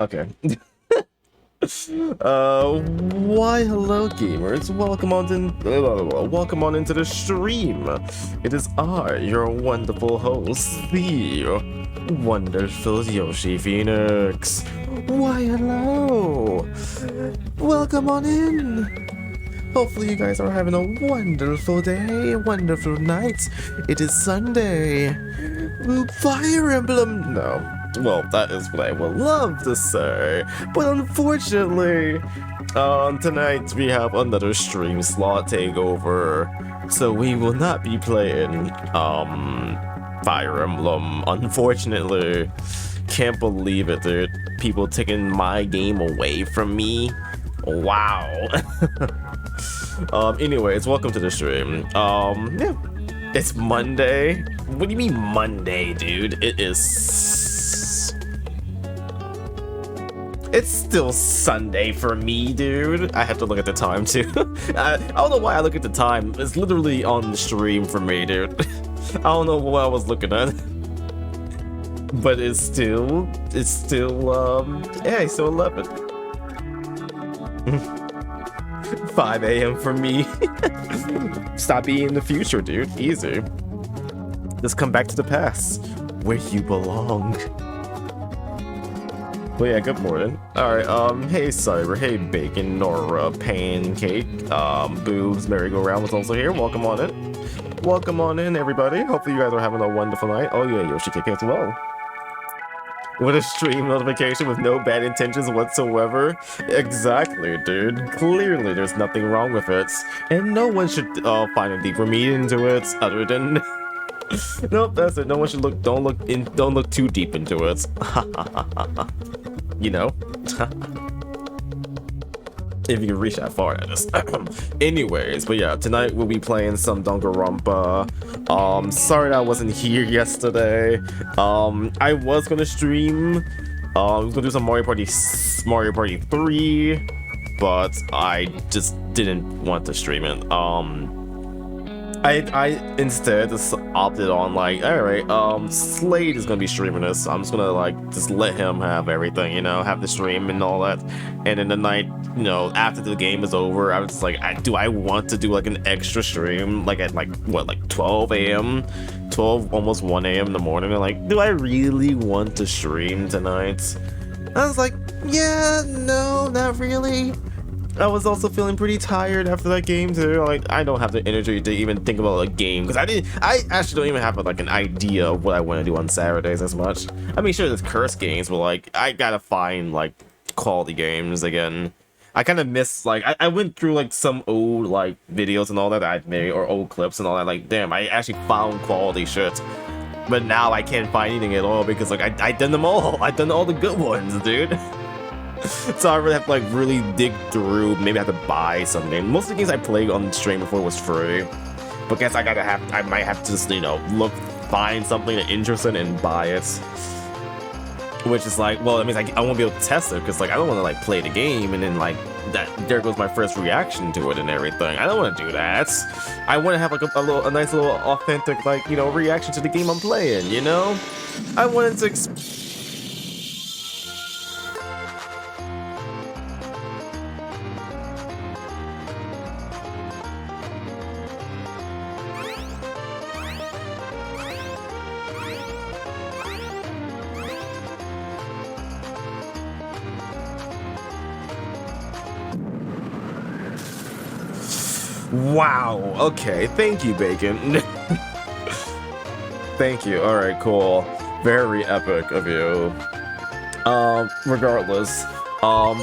Okay. Why hello gamers, welcome on into the stream. It is I, your wonderful host, the wonderful YoshiPhoenix. Why hello, welcome on in. Hopefully you guys are having a wonderful day, wonderful night. It is Sunday. Fire Emblem, no. Well, that is what I would love to say, but unfortunately, tonight we have another stream slot takeover, so we will not be playing, Fire Emblem, unfortunately. Can't believe it, dude. People taking my game away from me. Wow. Anyways, welcome to the stream. Yeah. It's Monday. What do you mean Monday, dude? It's still Sunday for me, dude. I have to look at the time too. I don't know why I look at the time. It's literally on the stream for me, dude. I don't know what I was looking at. But it's still, yeah, it's still 11. 5 a.m. for me. Stop being in the future, dude. Easy. Just come back to the past, where you belong. Well, yeah, good morning. Alright, hey Cyber, hey Bacon, Nora, Pancake, Boobs, Merry-Go-Round was also here. Welcome on in. Welcome on in, everybody. Hopefully you guys are having a wonderful night. Oh yeah, YoshiKK as well. With a stream notification with no bad intentions whatsoever. Exactly, dude. Clearly there's nothing wrong with it. And no one should find a deeper meaning into it other than nope, that's it. No one should don't look too deep into it. You know? If you can reach that far, that is. Anyways, but yeah, tonight we'll be playing some Danganronpa. Sorry that I wasn't here yesterday. I was gonna stream. I was gonna do some Mario Party 3, but I just didn't want to stream it. I instead just opted on like, alright, Slade is gonna be streaming this, so I'm just gonna like just let him have everything, you know, have the stream and all that. And in the night, you know, after the game is over, I was just like, do I want to do like an extra stream like at like what, like 12 a.m 12 almost 1 a.m in the morning, and like, do I really want to stream tonight? I was like, yeah, no, not really. I was also feeling pretty tired after that game too. Like, I don't have the energy to even think about a game, because I actually don't even have like an idea of what I want to do on Saturdays as much. I mean, sure, there's curse games, but like, I gotta find like quality games again. I kind of miss, like, I went through like some old like videos and all that I'd made, or old clips and all that. Like, damn, I actually found quality shit. But now I can't find anything at all because like I done them all. I done all the good ones, dude. So I really have to like really dig through, maybe I have to buy something. Most of the games I played on stream before was free, but guess I might have to just, you know, find something interesting and buy it. Which is like, well, that means I won't be able to test it, because like I don't want to like play the game and then like there goes my first reaction to it and everything. I don't want to do that. I want to have like a nice little authentic, like, you know, reaction to the game I'm playing, you know? I wanted to Wow, okay, thank you, Bacon. Thank you, alright, cool. Very epic of you. Regardless,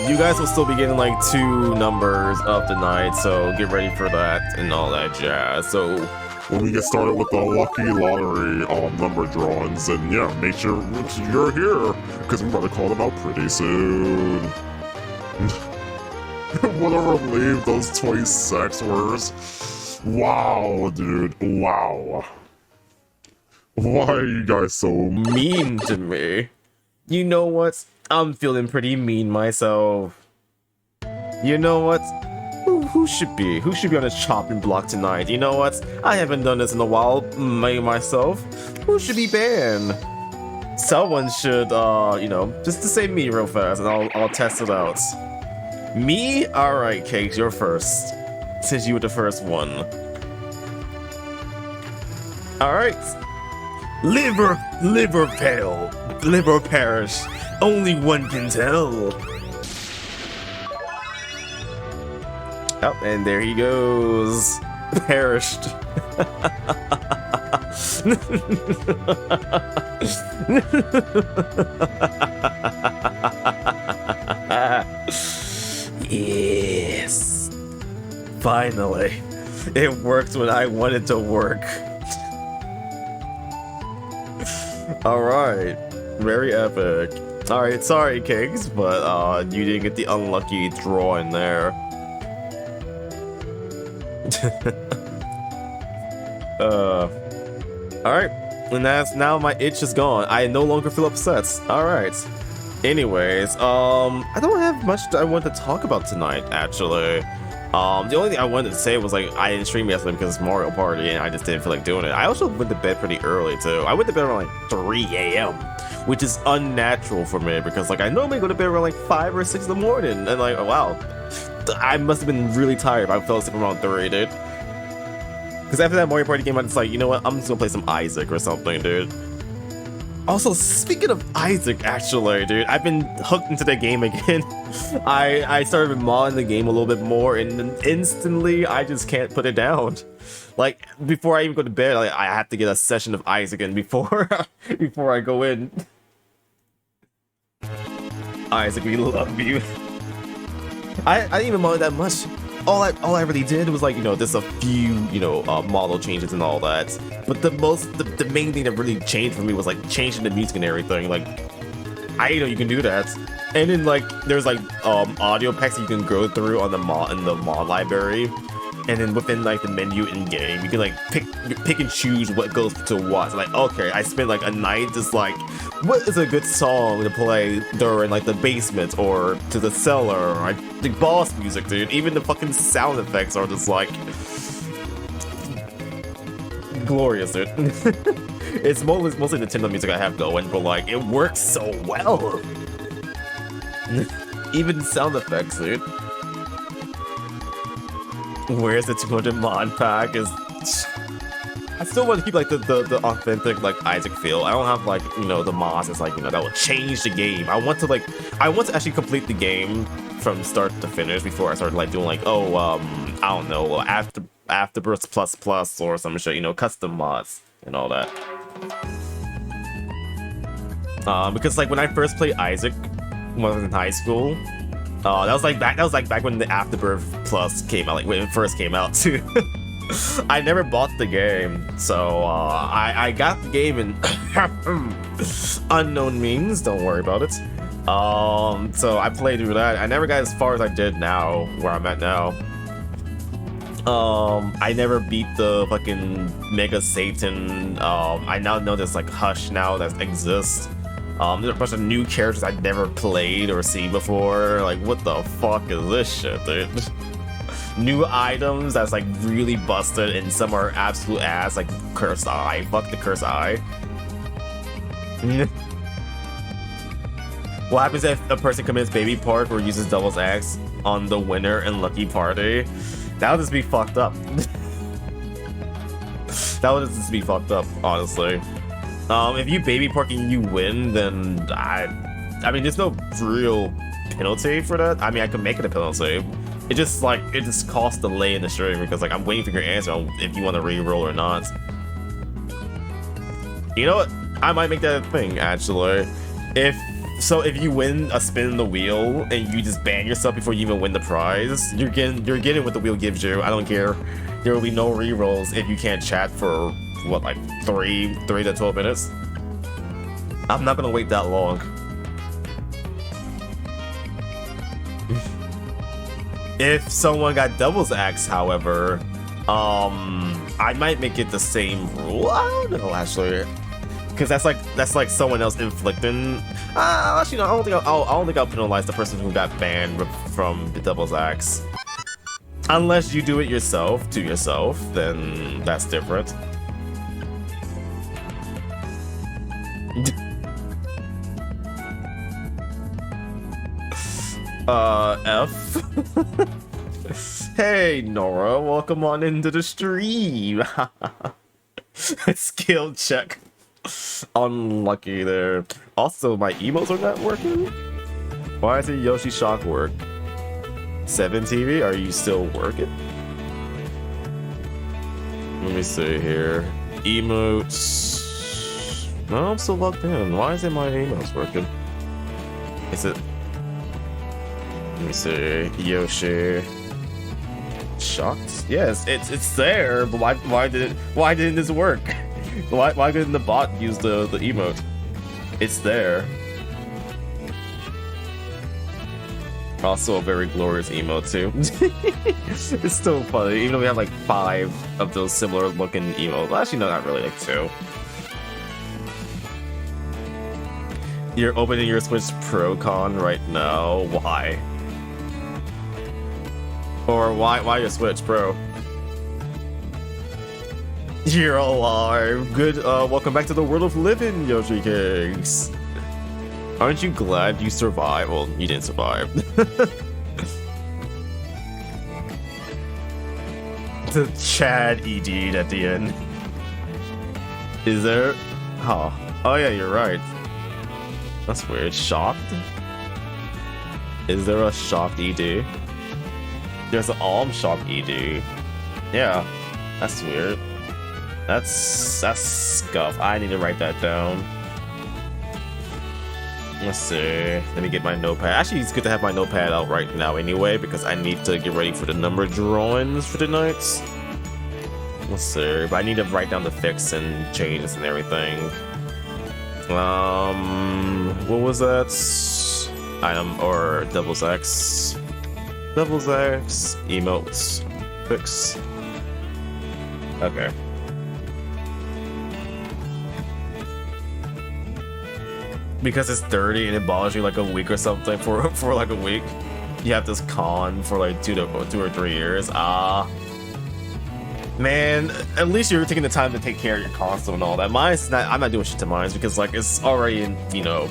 you guys will still be getting like 2 numbers of the night, so get ready for that and all that jazz. So when we get started with the lucky lottery number drawings, and yeah, make sure you're here, because we're about to call them out pretty soon. What a relief, those toy sex words. Wow, dude, wow. Why are you guys so mean to me? You know what? I'm feeling pretty mean myself. You know what? Who should be on the chopping block tonight? You know what? I haven't done this in a while, myself. Who should be banned? Someone should, you know, just to say me real fast, and I'll test it out. Me? Alright, Cakes, you're first. Since you were the first one. Alright. Liver pale. Liver perish. Only one can tell. Oh, and there he goes. Perished. Yes. Finally. It worked when I wanted to work. Alright. Very epic. Alright, sorry, Kings, but you didn't get the unlucky draw in there. Alright. And that's now my itch is gone. I no longer feel upset. Alright. Anyways, I don't have much I want to talk about tonight, actually. The only thing I wanted to say was, like, I didn't stream yesterday because it's Mario Party and I just didn't feel like doing it. I also went to bed pretty early, too. I went to bed around, like, 3 a.m., which is unnatural for me because, like, I normally go to bed around, like, 5 or 6 in the morning. And, like, wow, I must have been really tired if I fell asleep around 3, dude. Because after that Mario Party game, I was like, you know what, I'm just gonna play some Isaac or something, dude. Also, speaking of Isaac, actually, dude, I've been hooked into the game again. I started modding the game a little bit more, and then instantly, I just can't put it down. Like, before I even go to bed, I have to get a session of Isaac in before, before I go in. Isaac, we love you. I didn't even mod that much. All I really did was, like, you know, there's a few, you know, model changes and all that. But the main thing that really changed for me was, like, changing the music and everything. Like, I didn't know you can do that. And then, like, there's, like, audio packs you can go through on the mod library. And then within, like, the menu in game, you can, like, pick and choose what goes to what. So, like, okay, I spent, like, a night just, like, what is a good song to play during, like, the basement or to the cellar? Or, the boss music, dude. Even the fucking sound effects are just, like, glorious, dude. It's mostly Nintendo music I have going, but, like, it works so well. Even sound effects, dude. Where's the 200 mod pack? I still want to keep, like, the authentic, like, Isaac feel. I don't have, like, you know, the mods. It's like, you know, that will change the game. I want to actually complete the game from start to finish before I start, like, doing, like, I don't know, Afterbirth plus or some shit, you know, custom mods and all that. Because, like, when I first played Isaac when I was in high school, that was like back when the Afterbirth Plus came out, like when it first came out too. I never bought the game, so I got the game in unknown means. Don't worry about it. So I played through that. I never got as far as I did now, where I'm at now. I never beat the fucking Mega Satan. I now know there's, like, Hush now that exists. There's a bunch of new characters I've never played or seen before. Like, what the fuck is this shit, dude? New items that's, like, really busted, and some are absolute ass, like Cursed Eye. Fuck the Cursed Eye. What happens if a person commits baby park or uses Devil's Axe on the winner in Lucky Party? That would just be fucked up. That would just be fucked up, honestly. If you baby park and you win, then I mean, there's no real penalty for that. I mean, I could make it a penalty. It just, like, it just costs delay in the stream because, like, I'm waiting for your answer on if you want to re-roll or not. You know what? I might make that a thing, actually. If you win a spin in the wheel and you just ban yourself before you even win the prize, you're getting what the wheel gives you. I don't care. There will be no re-rolls if you can't chat for, what, like 3 to 12 minutes? I'm not gonna wait that long. If someone got Devil's Axe, however, I might make it the same rule. I don't know, actually, because that's like someone else inflicting. Actually, no, I don't think I'll penalize the person who got banned from the Devil's Axe. Unless you do it yourself to yourself, then that's different. F. Hey, Nora, welcome on into the stream. Skill check. Unlucky there. Also, my emotes are not working. Why is it Yoshi Shock work? 7 TV, are you still working? Let me see here. Emotes. No, I'm still logged in. Why isn't my emotes working? Is it? Let me see. Yoshi. Shocked? Yes, it's there, but why didn't this work? Why didn't the bot use the emote? It's there. Also a very glorious emote too. It's still funny, even though we have like 5 of those similar looking emotes. Well, actually, no, not really, like 2. You're opening your Switch Pro-Con right now. Why? Or why your Switch Pro? You're alive. Good. Welcome back to the world of living, Yoshi Kings. Aren't you glad you survived? Well, you didn't survive. The Chad ED at the end. Is there? Huh. Oh yeah, you're right. That's weird. Shocked? Is there a shocked ED? There's an shocked ED. Yeah, that's weird. That's scuff. I need to write that down. Let's see. Let me get my notepad. Actually, it's good to have my notepad out right now anyway, because I need to get ready for the number drawings for tonight. Let's see. But I need to write down the fix and changes and everything. What was that? Item or doubles X? Doubles X, emotes, fix. Okay. Because it's dirty and it bothers you like a week or something for like a week. You have this con for like 2 or 3 years. Man, at least you're taking the time to take care of your console and all that. Mine's not. I'm not doing shit to mine because like it's already in, you know.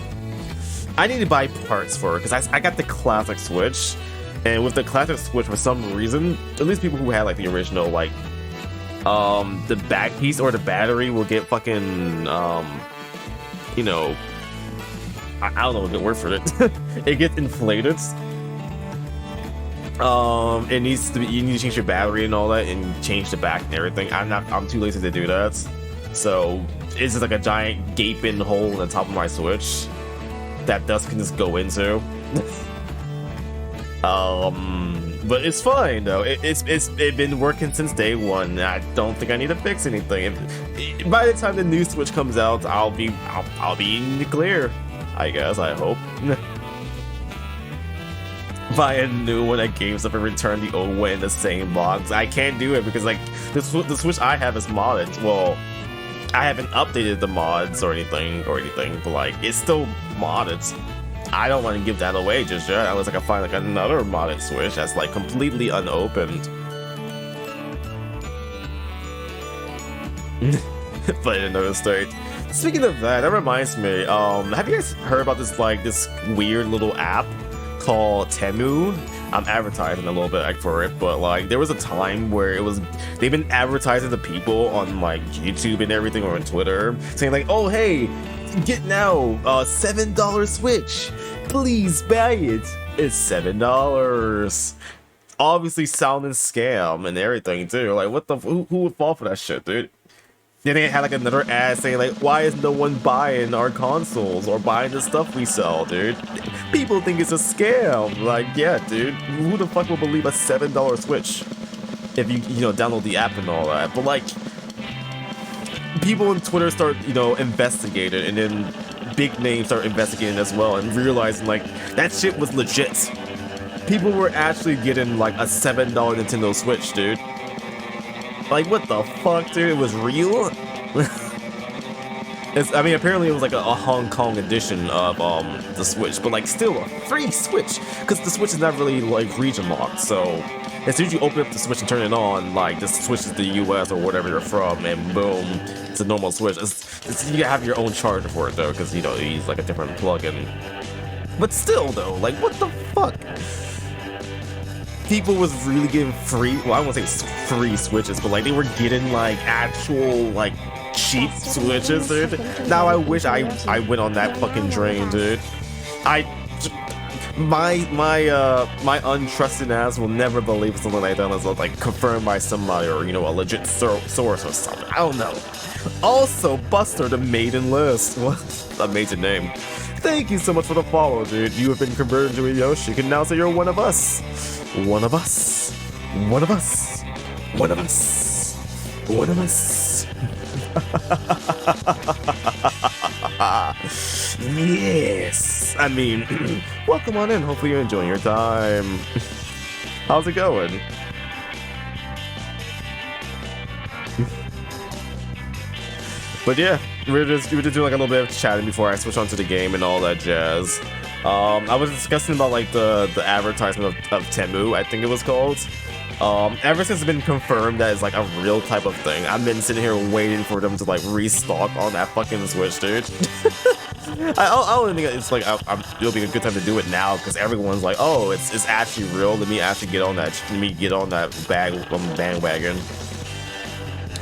I need to buy parts for it because I got the classic Switch. And with the classic Switch, for some reason, at least people who had like the original, like, the back piece or the battery will get fucking, you know, I don't know a good word for it. It gets inflated. It needs to be, you need to change your battery and all that, and change the back and everything. I'm too lazy to do that. So it's just like a giant gaping hole in the top of my Switch that dust can just go into. But it's fine though. It's been working since day one. I don't think I need to fix anything. By the time the new Switch comes out, I'll be in the clear. I guess. I hope. Buy a new one at GameStop and return the old one in the same box. I can't do it because like the Switch I have is modded. Well, I haven't updated the mods or anything, but like it's still modded. I don't want to give that away just yet, unless I can find like another modded Switch that's like completely unopened. But in another state. Speaking of that, that reminds me. Have you guys heard about this weird little app called Temu? I'm advertising a little bit for it, but like there was a time where they've been advertising to people on like YouTube and everything or on Twitter, saying like, oh hey, get now $7 Switch, please buy it. It's $7. Obviously sounding scam and everything too. Like what the who would fall for that shit, dude? Then they had like another ad saying like, why is no one buying our consoles or buying the stuff we sell, dude? People think it's a scam. Like, yeah, dude, who the fuck will believe a $7 Switch if you download the app and all that? But like, people on Twitter start investigating, and then big names start investigating as well and realizing like that shit was legit. People were actually getting like a $7 Nintendo Switch, dude. Like, what the fuck, dude? It was real? I mean, apparently it was like a Hong Kong edition of the Switch, but like still a free Switch, because the Switch is not really like region locked. So as soon as you open up the Switch and turn it on, like this switches the US or whatever you're from, and boom, it's a normal Switch. You have your own charger for it though, because you use like a different plug-in. But still though, like what the fuck? fuck? People was really getting free, well, I won't say free Switches, but like they were getting like actual like cheap Switches, dude. Now I wish I went on that fucking drain, dude. My untrusted ass will never believe something like that unless it's like confirmed by somebody or, you know, a legit source or something. I don't know. Also, Buster the Maiden List. What? Amazing name. Thank you so much for the follow, dude. You have been converted to a Yoshi. You can now say you're one of us. One of us. One of us. One of us. One of us. Yes. I mean, welcome on in. Hopefully you're enjoying your time. How's it going? But yeah, we're just doing like a little bit of chatting before I switch on to the game and all that jazz. I was discussing about like the advertisement of Temu, I think it was called. Ever since it's been confirmed that it's like a real type of thing, I've been sitting here waiting for them to like restock on that fucking Switch, dude. I don't think it's like it'll be a good time to do it now because everyone's like, oh, it's actually real. Let me actually get on that. Let me get on that bandwagon.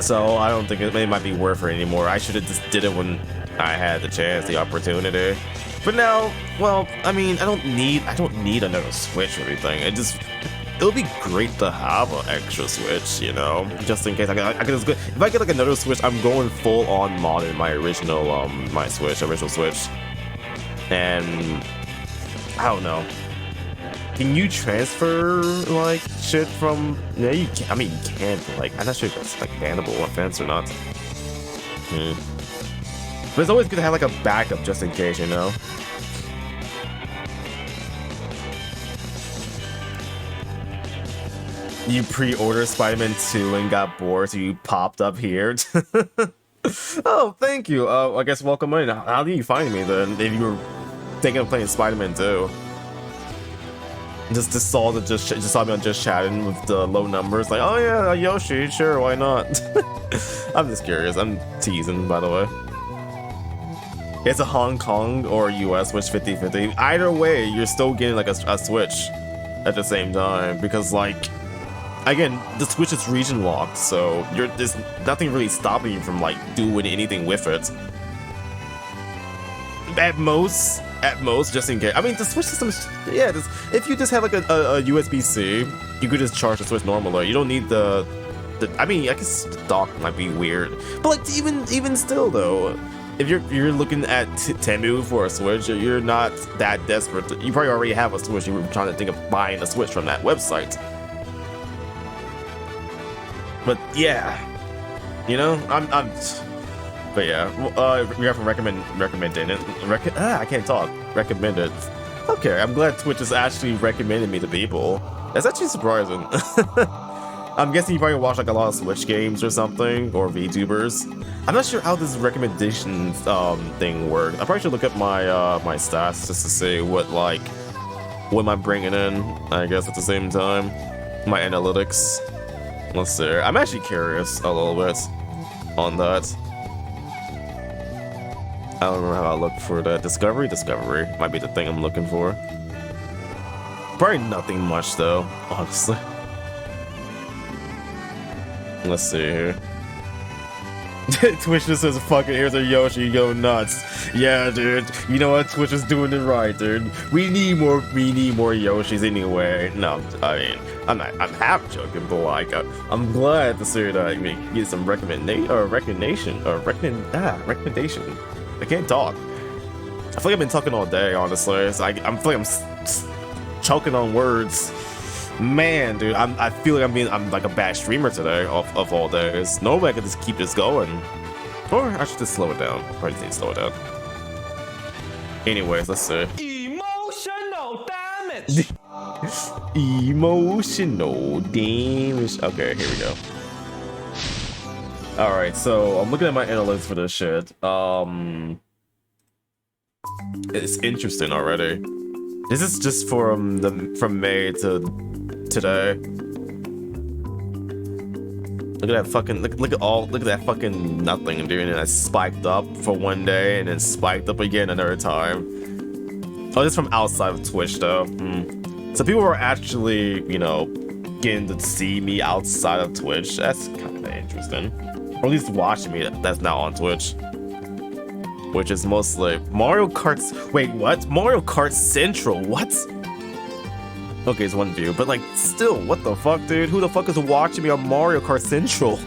So I don't think it might be worth it anymore. I should have just did it when I had the chance, the opportunity. But now, well, I mean, I don't need another Switch or anything. It'll be great to have an extra Switch, you know, just in case. I could just go, if I get like another Switch, I'm going full on modern my original original Switch, and I don't know. Can you transfer like shit from? Yeah, you can. I mean, you can. But, like, I'm not sure if that's like bannable offense or not. But it's always good to have like a backup just in case, you know. You pre-ordered Spider-Man 2 and got bored, so you popped up here. Oh, thank you. I guess welcome in. How did you find me then? If you were thinking of playing Spider-Man 2, just saw me on just chatting with the low numbers. Like, oh yeah, Yoshi, sure, why not? I'm just curious. I'm teasing, by the way. It's a Hong Kong or US Switch 50/50. Either way, you're still getting like a Switch at the same time because like. Again, the Switch is region locked, so there's nothing really stopping you from like doing anything with it. At most, just in case. I mean, the Switch system is, yeah. If you just have like a USB-C, you could just charge the Switch normally. You don't need the. I mean, I guess the dock might be weird, but like even still though, if you're looking at Temu for a Switch, you're not that desperate. You probably already have a Switch. You were trying to think of buying a Switch from that website. But yeah, you know, but yeah, we have to recommend it. I can't talk. Recommend it. Okay, I'm glad Twitch is actually recommending me to people. That's actually surprising. I'm guessing you probably watch like a lot of Switch games or something, or VTubers. I'm not sure how this recommendation thing works. I probably should look up my my stats just to see what am I bringing in. I guess at the same time, my analytics. Let's see. I'm actually curious a little bit on that. I don't remember how I look for that. Discovery might be the thing I'm looking for. Probably nothing much though, honestly. Let's see here. Twitch just says, fucking here's a Yoshi, go nuts. Yeah, dude. You know what? Twitch is doing it right, dude. We need more Yoshis anyway. No, I mean, I'm half joking, but like, I'm glad to see that I get some recommendation. I can't talk. I feel like I've been talking all day, honestly. So I feel like I'm choking on words. Man, dude, I feel like I'm like a bad streamer today of all days. Normally I could just keep this going. Or I should just slow it down. Probably need to slow it down. Anyways, let's see. Emotional damage! Emotional damage. Okay, here we go. Alright, so I'm looking at my analytics for this shit. It's interesting already. This is just from May to today. Look at that fucking look at that fucking nothing, dude. And it spiked up for one day and then spiked up again another time. Oh, this is from outside of Twitch though. So people are actually, you know, getting to see me outside of Twitch. That's kind of interesting. Or at least watching me that's not on Twitch. Which is mostly Mario Kart. Wait, what? Mario Kart Central? What? Okay, it's one view, but like, still, what the fuck, dude? Who the fuck is watching me on Mario Kart Central?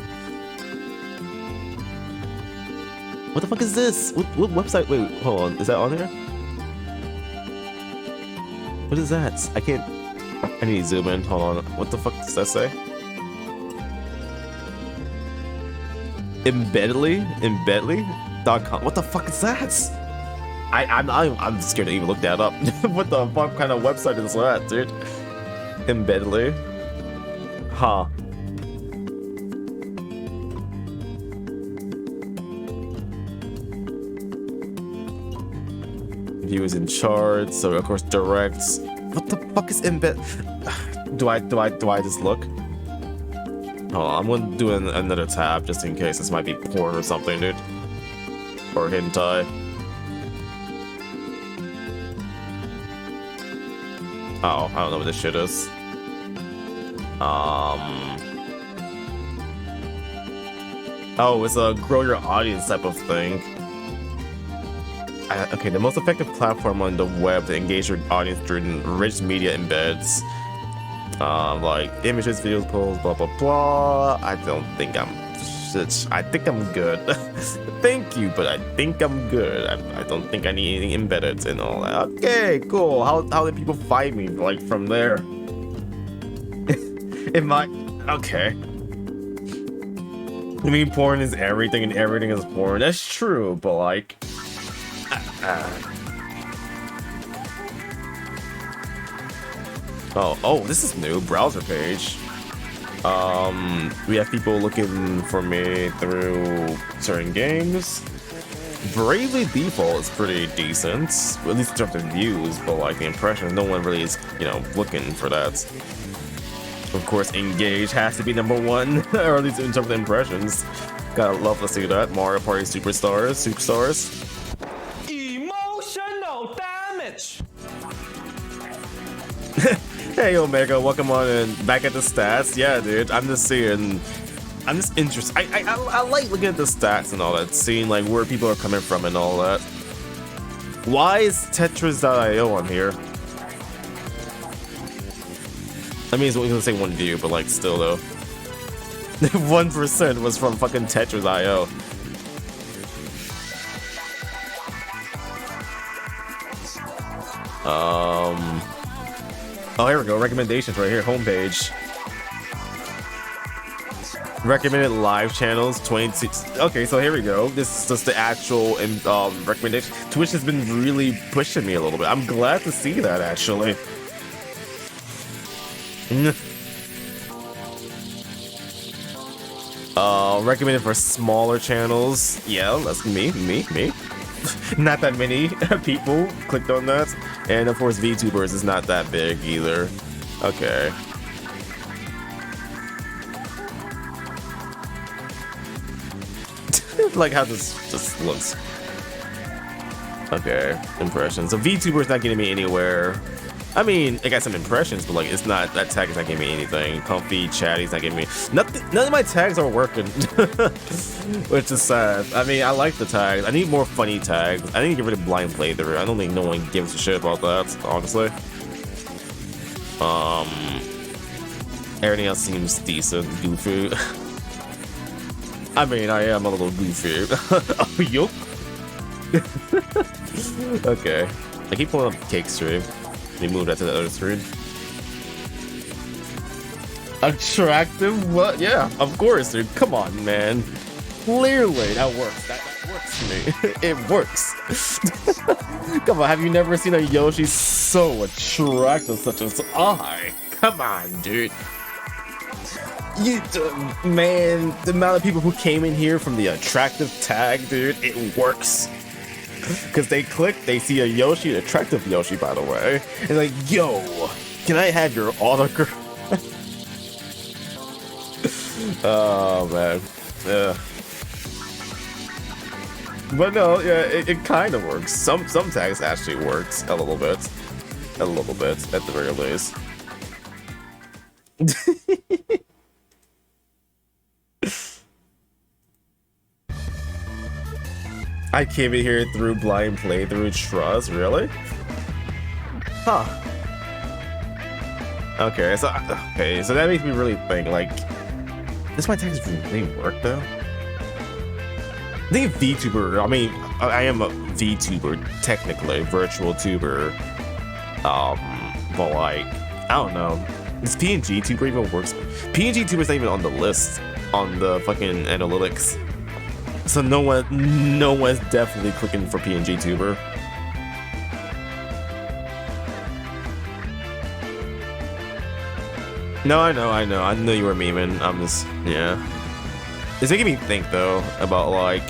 What the fuck is this? What website? Wait, hold on. Is that on there? What is that? I can't. I need to zoom in. Hold on. What the fuck does that say? Embedly.com. What the fuck is that? I'm scared to even look that up. What the fuck kind of website is that, dude? Embedly. Huh. Views in charts, so of course directs. What the fuck is embed? Do I just look? Hold on, I'm gonna do another tab just in case this might be porn or something, dude. Or hentai. Oh, I don't know what this shit is. Oh, it's a grow your audience type of thing. Okay, the most effective platform on the web to engage your audience through rich media embeds. Like images, videos, polls, blah blah blah. I think I'm good. Thank you, but I think I'm good. I don't think I need anything embedded and all that. Okay, cool. How did people find me? Like from there? Okay. I mean, porn is everything and everything is porn. That's true, but like. Oh, this is new. Browser page. We have people looking for me through certain games. Bravely Default is pretty decent, at least in terms of views, but like the impressions, no one really is, you know, looking for that. Of course, Engage has to be number one, or at least in terms of impressions. Gotta love to see that. Mario Party Superstars. Emotional damage. Hey Omega, welcome on and back at the stats. Yeah, dude, I'm just interested. I like looking at the stats and all that, seeing like where people are coming from and all that. Why is Tetris.io on here? I mean, it's gonna say one view, but like still though. 1% was from fucking Tetris.io. Oh, here we go. Recommendations right here. Homepage. Recommended live channels. 26. Okay, so here we go. This is just the actual recommendation. Twitch has been really pushing me a little bit. I'm glad to see that actually. Recommended for smaller channels. Yeah, that's me. Not that many people clicked on that. And of course, VTubers is not that big either. Okay. Like how this just looks. Okay, impressions. So VTuber's not getting me anywhere. I mean, I got some impressions, but like it's not, that tag is not giving me anything. Comfy, chatty's not giving me nothing. None of my tags are working, which is sad. I mean, I like the tags. I need more funny tags. I need to get rid of blind playthrough. I don't think no one gives a shit about that, honestly. Everything else seems decent, goofy. I mean, I am a little goofy. Oh, yup. Okay. I keep pulling up Cake Stream. Let me move that to the other screen. Attractive? What? Yeah, of course, dude. Come on, man. Clearly, that works. That works for me. It works. Come on, have you never seen a Yoshi so attractive such as I? Come on, dude. Man, the amount of people who came in here from the attractive tag, dude, it works. Because they click, they see a Yoshi, an attractive Yoshi, by the way, and like, yo, can I have your autograph? Oh, man. Yeah. But no, yeah, it kind of works. Some tags actually works a little bit. A little bit, at the very least. I came in here through blind playthrough trust, really? Huh. Okay, so that makes me really think, like, does my text really work though? I think VTuber, I mean, I am a VTuber, technically, virtual tuber. But like, I don't know. Does PNG tuber even works? PNG tuber's not even on the list on the fucking analytics. So no one's definitely clicking for PNG tuber. No, I know you were memeing. I'm just, yeah. It's making me think though about like,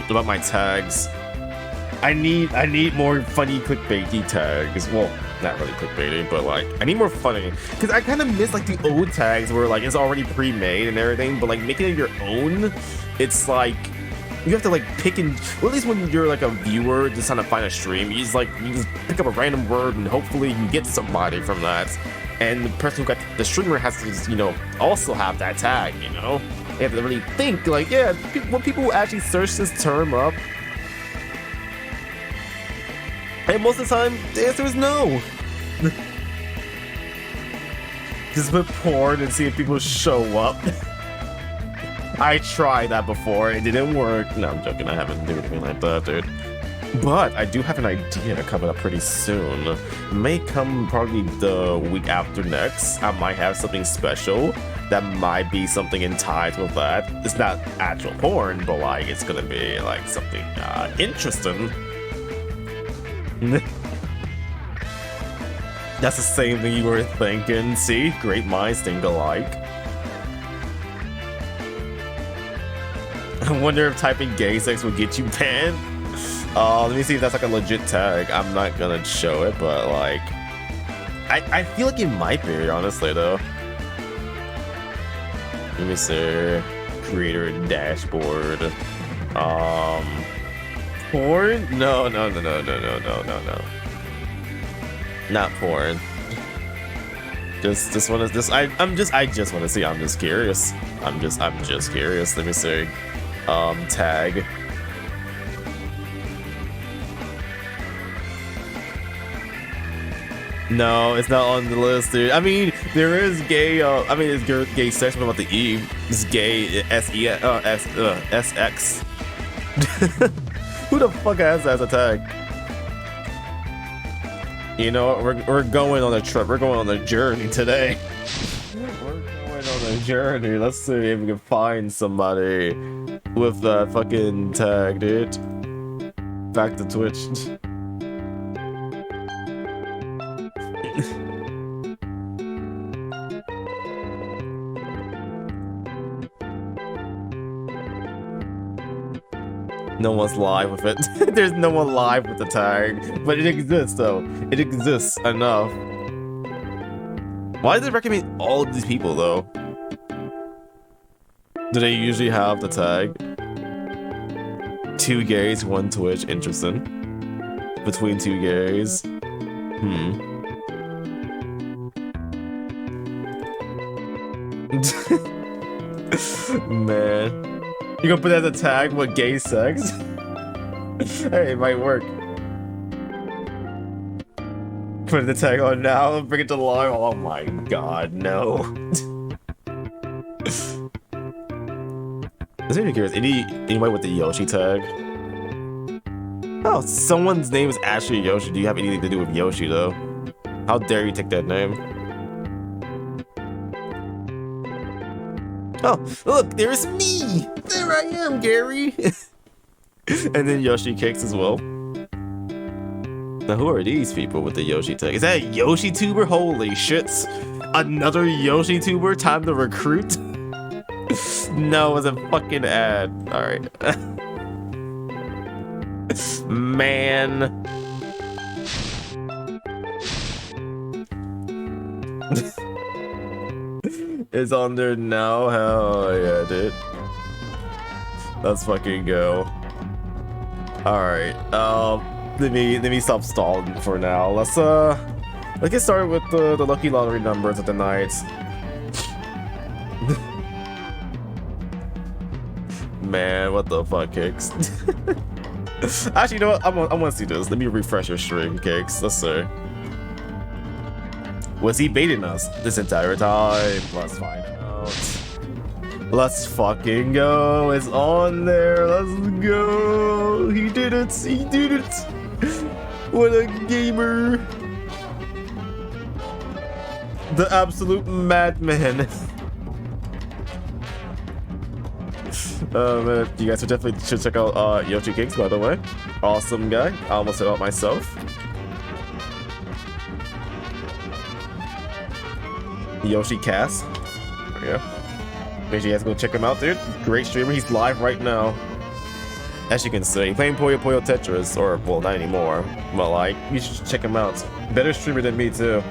about my tags. I need more funny clickbaity tags. Well, not really clickbaity, but like I need more funny, because I kind of miss like the old tags where like it's already pre-made and everything, but like making it your own, it's like you have to like pick and, well, at least when you're like a viewer just trying to find a stream, you just pick up a random word and hopefully you get somebody from that, and the person who got the streamer has to, you know, also have that tag, you know. You have to really think like, yeah, when people actually search this term up, and most of the time, the answer is no. Just put porn and see if people show up. I tried that before, it didn't work. No, I'm joking, I haven't done anything like that, dude. But I do have an idea coming up pretty soon. It may come probably the week after next. I might have something special that might be something in ties with that. It's not actual porn, but like it's gonna be like something interesting. That's the same thing you were thinking. See? Great minds think alike. I wonder if typing gay sex will get you banned. Let me see if that's like a legit tag. I'm not gonna show it, but like I feel like it might be, honestly though. Let me see. Creator dashboard. Porn? No. Not porn. Just wanna I just wanna see. I'm just curious. I'm just curious. Let me see. Tag. No, it's not on the list, dude. I mean, there is gay. I mean, it's gay sex about the E. It's gay SX. Who the fuck has that as a tag? You know what? We're going on a trip. We're going on a journey today. We're going on a journey. Let's see if we can find somebody with that fucking tag, dude. Back to Twitch. No one's live with it. There's no one live with the tag, but it exists though. It exists enough. Why does it recommend all of these people though? Do they usually have the tag? 2 gays, 1 Twitch. Interesting. Between 2 gays. Man. You gonna put that as a tag with gay sex? Hey, it might work. Put the tag on now, bring it to live. Oh my god, no. Is anyone curious? Anybody with the Yoshi tag? Oh, someone's name is actually Yoshi. Do you have anything to do with Yoshi though? How dare you take that name? Oh, look, there's me! There I am, Gary! And then Yoshi Cakes as well. Now, who are these people with the Yoshi tag? Is that a Yoshi tuber? Holy shit! Another Yoshi tuber? Time to recruit? No, it's a fucking ad. Alright. Man. It's on there now. Hell yeah, dude. Let's fucking go. Alright. let me stop stalling for now. Let's get started with the lucky lottery numbers of the night. Man, what the fuck, Kicks? Actually, you know what? I want to see this. Let me refresh your stream, Kicks. Let's see. Was he baiting us this entire time? Let's find out. Let's fucking go. It's on there. Let's go. He did it. He did it. What a gamer. The absolute madman. Man, you guys definitely should check out YoshiPhoenix, by the way. Awesome guy. I almost said it out myself. YoshiCast. There we go. Make sure you guys go check him out, dude. Great streamer. He's live right now. As you can see, playing Puyo Puyo Tetris, or well, not anymore. But like, you should check him out. Better streamer than me too.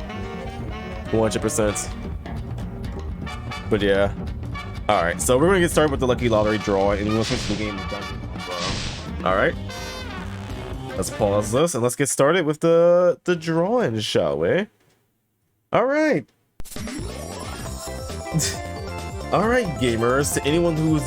100%. But yeah. Alright, so we're gonna get started with the lucky lottery draw, and we'll switch to the game of Danganronpa. Alright. Let's pause this and let's get started with the drawing, shall we? Alright. Alright, gamers, to anyone who's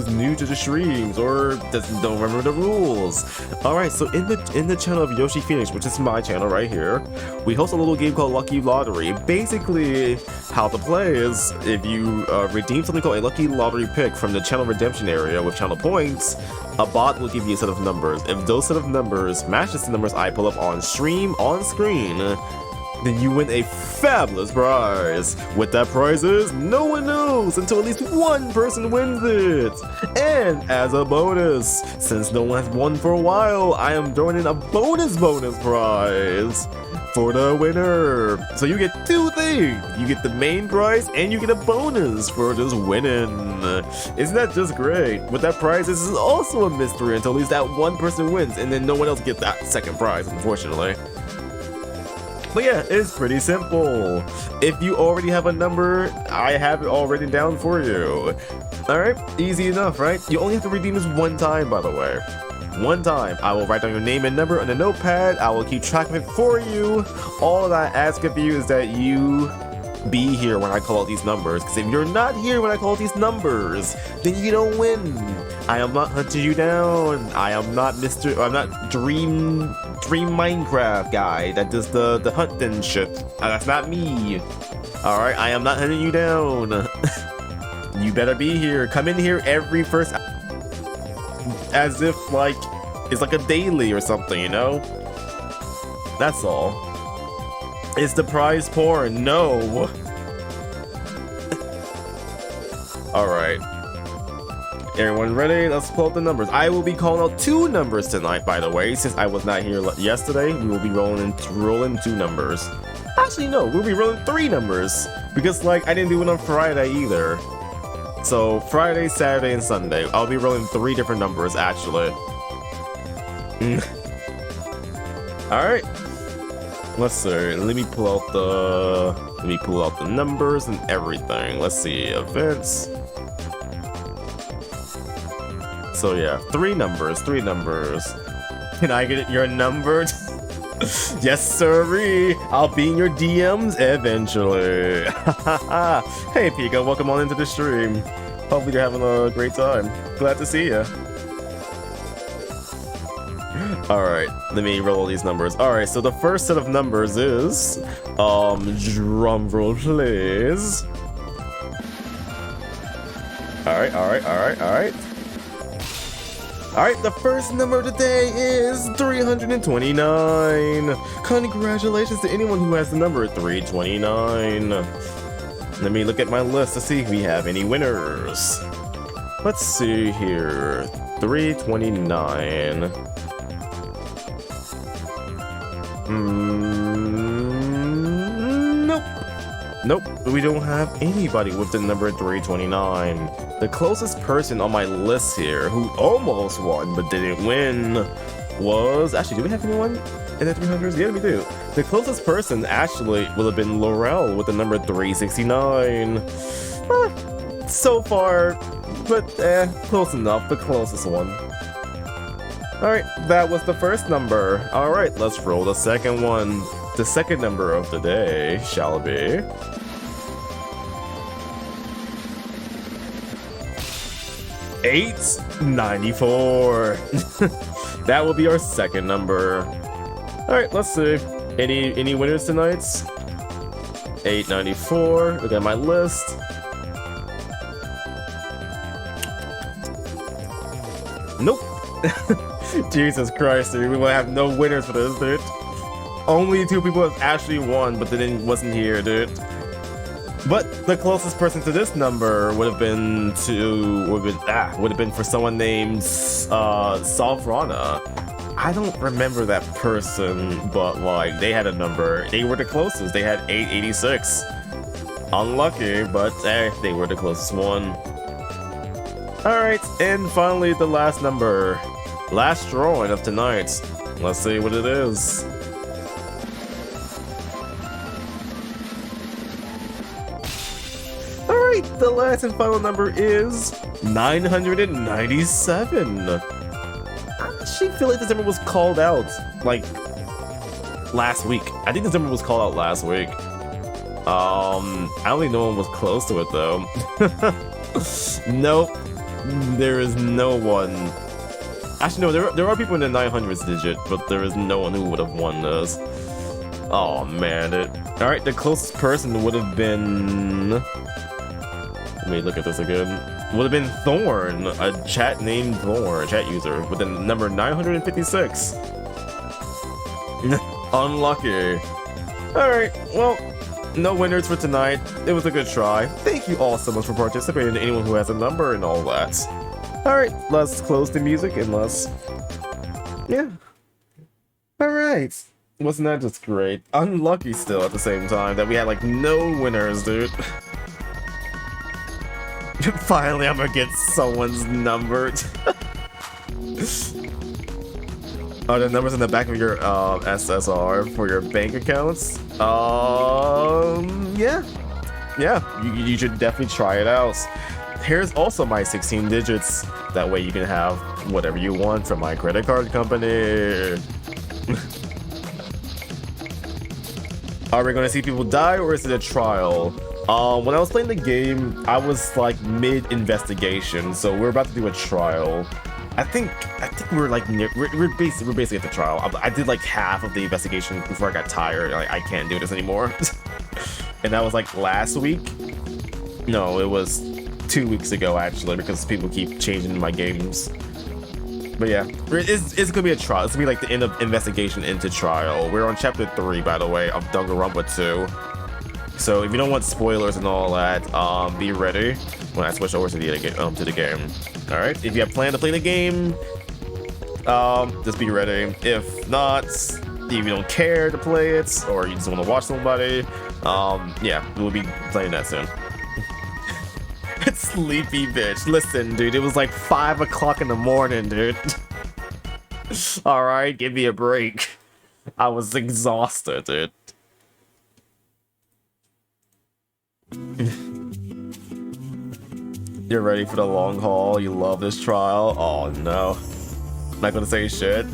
new to the streams or don't remember the rules. Alright, so in the channel of YoshiPhoenix, which is my channel right here, we host a little game called Lucky Lottery. Basically, how to play is if you redeem something called a Lucky Lottery pick from the channel redemption area with channel points, a bot will give you a set of numbers. If those set of numbers matches the numbers I pull up on screen, then you win a fabulous prize. What that prize is, no one knows until at least one person wins it. And as a bonus, since no one has won for a while, I am throwing in a bonus prize for the winner. So you get two things. You get the main prize and you get a bonus for just winning. Isn't that just great? What that prize is also a mystery until at least that one person wins, and then no one else gets that second prize, unfortunately. But yeah, it's pretty simple. If you already have a number, I have it all written down for you. Alright, easy enough, right? You only have to redeem this one time, by the way. One time. I will write down your name and number on a notepad. I will keep track of it for you. All that I ask of you is that you be here when I call out these numbers. Because if you're not here when I call out these numbers, then you don't win. I am not hunting you down. I am not I'm not Dream Minecraft guy that does the hunting shit. That's not me. Alright, I am not hunting you down. You better be here. Come in here every first as if like it's like a daily or something, you know? That's all. Is the prize porn? No. Alright. Everyone ready? Let's pull up the numbers. I will be calling out two numbers tonight, by the way. Since I was not here yesterday, we will be rolling two numbers. Actually, no, we'll be rolling three numbers. Because, like, I didn't do it on Friday either. So, Friday, Saturday, and Sunday. I'll be rolling three different numbers, actually. Alright. Let's see. Let me pull out the numbers and everything. Let's see. Events. So yeah, three numbers. Can I get your number? Yes, sirree. I'll be in your DMs eventually. Hey, Pika, welcome on into the stream. Hopefully you're having a great time. Glad to see you. Alright, let me roll these numbers. Alright, so the first set of numbers is... drumroll please. Alright. Alright, the first number of the day is 329. Congratulations to anyone who has the number 329. Let me look at my list to see if we have any winners. Let's see here. 329. Nope, we don't have anybody with the number 329. The closest person on my list here who almost won but didn't win was... Actually, do we have anyone in the 300s? Yeah, we do. The closest person actually would have been Laurel with the number 369. So far, but close enough, the closest one. Alright, that was the first number. Alright, let's roll the second one. The second number of the day shall be 894. That will be our second number. Alright, let's see. Any winners tonight? 894. Look at my list. Nope. Jesus Christ, dude. We will have no winners for this, dude. Only 2 people have actually won, but they wasn't here, dude. But the closest person to this number would have been for someone named Salvrana. I don't remember that person, but like they had a number. They were the closest. They had 886. Unlucky, but they were the closest one. Alright, and finally the last number. Last drawing of tonight. Let's see what it is. Alright, the last and final number is 997. I actually feel like this number was called out, like, last week. I think this number was called out last week. I don't think no one was close to it, though. Nope. There is no one. Actually, no, there are people in the 900s digit, but there is no one who would have won this. Oh, man. Alright, the closest person would have been... Let me look at this again. Would have been Thorn, a chat named Thorn, chat user, with the number 956. Unlucky. Alright, well, no winners for tonight. It was a good try. Thank you all so much for participating, anyone who has a number and all that. Alright, let's close the music and let's... Yeah. Alright. Wasn't that just great? Unlucky still at the same time that we had like no winners, dude. Finally, I'm gonna get someone's number. Oh, the numbers in the back of your SSR for your bank accounts? Yeah. Yeah, you should definitely try it out. Here's also my 16 digits. That way you can have whatever you want from my credit card company. Are we gonna see people die or is it a trial? When I was playing the game, I was like mid-investigation, so we're about to do a trial. I think we're like we're basically at the trial. I did like half of the investigation before I got tired. Like I can't do this anymore. And that was like last week. No, it was 2 weeks ago actually, because people keep changing my games. But yeah, it's gonna be a trial. It's gonna be like the end of investigation into trial. We're on chapter 3, by the way, of Danganronpa 2. So if you don't want spoilers and all that, be ready when I switch over to the game. All right, if you have planned to play the game, just be ready. If not, if you don't care to play it or you just want to watch somebody, yeah, we'll be playing that soon. Sleepy bitch. Listen, dude, it was like 5 o'clock in the morning, dude. All right, give me a break. I was exhausted, dude. You're ready for the long haul. You love this trial. Oh no, I'm not gonna say shit.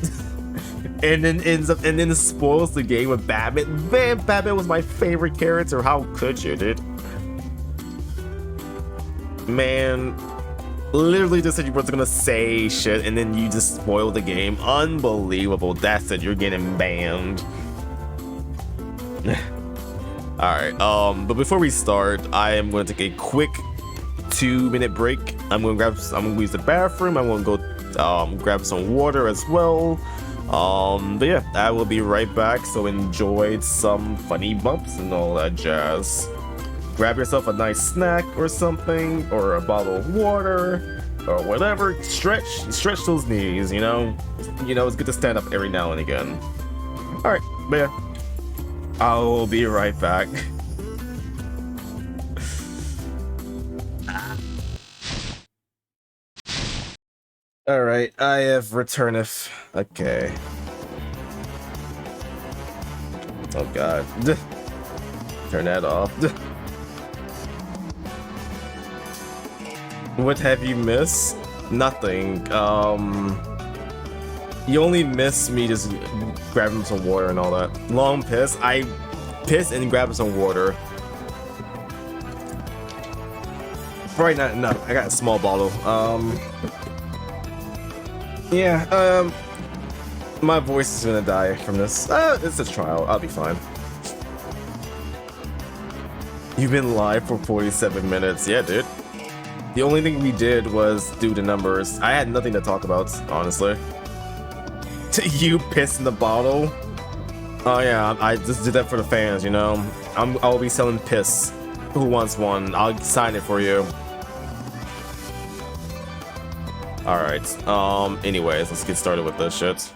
And then it spoils the game with Batman. Man, Batman was my favorite character. How could you, dude? Man, literally just said you weren't gonna say shit, and then you just spoiled the game. Unbelievable. That's it. You're getting banned. Alright, but before we start, I am going to take a quick 2-minute break. I'm gonna use the bathroom. I'm gonna go grab some water as well. But yeah, I will be right back, so enjoy some funny bumps and all that jazz. Grab yourself a nice snack or something, or a bottle of water, or whatever. Stretch those knees, you know? It's good to stand up every now and again. Alright, but yeah. I'll be right back. Alright, I have returneth. Okay. Oh god. Turn that off. What have you missed? Nothing. You only miss me just grabbing some water and all that. Long piss. I piss and grab some water. Probably not enough. I got a small bottle. Yeah, my voice is gonna die from this. It's a trial. I'll be fine. You've been live for 47 minutes. Yeah, dude. The only thing we did was do the numbers. I had nothing to talk about, honestly. You piss in the bottle? Oh yeah, I just did that for the fans, you know? I'll be selling piss. Who wants one? I'll sign it for you. Alright, anyways, let's get started with this shit.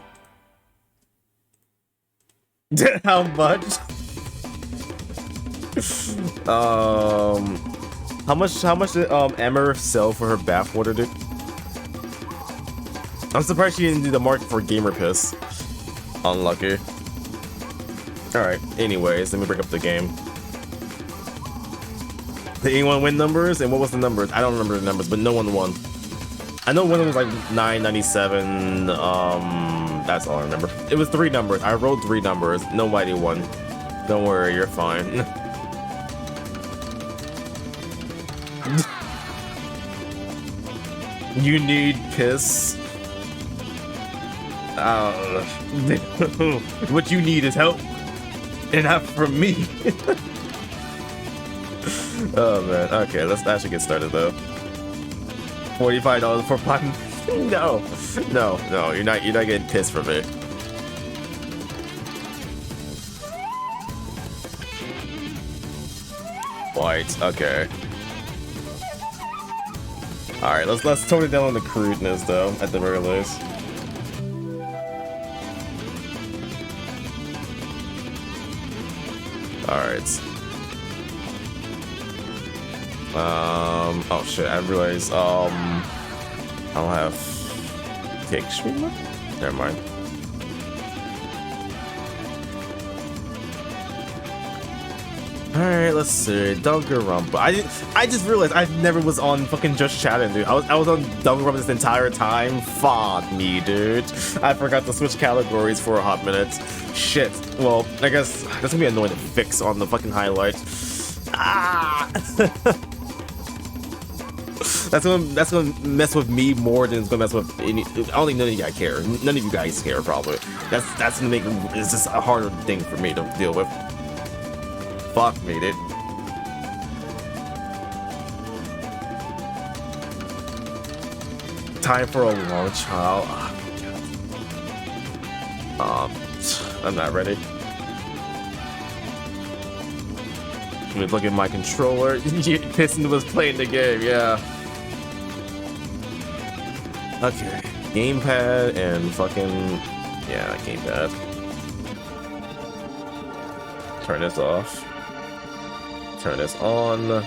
How much? How much did Emma sell for her bathwater, dude? I'm surprised she didn't do the market for gamer piss. Unlucky. Alright, anyways, let me break up the game. Did anyone win numbers? And what was the numbers? I don't remember the numbers, but no one won. I know one of them was like 997. That's all I remember. It was 3 numbers. I rolled 3 numbers. Nobody won. Don't worry, you're fine. You need piss. What you need is help, and not from me. Oh man. Okay, let's actually get started though. $45 for fun. No, you're not getting pissed from it. White, okay. Alright, let's tone it down on the crudeness though, at the very least. Alright. Oh shit, I realized, I don't have cake streamer? Never mind. Alright, let's see. Danganronpa. I just realized I never was on fucking Just Chatting, dude. I was on Danganronpa this entire time. Fuck me, dude. I forgot to switch categories for a hot minute. Shit. Well, I guess that's gonna be annoying to fix on the fucking highlight. Ah! That's gonna mess with me more than it's gonna mess with any. I don't think none of you guys care. None of you guys care, probably. That's gonna make it's just a harder thing for me to deal with. Fuck me, dude. Time for a long child. I'm not ready. Let me look at my controller. Piston was playing the game, yeah. Okay, gamepad and fucking yeah, gamepad. Turn this off. Turn this on.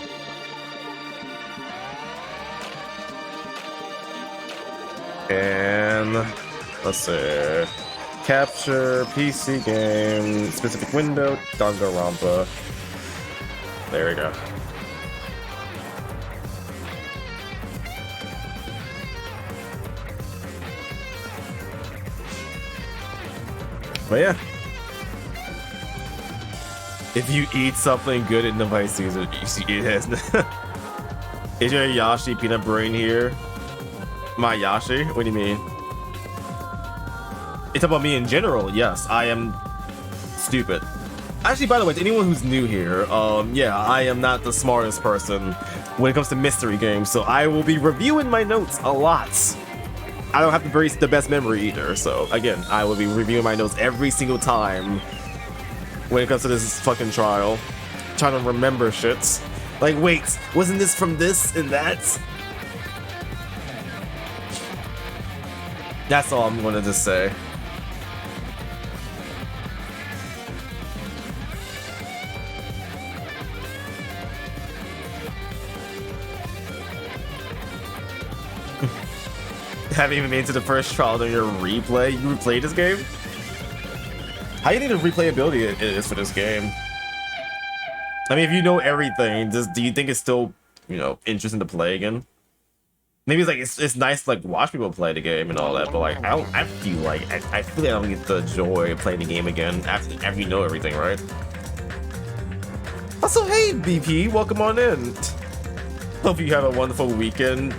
And let's see. Capture PC game specific window Danganronpa. There we go. But yeah. If you eat something good and nobody sees it, you see it has. Is your Yoshi peanut brain here? My Yoshi? What do you mean? It's about me in general. Yes, I am stupid. Actually, by the way, to anyone who's new here, yeah, I am not the smartest person when it comes to mystery games, so I will be reviewing my notes a lot. I don't have the best memory either, so again, I will be reviewing my notes every single time when it comes to this fucking trial. Trying to remember shits. Like, wait, wasn't this from this and that? That's all I'm gonna just say. Haven't even made it to the first trial of your replay. You replayed this game? How do you think the replayability is for this game? I mean, if you know everything, do you think it's still, you know, interesting to play again? maybe it's like it's nice to like watch people play the game and all that, but like I feel like I feel like I don't get the joy of playing the game again after you know everything, right? Also, hey BP, welcome on in. Hope you have a wonderful weekend.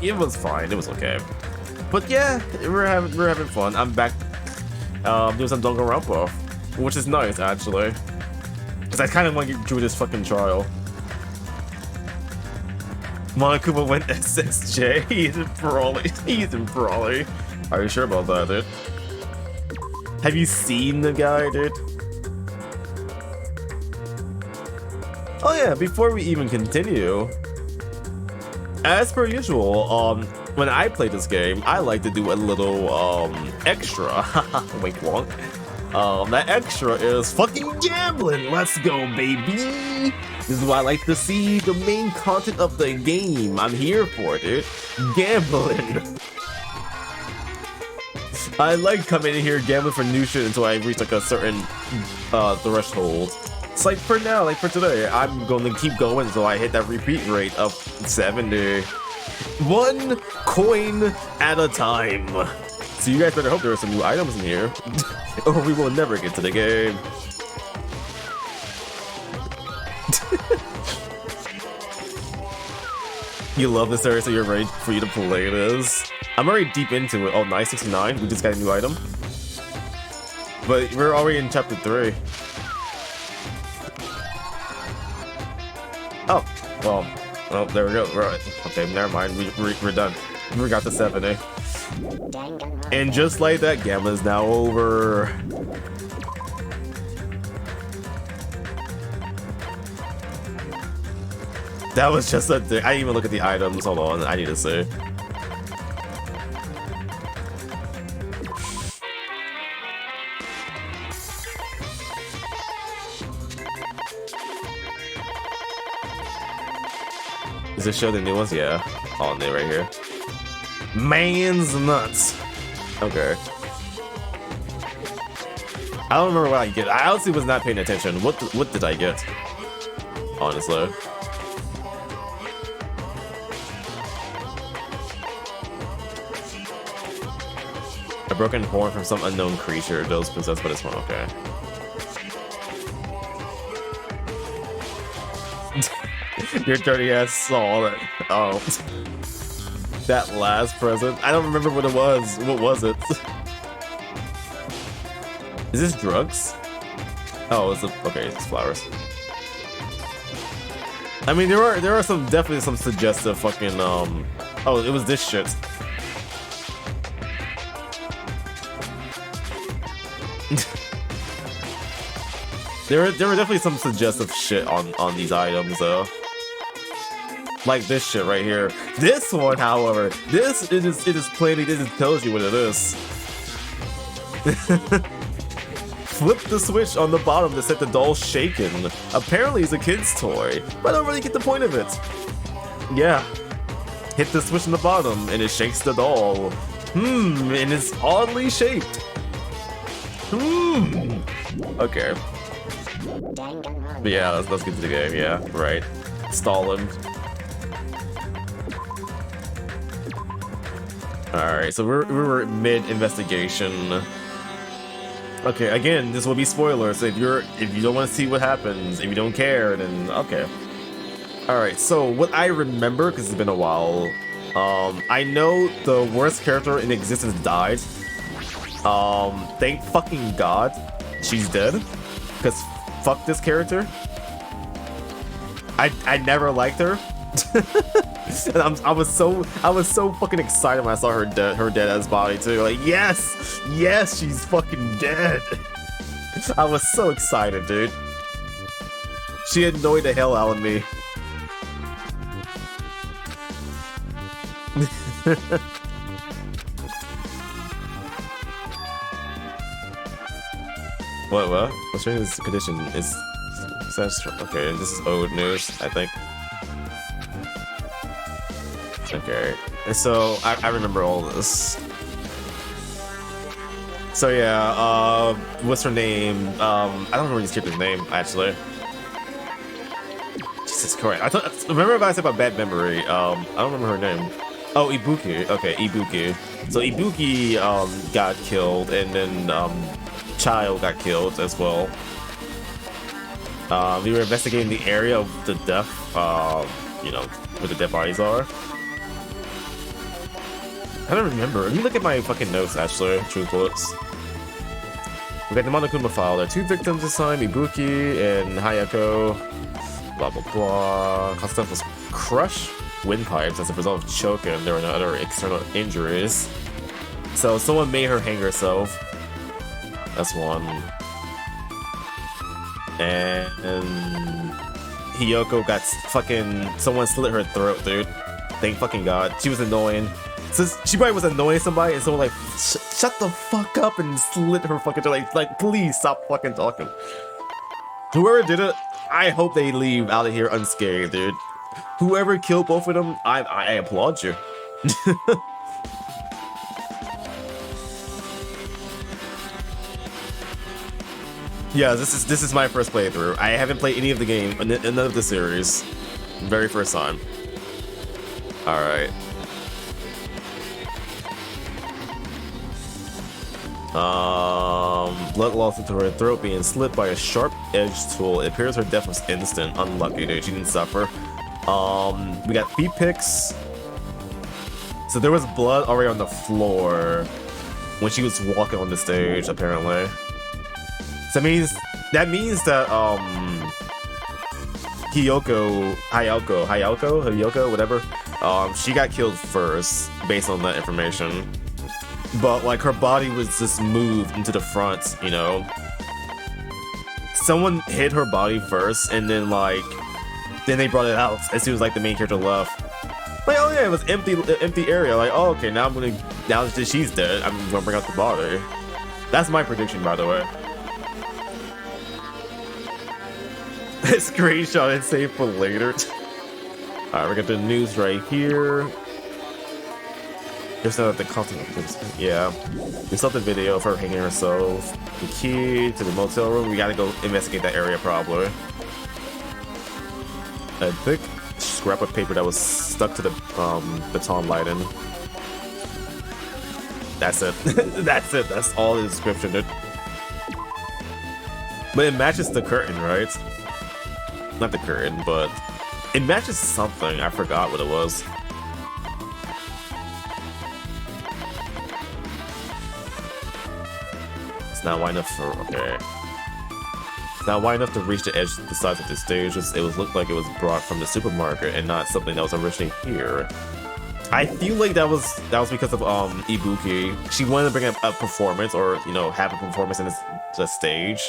It was fine, it was okay. But yeah, we're having fun. I'm back doing some Danganronpa, which is nice actually. Cause I kind of want to get through this fucking trial. Monokuma went SSJ. He's in Brawly. He's in Brawly. Are you sure about that, dude? Have you seen the guy, dude? Oh yeah, before we even continue, as per usual, when I play this game, I like to do a little extra. Wink wonk. That extra is fucking gambling. Let's go, baby. This is what I like to see, the main content of the game. I'm here for it, dude. Gambling. I like coming in here gambling for new shit until I reach like a certain threshold. It's like for now, like for today, I'm going to keep going until I hit that repeat rate of 70. 1 coin at a time. So you guys better hope there are some new items in here, or we will never get to the game. You love this area, so you're ready for you to play this. I'm already deep into it. Oh, nice, 69. We just got a new item. But we're already in chapter 3. Oh, well, there we go. Right. Okay, never mind. We're done. We got the 70. And just like that, Gamma is now over. That was just a thing. I didn't even look at the items. Hold on, I need to see. Does this show the new ones? Yeah, on there right here. Man's nuts. Okay. I don't remember what I get. I honestly was not paying attention. What did I get? Honestly. A broken horn from some unknown creature. Those possessed by this one. Okay. Your dirty ass saw that. Oh. That last present. I don't remember what it was. What was it? Is this drugs? Oh, it's okay. It's flowers. I mean, there are definitely some suggestive fucking Oh, it was this shit. There were definitely some suggestive shit on these items though. Like this shit right here. This one, however, it is plainly, this tells you what it is. Flip the switch on the bottom to set the doll shaken. Apparently it's a kid's toy, but I don't really get the point of it. Yeah. Hit the switch on the bottom and it shakes the doll. And it's oddly shaped. Okay. But yeah, let's get to the game, yeah, right. Stalin. Alright, so we're mid-investigation. Okay, again, this will be spoilers. If you don't want to see what happens, if you don't care, then okay. Alright, so what I remember, because it's been a while, I know the worst character in existence died. Thank fucking God she's dead. Because fuck this character. I never liked her. And I was so fucking excited when I saw her dead ass body too. Like yes, she's fucking dead. I was so excited, dude. She annoyed the hell out of me. What? What's wrong with this condition? Okay, this is old news, I think. Okay, and so I remember all this. So yeah, what's her name? I don't remember this character's name actually. Jesus correct. Remember I said about bad memory. I don't remember her name. Oh, Ibuki. Okay, Ibuki. So Ibuki got killed, and then Child got killed as well. We were investigating the area of the death, you know, where the dead bodies are. I don't remember. Let me look at my fucking notes, actually. True bullets. We got the Monokuma file. There are 2 victims this time, Ibuki and Hayako. Blah, blah, blah. Constant was crushed windpipes as a result of choking. There were no other external injuries. So someone made her hang herself. That's one. And Hiyoko got fucking... Someone slit her throat, dude. Thank fucking God. She was annoying. So she probably was annoying somebody, and someone like, shut the fuck up and slit her fucking throat. Like, please stop fucking talking. Whoever did it, I hope they leave out of here unscathed, dude. Whoever killed both of them, I applaud you. Yeah, this is my first playthrough. I haven't played any of the game, none of the series. Very first time. All right. Blood loss into her throat being slit by a sharp-edged tool. It appears her death was instant. Unlucky, dude. She didn't suffer. We got feet picks. So there was blood already on the floor when she was walking on the stage, apparently. So that means that Hayako, whatever. She got killed first based on that information. But like her body was just moved into the front, you know. Someone hit her body first, and then then they brought it out as soon as like the main character left. Like, oh yeah, it was empty area. Like, oh okay, now that she's dead, I'm gonna bring out the body. That's my prediction, by the way. Screenshot and save for later. Alright, we got the news right here. Just know that the content of this. Yeah. We saw the video of her hanging herself. The key to the motel room. We gotta go investigate that area probably. A thick scrap of paper that was stuck to the baton lighting. That's it. That's it. That's all the description, dude. But it matches the curtain, right? Not the curtain, but it matches something. I forgot what it was. It's not wide enough for... Okay. It's not wide enough to reach the edge of the sides of the stage. It looked like it was brought from the supermarket and not something that was originally here. I feel like that was because of Ibuki. She wanted to bring up a performance, or you know, have a performance in the stage.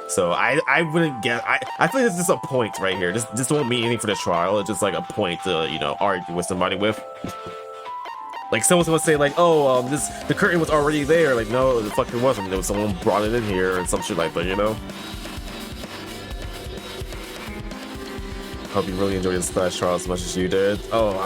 So I wouldn't get. I feel like this is a point right here. This won't mean anything for the trial. It's just like a point to, you know, argue with somebody with. Like someone's gonna say like, oh, the curtain was already there. Like, no, it fucking wasn't. There was someone brought it in here and some shit like that, you know. Hope you really enjoyed this Splash trial as much as you did. Oh,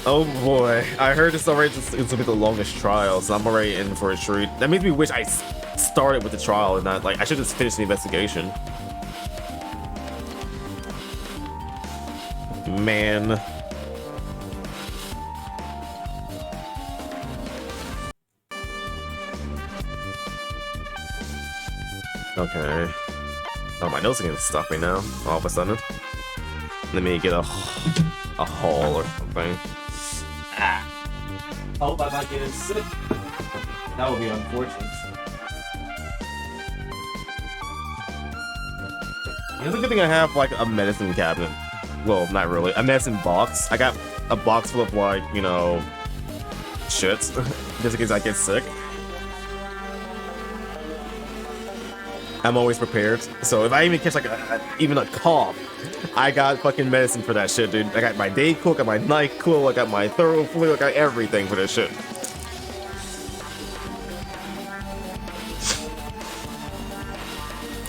oh boy, I heard it's already it's gonna be the longest trial, so I'm already in for a treat. That makes me wish I started with the trial and not like I should just finish the investigation. Man. Okay. Oh, my nose is gonna stop me now, all of a sudden. Let me get a haul or something. Ah. I hope I'm not getting sick. That would be unfortunate. It's a good thing I have like a medicine cabinet. Well, not really. A medicine box. I got a box full of like, you know, shit. Just in case I get sick. I'm always prepared. So if I even catch like even a cough, I got fucking medicine for that shit, dude. I got my Dayquil, I got my NyQuil, I got my Theroflu, I got everything for this shit.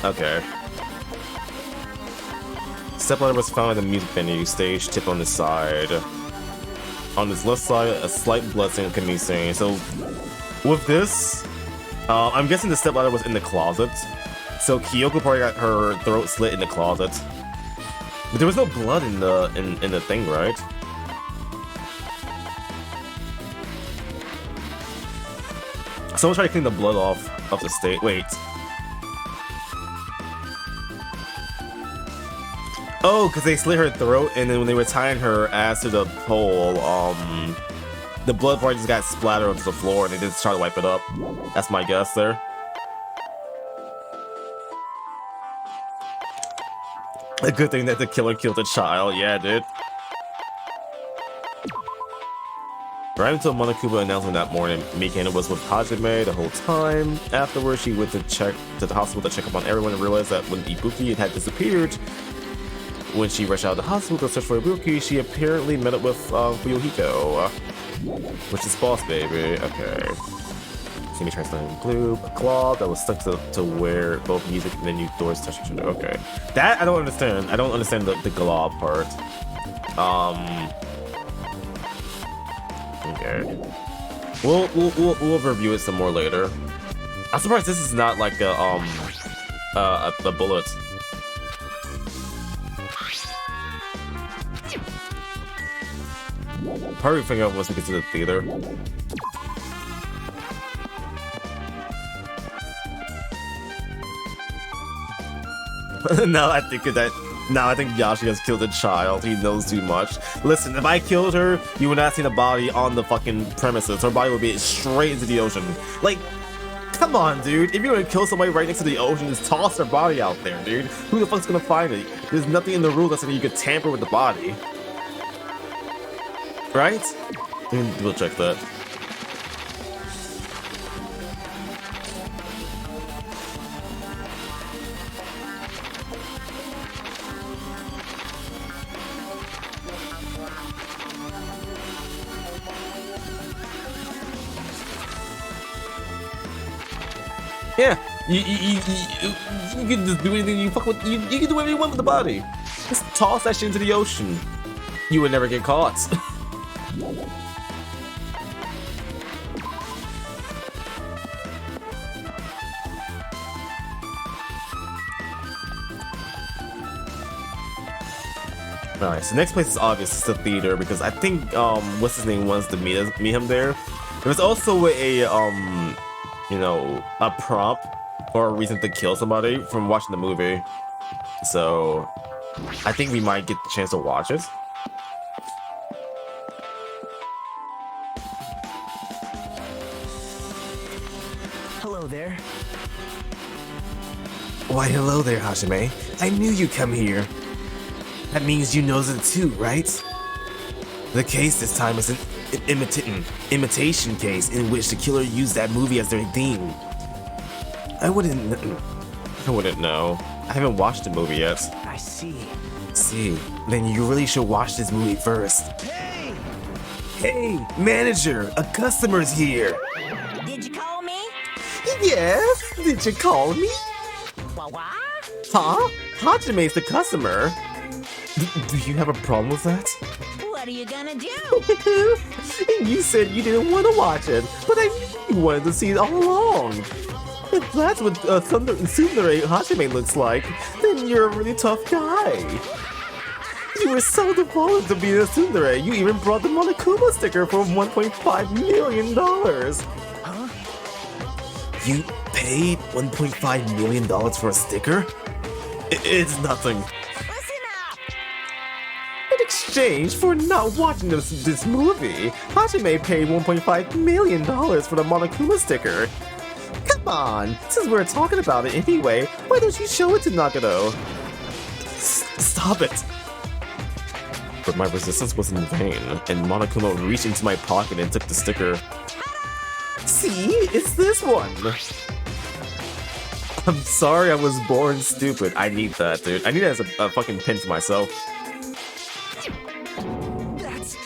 Okay. Stepladder was found in the music venue, stage tip on the side. On his left side, a slight blood stain can be seen. So with this, I'm guessing the stepladder was in the closet. So Kyoko probably got her throat slit in the closet. But there was no blood in the in the thing, right? Someone tried to clean the blood off of the state. Wait. Oh, because they slit her throat, and then when they were tying her ass to the pole, the blood part just got splattered onto the floor, and they just tried to wipe it up. That's my guess there. A good thing that the killer killed the child. Yeah, dude. Right until Monokuma announcement that morning, Mikana was with Hajime the whole time. Afterwards, she went to the hospital to check up on everyone and realized that when Ibuki had disappeared, when she rushed out of the hospital to search for Ibuki, she apparently met up with Fuyuhiko, which is Boss Baby. Okay. See me translating blue, a claw that was stuck to where both music and menu doors touch each other. Okay. That I don't understand. I don't understand the glob part. Okay. We'll review it some more later. I'm surprised this is not like a bullet. Probably figure out once we get to the theater. Now I think Yoshi has killed a child. He knows too much. Listen, if I killed her, you would not see the body on the fucking premises. Her body would be straight into the ocean. Like, come on, dude. If you're gonna kill somebody right next to the ocean, just toss their body out there, dude. Who the fuck's gonna find it? There's nothing in the rule that says you could tamper with the body. Right? We'll check that. Yeah, you can just do anything you fuck with. You can do whatever you want with the body. Just toss that shit into the ocean. You would never get caught. Alright, so next place is obvious. It's the theater because I think what's his name wants to meet him there. There's also a you know, a prompt or a reason to kill somebody from watching the movie. So I think we might get the chance to watch it. Hello there. Why, hello there, Hajime. I knew you'd come here. That means you knows it too, right? The case this time is an imitation case in which the killer used that movie as their theme. I wouldn't know. I haven't watched the movie yet. I see. See, then you really should watch this movie first. Hey! Hey, manager, a customer's here. Did you call me? Yes, did you call me? What? Huh? Hajime's the customer. Do you have a problem with that? What are you gonna do? You said you didn't want to watch it, but I knew you wanted to see it all along. If that's what Tsundere Hajime looks like, then you're a really tough guy. You were so devoted to being a Tsundere, you even brought the Monokuma sticker for $1.5 million. Huh? You paid $1.5 million for a sticker? It's nothing. Listen up! In exchange for not watching this movie, Hajime paid $1.5 million for the Monokuma sticker. Come on, since we're talking about it anyway, why don't you show it to Nagano? Stop it. But my resistance was in vain, and Monokuma reached into my pocket and took the sticker. See, it's this one. I'm sorry I was born stupid. I need that, dude. I need it as a fucking pin for myself. That's...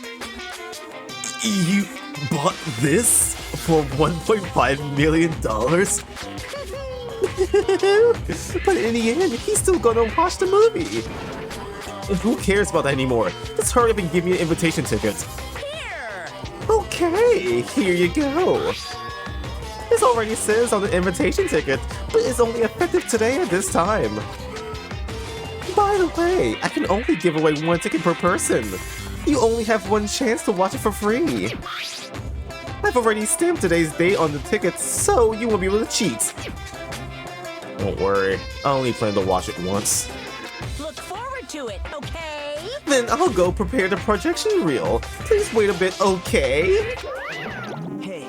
You bought this for $1.5 million? But in the end, he's still gonna watch the movie. Who cares about that anymore? Just hurry up and give me an invitation ticket. Here! Okay, here you go. This already says on the invitation ticket, but it's only effective today at this time. By the way, I can only give away 1 ticket per person. You only have 1 chance to watch it for free. I've already stamped today's date on the tickets, so you won't be able to cheat. Don't worry, I only plan to watch it once. Look forward to it, okay? Then I'll go prepare the projection reel. Please wait a bit, okay? Hey,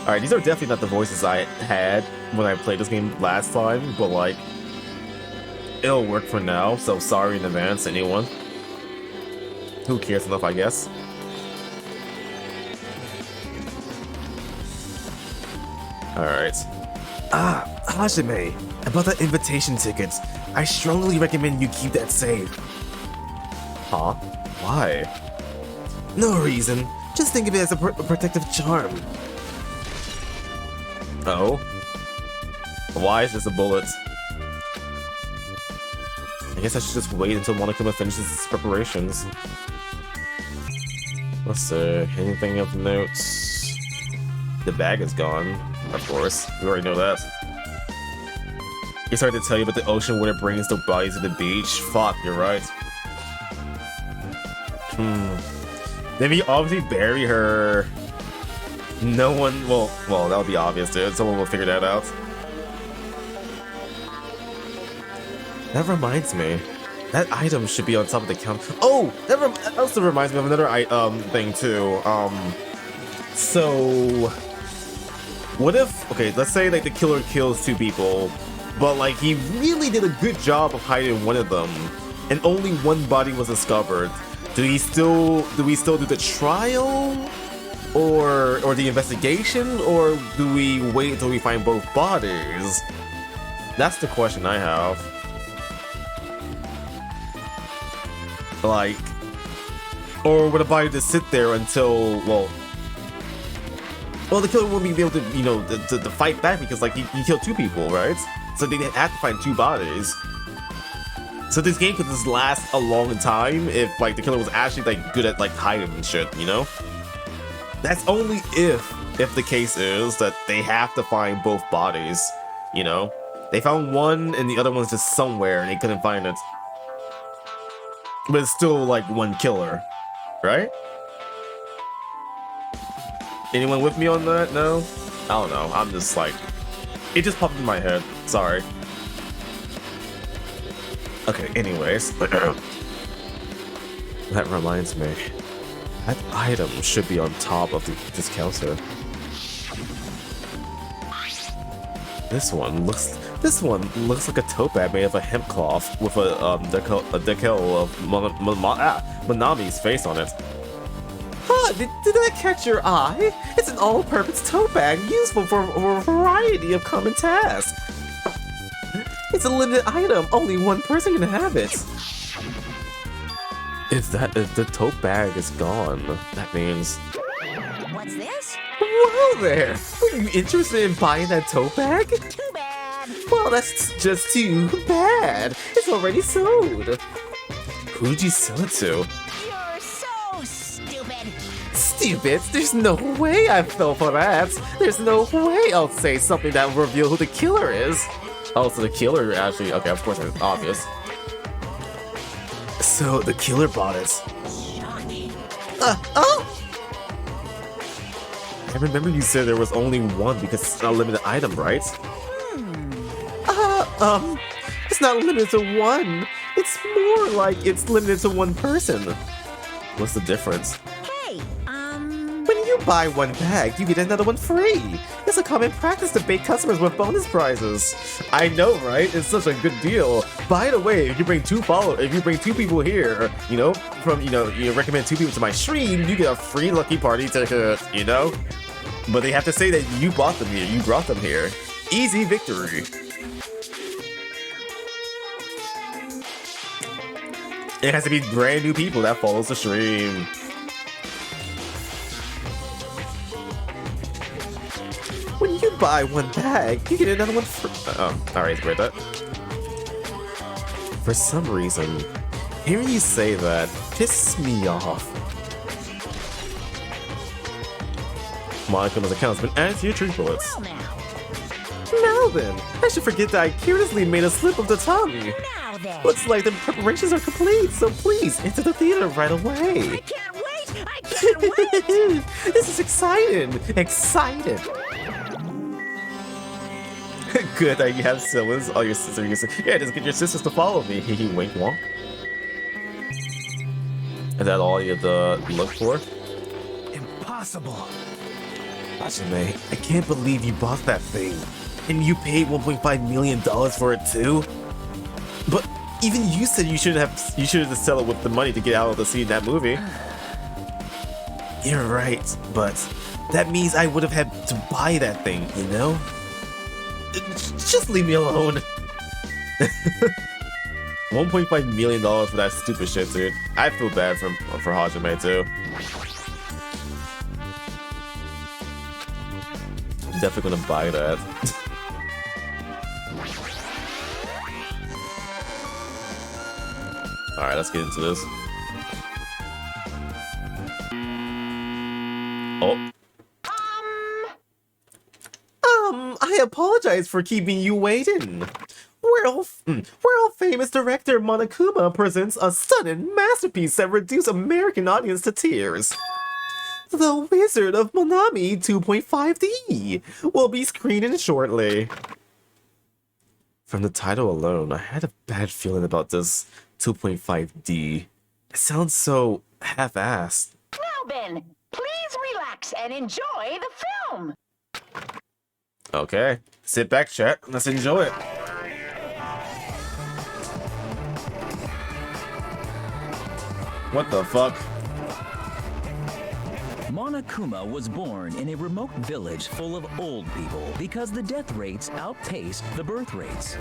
Alright, these are definitely not the voices I had when I played this game last time, but like, it'll work for now, so sorry in advance, anyone. Who cares enough, I guess. Alright. Hajime, about that invitation ticket, I strongly recommend you keep that safe. Huh? Why? No reason. Just think of it as a protective charm. Oh? Why is this a bullet? I guess I should just wait until Monokuma finishes his preparations. Let's see, anything of note? The bag is gone, of course. We already know that. It's hard to tell you about the ocean when it brings the bodies to the beach. Fuck, you're right. Then we obviously bury her. No one, well, that would be obvious, dude. Someone will figure that out. That reminds me. That item should be on top of the counter. Oh, that also reminds me of another thing too. So what if, okay, let's say like the killer kills 2 people, but like he really did a good job of hiding one of them, and only 1 body was discovered. Do we still do the trial, or the investigation, or do we wait until we find both bodies? That's the question I have. Like, or would a body just sit there until, well, the killer won't be able to, you know, to fight back because, like, he killed 2 people, right? So they have to find 2 bodies. So this game could just last a long time if, like, the killer was actually, like, good at, like, hiding and shit, you know? That's only if the case is that they have to find both bodies, you know? They found one and the other one's just somewhere and they couldn't find it. But it's still, like, 1 killer, right? Anyone with me on that? No? I don't know. I'm just like... It just popped in my head. Sorry. Okay, anyways. That reminds me. That item should be on top of this counter. This one looks like a tote bag made of a hemp cloth with a decal of Manami's face on it. Huh, did that catch your eye? It's an all-purpose tote bag useful for a variety of common tasks. It's a limited item, only 1 person can have it. If the tote bag is gone, that means... What's this? Whoa there! Were you interested in buying that tote bag? Too bad. Well, that's just too bad. It's already sold. Who'd you sell it to? You're so stupid. Stupid? There's no way I fell for that. There's no way I'll say something that will reveal who the killer is. Oh, so the killer actually... Okay, of course, it's obvious. So, the killer bought it. Shocking. Oh! I remember you said there was only 1 because it's not a limited item, right? It's not limited to 1. It's more like it's limited to 1 person. What's the difference? Hey, When you buy 1 bag, you get another one free. It's a common practice to bait customers with bonus prizes. I know, right? It's such a good deal. By the way, if you bring 2 people here, you know, you recommend 2 people to my stream, you get a free lucky party ticket, you know? But they have to say that you bought them here, you brought them here. Easy victory. It has to be brand new people that follows the stream. When you buy 1 bag, you get another one for... alright, read that. For some reason, hearing you say that pisses me off. Monokuma's account's been added to your treat bullets. well now. Now then, I should forget that I carelessly made a slip of the tongue. Now this. Looks like the preparations are complete, so please enter the theater right away. I can't wait! I can't wait! This is exciting! Excited! Good that you have siblings. Oh, your sister. Yeah, just get your sisters to follow me. Hee wink wonk. Is that all you have to look for? Impossible. Hajime, I can't believe you bought that thing. And you paid $1.5 million for it too? But even you said you should have to sell it with the money to get out of the scene in that movie. You're right, but that means I would have had to buy that thing, you know? Just leave me alone. $1.5 million for that stupid shit, dude. I feel bad for Hajime too. I'm definitely gonna buy that. Alright, let's get into this. Oh. I apologize for keeping you waiting. World-famous director Monokuma presents a stunning masterpiece that reduced American audience to tears. The Wizard of Monami 2.5D will be screening shortly. From the title alone, I had a bad feeling about this 2.5D. It sounds so half-assed. Now, Ben, please relax and enjoy the film. Okay, sit back, chat. Let's enjoy it. What the fuck? Monokuma was born in a remote village full of old people because the death rates outpaced the birth rates.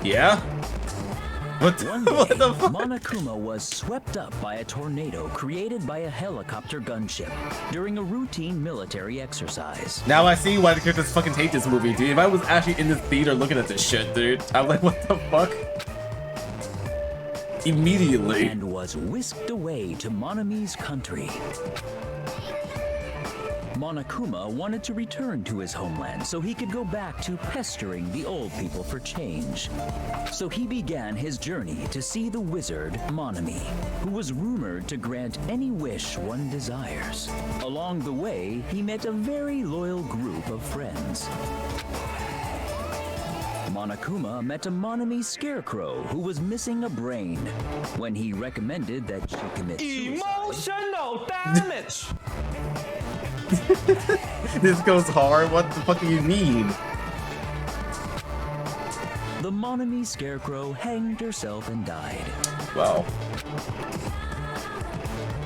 Yeah? What, One day, what the fuck? Monokuma was swept up by a tornado created by a helicopter gunship during a routine military exercise. Now I see why the characters fucking hate this movie, dude. If I was actually in this theater looking at this shit, dude, I'm like, what the fuck? Immediately. And was whisked away to Monami's country. Monokuma wanted to return to his homeland so he could go back to pestering the old people for change. So he began his journey to see the wizard Monami, who was rumored to grant any wish one desires. Along the way, he met a very loyal group of friends. Monokuma met a Monami scarecrow who was missing a brain. When he recommended that she commit suicide, Emotional damage! This goes hard. What the fuck do you mean? the Monami scarecrow hanged herself and died. Wow.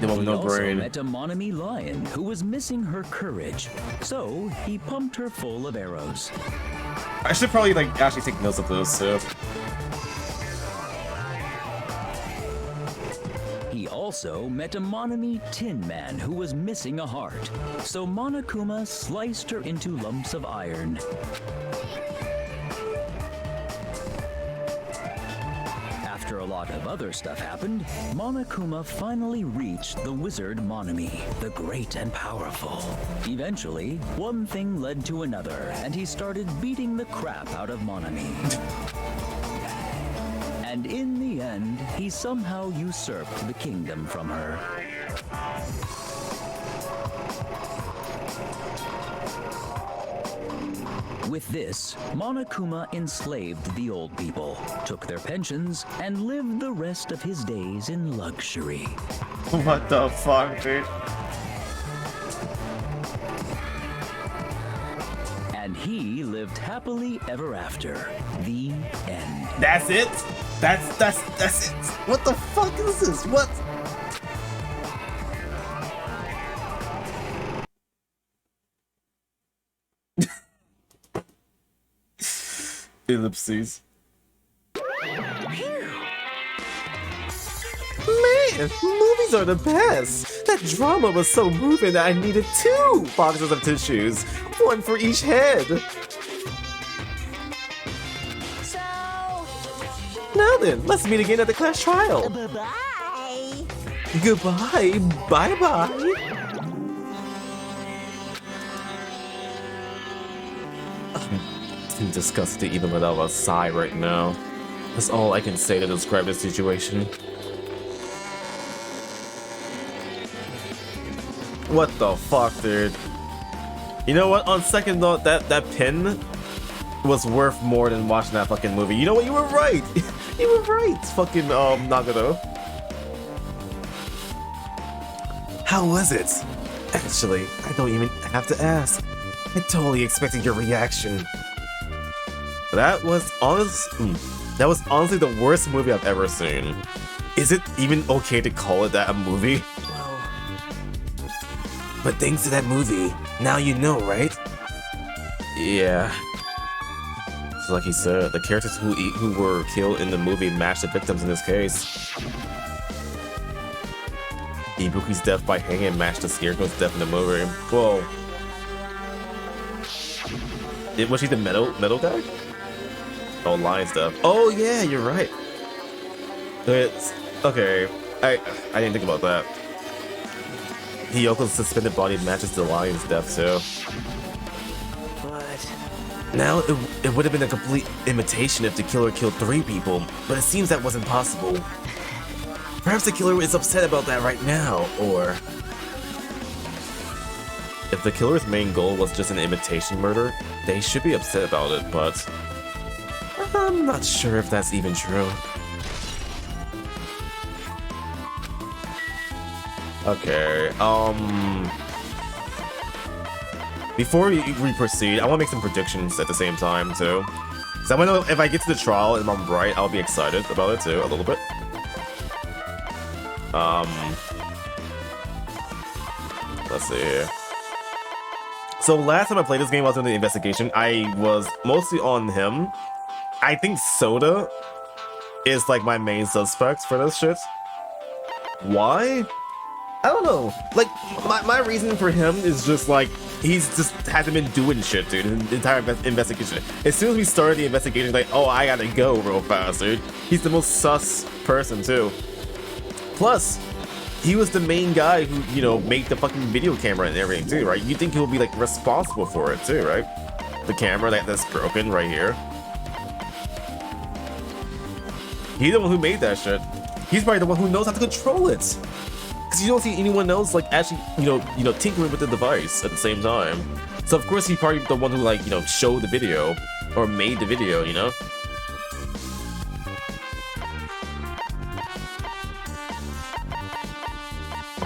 The one with He no also brain. met a Monami lion who was missing her courage, so he pumped her full of arrows. I should probably like actually take notes of those too. He also met a Monami Tin Man who was missing a heart, so Monokuma sliced her into lumps of iron. After a lot of other stuff happened, Monokuma finally reached the wizard Monami, the great and powerful. Eventually, one thing led to another, and he started beating the crap out of Monami. And in the end, he somehow usurped the kingdom from her. With this, Monokuma enslaved the old people, took their pensions, and lived the rest of his days in luxury. What the fuck, dude? And he lived happily ever after. The end. That's it? That's it. What the fuck is this? What? Ellipses. Man, movies are the best. That drama was so moving that I needed 2 boxes of tissues, 1 for each head. So, Now then, let's meet again at the class trial. bye-bye. Goodbye. Bye-bye. fucking disgusted even without a sigh right now. That's all I can say to describe this situation. What the fuck, dude? You know what? On second thought, that pin was worth more than watching that fucking movie. You know what? You were right. You were right. Fucking Nagano. How was it? Actually, I don't even have to ask. I totally expected your reaction. That was honestly the worst movie I've ever seen. Is it even okay to call it that a movie? Well, but thanks to that movie, now you know, right? Yeah. So like he said, the characters who were killed in the movie matched the victims in this case. Ibuki's death by hanging matched the Scarecrow's death in the movie. Whoa. Was she the metal guy? Oh, Lion's death. Oh yeah, you're right. Okay, I didn't think about that. Hiyoko's suspended body matches the Lion's death too. But now it would have been a complete imitation if the killer killed 3 people, but it seems that wasn't possible. Perhaps the killer is upset about that right now, or if the killer's main goal was just an imitation murder, they should be upset about it, but I'm not sure if that's even true. Okay, before we proceed, I want to make some predictions at the same time, too. So I want to know if I get to the trial and I'm right, I'll be excited about it, too, a little bit. Let's see here. So last time I played this game, I was doing the investigation. I was mostly on him. I think Soda is like my main suspect for this shit. Why? I don't know. Like, my reason for him is just like, he's just hasn't been doing shit, dude, the entire investigation. As soon as we started the investigation, like, oh, I gotta go real fast, dude. He's the most sus person, too. Plus, he was the main guy who, you know, made the fucking video camera and everything, too, right? You think he'll be, like, responsible for it, too, right? The camera that's broken right here. He's the one who made that shit. He's probably the one who knows how to control it. Because you don't see anyone else, like, actually, you know, tinkering with the device at the same time. So, of course, he's probably the one who, like, you know, showed the video. Or made the video, you know?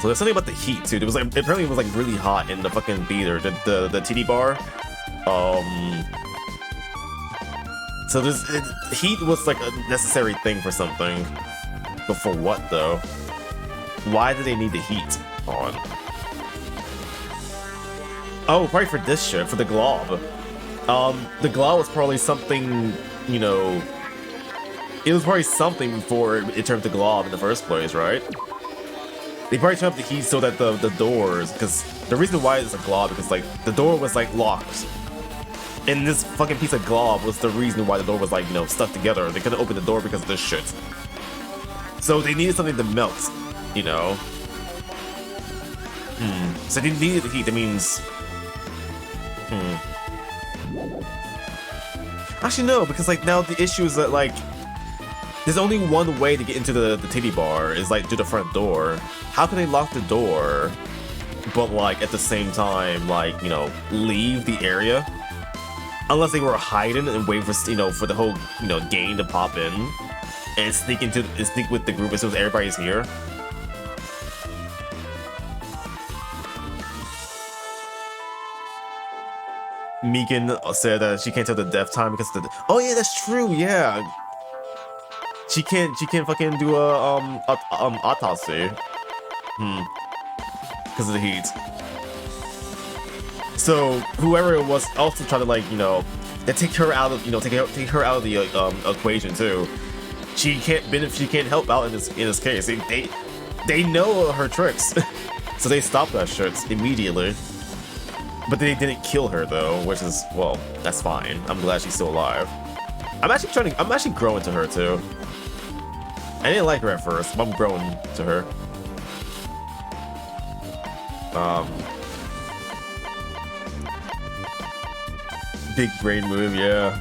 So there's something about the heat, too. It was, like, apparently it was, like, really hot in the fucking theater. The TD bar. So heat was, like, a necessary thing for something. But for what, though? Why do they need the heat on? Oh, probably for this shit, for the glob. The glob was probably something, you know... It was probably something before it turned to glob in the first place, right? They probably turned up the heat so that the doors... Because the reason why it's a glob, because, like, the door was, like, locked. And this fucking piece of glob was the reason why the door was, like, you know, stuck together. They couldn't open the door because of this shit. So they needed something to melt. You know? So they needed the heat, that means... Actually, no, because, like, now the issue is that, like... There's only one way to get into the titty bar, is, like, through the front door. How can they lock the door, but, like, at the same time, like, you know, leave the area? Unless they were hiding and waiting for, you know, for the whole, you know, gang to pop in. And sneak with the group as soon as everybody's here. Megan said that she can't tell the death time because of the... Oh yeah, that's true. Yeah, she can't fucking do a autopsy. Because of the heat. So whoever it was also trying to, like, you know, they take her out of, you know, take her out of the equation too. She can't help out in this case. They know her tricks, so they stop that shit immediately. But they didn't kill her though, which is, well, that's fine. I'm glad she's still alive. I'm actually growing to her too. I didn't like her at first, but I'm growing to her. Big brain move, yeah.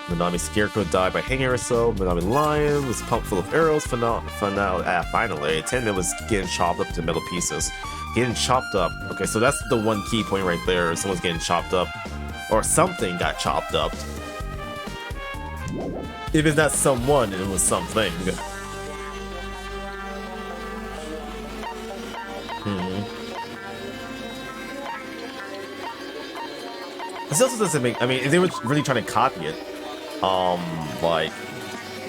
Minami Scarecrow died by hanging herself. Minami Lion was pumped full of arrows. Finally, Tendon was getting chopped up into metal pieces. Getting chopped up. Okay, so that's the one key point right there. Someone's getting chopped up. Or something got chopped up. If it's not someone, it was something. This also doesn't make... I mean, if they were really trying to copy it, like,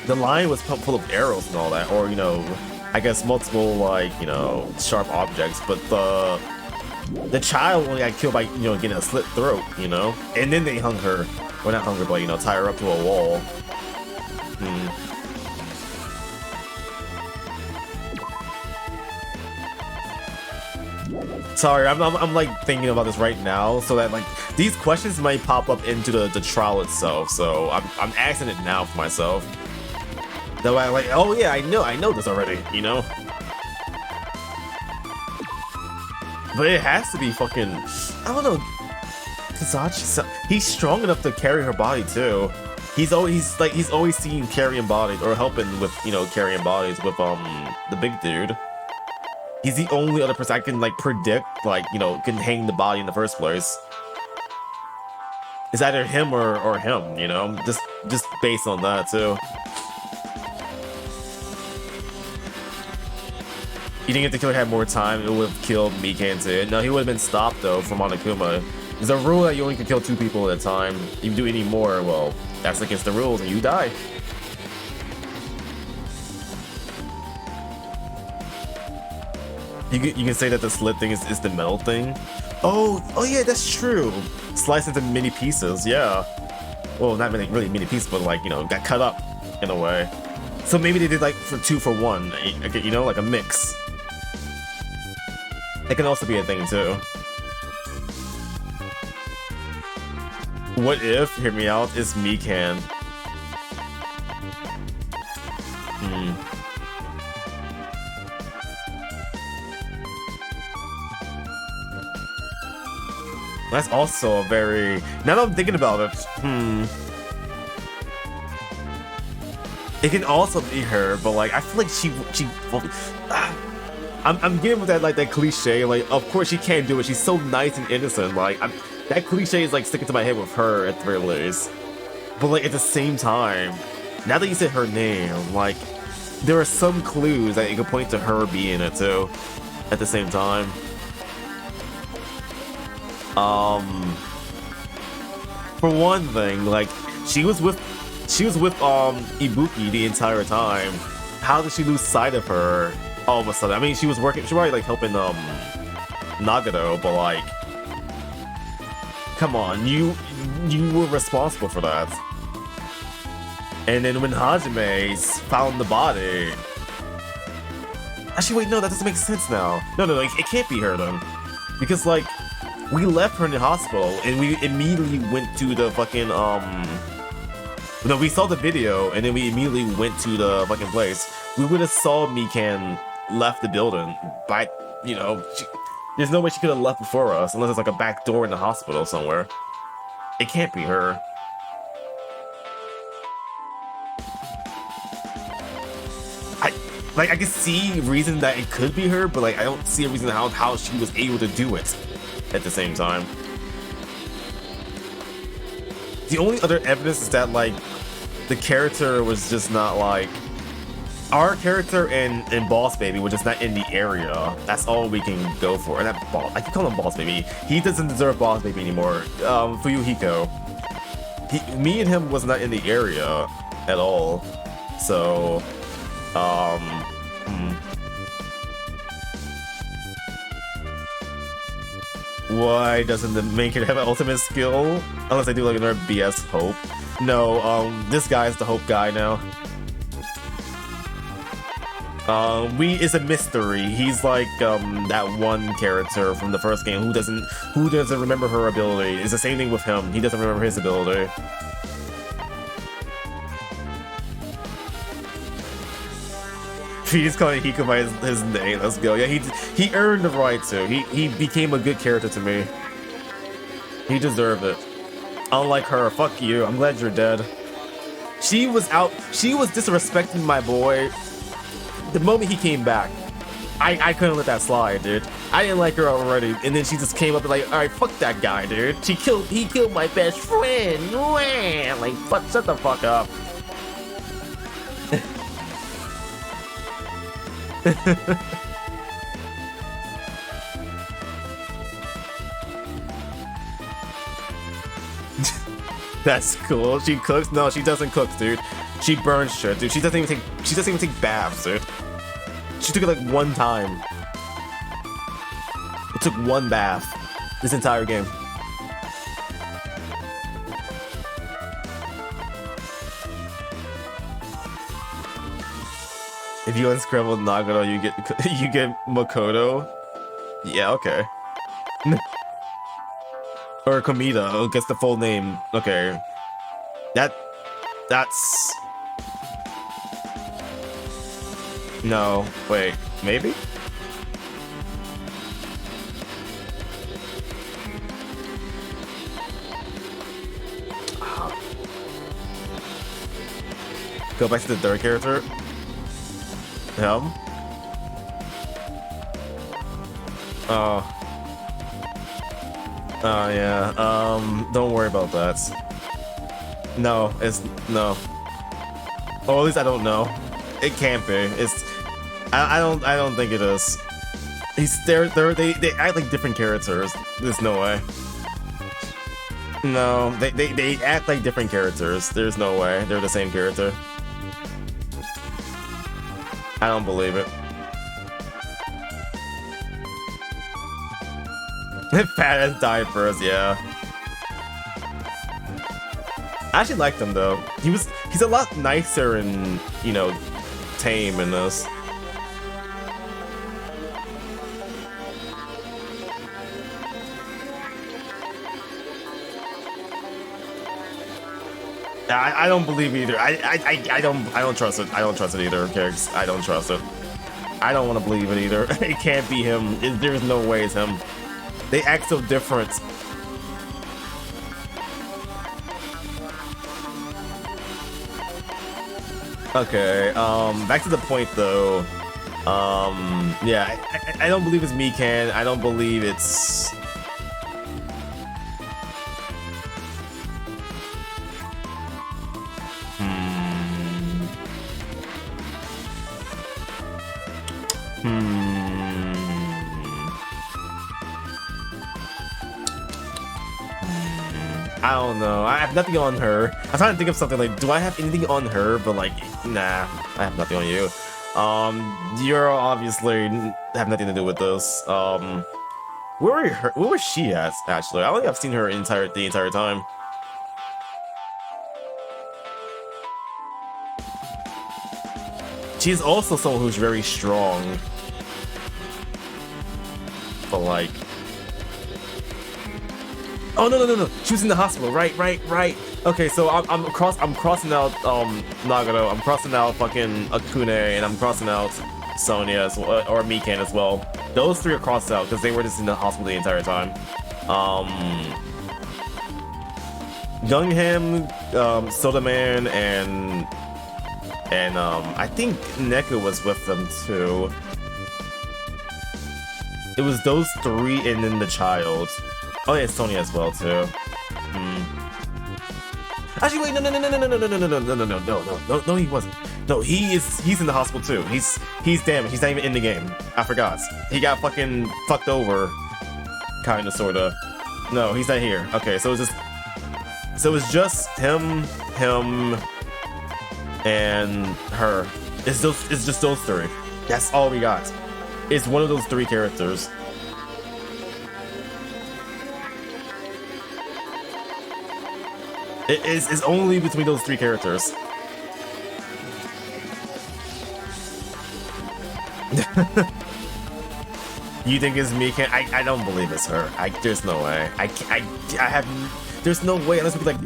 the lion was pumped full of arrows and all that, or, you know, I guess multiple, like, you know, sharp objects, but the child only got killed by, you know, getting a slit throat, you know? And then they hung her, well, not hung her, but, you know, tie her up to a wall. Sorry, I'm like thinking about this right now, so that like these questions might pop up into the trial itself. So I'm asking it now for myself. That way, I'm like, oh yeah, I know this already, you know. But it has to be fucking, I don't know, Kazachi. He's strong enough to carry her body too. He's always seen carrying bodies or helping with, you know, carrying bodies with the big dude. He's the only other person I can like predict, like, you know, can hang the body in the first place. It's either him or him, you know, just based on that too. You think if the killer had more time, it would have killed Mikan too. No, he would have been stopped though from Monokuma. There's a rule that you only can kill 2 people at a time. If you do any more, well, that's against the rules and you die. You can say that the slit thing is the metal thing. Oh yeah, that's true. Slice into mini pieces, yeah. Well, not really mini pieces, but like, you know, got cut up in a way. So maybe they did like for 2 for 1, you know, like a mix. It can also be a thing too. What if, hear me out, it's Mikan? That's also a very... Now that I'm thinking about it, it can also be her, but like I feel like she I'm getting with that like that cliche. Like, of course she can't do it. She's so nice and innocent. Like that cliche is like sticking to my head with her at the very least. But like at the same time, now that you said her name, like there are some clues that you can point to her being it too. At the same time. For one thing, like she was with Ibuki the entire time. How did she lose sight of her all of a sudden? I mean, she was already like helping Nagato, but like, come on, you were responsible for that. And then when Hajime found the body, actually wait, no, that doesn't make sense now. No, it can't be her then, because like. We left her in the hospital and we immediately went to the fucking no, we saw the video and then we immediately went to the fucking place. We would have saw Mikan left the building, but you know, there's no way she could have left before us unless it's like a back door in the hospital somewhere. It can't be her. I can see reason that it could be her, but like I don't see a reason how she was able to do it. At the same time, the only other evidence is that like the character was just not like our character and Boss Baby were just not in the area. That's all we can go for. And that I can call him Boss Baby. He doesn't deserve Boss Baby anymore. Fuyuhiko. Me and him was not in the area at all. So, why doesn't the main character have an ultimate skill? Unless I do like another BS Hope. No, this guy's the Hope guy now. It's a mystery. He's like that one character from the first game who doesn't remember her ability. It's the same thing with him. He doesn't remember his ability. He's calling Hiko by his name. Let's go. Yeah, he earned the right to. He became a good character to me. He deserved it. Unlike her, fuck you. I'm glad you're dead. She was disrespecting my boy the moment he came back. I couldn't let that slide, dude. I didn't like her already, and then she just came up and like, all right, fuck that guy, dude. He killed my best friend. Wah! Like, fuck, shut the fuck up. That's cool. She cooks? No, she doesn't cook, dude. She burns shit, dude. She doesn't even take baths, dude. She took it like one time. It took one bath this entire game. If you unscramble Nagano, you get Makoto. Yeah, okay. Or Komita gets the full name. Okay. That's... No, wait, maybe? Go back to the third character. Him? Oh. Oh yeah. Don't worry about that. No, it's no. Or at least I don't know. It can't be. It's. I don't think it is. They act like different characters. There's no way. No, they act like different characters. There's no way they're the same character. I don't believe it. Fat as diapers, yeah. I actually liked him though. He's a lot nicer and, you know, tame in this. I don't believe either. I don't trust it. I don't trust it either. Okay, I don't trust it. I don't want to believe it either. It can't be him. There's no way it's him. They act so different. Okay, back to the point though. Yeah, I don't believe it's Mikan. I don't believe it's... I don't know. I have nothing on her. I'm trying to think of something like, do I have anything on her? But like, nah, I have nothing on you. You're obviously have nothing to do with this. Where was she at? Actually, I don't think I've seen her the entire time. She's also someone who's very strong. But like, oh no! She was in the hospital, right. Okay, so I'm crossing out Nagano. I'm crossing out fucking Akune, and I'm crossing out Sonya as well, or Mikan as well. Those three are crossed out because they were just in the hospital the entire time. Gungham, Sodaman, and I think Neko was with them too. It was those three and then the child. Oh yeah, Sonya as well too. Actually, wait, no, he wasn't. No, he's in the hospital too. He's damaged. He's not even in the game. I forgot. He got fucking fucked over, kinda, sorta. No, he's not here. Okay, so it's just him, and her. It's just those three. That's all we got. It's one of those three characters. It's only between those three characters. You think it's Mikan? I don't believe it's her. There's no way. There's no way unless we like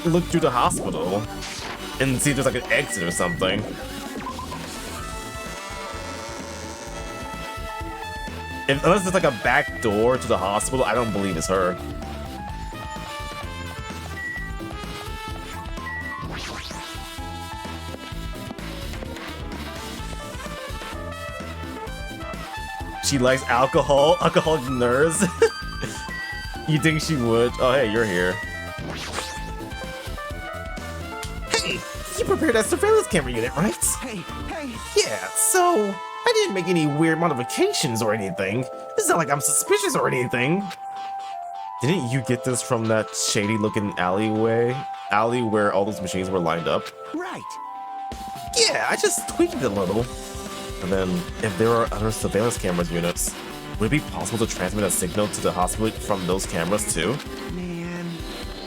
look through the hospital and see if there's like an exit or something. Unless there's like a back door to the hospital, I don't believe it's her. She likes alcohol? Alcoholic nerds? You think she would? Oh, hey, you're here. Hey, you prepared that surveillance camera unit, right? Hey, hey! Yeah, so I didn't make any weird modifications or anything. It's not like I'm suspicious or anything. Didn't you get this from that shady-looking alley where all those machines were lined up? Right! Yeah, I just tweaked it a little. And then, if there are other surveillance cameras units, would it be possible to transmit a signal to the hospital from those cameras too? Man.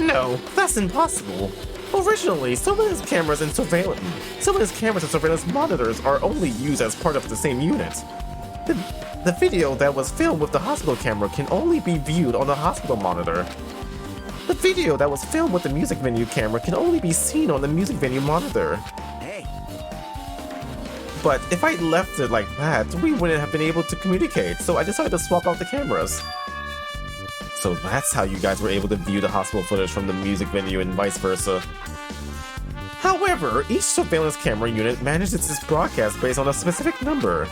No, that's impossible. Originally, surveillance cameras and surveillance monitors are only used as part of the same unit. The video that was filmed with the hospital camera can only be viewed on the hospital monitor. The video that was filmed with the music venue camera can only be seen on the music venue monitor. Hey. But if I left it like that, we wouldn't have been able to communicate, so I decided to swap out the cameras. So that's how you guys were able to view the hospital footage from the music venue and vice versa. However, each surveillance camera unit manages its broadcast based on a specific number.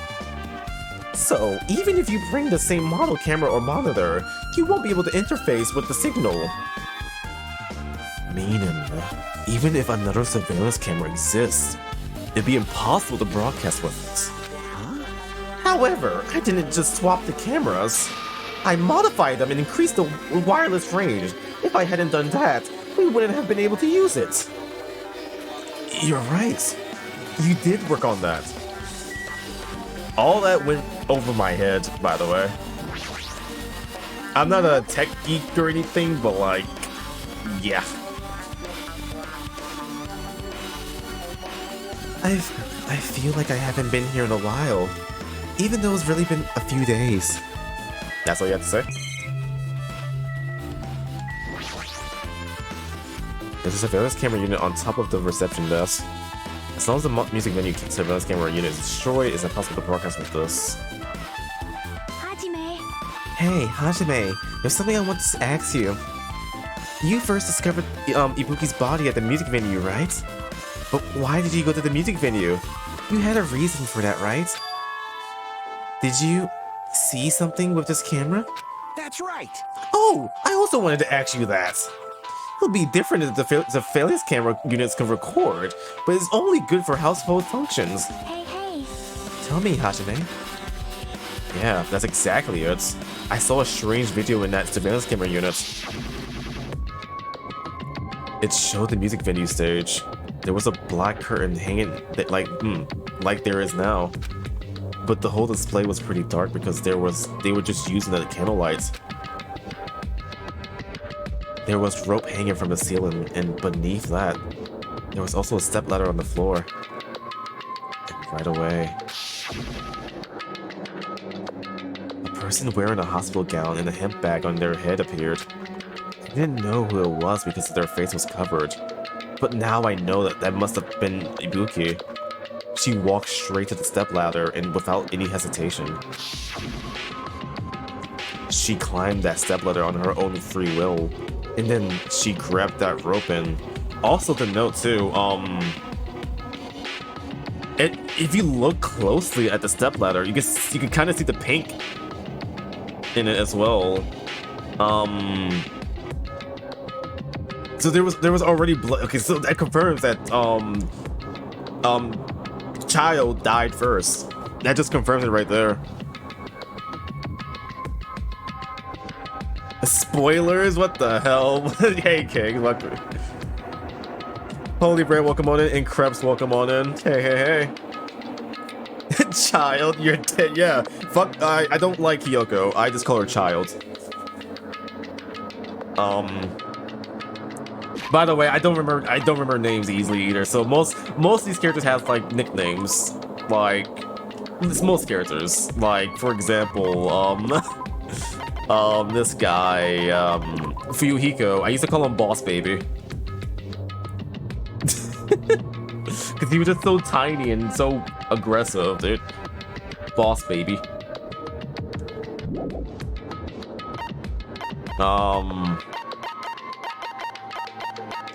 So, even if you bring the same model camera or monitor, you won't be able to interface with the signal. Meaning, even if another surveillance camera exists, it'd be impossible to broadcast with it. However, I didn't just swap the cameras. I modified them and increased the wireless range. If I hadn't done that, we wouldn't have been able to use it. You're right. You did work on that. All that went over my head, by the way. I'm not a tech geek or anything, but like, yeah. I feel like I haven't been here in a while, even though it's really been a few days. That's all you have to say? There's a surveillance camera unit on top of the reception desk. As long as the music venue surveillance camera unit is destroyed, it's impossible to broadcast with this. Hajime. Hey, Hajime, there's something I want to ask you. You first discovered Ibuki's body at the music venue, right? But why did you go to the music venue? You had a reason for that, right? Did you see something with this camera? That's right! Oh, I also wanted to ask you that. It'll be different if the surveillance camera units can record, but it's only good for household functions. Hey, hey. Tell me, Hajime. Yeah, that's exactly it. I saw a strange video in that surveillance camera unit. It showed the music venue stage. There was a black curtain hanging that like there is now. But the whole display was pretty dark because they were just using the candlelights. There was rope hanging from the ceiling, and beneath that, there was also a stepladder on the floor. And right away, a person wearing a hospital gown and a hemp bag on their head appeared. I didn't know who it was because their face was covered, but now I know that that must have been Ibuki. She walked straight to the stepladder and without any hesitation. She climbed that stepladder on her own free will, and then she grabbed that rope in. Also to note too, if you look closely at the stepladder, you can kind of see the pink in it as well. So there was already blood. Okay, so that confirms that child died first. That just confirms it right there. Spoilers? What the hell? Hey, King. Holy Bread, welcome on in. And Krebs, welcome on in. Hey, hey, hey. Child, you're dead. Yeah. Fuck. I don't like Kyoko. I just call her Child. By the way, I don't remember names easily either. So most of these characters have like nicknames. Like it's most characters. Like for example, this guy, Fuyuhiko, I used to call him Boss Baby. Because he was just so tiny and so aggressive, dude. Boss Baby. I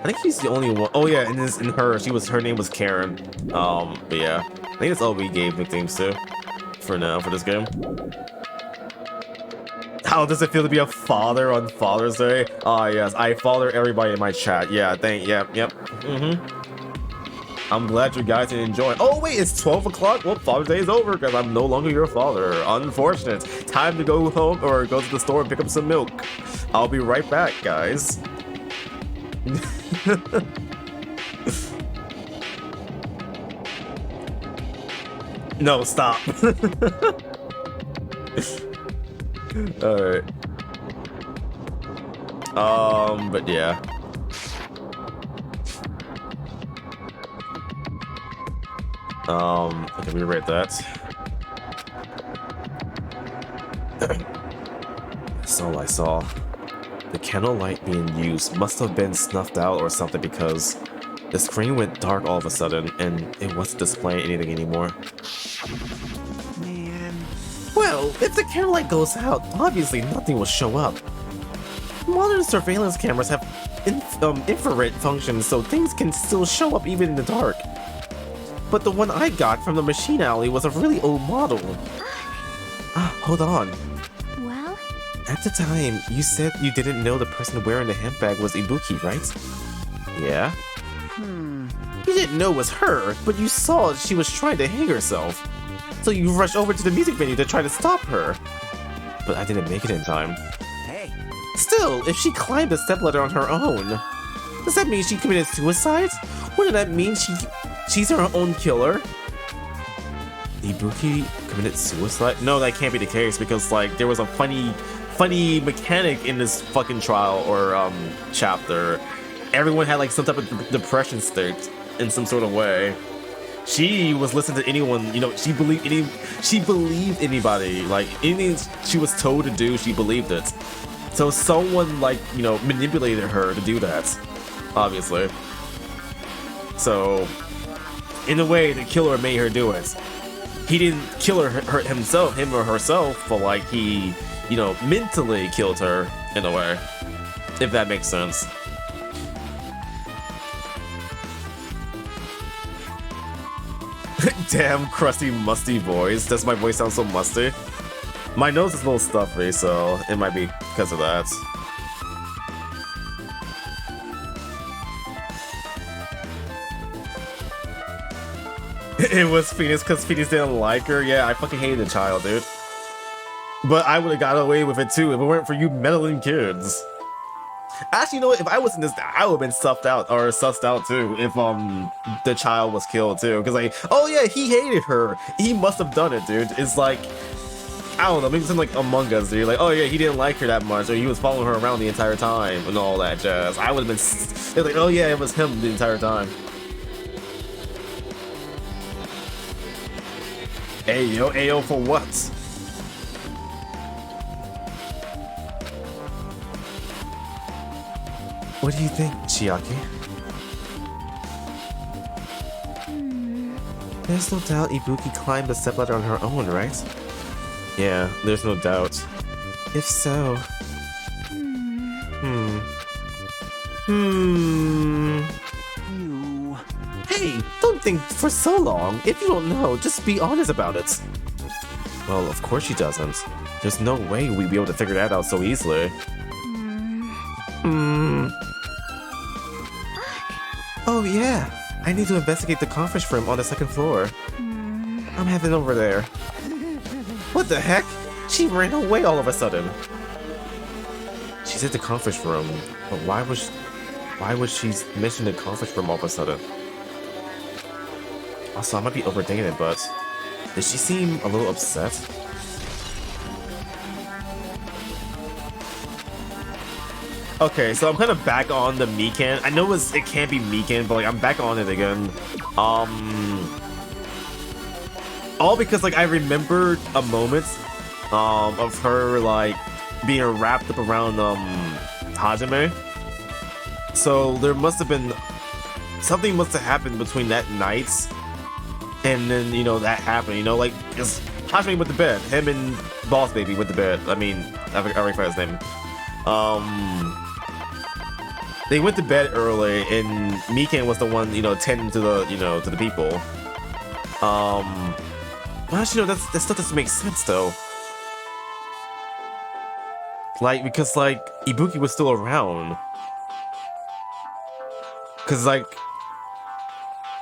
think he's the only one. Oh yeah, her name was Karen. But yeah, I think that's all we gave nicknames to for now for this game. How does it feel to be a father on Father's Day? Ah yes, I father everybody in my chat. Yeah, yep. I'm glad you guys enjoy. Oh wait, it's 12 o'clock. Well, Father's Day is over because I'm no longer your father. Unfortunate. Time to go home or go to the store and pick up some milk. I'll be right back, guys. No, stop. Alright. But yeah. I can rewrite that. That's all I saw. The candlelight being used must have been snuffed out or something because the screen went dark all of a sudden and it wasn't displaying anything anymore. Man. Well, if the candlelight goes out, obviously nothing will show up. Modern surveillance cameras have infrared functions, so things can still show up even in the dark. But the one I got from the machine alley was a really old model. Hold on. Well, At the time, you said you didn't know the person wearing the handbag was Ibuki, right? Yeah? You didn't know it was her, but you saw she was trying to hang herself. So you rushed over to the music venue to try to stop her. But I didn't make it in time. Hey. Still, if she climbed the stepladder on her own, does that mean she committed suicide? Wouldn't that mean she's her own killer? Ibuki committed suicide? No, that can't be the case because like there was a funny mechanic in this fucking trial or chapter. Everyone had like some type of depression state in some sort of way. She was listening to anyone, you know, she believed anybody, like anything she was told to do, she believed it. So someone like, you know, manipulated her to do that, obviously. So in a way, the killer made her do it. He didn't kill him or herself, but like he, you know, mentally killed her in a way, if that makes sense. Damn crusty, musty voice. Does my voice sound so musty? My nose is a little stuffy, so it might be because of that. It was Phoenix because Phoenix didn't like her. Yeah, I fucking hated the child, dude. But I would have got away with it too if it weren't for you meddling kids. Actually, you know what? If I was in this, I would have been sussed out too if the child was killed too. Because like, oh yeah, he hated her. He must have done it, dude. It's like, I don't know, maybe something like Among Us, dude. Like, oh yeah, he didn't like her that much, or he was following her around the entire time and all that jazz. I would have been, it's like, oh yeah, it was him the entire time. Ayo, ayo for what? What do you think, Chiaki? There's no doubt Ibuki climbed the stepladder on her own, right? Yeah, there's no doubt. If so... You. Hey, don't think for so long. If you don't know, just be honest about it. Well, of course she doesn't. There's no way we'd be able to figure that out so easily. Oh yeah, I need to investigate the conference room on the second floor. I'm heading over there. What the heck? She ran away all of a sudden. She's at the conference room, but why was she mention the conference room all of a sudden? Also, I might be overthinking it, but did she seem a little upset? Okay, so I'm kind of back on the Mikan. I know it can't be Mikan, but like I'm back on it again. All because like I remembered a moment of her like being wrapped up around Hajime. So there must have been something must have happened between that night and then, you know, that happened, you know, like, 'cause Hajime went to bed. Him and Boss Baby went to bed. I mean, I already forgot his name. They went to bed early, and Mikan was the one, you know, tending to the, you know, to the people. Well, actually, no, that stuff doesn't make sense though. Like, because like Ibuki was still around. Cause like,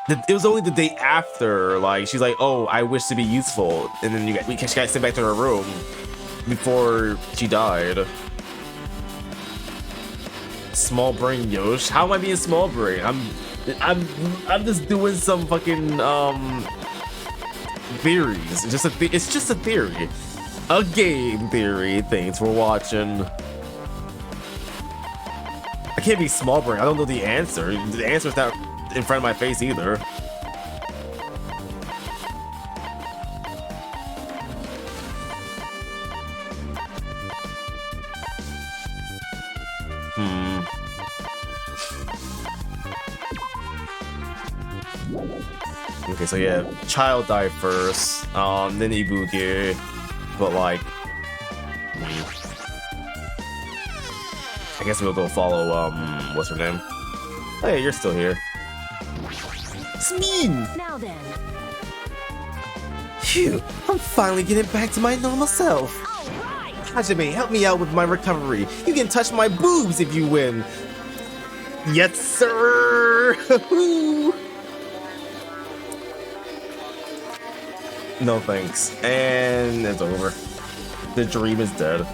it was only the day after, like, she's like, oh, I wish to be useful. And then she got sent back to her room before she died. Small brain Yosh? How am I being small brain? I'm just doing some fucking, theories. It's just a theory. A game theory. Thanks for watching. I can't be small brain. I don't know the answer. The answer's not in front of my face either. Okay, so yeah, Child died first, then Ibuki, but like, I guess we'll go follow, what's her name? Hey, you're still here. It's mean! Now then. Phew, I'm finally getting back to my normal self. Alright! Hajime, help me out with my recovery. You can touch my boobs if you win. Yes, sir! No thanks. And it's over. The dream is dead.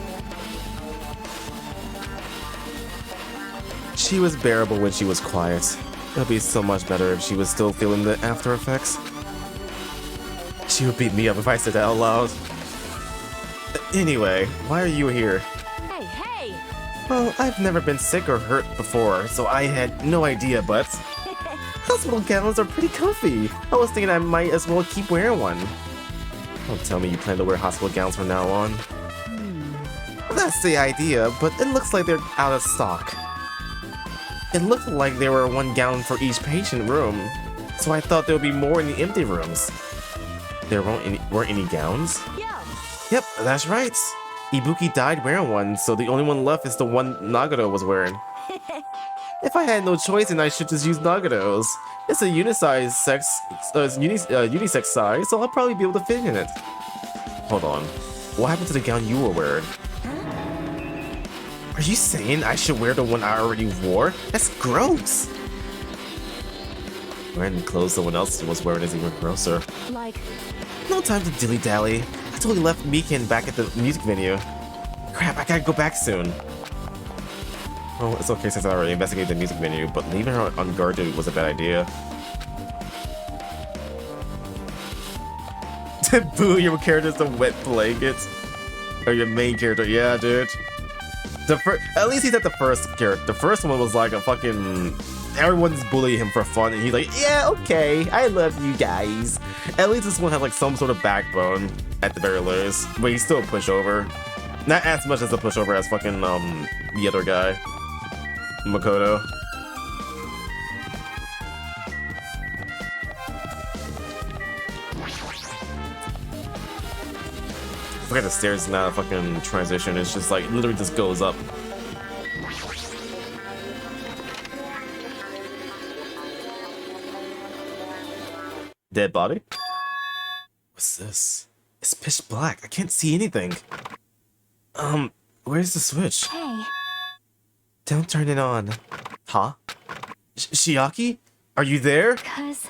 She was bearable when she was quiet. It'll be so much better if she was still feeling the after effects. She would beat me up if I said that out loud. Anyway, why are you here? Hey, hey! Well, I've never been sick or hurt before, so I had no idea, but hospital gowns are pretty comfy. I was thinking I might as well keep wearing one. Don't tell me you plan to wear hospital gowns from now on. That's the idea, but it looks like they're out of stock. It looked like there were one gown for each patient room, so I thought there would be more in the empty rooms. There weren't any gowns? Yo! Yep, that's right. Ibuki died wearing one, so the only one left is the one Nagato was wearing. If I had no choice, then I should just use Nagato's. It's a unisex size, so I'll probably be able to fit in it. Hold on. What happened to the gown you were wearing? Are you saying I should wear the one I already wore? That's gross! Wearing clothes someone else was wearing is even grosser. Like, No time to dilly-dally. I totally left Mikan back at the music venue. Crap, I gotta go back soon. Oh, it's okay since I already investigated the music venue, but leaving her unguarded was a bad idea. Boo, your character's a wet blanket. Or your main character, yeah, dude. At least he's not the first character. The first one was like a fucking... Everyone's bullying him for fun, and he's like, yeah, okay, I love you guys. At least this one has like some sort of backbone, at the very least. But he's still a pushover. Not as much as a pushover as fucking, the other guy. Makoto. I forgot the stairs is not a fucking transition, it's just like, literally just goes up. Dead body? What's this? It's pitch black. I can't see anything. Where's the switch? hey. Don't turn it on. Huh? Shiaki? Are you there? 'Cause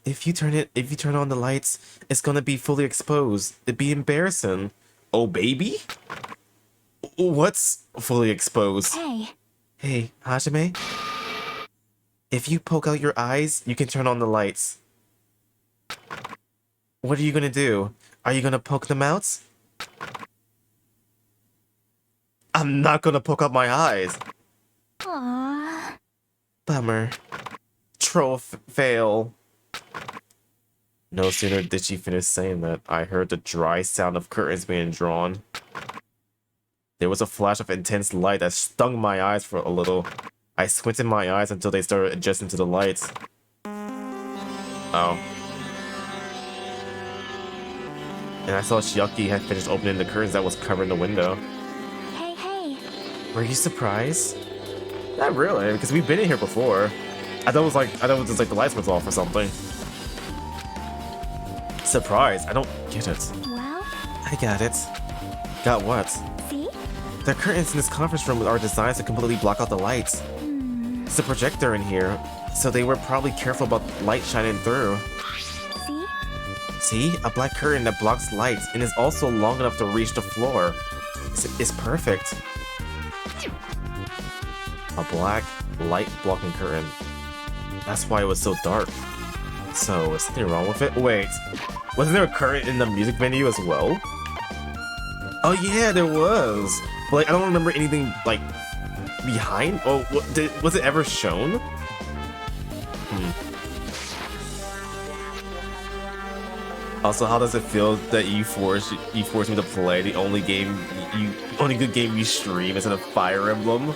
If you turn on the lights, it's gonna be fully exposed. It'd be embarrassing. Oh, baby? What's fully exposed? hey. Hey, Hajime? If you poke out your eyes, you can turn on the lights. What are you gonna do? Are you gonna poke them out? I'm not gonna poke out my eyes. Aww. Bummer. Troll fail. No sooner did she finish saying that, I heard the dry sound of curtains being drawn. There was a flash of intense light that stung my eyes for a little. I squinted my eyes until they started adjusting to the lights. Oh. And I saw Shiaki had finished opening the curtains that was covering the window. Hey, hey. Were you surprised? Not really, because we've been in here before. I thought it was just like the lights was off or something. Surprise? I don't get it. Well, I got it. Got what? see? The curtains in this conference room are designed to completely block out the lights. It's a projector in here, so they were probably careful about light shining through. See? See? A black curtain that blocks light and is also long enough to reach the floor. It's perfect. A black, light-blocking curtain. That's why it was so dark. So, is something wrong with it? Wait, wasn't there a curtain in the music venue as well? Oh yeah, there was. But like, I don't remember anything like behind. Oh, was it ever shown? Also, how does it feel that you forced me to play the only good game you stream instead of Fire Emblem?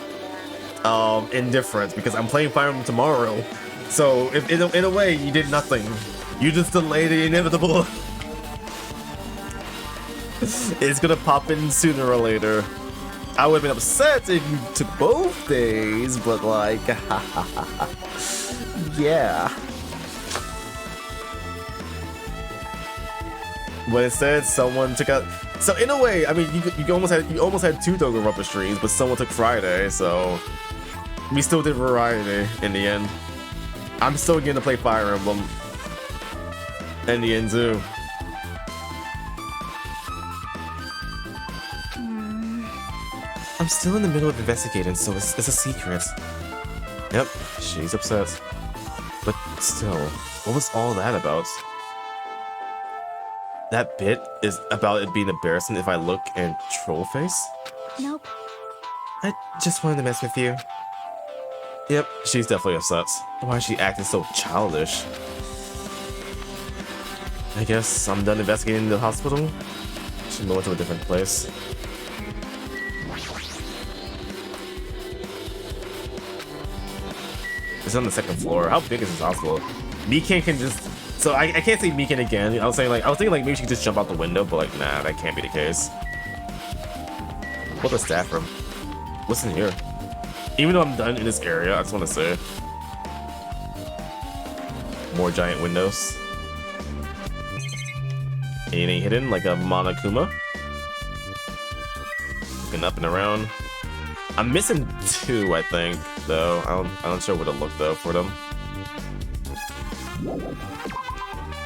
Indifference, because I'm playing Fire Emblem tomorrow. So, if in a way, you did nothing. You just delayed the inevitable. It's gonna pop in sooner or later. I would have been upset if you took both days, but like, yeah. But instead, someone took out. So in a way, I mean, you almost had 2 Danganronpa streams, but someone took Friday, so we still did variety in the end. I'm still getting to play Fire Emblem in the end too. I'm still in the middle of investigating, so it's a secret. Yep, she's upset. But still, what was all that about? That bit is about it being embarrassing if I look and troll face? Nope. I just wanted to mess with you. Yep, she's definitely upset. Why is she acting so childish? I guess I'm done investigating the hospital. Should move to a different place. It's on the 2nd floor. How big is this hospital? Mikan can just... So I can't say Mikan again. I was thinking like maybe she could just jump out the window, but like nah, that can't be the case. What's the staff room? What's in here? Even though I'm done in this area, I just want to say more giant windows. Anything hidden like a Monokuma? Looking up and around. I'm missing 2, I think, though. I'm not sure where to look though for them.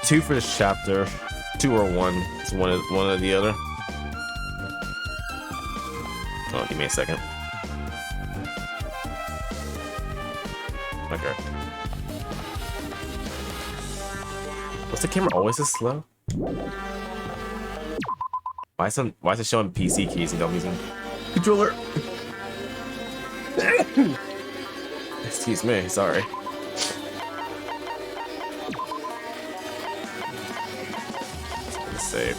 2 for this chapter, 2 or 1. It's one or the other. Oh, give me a second. Okay. Was the camera always this slow? Why is it showing PC keys and I'm using controller? Excuse me, sorry. Save.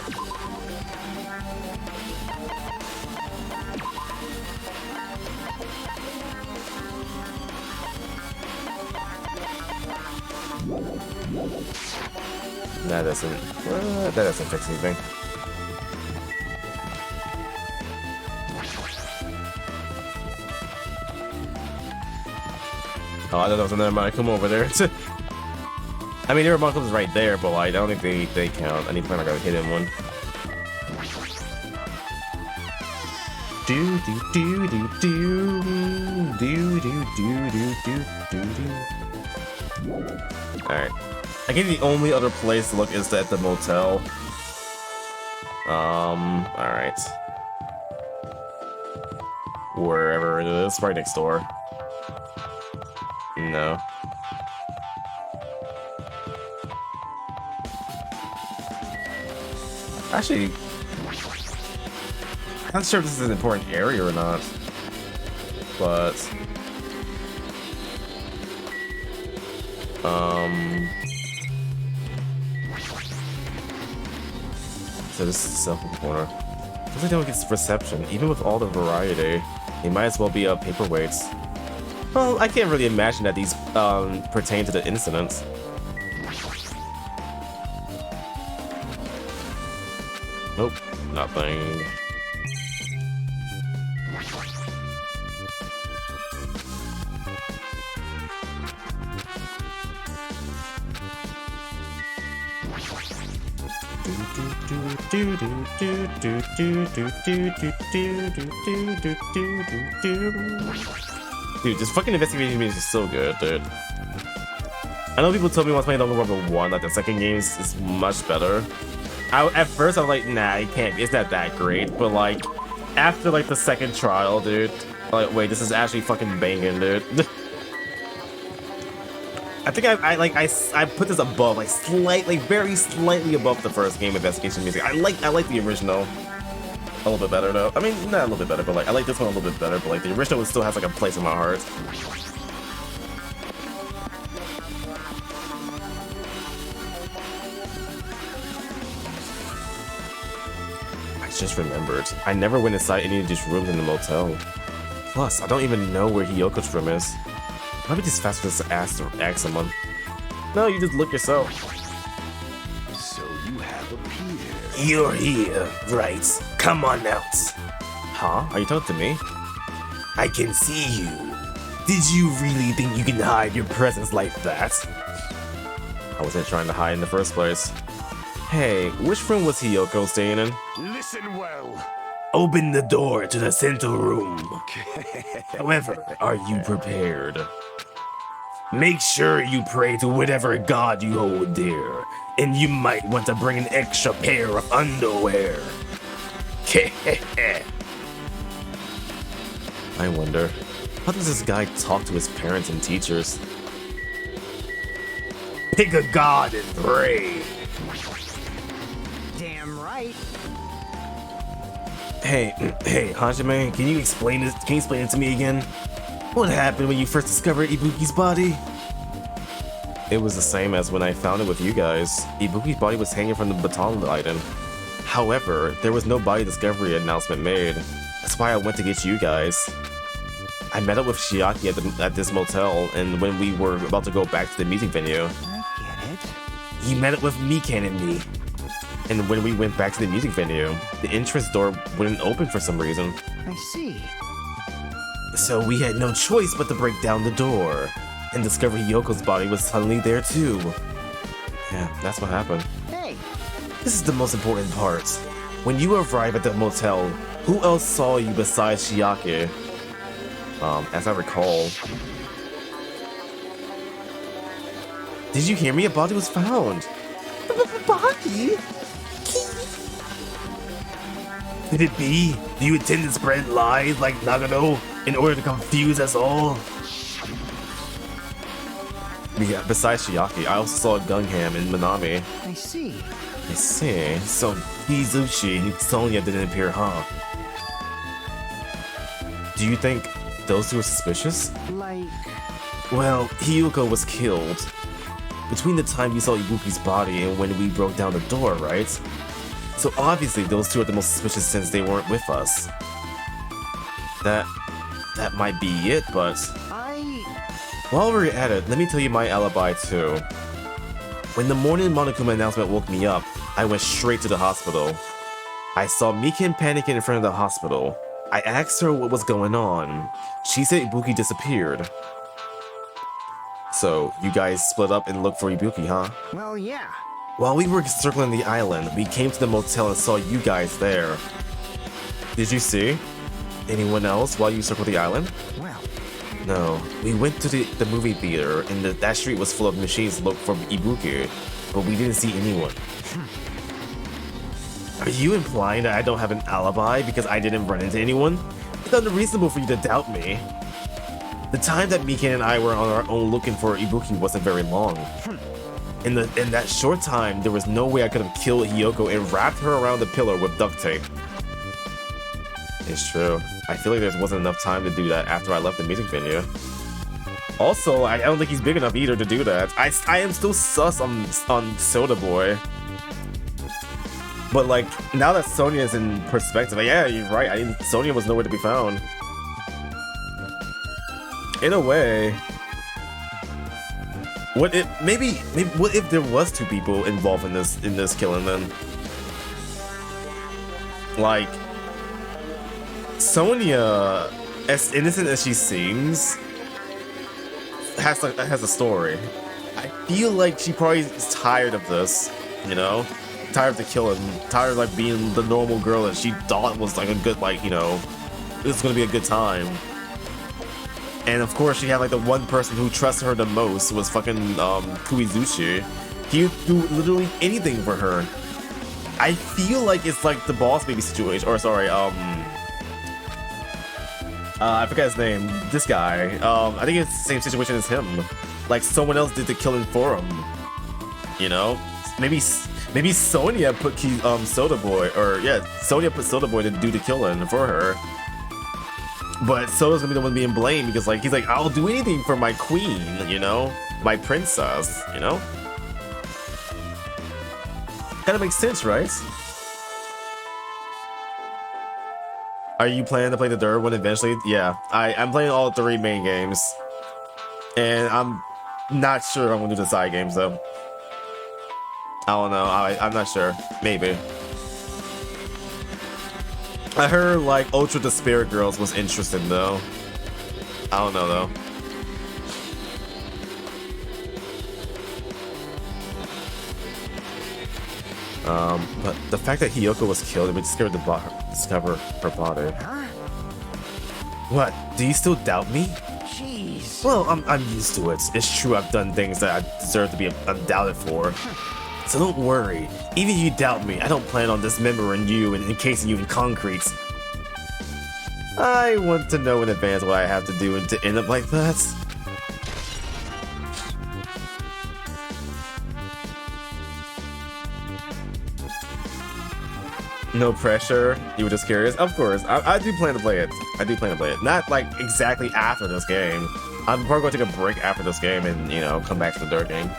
That doesn't fix anything. Oh, I thought there was another Monokuma over there. I mean, there were Monokumas right there, but like, I don't think they count. I need to find like a hidden one. Do do do do do do do do do do do. All right. I think the only other place to look is at the motel. All right. Wherever it is, right next door. No. Actually, I'm not sure if this is an important area or not, but so this is the cell corner. Looks like no one gets reception, even with all the variety. They might as well be paperweights. Well, I can't really imagine that these pertain to the incident. Nope, nothing. Dude, this fucking investigation music is so good, dude. I know people told me once playing Danganronpa 1 that the second game is much better. At first I was like, nah, it can't be, it's not that great, but like, after like the second trial, dude, like, wait, this is actually fucking banging, dude. I think I put this above, like slightly, very slightly above the first game investigation music. I like the original a little bit better though. I mean, not a little bit better, but like I like this one a little bit better. But like the original one still has like a place in my heart. I just remembered, I never went inside any of these rooms in the motel. Plus, I don't even know where Hiyoko's room is. Maybe just faster to ask someone. No, you just look yourself. So you have appeared. You're here, right? Come on out. Huh? Are you talking to me? I can see you. Did you really think you can hide your presence like that? I wasn't trying to hide in the first place. Hey, which room was Hiyoko staying in? Listen well. Open the door to the central room. However, are you prepared? Make sure you pray to whatever god you hold dear, and you might want to bring an extra pair of underwear. I wonder, how does this guy talk to his parents and teachers? Pick a god and pray. Damn right. Hey, Hajime, can you explain this? Can you explain it to me again? What happened when you first discovered Ibuki's body? It was the same as when I found it with you guys. Ibuki's body was hanging from the baton island. However, there was no body discovery announcement made. That's why I went to get you guys. I met up with Shiaki at this motel, and when we were about to go back to the music venue, I get it. He met up with Mikan and me. and when we went back to the music venue, the entrance door wouldn't open for some reason. I see. So we had no choice but to break down the door, and discover Yoko's body was suddenly there too. Yeah, that's what happened. Hey, This is the most important part. When you arrive at the motel, who else saw you besides Shiaki? As I recall, Did you hear me? A body was found. Body? Could it be? Do you intend to spread lies like Nagano in order to confuse us all? yeah, besides Shiaki, I also saw Gungham and Minami. I see. I see. So Izuchi and Sonya didn't appear, huh? Do you think those two are suspicious? Like, Well, Hiyuko was killed between the time you saw Ibuki's body and when we broke down the door, right? So obviously those two are the most suspicious since they weren't with us. That might be it, but while we're at it, let me tell you my alibi too. When the morning Monokuma announcement woke me up, I went straight to the hospital. I saw Mikan panicking in front of the hospital. I asked her what was going on. She said Ibuki disappeared. So, you guys split up and looked for Ibuki, huh? well, yeah. While we were circling the island, we came to the motel and saw you guys there. Did you see anyone else while you circled the island? Well, No, we went to the movie theater and that street was full of machines looking for Ibuki, but we didn't see anyone. Are you implying that I don't have an alibi because I didn't run into anyone? It's unreasonable for you to doubt me. The time that Mikan and I were on our own looking for Ibuki wasn't very long. In that short time, there was no way I could have killed Hiyoko and wrapped her around the pillar with duct tape. It's true. I feel like there wasn't enough time to do that after I left the music venue. Also, I don't think he's big enough either to do that. I am still sus on Soda Boy. But like, now that Sonya is in perspective, like, yeah, you're right. Sonya was nowhere to be found. In a way, what if what if there was two people involved in this killing then? Like, Sonia, as innocent as she seems, has a story. I feel like she probably is tired of this, you know? Tired of the killing, tired of like being the normal girl that she thought was like a good, like, you know, this is gonna be a good time. And of course she had like the one person who trusted her the most was fucking Kuizushi. He would do literally anything for her. I feel like it's like the boss baby situation, or sorry, I forgot his name. This guy. I think it's the same situation as him. Like someone else did the killing for him. You know? Maybe Sonia put Soda Boy, or yeah, Sonia put Soda Boy to do the killing for her. But Soda's gonna be the one being blamed because like he's like, I'll do anything for my queen, you know? My princess, you know? Kinda makes sense, right? Are you planning to play the third one eventually? Yeah, I'm playing all 3 main games. And I'm not sure I'm gonna do the side games though. I don't know, I'm not sure. Maybe. I heard like Ultra the Spirit Girls was interesting though. I don't know though. But the fact that Hiyoko was killed, it would discover her body. What? Do you still doubt me? Jeez. Well, I'm used to it. It's true I've done things that I deserve to be undoubted for. So don't worry. Even if you doubt me, I don't plan on dismembering you and encasing you in concrete. I want to know in advance what I have to do to end up like that. No pressure. You were just curious? Of course. I do plan to play it. I do plan to play it. Not like exactly after this game. I'm probably going to take a break after this game and, you know, come back to the third game.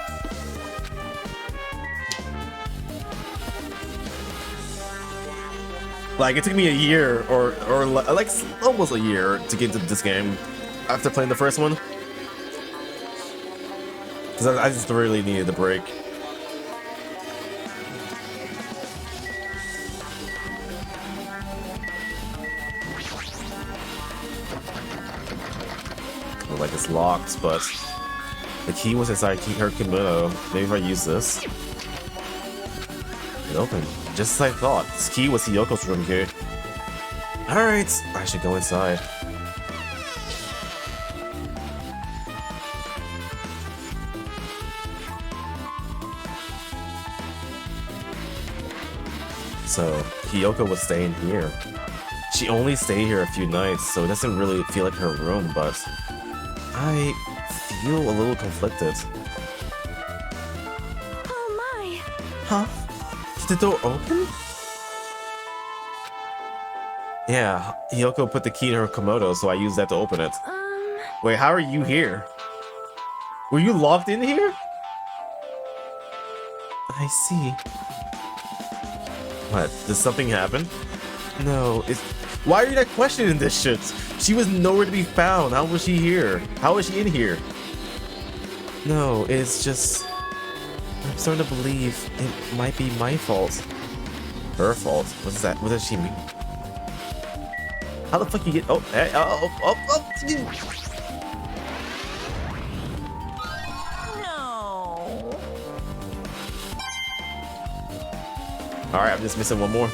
Like, it took me a year or like almost a year to get to this game after playing the first one. Because I just really needed a break. Like it's locked, but the key was inside her kimono. Maybe if I use this, it opened. Just as I thought. This key was Hiyoko's room here. Alright, I should go inside. So, Hiyoko was staying here. She only stayed here a few nights, so it doesn't really feel like her room, but I feel a little conflicted. Oh my. Huh? Did the door open? Yeah, Hiyoko put the key in her Komodo, so I used that to open it. Wait, how are you here? Were you locked in here? I see. What? Did something happen? No, it's... Why are you not questioning this shit? She was nowhere to be found. How was she here? How is she in here? No, it's just... I'm starting to believe it might be my fault. Her fault? What's that? What does she mean? How the fuck you get... Oh, hey, No. Alright, I'm just missing one more.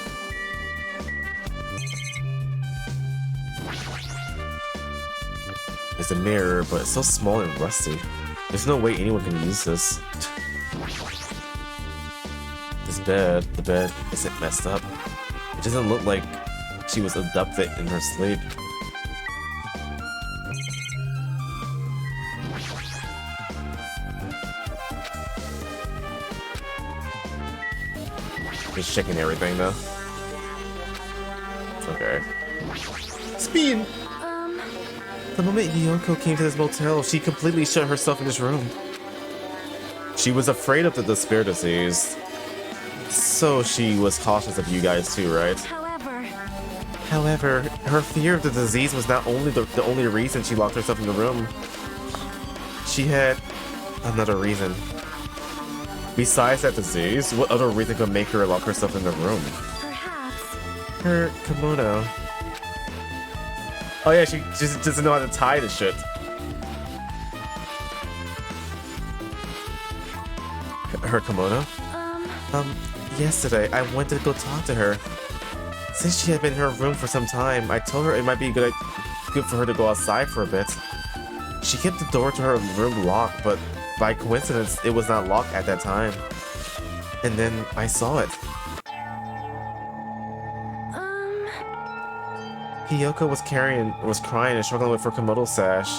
It's a mirror, but it's so small and rusty. There's no way anyone can use this. This bed, the bed isn't messed up. It doesn't look like she was abducted in her sleep. Just checking everything though. Okay. Speed! The moment Hiyoko came to this motel, she completely shut herself in this room. She was afraid of the spirit disease. So she was cautious of you guys too, right? However, her fear of the disease was not only the only reason she locked herself in the room. She had another reason. Besides that disease, what other reason could make her lock herself in the room? Perhaps. Her kimono. Oh yeah, she just doesn't know how to tie the shit. Her kimono? Yesterday I went to go talk to her. Since she had been in her room for some time, I told her it might be good for her to go outside for a bit. She kept the door to her room locked, but by coincidence, it was not locked at that time. And then I saw it. Hiyoko was crying and struggling with her kimono sash.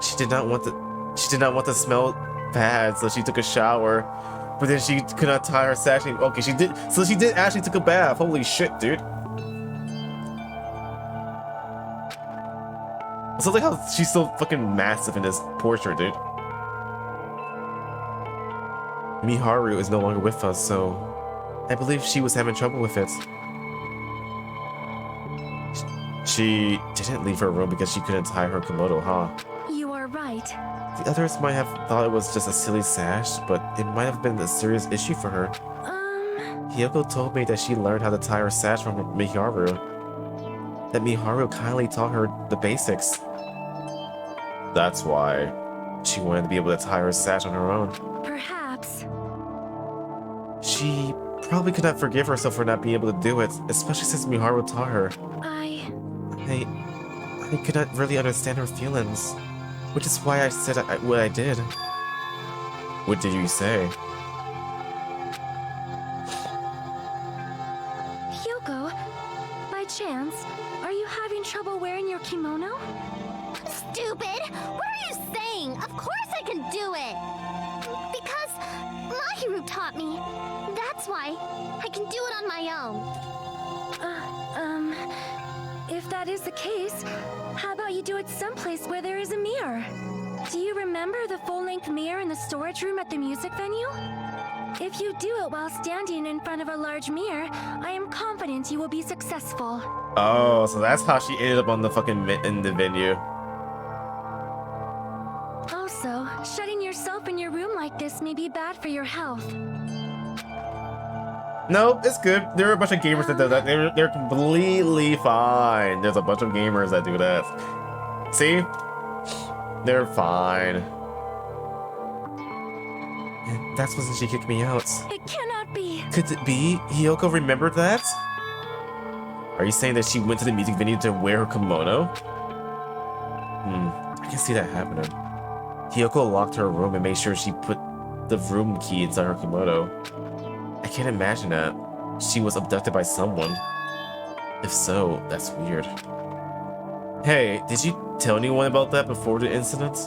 She did not want to smell bad, so she took a shower. But then she could not tie her sash. Okay, she did actually took a bath. Holy shit, dude. So like how she's so fucking massive in this portrait, dude. Miharu is no longer with us, so I believe she was having trouble with it. She didn't leave her room because she couldn't tie her kimono, huh? You are right. The others might have thought it was just a silly sash, but it might have been a serious issue for her. Hiyoko told me that she learned how to tie her sash from Miharu. That Miharu kindly taught her the basics. That's why she wanted to be able to tie her sash on her own. Perhaps. She probably could not forgive herself for not being able to do it, especially since Miharu taught her. I could not really understand her feelings, which is why I said what I did. What did you say? Hyoko, by chance, are you having trouble wearing your kimono? Stupid! What are you saying? Of course I can do it! Because Mahiru taught me. That's why I can do it on my own. If that is the case, how about you do it someplace where there is a mirror? Do you remember the full-length mirror in the storage room at the music venue? If you do it while standing in front of a large mirror, I am confident you will be successful. Oh, so that's how she ended up on the fucking in the venue. Also, shutting yourself in your room like this may be bad for your health. No, it's good. There are a bunch of gamers that do that. They're completely fine. There's a bunch of gamers that do that. See? They're fine. And that's when she kicked me out. It cannot be. Could it be Hiyoko remembered that? Are you saying that she went to the music venue to wear her kimono? I can see that happening. Hiyoko locked her room and made sure she put the room key inside her kimono. I can't imagine that. She was abducted by someone. If so, that's weird. Hey, did you tell anyone about that before the incident?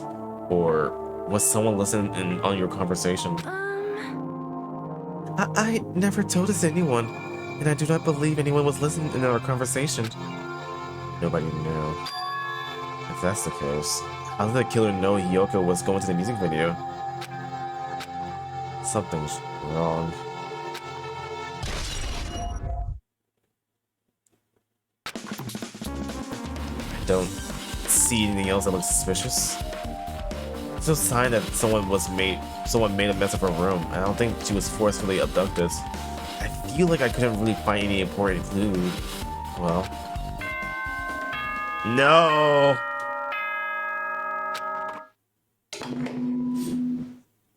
Or was someone listening in on your conversation? I never told this to anyone, and I do not believe anyone was listening in our conversation. Nobody knew. If that's the case, how did the killer know Hiyoko was going to the music video? Something's wrong. Don't see anything else that looks suspicious. There's no sign that someone made a mess of her room. I don't think she was forcefully abducted. I feel like I couldn't really find any important clue. Well, no.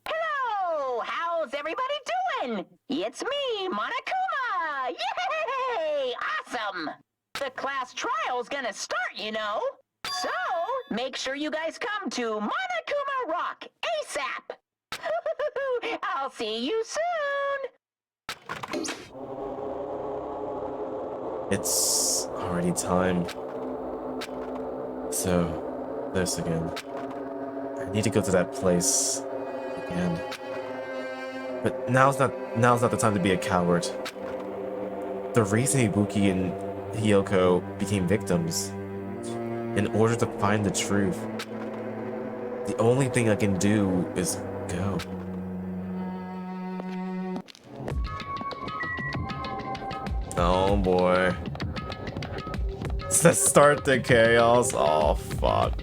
Hello! How's everybody doing? It's me, Monokuma! Yay! Awesome! The class trial's gonna start, you know. So, make sure you guys come to Monokuma Rock ASAP! I'll see you soon! It's already time. So, this again. I need to go to that place again. But now's not the time to be a coward. The reason Ibuki and Hiyoko became victims, in order to find the truth, the only thing I can do is go. Oh boy. Let's start the chaos. Oh fuck.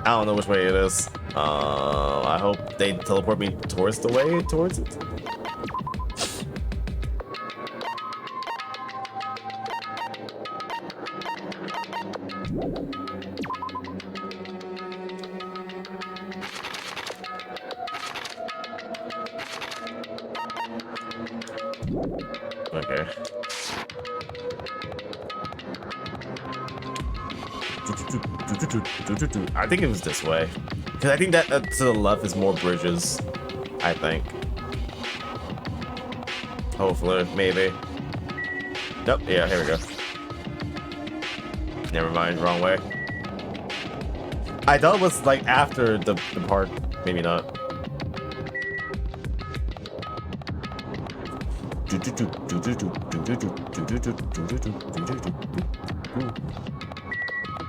I don't know which way it is. I hope they teleport me towards the way towards it. Okay. I think it was this way. Because I think that to the left is more bridges. I think. Hopefully, maybe. Nope, yeah, here we go. Never mind, wrong way. I thought it was like after the part. Maybe not.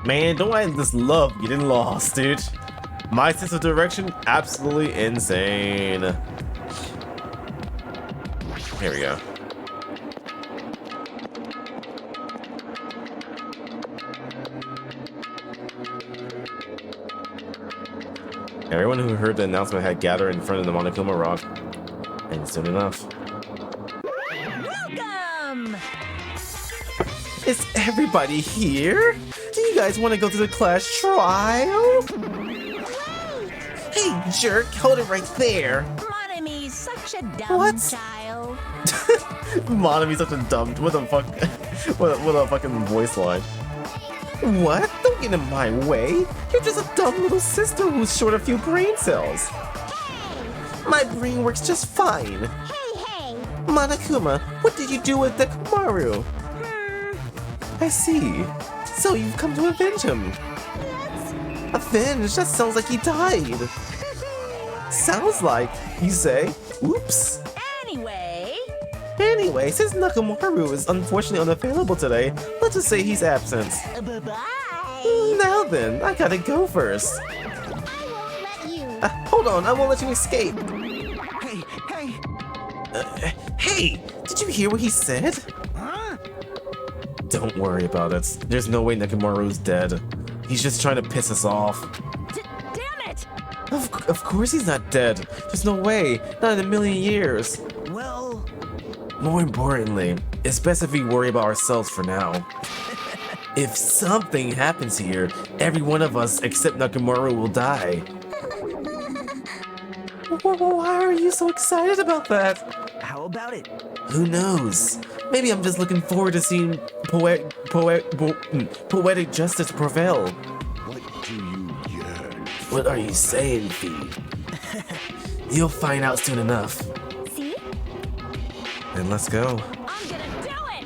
Man, don't I just love getting lost, dude? My sense of direction, absolutely insane. Here we go. Everyone who heard the announcement had gathered in front of the Monokuma Rock. And soon enough. Welcome! Is everybody here? Do you guys want to go to the class trial? Hey, jerk, hold it right there. Monomi's such a dumb What? child. Monami's such a dumb. What the fuck? What a fucking voice line. What? Don't get in my way. You're just a dumb little sister who's short a few brain cells. My brain works just fine. Hey! Monokuma, what did you do with the Kumaru? I see. So you've come to avenge him. Avenge? That sounds like he died. Sounds like, you say? Oops. Anyway, since Nakamaru is unfortunately unavailable today, let's just say he's absent. Bye-bye. Now then, I gotta go first. I won't let you. Hold on, I won't let you escape. Hey! Hey, did you hear what he said? Huh? Don't worry about it. There's no way Nakamaru's dead. He's just trying to piss us off. Damn it! Of course he's not dead. There's no way. Not in a million years. Well... More importantly, it's best if we worry about ourselves for now. If something happens here, every one of us except Nakamaru will die. Why are you so excited about that? How about it? Who knows? Maybe I'm just looking forward to seeing poetic justice prevail. What do you yearn? What are you saying, Fee? You'll find out soon enough. See? Then let's go. I'm gonna do it!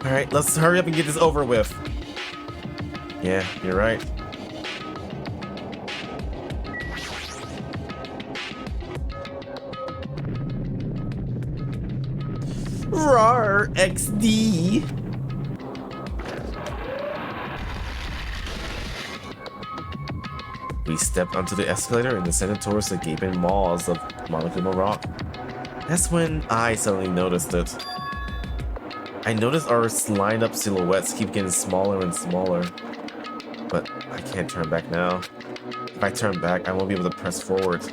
Alright, let's hurry up and get this over with. Yeah, you're right. Rawr, XD. We stepped onto the escalator and descended towards the gaping maws of Monokuma Rock. That's when I suddenly noticed it. I noticed our lined up silhouettes keep getting smaller and smaller. But I can't turn back now. If I turn back, I won't be able to press forward.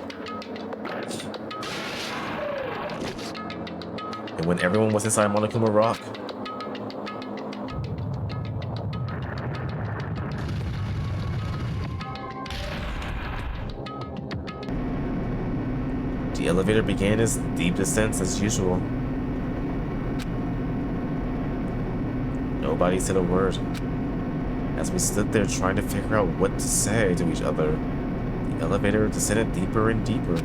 And when everyone was inside Monokuma Rock, the elevator began its deep descent as usual. Nobody said a word. As we stood there trying to figure out what to say to each other, the elevator descended deeper and deeper.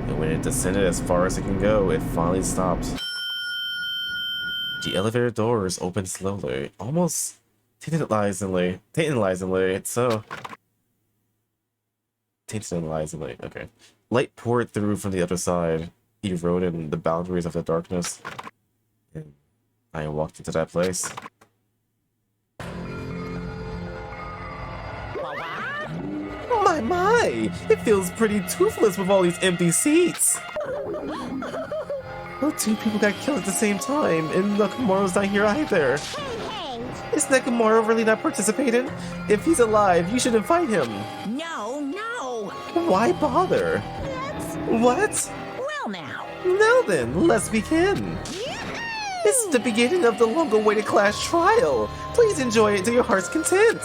And when it descended as far as it can go, it finally stopped. The elevator doors opened slowly, almost tantalizingly, okay. Light poured through from the other side, eroding the boundaries of the darkness. And I walked into that place. My! It feels pretty toothless with all these empty seats. Well, two people got killed at the same time, and Nakamura's not here either. Hey, Is Nakamura really not participating? If he's alive, you should invite him. No, no. Why bother? What? Well now. Now then, let's begin. This is the beginning of the long-awaited class trial. Please enjoy it to your heart's content.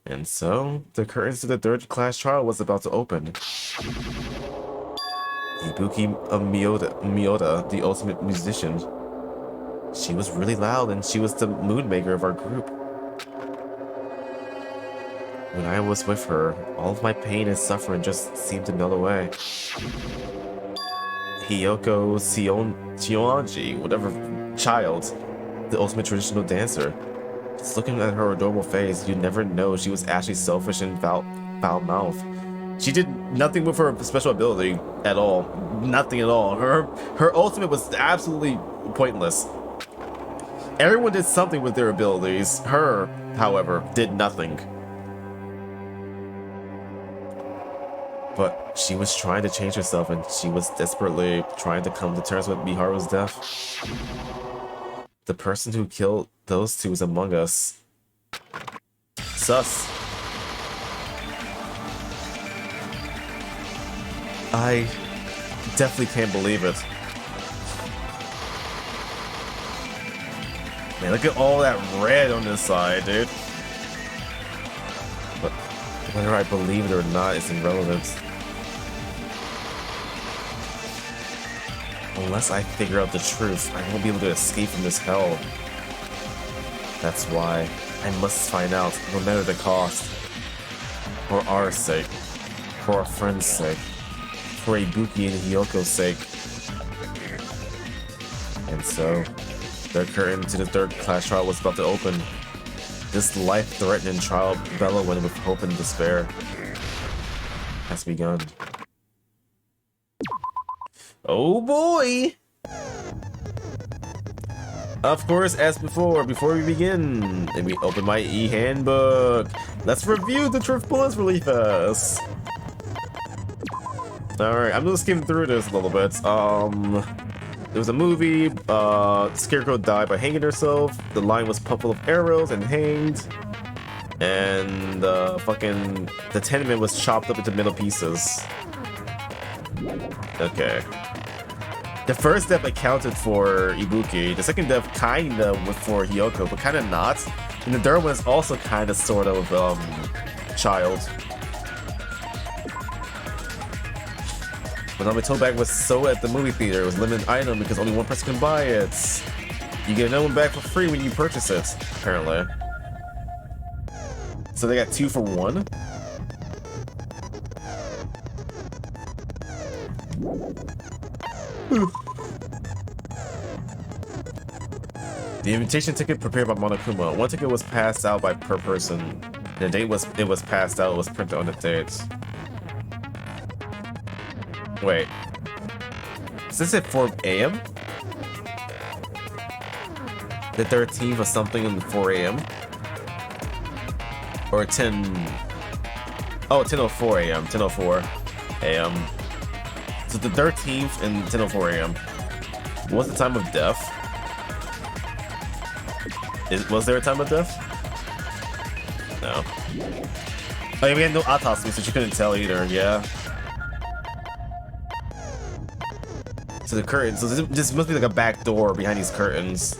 And so, the curtains to the third class trial was about to open. Ibuki Miyoda, the ultimate musician. She was really loud, and she was the mood maker of our group. When I was with her, all of my pain and suffering just seemed to melt away. Hiyoko Chionji, whatever child, the ultimate traditional dancer. Just looking at her adorable face, you'd never know she was actually selfish and foul-mouthed. She did nothing with her special ability at all. Nothing at all. Her ultimate was absolutely pointless. Everyone did something with their abilities. Her, however, did nothing. But she was trying to change herself, and she was desperately trying to come to terms with Miharu's death. The person who killed those two is among us. Sus. I definitely can't believe it. Man, look at all that red on this side, dude. But whether I believe it or not is irrelevant. Unless I figure out the truth, I won't be able to escape from this hell. That's why I must find out, no matter the cost. For our sake. For our friend's sake. For Ibuki and Hiyoko's sake. And so, the curtain to the third class trial was about to open. This life-threatening trial bellowing with hope and despair has begun. Oh boy! Of course, as before we begin, let me open my e-handbook. Let's review the Drift Bullets Relief Fest. Alright, I'm just skimming through this a little bit. There was a movie, Scarecrow died by hanging herself, the line was pumped full of arrows and hanged, and the tenement was chopped up into middle pieces. Okay. The first death accounted for Ibuki, the second death kinda was for Hiyoko, but kinda not, and the third one is also kinda sort of, child. When my tote bag was sold at the movie theater, it was a limited item because only one person can buy it. You get another one back for free when you purchase it, apparently. So they got 2 for 1? The invitation ticket prepared by Monokuma. One ticket was passed out by per person. The date it was passed out was printed on the date. Wait. Is this at 4 a.m.? The 13th or something in the 4 a.m.? Or 10... Oh, 10:04 a.m. 10:04 a.m. So the 13th and 10:04 a.m. What's the time of death? Was there a time of death? No. Oh, yeah, we had no autopsy, so she couldn't tell either, yeah. To the curtains. So this must be like a back door behind these curtains.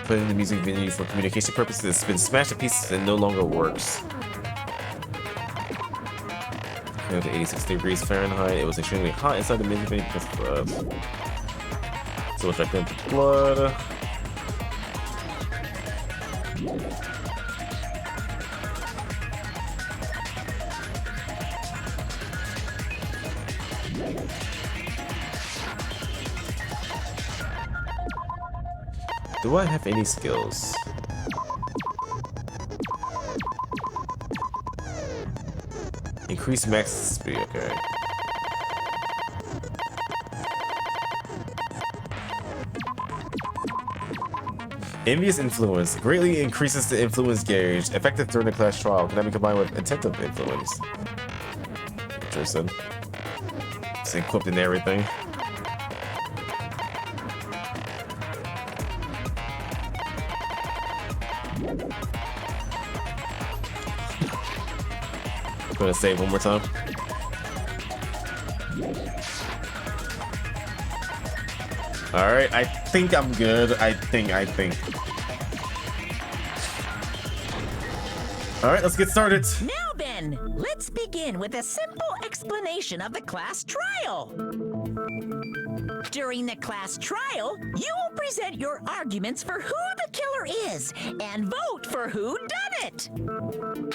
Put in the music venue for communication purposes. It's been smashed to pieces and no longer works. To 86 degrees Fahrenheit. It was extremely hot inside the music venue because of so it's directed into blood. Do I have any skills? Increase max speed, okay. Envious influence greatly increases the influence gauge. Effective during the class trial. Can that be combined with attentive influence? Interesting. It's equipped in everything. I'm gonna save one more time. Alright, I think I'm good. I think. Alright, let's get started. Now then, let's begin with a simple explanation of the class trial. During the class trial, you will present your arguments for who the killer is and vote for who done it.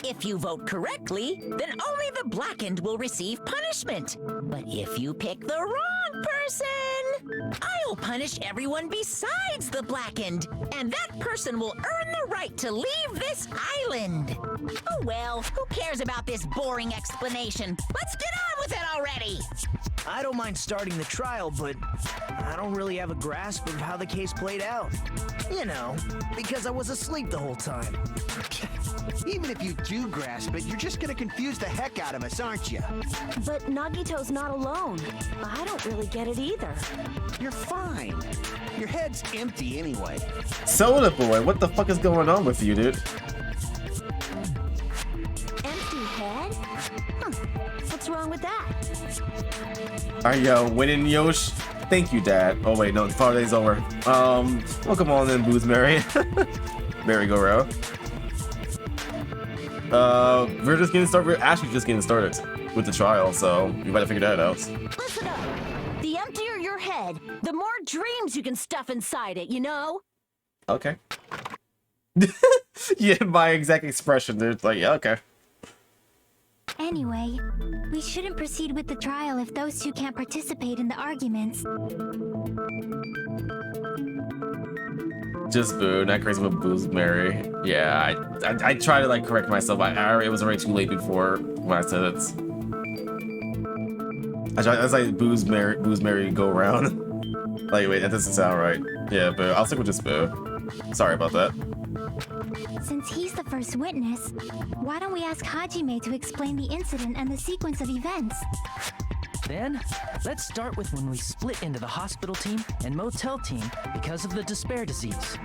If you vote correctly, then only the blackened will receive punishment. But if you pick the wrong person, I'll punish everyone besides the blackened, and that person will earn the right to leave this island. Oh well, who cares about this boring explanation? Let's get on with it already! I don't mind starting the trial, but I don't really have a grasp of how the case played out. You know, because I was asleep the whole time. Even if you do grasp it, you're just gonna confuse the heck out of us, aren't you? But Nagito's not alone. I don't really get it either. You're fine. Your head's empty anyway. Soda Boy, what the fuck is going on with you, dude? Empty head? Huh. What's wrong with that? Alright, yo, winning Yosh. Thank you, Dad. Oh wait, no, the party's over. Welcome on in, Booze Mary. Merry-go-round. We're just getting started. We're actually just getting started with the trial, so you better figure that out. Listen up. The emptier your head, the more dreams you can stuff inside it, you know? Okay. Yeah, my exact expression. They're like, yeah, okay. Anyway, we shouldn't proceed with the trial if those two can't participate in the arguments. Just boo, not crazy with Booze Mary. Yeah, I try to like correct myself. It was already too late before when I said it. I was like Booze Mary go around. Like, wait, that doesn't sound right. Yeah, boo. I'll stick with just boo. Sorry about that. Since he's the first witness, why don't we ask Hajime to explain the incident and the sequence of events? Then, let's start with when we split into the hospital team and motel team because of the despair disease.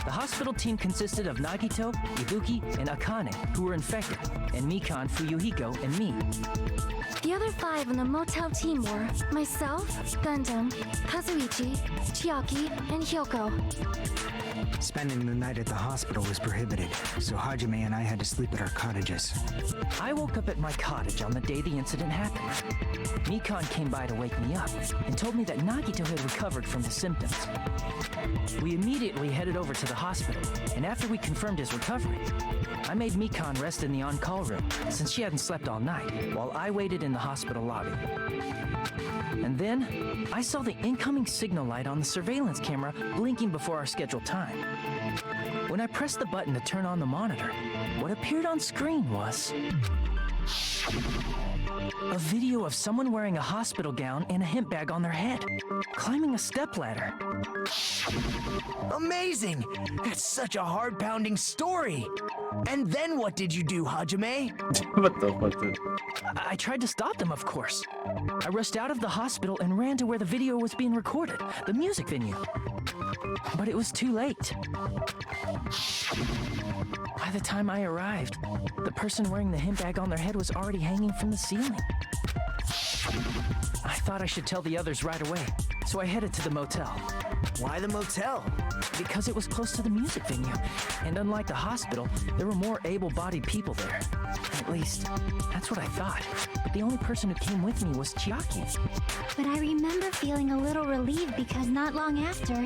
The hospital team consisted of Nagito, Ibuki, and Akane, who were infected, and Mikan, Fuyuhiko, and me. The other 5 on the motel team were myself, Gundam, Kazuichi, Chiaki, and Hyoko. Spending the night at the hospital was prohibited, so Hajime and I had to sleep at our cottages. I woke up at my cottage on the day the incident happened. Mikan came by to wake me up and told me that Nagito had recovered from his symptoms. We immediately headed over to the hospital, and after we confirmed his recovery, I made Mikan rest in the on-call room since she hadn't slept all night, while I waited in the hospital lobby. And then, I saw the incoming signal light on the surveillance camera blinking before our scheduled time. When I pressed the button to turn on the monitor, what appeared on screen was a video of someone wearing a hospital gown and a hemp bag on their head, climbing a stepladder. Amazing! That's such a heart-pounding story! And then what did you do, Hajime? What the fuck, dude? I tried to stop them, of course. I rushed out of the hospital and ran to where the video was being recorded, the music venue. But it was too late. By the time I arrived, the person wearing the hemp bag on their head was already hanging from the ceiling. I thought I should tell the others right away, so I headed to the motel. Why the motel? Because it was close to the music venue, and unlike the hospital, there were more able-bodied people there. At least, that's what I thought. But the only person who came with me was Chiaki. But I remember feeling a little relieved because not long after,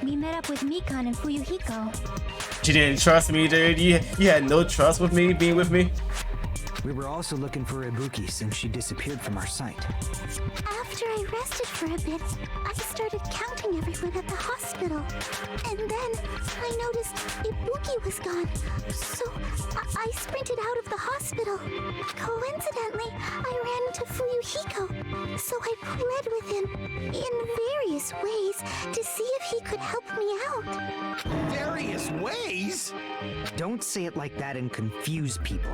we met up with Mikan and Fuyuhiko. You didn't trust me, dude? You had no trust with me being with me? We were also looking for Ibuki since she disappeared from our sight. After After I rested for a bit, I started counting everyone at the hospital. And then I noticed Ibuki was gone. So I sprinted out of the hospital. Coincidentally, I ran into Fuyuhiko. So I pled with him in various ways to see if he could help me out. Various ways? Don't say it like that and confuse people.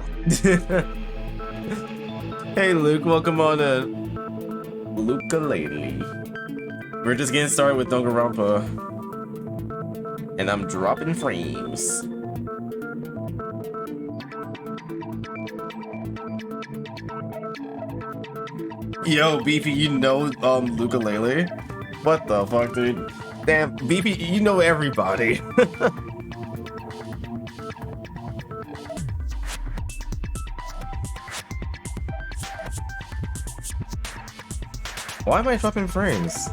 Hey Luke, welcome on to Luke-a-Lady. We're just getting started with Danganronpa. And I'm dropping frames. Yo, Beefy, you know Luke-a-Lady? What the fuck, dude? Damn, Beefy, you know everybody. Why am I dropping frames?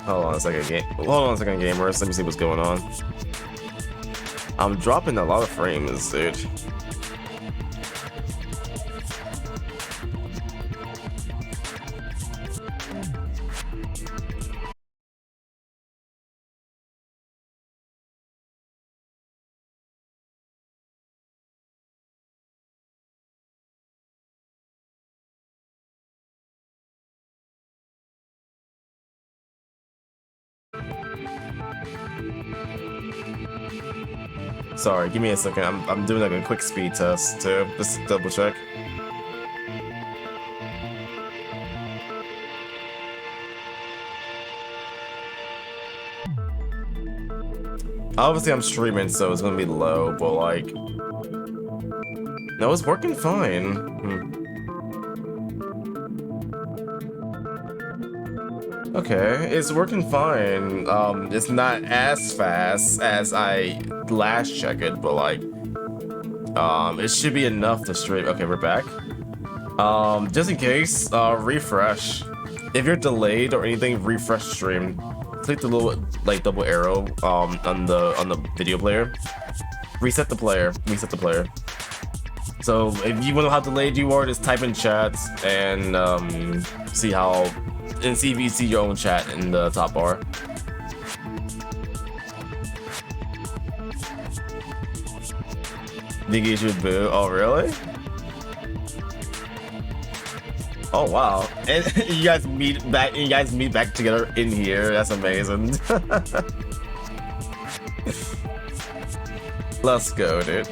Hold on a second, gamers. Let me see what's going on. I'm dropping a lot of frames, dude. Sorry, give me a second. I'm doing like a quick speed test too, just to double check. Obviously, I'm streaming, so it's gonna be low, but like, no, it's working fine. Okay, it's working fine. It's not as fast as I last checked it, but like, it should be enough to stream. Okay, we're back. Just in case, refresh. If you're delayed or anything, refresh stream. Click the little like double arrow on the video player. Reset the player. Reset the player. So if you want to know how delayed you are, just type in chat and see if you see your own chat in the top bar. Big issue with Boo. Oh really? Oh wow! And you guys meet back together in here. That's amazing. Let's go, dude.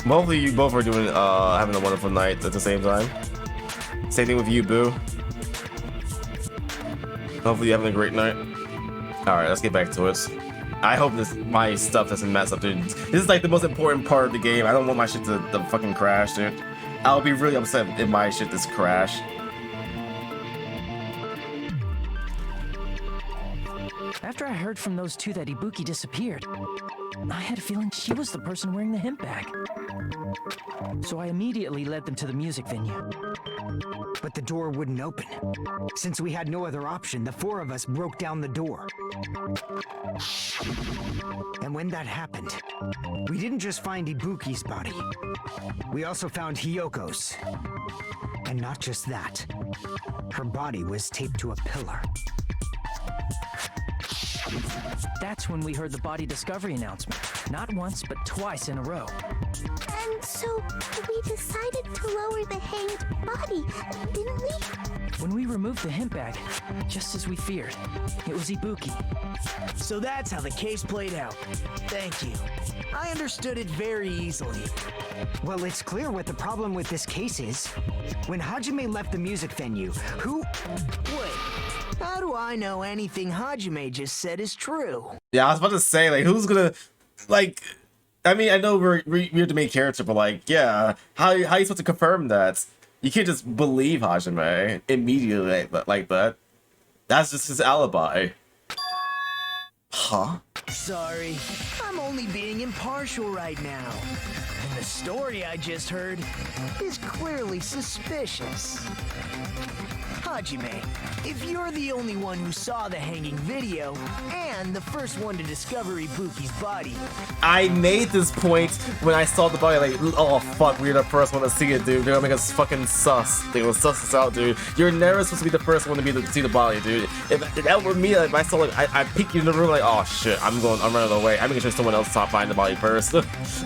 Hopefully you both are doing having a wonderful night at the same time. Same thing with you, Boo. Hopefully you're having a great night. Alright, let's get back to it. I hope my stuff doesn't mess up, dude. This is like the most important part of the game. I don't want my shit to fucking crash, dude. I'll be really upset if my shit just crash. After I heard from those two that Ibuki disappeared, I had a feeling she was the person wearing the hemp bag. So I immediately led them to the music venue. But the door wouldn't open. Since we had no other option, the four of us broke down the door. And when that happened, we didn't just find Ibuki's body. We also found Hiyoko's. And not just that. Her body was taped to a pillar. That's when we heard the body discovery announcement. Not once, but twice in a row. And so we decided to lower the hanged body, didn't we? When we removed the hemp bag, just as we feared, it was Ibuki. So that's how the case played out. Thank you. I understood it very easily. Well, it's clear what the problem with this case is. When Hajime left the music venue, who... Wait, how do I know anything Hajime just said is true? Yeah, I was about to say, like, who's gonna, like, I mean, I know we're the main character, but like, yeah, how are you supposed to confirm that? You can't just believe Hajime immediately like that. That's just his alibi. Huh? Sorry, I'm only being impartial right now. And the story I just heard is clearly suspicious. Hajime, if you're the only one who saw the hanging video, and the first one to discover Ibuki's body... I made this point when I saw the body, like, oh fuck, we're the first one to see it, dude. They're gonna make us fucking sus. They're gonna suss us out, dude. You're never supposed to be the first one to see the body, dude. If that were me, like, if I saw, like, I peeked in the room, like, oh shit, I'm running away. I'm making sure someone else find the body first.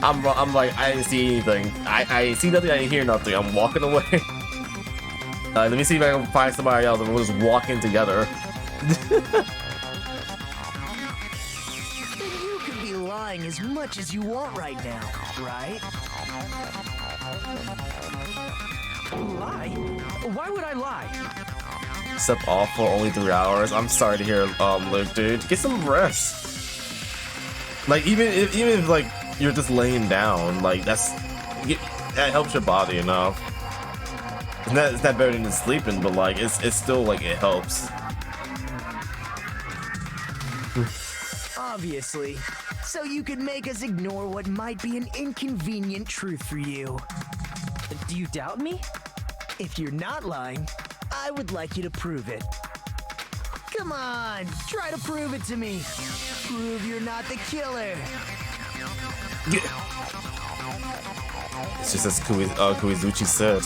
I'm like, I didn't see anything. I see nothing, I didn't hear nothing. I'm walking away. Let me see if I can find somebody else and we'll just walk in together. You could be lying as much as you want right now, right? Lie? Why would I lie? Step off for only 3 hours. I'm sorry to hear, Luke, dude. Get some rest. Like, even if like you're just laying down, like that helps your body enough. It's not better than sleeping, but like it's still like it helps. Obviously. So you could make us ignore what might be an inconvenient truth for you. Do you doubt me? If you're not lying, I would like you to prove it. Come on, try to prove it to me. Prove you're not the killer. It's just as Koizuchi said.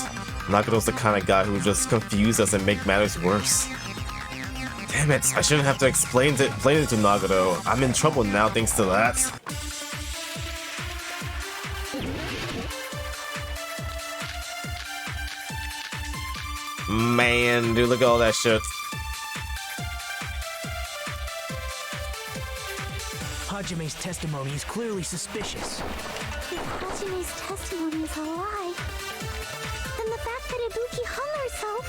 Nagado's the kind of guy who just confuse us and make matters worse. Damn it, I shouldn't have to explain it to Nagado. I'm in trouble now thanks to that. Man, dude, look at all that shit. Hajime's testimony is clearly suspicious. If Hajime's testimony is a lie, then the fact that Ibuki hung herself...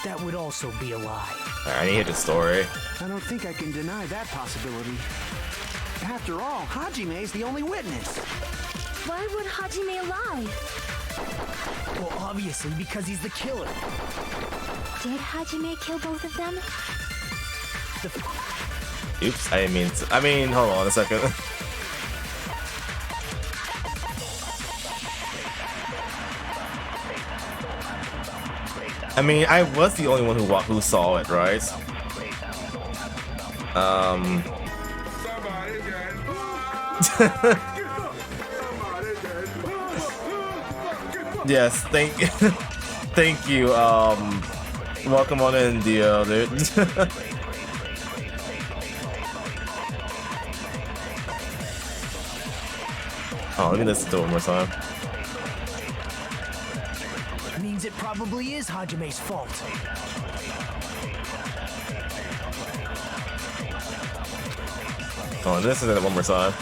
That would also be a lie. I need to hear the story. I don't think I can deny that possibility. After all, Hajime's the only witness. Why would Hajime lie? Well, obviously, because he's the killer. Did Hajime kill both of them? Oops, I mean, hold on a second. I mean, I was the only one who saw it, right? Yes, thank you. Welcome on in, Dio, dude. Oh, let me listen to it one more time. Means it probably is Hajime's fault. Oh, listen to it one more time.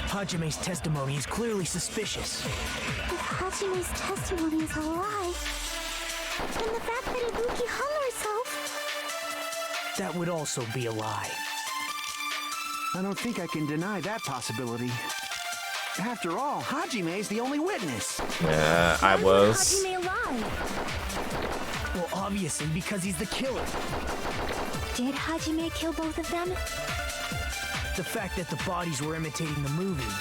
Hajime's testimony is clearly suspicious. If Hajime's testimony is a lie, then the fact that Ibuki hung herself... That would also be a lie. I don't think I can deny that possibility. After all, Hajime's the only witness. Yeah, I was. Hajime lie? Well, obviously, because he's the killer. Did Hajime kill both of them? The fact that the bodies were imitating the movie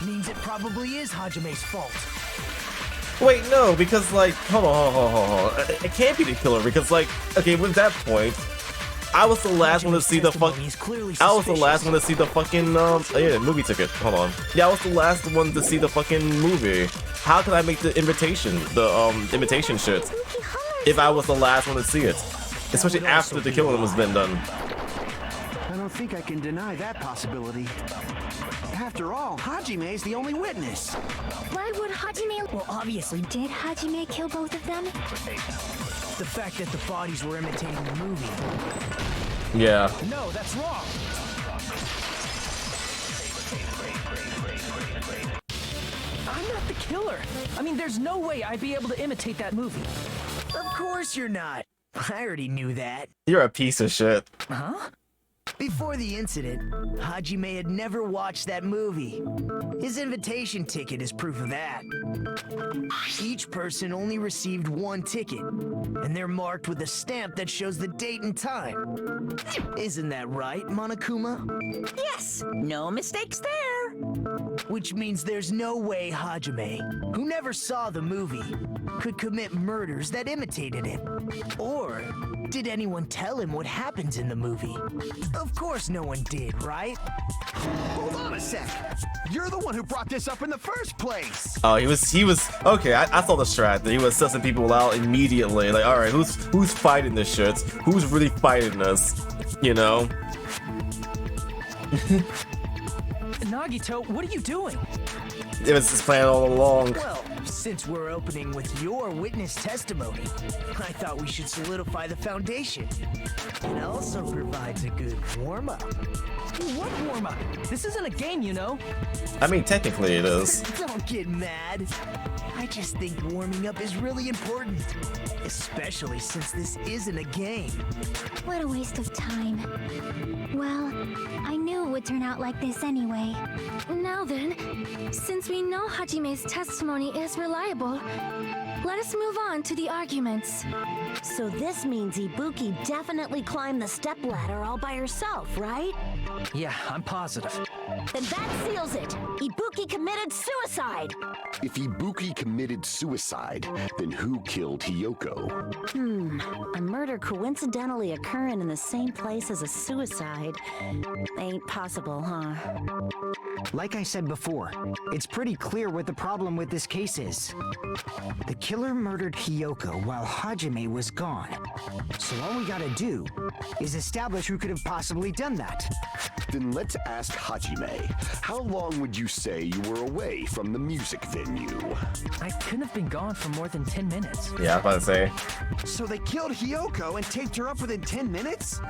means it probably is Hajime's fault. Wait, no, because like, hold on. It can't be the killer because like, okay, with that point, I was the last one to see the fucking movie ticket. Hold on. Yeah, I was the last one to see the fucking movie. How could I make the invitation shit if I was the last one to see it? Especially after the killing was been done. I don't think I can deny that possibility. After all, Hajime's the only witness. Why would Hajime... Well, obviously... Did Hajime kill both of them? The fact that the bodies were imitating the movie. Yeah. No, that's wrong. I'm not the killer. I mean, there's no way I'd be able to imitate that movie. Of course you're not. I already knew that. You're a piece of shit. Huh? Before the incident, Hajime had never watched that movie. His invitation ticket is proof of that. Each person only received one ticket, and they're marked with a stamp that shows the date and time. Isn't that right, Monokuma? Yes, no mistakes there. Which means there's no way Hajime, who never saw the movie, could commit murders that imitated it. Or did anyone tell him what happens in the movie? Of course no one did, right? Hold on a sec. You're the one who brought this up in the first place. Oh, he was okay. I saw the strat that he was sussing people out immediately. Like, all right, who's fighting this shit? Who's really fighting this? You know? Nagito, what are you doing? It was his plan all along. Well, since we're opening with your witness testimony, I thought we should solidify the foundation. It also provides a good warm-up. What warm-up? This isn't a game, you know. I mean, technically it is. Don't get mad. I just think warming up is really important, especially since this isn't a game. What a waste of time. Well, I knew it would turn out like this anyway. Now then, since we know Hajime's testimony is reliable, let us move on to the arguments. So this means Ibuki definitely climbed the stepladder all by herself, right? Yeah, I'm positive. Then that seals it. Ibuki committed suicide. If Ibuki committed suicide, then who killed Hiyoko? A murder coincidentally occurring in the same place as a suicide ain't possible, huh? Like I said before, it's pretty clear what the problem with this case is. The killer murdered Hiyoko while Hajime was gone. So all we gotta do is establish who could have possibly done that. Then let's ask Hajime. How long would you say you were away from the music venue? I couldn't have been gone for more than 10 minutes. Yeah, I was about to say. So they killed Hiyoko and taped her up within 10 minutes?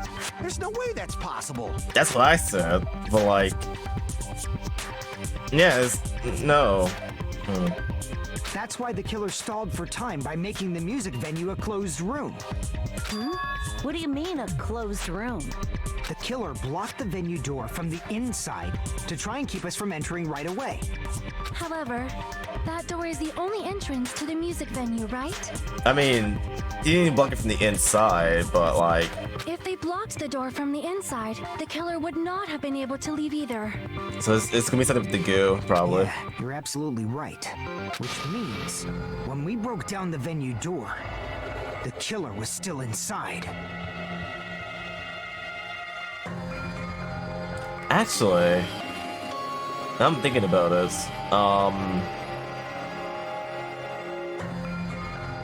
There's no way that's possible. That's what I said. But like, yeah, no. That's why the killer stalled for time by making the music venue a closed room. What do you mean, a closed room? The killer blocked the venue door from the inside to try and keep us from entering right away. However, that door is the only entrance to the music venue, right? I mean, he didn't block it from the inside, but like... If they blocked the door from the inside, the killer would not have been able to leave either. So it's gonna be something with the goo, probably. Yeah, you're absolutely right. Which means, when we broke down the venue door, the killer was still inside. Actually, I'm thinking about this.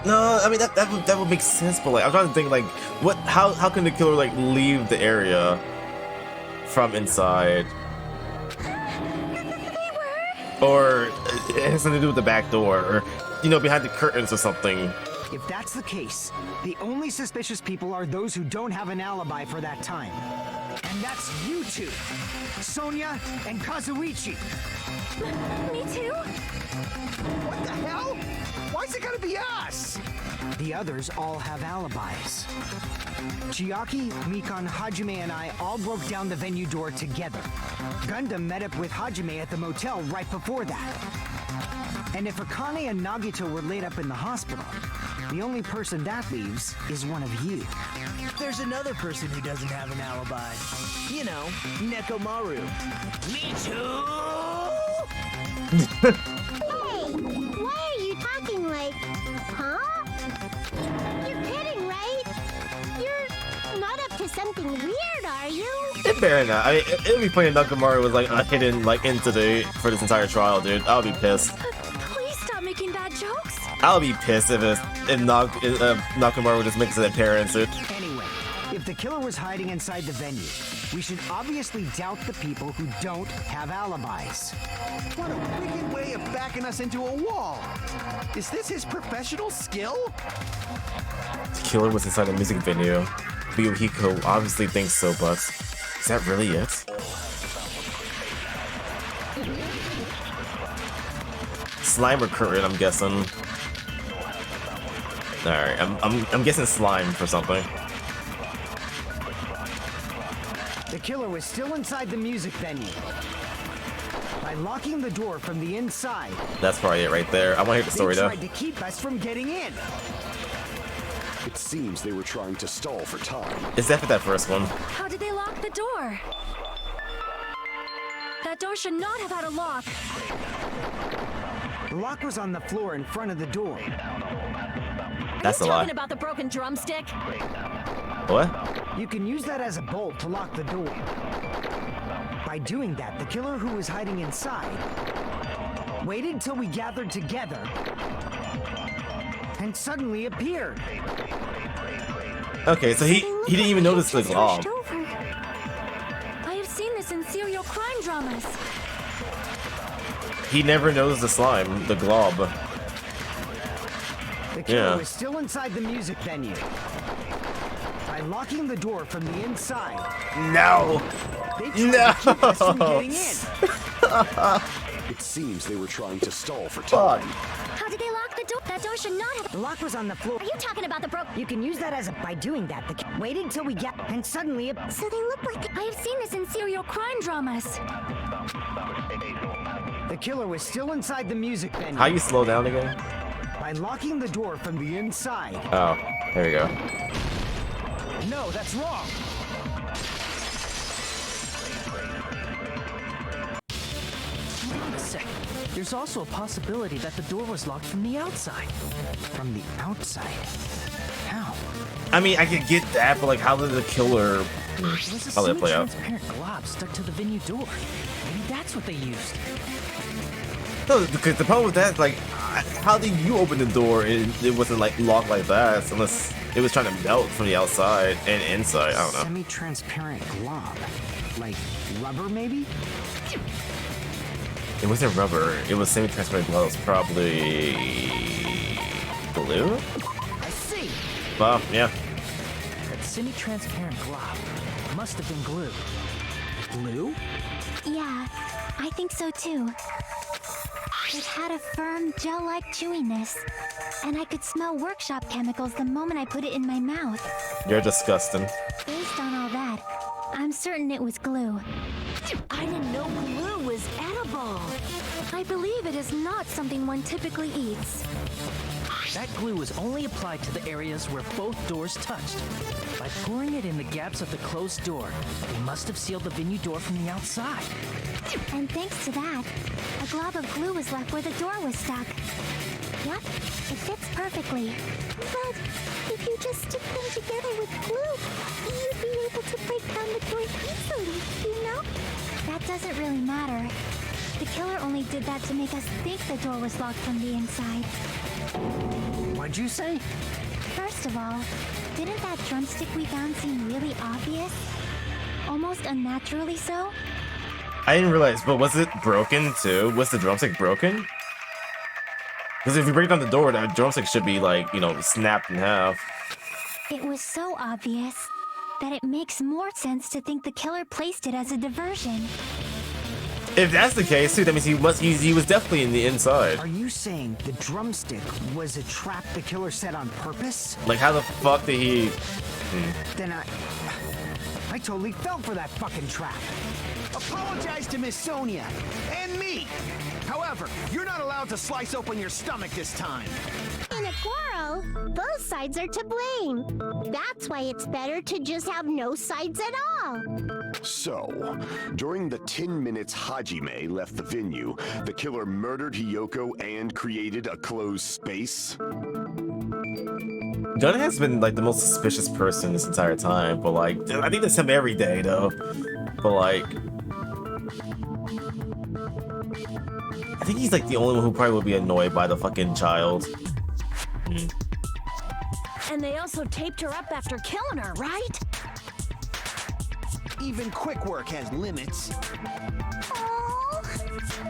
No, I mean that would make sense, but like I'm trying to think like how can the killer like leave the area from inside? Or it has something to do with the back door, or you know, behind the curtains or something. If that's the case, the only suspicious people are those who don't have an alibi for that time. And that's you two, Sonia and Kazuichi. Me too? What the hell? Why's it gotta be us? The others all have alibis. Chiaki, Mikan, Hajime, and I all broke down the venue door together. Gundam met up with Hajime at the motel right before that. And if Akane and Nagito were laid up in the hospital, the only person that leaves is one of you. There's another person who doesn't have an alibi. You know, Nekomaru. Me too! Hey, why are you talking like, huh? You're kidding, right? You're not up to something weird, are you? It better not. I mean, it'd be funny if Nakamura was like a hidden like incident for this entire trial, dude. I'll be pissed. Please stop making bad jokes. I'll be pissed if Nakamura just makes an appearance, dude. Anyway, if the killer was hiding inside the venue, we should obviously doubt the people who don't have alibis. What a wicked way of backing us into a wall. Is this his professional skill? The killer was inside a music venue. Ryuhiko obviously thinks so, but is that really it? Slime or current, I'm guessing. Alright, I'm guessing slime for something. The killer was still inside the music venue. By locking the door from the inside, That's probably it right there. I want to hear the story they though. tried to keep us from getting in. It seems they were trying to stall for time. It's definitely that first one. How did they lock the door? That door should not have had a lock. The lock was on the floor in front of the door. That's a Are you lie. talking about the broken drumstick? What? You can use that as a bolt to lock the door. By doing that, the killer who was hiding inside waited until we gathered together and suddenly appeared. Okay, so he didn't even notice the glob. I have seen this in serial crime dramas. He never noticed the slime, the glob. The killer Yeah. was still inside the music venue. By locking the door from the inside, No. they tried to keep us from getting in. It seems they were trying to stall for time. How did they lock the door? That door should not have. The lock was on the floor. Are you talking about the You can use that as a. By doing that, waited until we get. And suddenly it. So they look like. I have seen this in serial crime dramas. The killer was still inside the music venue. How you slow down again? By locking the door from the inside. Oh, there we go. No, that's wrong. Hold on a second. There's also a possibility that the door was locked from the outside. From the outside? How? I mean, I could get that, but like, how did the killer? There was a How did it play out? semi-transparent glob stuck to the venue door. Maybe that's what they used. No, because the problem with that, like, how did you open the door and it wasn't like locked like that, unless it was trying to melt from the outside and inside? I don't know. Semi-transparent glob. Like rubber, maybe? It wasn't rubber. It was semi-transparent gloves. Probably glue. I see. Well, yeah. That semi-transparent glob must have been glue. Glue? Yeah, I think so too. It had a firm, gel-like chewiness, and I could smell workshop chemicals the moment I put it in my mouth. You're disgusting. Based on all that, I'm certain it was glue. I didn't know glue was edible. I believe it is not something one typically eats. That glue was only applied to the areas where both doors touched. By pouring it in the gaps of the closed door, they must have sealed the venue door from the outside. And thanks to that, a glob of glue was left where the door was stuck. Yep, it fits perfectly. But if you just stick them together with glue, you'd be able to break down the door easily, you know? That doesn't really matter. The killer only did that to make us think the door was locked from the inside. What'd you say? First of all, didn't that drumstick we found seem really obvious? Almost unnaturally so? I didn't realize, but was it broken too? Was the drumstick broken? Because if you break down the door, that drumstick should be like, you know, snapped in half. It was so obvious that it makes more sense to think the killer placed it as a diversion. If that's the case, too, that means he was definitely in the inside. Are you saying the drumstick was a trap the killer set on purpose? Like, how the fuck did he? Then I totally fell for that fucking trap. Apologize to Miss Sonia and me. However, you're not allowed to slice open your stomach this time. In a quarrel, both sides are to blame. That's why it's better to just have no sides at all. So, during the 10 minutes Hajime left the venue, the killer murdered Hiyoko and created a closed space? Gunn has been like the most suspicious person this entire time, but like, I think that's him every day though. But like, I think he's like the only one who probably would be annoyed by the fucking child. And they also taped her up after killing her, right? Even quick work has limits. Oh,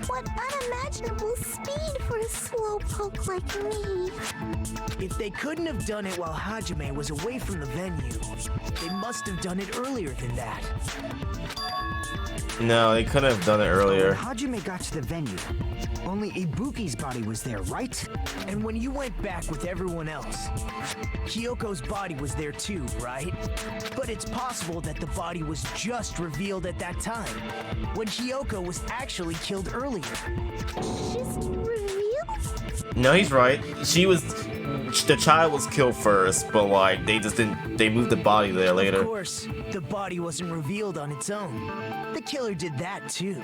what unimaginable speed for a slowpoke like me. If they couldn't have done it while Hajime was away from the venue, they must have done it earlier than that. No, they couldn't have done it earlier. When Hajime got to the venue, only Ibuki's body was there, right? And when you went back with everyone else, Hiyoko's body was there too, right? But it's possible that the body was just revealed at that time, when Hiyoko was actually killed earlier. Just revealed? No, he's right. The child was killed first, but like they they moved the body there later. Of course, the body wasn't revealed on its own. The killer did that too.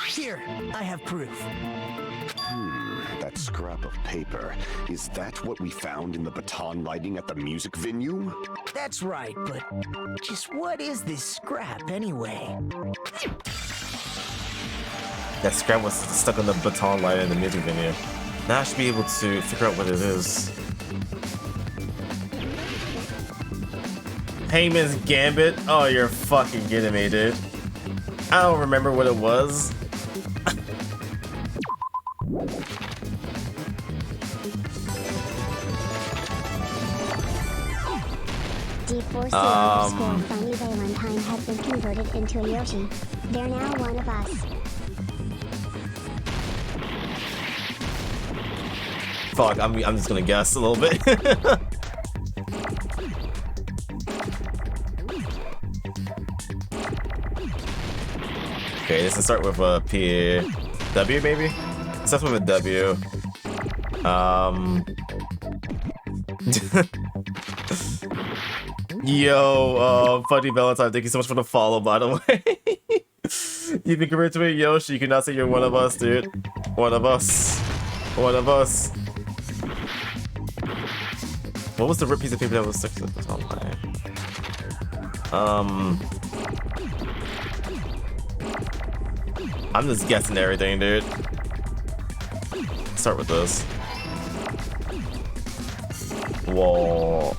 Here, I have proof. That scrap of paper. Is that what we found in the baton lighting at the music venue? That's right, but just what is this scrap anyway? That scrap was stuck on the baton light in the music venue. Now I should be able to figure out what it is. Heyman's Gambit? Oh, you're fucking kidding me, dude. I don't remember what it was. D4C_Funny Valentine has been converted into a Yoshi. They're now one of us. Fuck, I'm just gonna guess a little bit. Okay, let's start with a P. W maybe? Let's start with a W. Yo, Funny Valentine, thank you so much for the follow, by the way. You've been converted to a Yoshi. You cannot say you're one of us, dude. One of us. One of us. What was the ripped piece of paper that was stuck to the top line? I'm just guessing everything, dude. Start with this. Wall?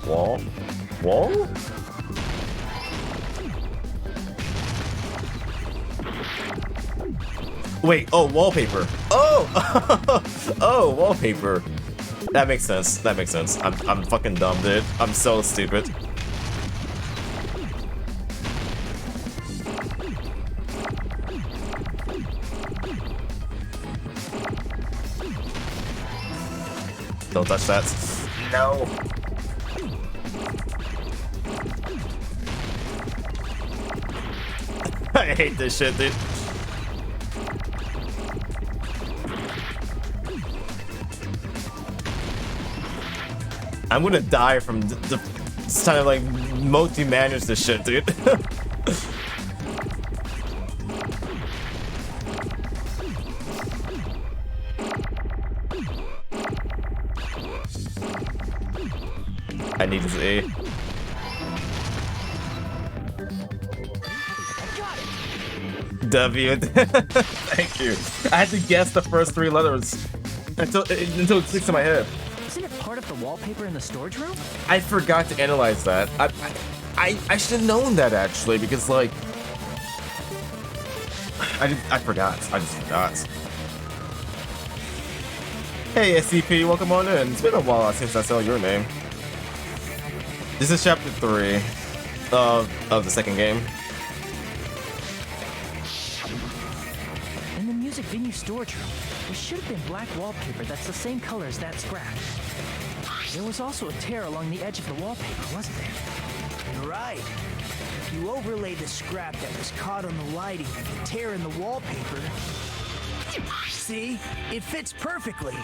Wait, oh, wallpaper. Oh! Oh, wallpaper. That makes sense. That makes sense. I'm fucking dumb, dude. I'm so stupid. Don't touch that. No. I hate this shit, dude. I'm gonna die from the trying to like multi-manage this shit, dude. I need his A. W. Thank you. I had to guess the first 3 letters until it sticks to my head. Isn't it part of the wallpaper in the storage room? I forgot to analyze that. I should have known that actually, because like I forgot. I just forgot. Hey SCP, welcome on in. It's been a while since I saw your name. This is chapter 3 of the second game. In the music venue storage room, there should have been black wallpaper that's the same color as that scrap. There was also a tear along the edge of the wallpaper, wasn't there? You're right. If you overlay the scrap that was caught on the lighting with the tear in the wallpaper, see? It fits perfectly.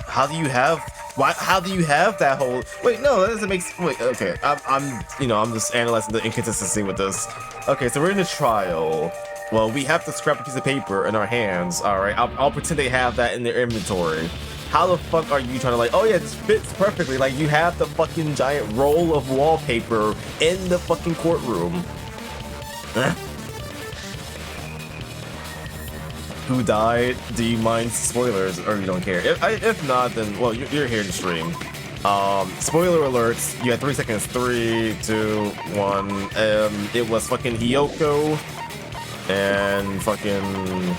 How do you have? Why? How do you have that whole? Wait, no, that doesn't make. Wait, okay. I'm just analyzing the inconsistency with this. Okay, so we're in a trial. Well, we have to scrap a piece of paper in our hands. All right, I'll pretend they have that in their inventory. How the fuck are you trying to like? Oh yeah, this fits perfectly. Like you have the fucking giant roll of wallpaper in the fucking courtroom. Who died? Do you mind spoilers, or you don't care? If not, then well, you're here to stream. Spoiler alerts. You had 3 seconds. 3, 2, 1. It was fucking Hiyoko and fucking.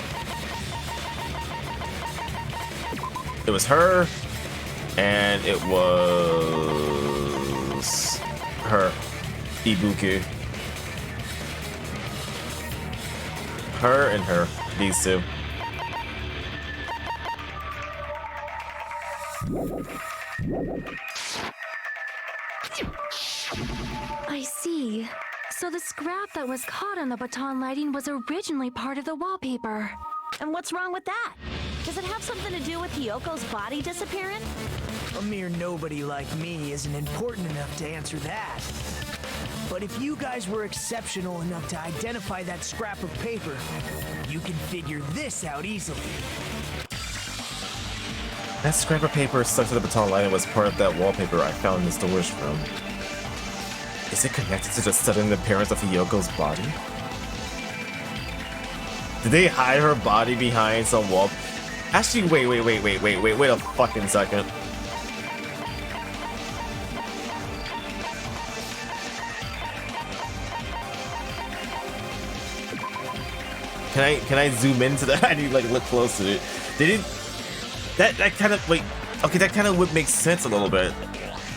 It was her, and it was her, Ibuki. Her and her, these two. I see. So the scrap that was caught on the baton lighting was originally part of the wallpaper. And what's wrong with that? Does it have something to do with Hiyoko's body disappearing? A mere nobody like me isn't important enough to answer that. But if you guys were exceptional enough to identify that scrap of paper, you can figure this out easily. That scrap of paper stuck to the baton line was part of that wallpaper I found in the storage room. Is it connected to the sudden appearance of Hiyoko's body? Did they hide her body behind some wall? Actually, wait a fucking second. Can I zoom into that? I need to like look close to it. Did it? That kind of okay, that kind of would make sense a little bit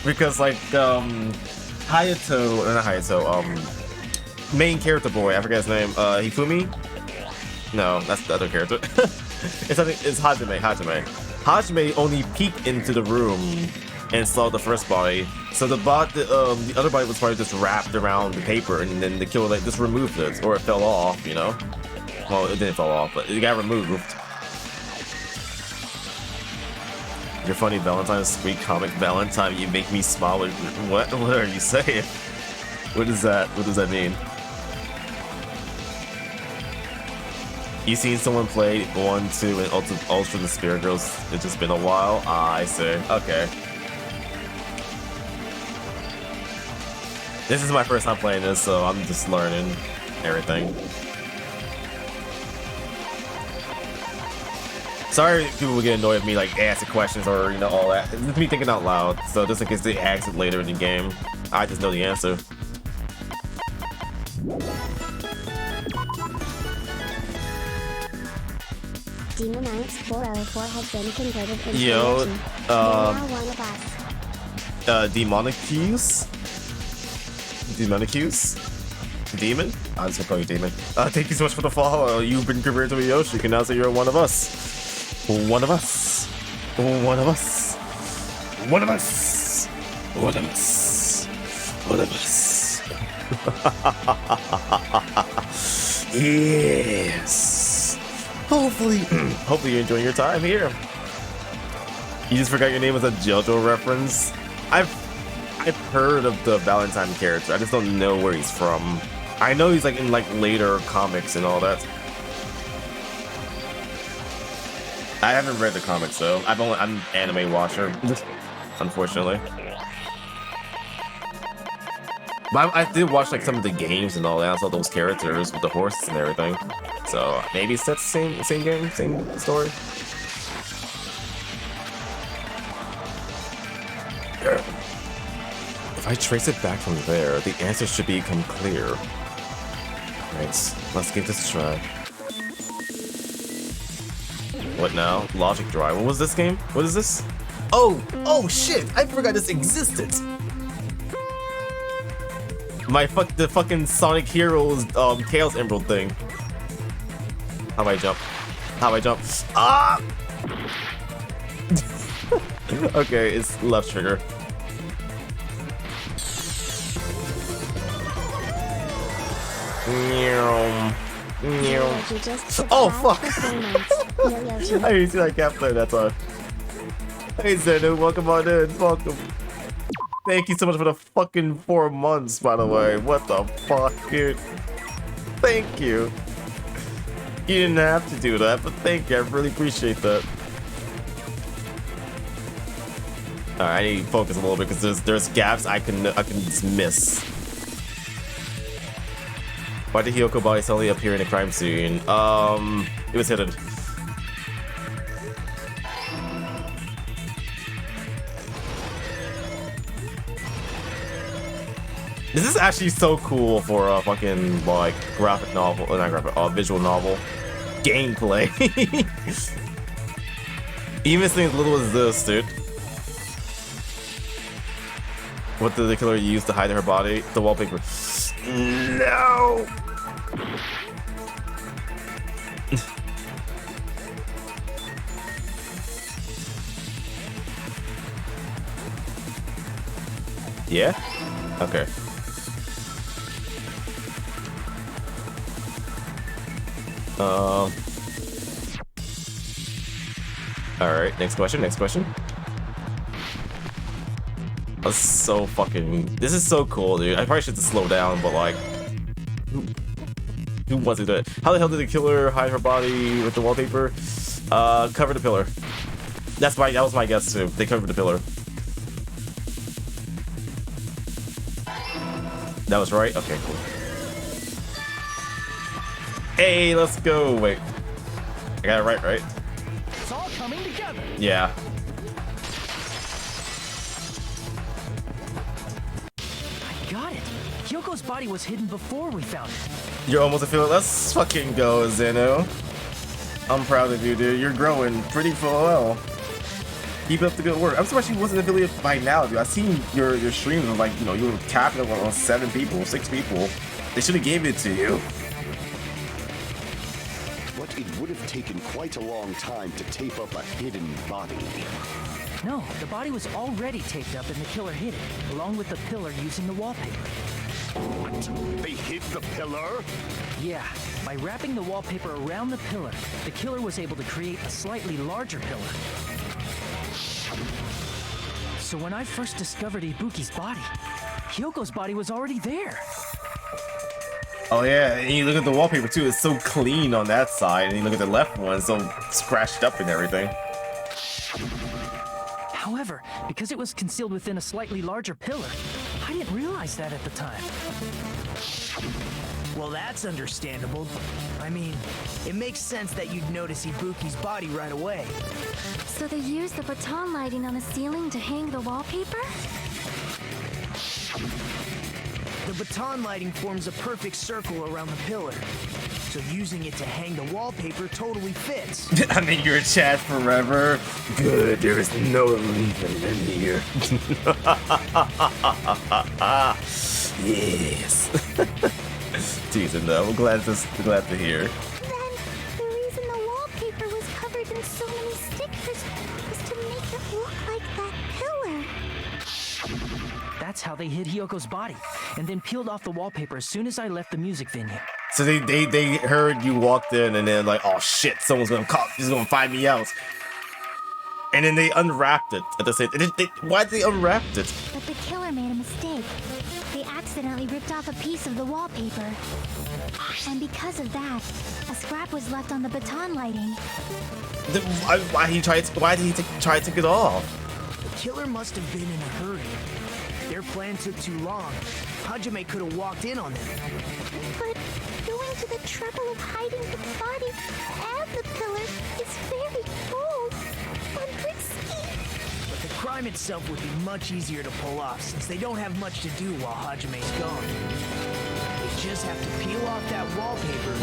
because like Hayato, or not Hayato, main character boy, I forget his name, Hifumi. No, that's the other character. It's Hajime. Hajime only peeked into the room and saw the first body. So the other body was probably just wrapped around the paper, and then the killer like just removed it, or it fell off, you know. Well, it didn't fall off, but it got removed. Your funny Valentine's sweet comic Valentine, you make me smile. What are you saying? What is that? What does that mean? You seen someone play 1, 2, and Ultra the Spirit Girls? It's just been a while. Ah, I see. Okay. This is my first time playing this, so I'm just learning everything. Sorry if people will get annoyed with me like asking questions or you know all that. It's just me thinking out loud. So just in case they ask it later in the game, I just know the answer. Demon Knights 404 has been converted into Yo, legend. You're now one of us. Demonicus? Demon? I'm just gonna call you Demon. Thank you so much for the follow. You've been converted to a Yoshi. You can now say you're one of us. One of us. One of us. One of us. One of us. One of us. Yes. Hopefully you're enjoying your time here. You just forgot your name was a JoJo reference. I've heard of the Valentine character. I just don't know where he's from. I know he's like in like later comics and all that. I haven't read the comics though. I'm an anime watcher, unfortunately. But I did watch like some of the games and all that. I saw those characters with the horses and everything. So maybe it's that same game, same story. If I trace it back from there, the answer should become clear. Right, let's give this a try. What now? Logic Drive. What was this game? What is this? Oh shit! I forgot this existed. The fucking Sonic Heroes Chaos Emerald thing. How do I jump? How do I jump? Ah! Okay, it's left trigger. Oh fuck! I didn't see that cat play that time. Hey Zenu, welcome on in. Welcome. Thank you so much for the fucking 4 months, by the way. What the fuck, dude? Thank you. You didn't have to do that, but thank you. I really appreciate that. Alright, I need to focus a little bit because there's gaps I can just miss. Why did Hiyoko body suddenly appear in a crime scene? It was hidden. This is actually so cool for a fucking like graphic novel, not graphic, visual novel gameplay. Even something as little as this, dude. What did the killer use to hide her body? The wallpaper. No. Yeah? Okay. Alright, next question, next question. That's so fucking... This is so cool, dude. I probably should just slow down, but like... Who wants to do it? How the hell did the killer hide her body with the wallpaper? Cover the pillar. That was my guess too. They covered the pillar. That was right? Okay, cool. Hey, let's go. Wait. I got it right? It's all coming together. Yeah. I got it. Kyoko's body was hidden before we found it. You're almost a filler. Let's fucking go, Zeno. I'm proud of you, dude. You're growing pretty well. Keep up the good work. I'm surprised she wasn't affiliated by now, dude. I've seen your streams of like, you know, you were tapping on 7 people, 6 people. They should have gave it to you. But it would have taken quite a long time to tape up a hidden body. No, the body was already taped up and the killer hid it, along with the pillar using the wallpaper. What? They hid the pillar? Yeah, by wrapping the wallpaper around the pillar, the killer was able to create a slightly larger pillar. So when I first discovered Ibuki's body, Kyoko's body was already there. Oh yeah, and you look at the wallpaper too, it's so clean on that side, and you look at the left one, it's so scratched up and everything. However, because it was concealed within a slightly larger pillar, I didn't realize that at the time. Well, that's understandable. I mean, it makes sense that you'd notice Ibuki's body right away. So they used the baton lighting on the ceiling to hang the wallpaper? The baton lighting forms a perfect circle around the pillar. So using it to hang the wallpaper totally fits. I mean, you're a Chad forever. Good, there is no leaving in here. Yes. Teasing though, I'm glad to hear. Then, the reason the wallpaper was covered in so many stickers was to make it look like that pillar. That's how they hid Hyoko's body, and then peeled off the wallpaper as soon as I left the music venue. So they heard you walked in and then like, oh shit, someone's gonna come, he's gonna find me out. And then they unwrapped it at the same. Why'd they unwrap it? But the killer made a mistake. They accidentally ripped off a piece of the wallpaper. And because of that, a scrap was left on the baton lighting. Why did he try to take it off? The killer must have been in a hurry. Their plan took too long. Hajime could have walked in on them. But going to the trouble of hiding the body and the pillar is very bold and risky. But the crime itself would be much easier to pull off since they don't have much to do while Hajime's gone. They just have to peel off that wallpaper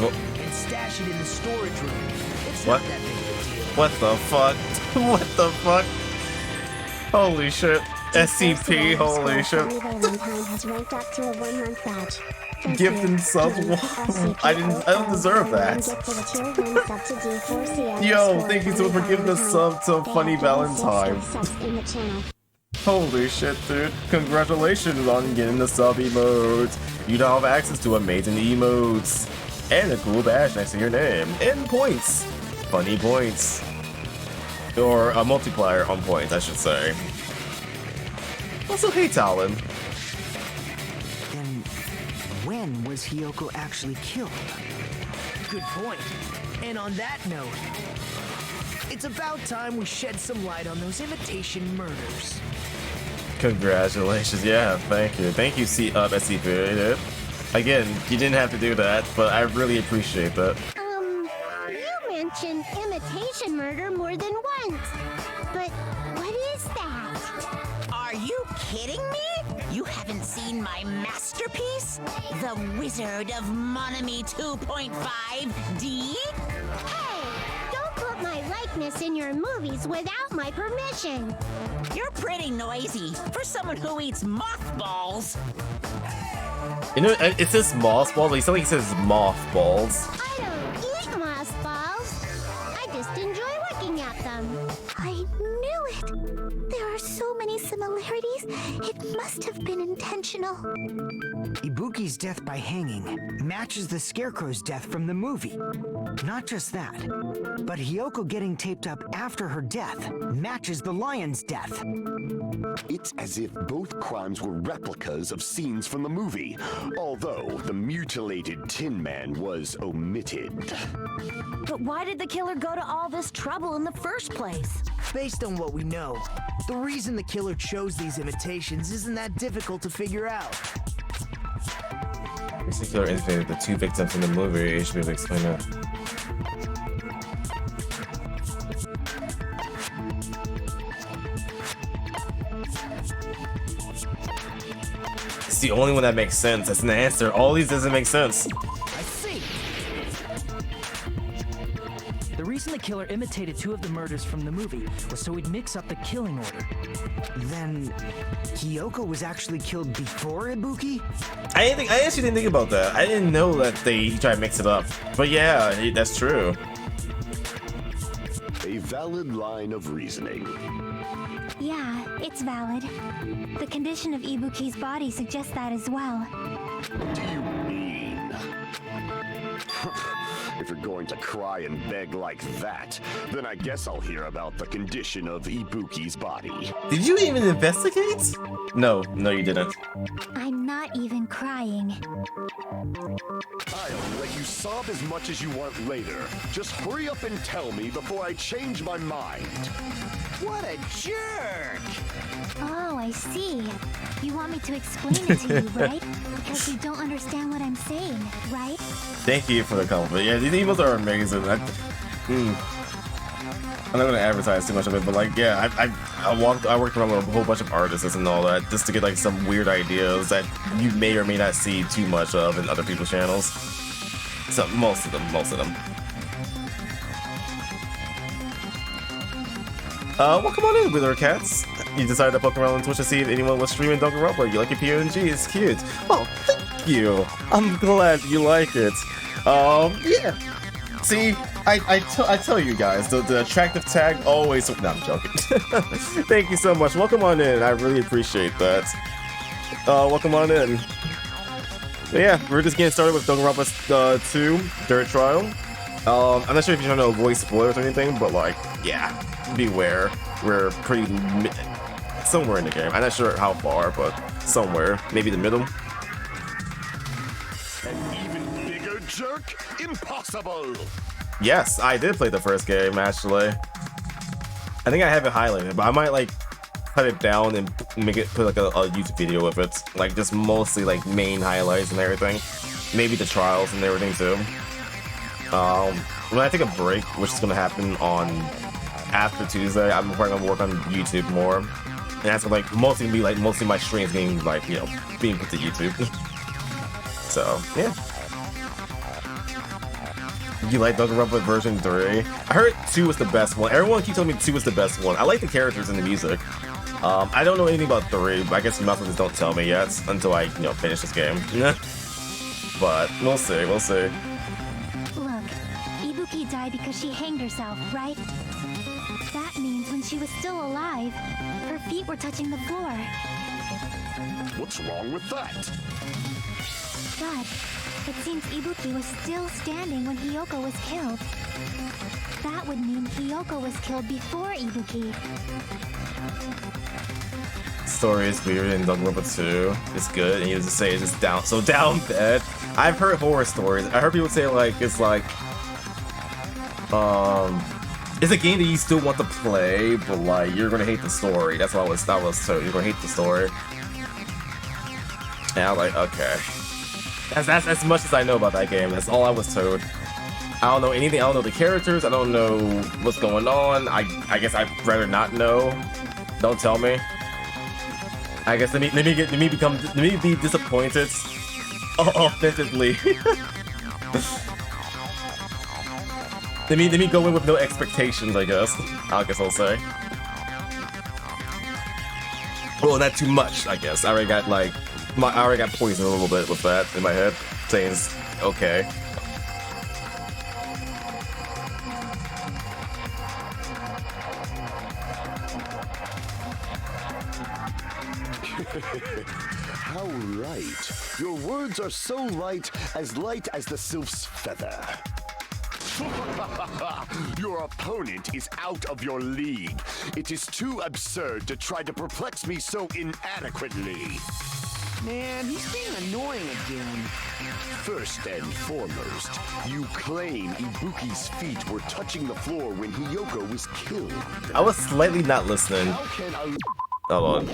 and stash it in the storage room. It's not that big of a deal. What the fuck? What the fuck? Holy shit. SCP, holy shit. Has ranked up to a 1-month badge. Gift and subs. I don't deserve that. Yo, thank you so much for giving the sub to Funny Valentine. Holy shit, dude. Congratulations on getting the sub emotes. You now have access to amazing emotes. And a cool badge next to your name. And points. Funny points. Or a multiplier on points, I should say. Also, hey, Talon. Then, when was Hiyoko actually killed? Good point. And on that note, it's about time we shed some light on those imitation murders. Congratulations, yeah, thank you. Thank you, SCP. Again, you didn't have to do that, but I really appreciate that. You mentioned imitation murder more than once. But what is that? Are you kidding me? You haven't seen my masterpiece? The Wizard of Monami 2.5D? Hey, don't put my likeness in your movies without my permission. You're pretty noisy for someone who eats mothballs. You know, it says mothballs, but something says mothballs. I don't eat mothballs. I just enjoy looking at them. I knew it. There are so many similarities irregularities, it must have been intentional. Ibuki's death by hanging matches the Scarecrow's death from the movie. Not just that, but Hiyoko getting taped up after her death matches the lion's death. It's as if both crimes were replicas of scenes from the movie, although the mutilated Tin Man was omitted. But why did the killer go to all this trouble in the first place? Based on what we know, the reason the killer chose these imitations isn't that difficult to figure out. The killer imitated the 2 victims in the movie. You should be able to explain that. It's the only one that makes sense. That's an answer. All these doesn't make sense. I see. The reason the killer imitated 2 of the murders from the movie was so he'd mix up the killing order. Then Hiyoko was actually killed before Ibuki? I actually didn't think about that. I didn't know that he tried to mix it up. But yeah, that's true. A valid line of reasoning. Yeah, it's valid. The condition of Ibuki's body suggests that as well. Do you mean? If you're going to cry and beg like that, then I guess I'll hear about the condition of Ibuki's body. Did you even investigate? No, you didn't. I'm not even crying. I'll let you sob as much as you want later. Just hurry up and tell me before I change my mind. What a jerk! Oh, I see. You want me to explain it to you, right? Because you don't understand what I'm saying, right? Thank you for the compliment. Yeah, these emails are amazing. I'm not gonna advertise too much of it, but like, yeah, I worked around with a whole bunch of artists and all that just to get like some weird ideas that you may or may not see too much of in other people's channels. So most of them. Welcome on in, Wither Cats. You decided to poke around on Twitch to see if anyone was streaming Danganronpa. You like your PNG? It's cute. Oh, thank you. I'm glad you like it. Yeah. See, I tell you guys, the attractive tag always. No, I'm joking. Thank you so much. Welcome on in. I really appreciate that. Welcome on in. But yeah, we're just getting started with Danganronpa 2 Dirt Trial. I'm not sure if you're trying to avoid spoilers or anything, but like, yeah, beware. We're pretty somewhere in the game. I'm not sure how far, but somewhere, maybe the middle. An even bigger jerk? Impossible! Yes, I did play the first game actually. I think I have it highlighted, but I might like cut it down and put like a YouTube video with it, like just mostly like main highlights and everything. Maybe the trials and everything too. When I take a break, which is gonna happen on after Tuesday, I'm probably gonna work on YouTube more, and that's gonna like mostly my streams being like, you know, being put to YouTube. So yeah. You like Danganronpa version 3? I heard 2 was the best one. Everyone keeps telling me 2 was the best one. I like the characters and the music. I don't know anything about 3, but I guess you might as well just don't tell me yet until I, you know, finish this game. But we'll see. Look, Ibuki died because she hanged herself, right? That means when she was still alive, her feet were touching the floor. What's wrong with that? But it seems Ibuki was still standing when Hiyoko was killed. That would mean Hiyoko was killed before Ibuki. Story is weird in Danganronpa 2. It's good, and you just say it's just down bad. I've heard horror stories. I heard people say like it's like it's a game that you still want to play, but like you're gonna hate the story. That's what I was told. You're gonna hate the story. And I'm like, okay. That's as much as I know about that game. That's all I was told. I don't know anything. I don't know the characters. I don't know what's going on. I guess I'd rather not know. Don't tell me. I guess let me be disappointed authentically. let me go in with no expectations, I guess I'll say. Well, not too much, I guess. I already got poisoned a little bit with that in my head, saying it's okay. How right. Your words are so light as the sylph's feather. Your opponent is out of your league. It is too absurd to try to perplex me so inadequately. Man, he's being annoying again. First and foremost, you claim Ibuki's feet were touching the floor when Hiyoko was killed. I was slightly not listening. How can I... Hold on.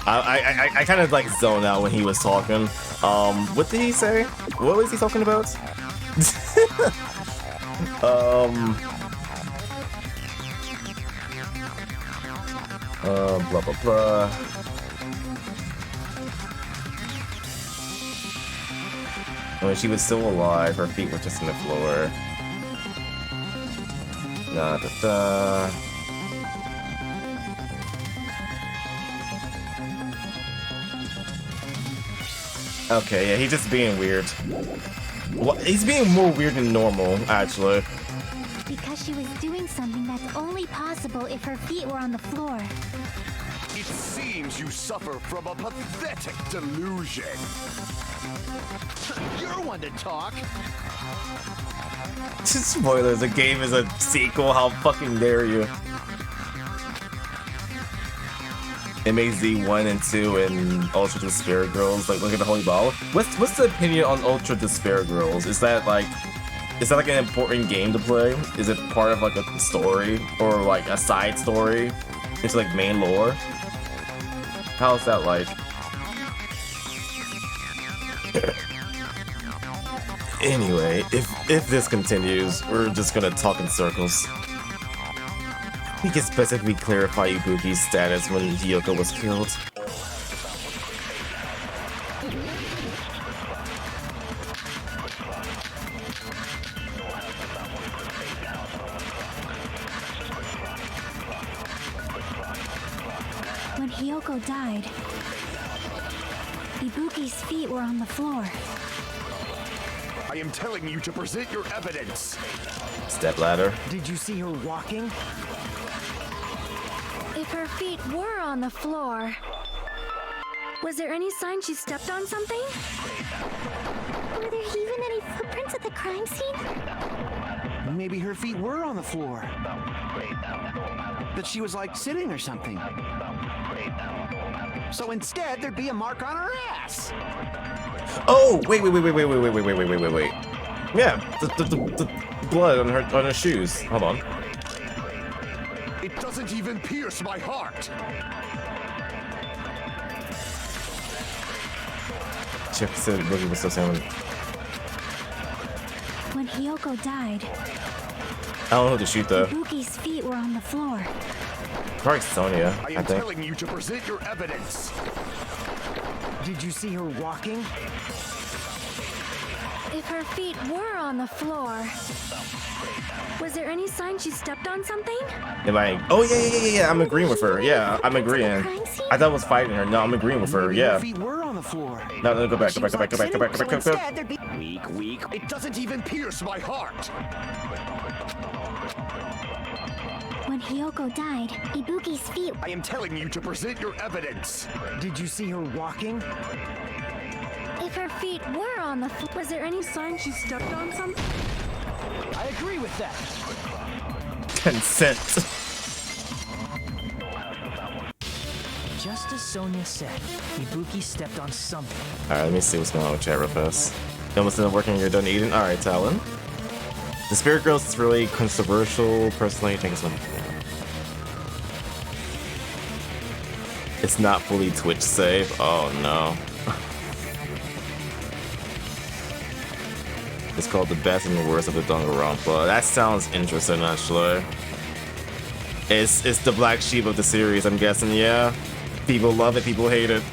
I kind of like zoned out when he was talking. What did he say? What was he talking about? Blah blah blah. When she was still alive, her feet were just on the floor. Da da da. Okay, yeah, he's just being weird. Well, he's being more weird than normal, actually. Because she was doing something that's only possible if her feet were on the floor. It seems you suffer from a pathetic delusion. You're one to talk. Spoilers, the game is a sequel, how fucking dare you. MAZ 1 and 2 and Ultra Despair Girls, like look at the Holy Ball. What's the opinion on Ultra Despair Girls? Is that like an important game to play? Is it part of like a story or like a side story? It's like main lore? How's that like? Anyway, if this continues, we're just gonna talk in circles. We can specifically clarify Ibuki's status when Hiyoko was killed. When Hiyoko died, Ibuki's feet were on the floor. I am telling you to present your evidence. Step ladder. Did you see her walking? If her feet were on the floor, was there any sign she stepped on something? Were there even any footprints at the crime scene? Maybe her feet were on the floor. But she was like sitting or something. So instead, there'd be a mark on her ass. Oh, wait. Yeah, the blood on her shoes. Hold on. It doesn't even pierce my heart. Chip said Boogie was so sound. When Hiyoko died, I don't know who to shoot though. Ibuki's feet were on the floor. Probably Sonya, I I am think. telling you to present your evidence. Did you see her walking? If her feet were on the floor, was there any sign she stepped on something? Am I? Oh yeah. I'm agreeing with her. Yeah, I'm agreeing. I thought I was fighting her. No, I'm agreeing with her. Her Yeah. feet were on the floor. No, go back. So instead, there'd be Weak. It doesn't even pierce my heart. When Hiyoko died, Ibuki's feet... I am telling you to present your evidence. Did you see her walking? If her feet were on the floor, was there any sign she stepped on something? I agree with that. Consent. Just as Sonya said, Ibuki stepped on something. Alright, let me see what's going on with chat real fast. You almost done working, you're done eating? Alright, Talon. The Spirit Girls is really controversial. Personally, I think it's one. It's not fully Twitch safe. Oh no. It's called The Best and the Worst of the Danganronpa. That sounds interesting, actually. It's the black sheep of the series, I'm guessing, yeah? People love it, people hate it.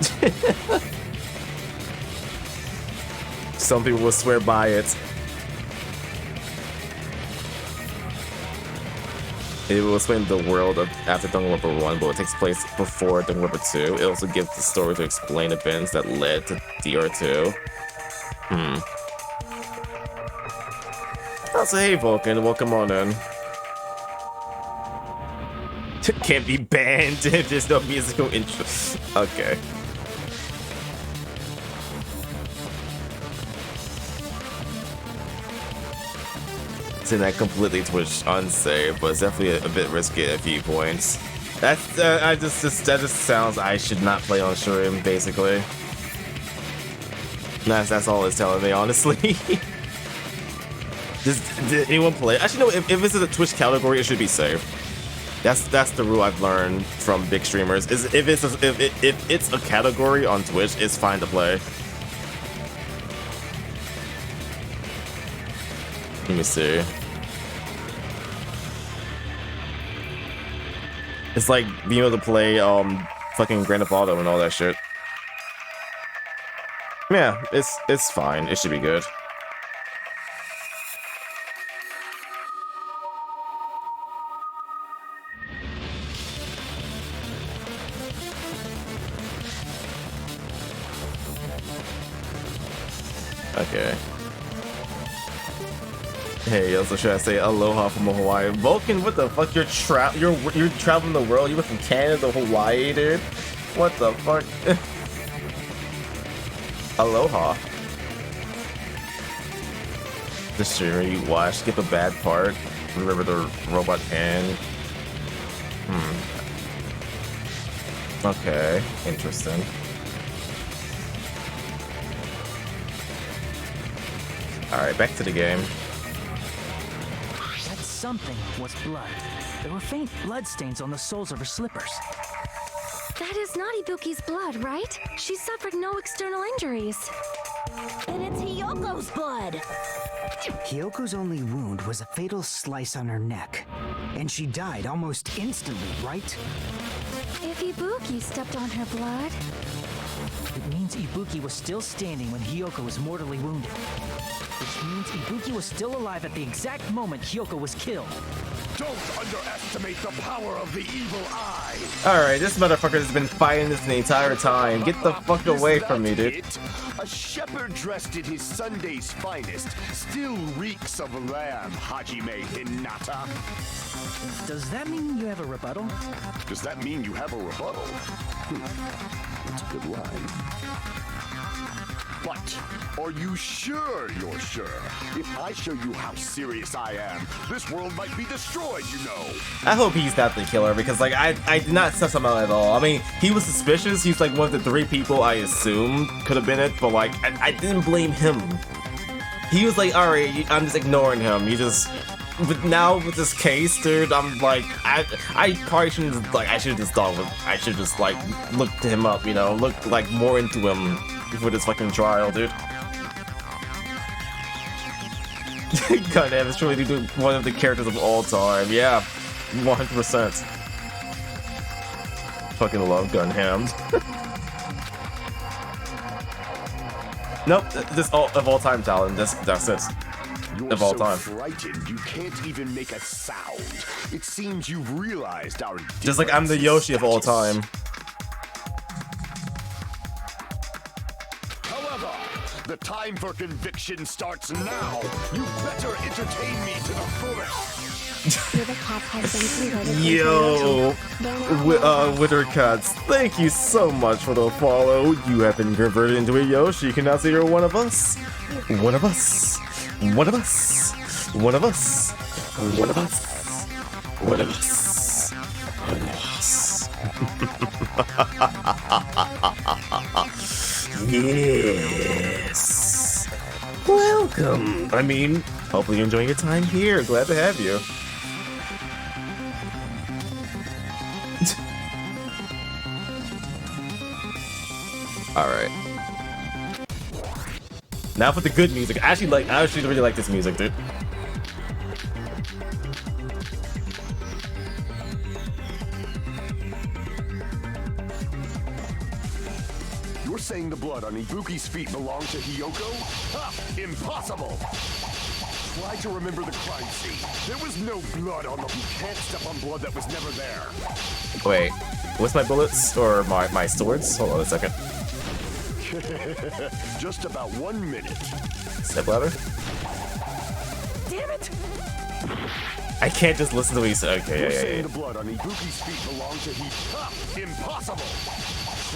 Some people will swear by it. It will explain the world of after Danganronpa 1, but it takes place before Danganronpa 2. It also gives the story to explain events that led to DR2. Also, hey Vulcan, welcome on in. Can't be banned if there's no musical interest. Okay. content that completely Twitch unsafe, but it's definitely a bit risky at a few points. That's that just sounds I should not play on stream, basically. That's all it's telling me, honestly. Did anyone play? Actually, no. If this is a Twitch category, it should be safe. That's the rule I've learned from big streamers. Is if it's a category on Twitch, it's fine to play. Let me see. It's like being able to play fucking Grand Theft Auto and all that shit. Yeah, it's fine. It should be good. Okay. Hey, also should I say aloha from Hawaii? Vulcan, what the fuck? You're traveling the world. You went from Canada to Hawaii, dude. What the fuck? Aloha. The streamer you watch, skip a bad part. Remember the robot can. Okay, interesting. Alright, back to the game. That something was blood. There were faint blood stains on the soles of her slippers. That is not Ibuki's blood, right? She suffered no external injuries. And it's Hiyoko's blood! Hiyoko's only wound was a fatal slice on her neck. And she died almost instantly, right? If Ibuki stepped on her blood... It means Ibuki was still standing when Hiyoko was mortally wounded. Which means Ibuki was still alive at the exact moment Hiyoko was killed. Don't underestimate the power of the evil eye. Alright, this motherfucker has been fighting this the entire time. Get the fuck away from me, dude. A shepherd dressed in his Sunday's finest still reeks of lamb, Hajime Hinata. Does that mean you have a rebuttal? Does that mean you have a rebuttal? That's a good line. But are you sure you're sure? If I show you how serious I am, this world might be destroyed, you know. I hope he's not the killer because, like, I did not suss him out at all. I mean, he was suspicious. He's like one of the 3 people I assumed could have been it, but like, I didn't blame him. He was like, alright, I'm just ignoring him. You just. But now with this case, dude, I'm like, I probably shouldn't, like, I should just like look to him up, you know, look like more into him for this fucking trial, dude. Goddamn, it's truly one of the characters of all time. Yeah, 100%. Fucking love Gunham. Nope, this of all time talent. That's it. You're of all so time. frightened you can't even make a sound. It seems you've realized our Just like I'm the Yoshi of all time. However, the time for conviction starts now. You better entertain me to the fullest. Yo, Wittercuts, thank you so much for the follow. You have been converted into a Yoshi. You can now say you're one of us. One of us. One of us. One of us. One of us. One of us. One of us. Yes. Welcome. I mean, hopefully you're enjoying your time here. Glad to have you. All right. Now for the good music. I actually really like this music, dude. You're saying the blood on Ibuki's feet belonged to Hiyoko? Ha! Impossible! Try to remember the crime scene. There was no blood on the... You can't step on blood that was never there. Wait, what's my bullets or my swords? Hold on a second. Just about 1 minute. Step ladder? Damn it! I can't just listen to what he said. Okay, You're yeah. saying the blood on Ibuki's feet belonged to Impossible!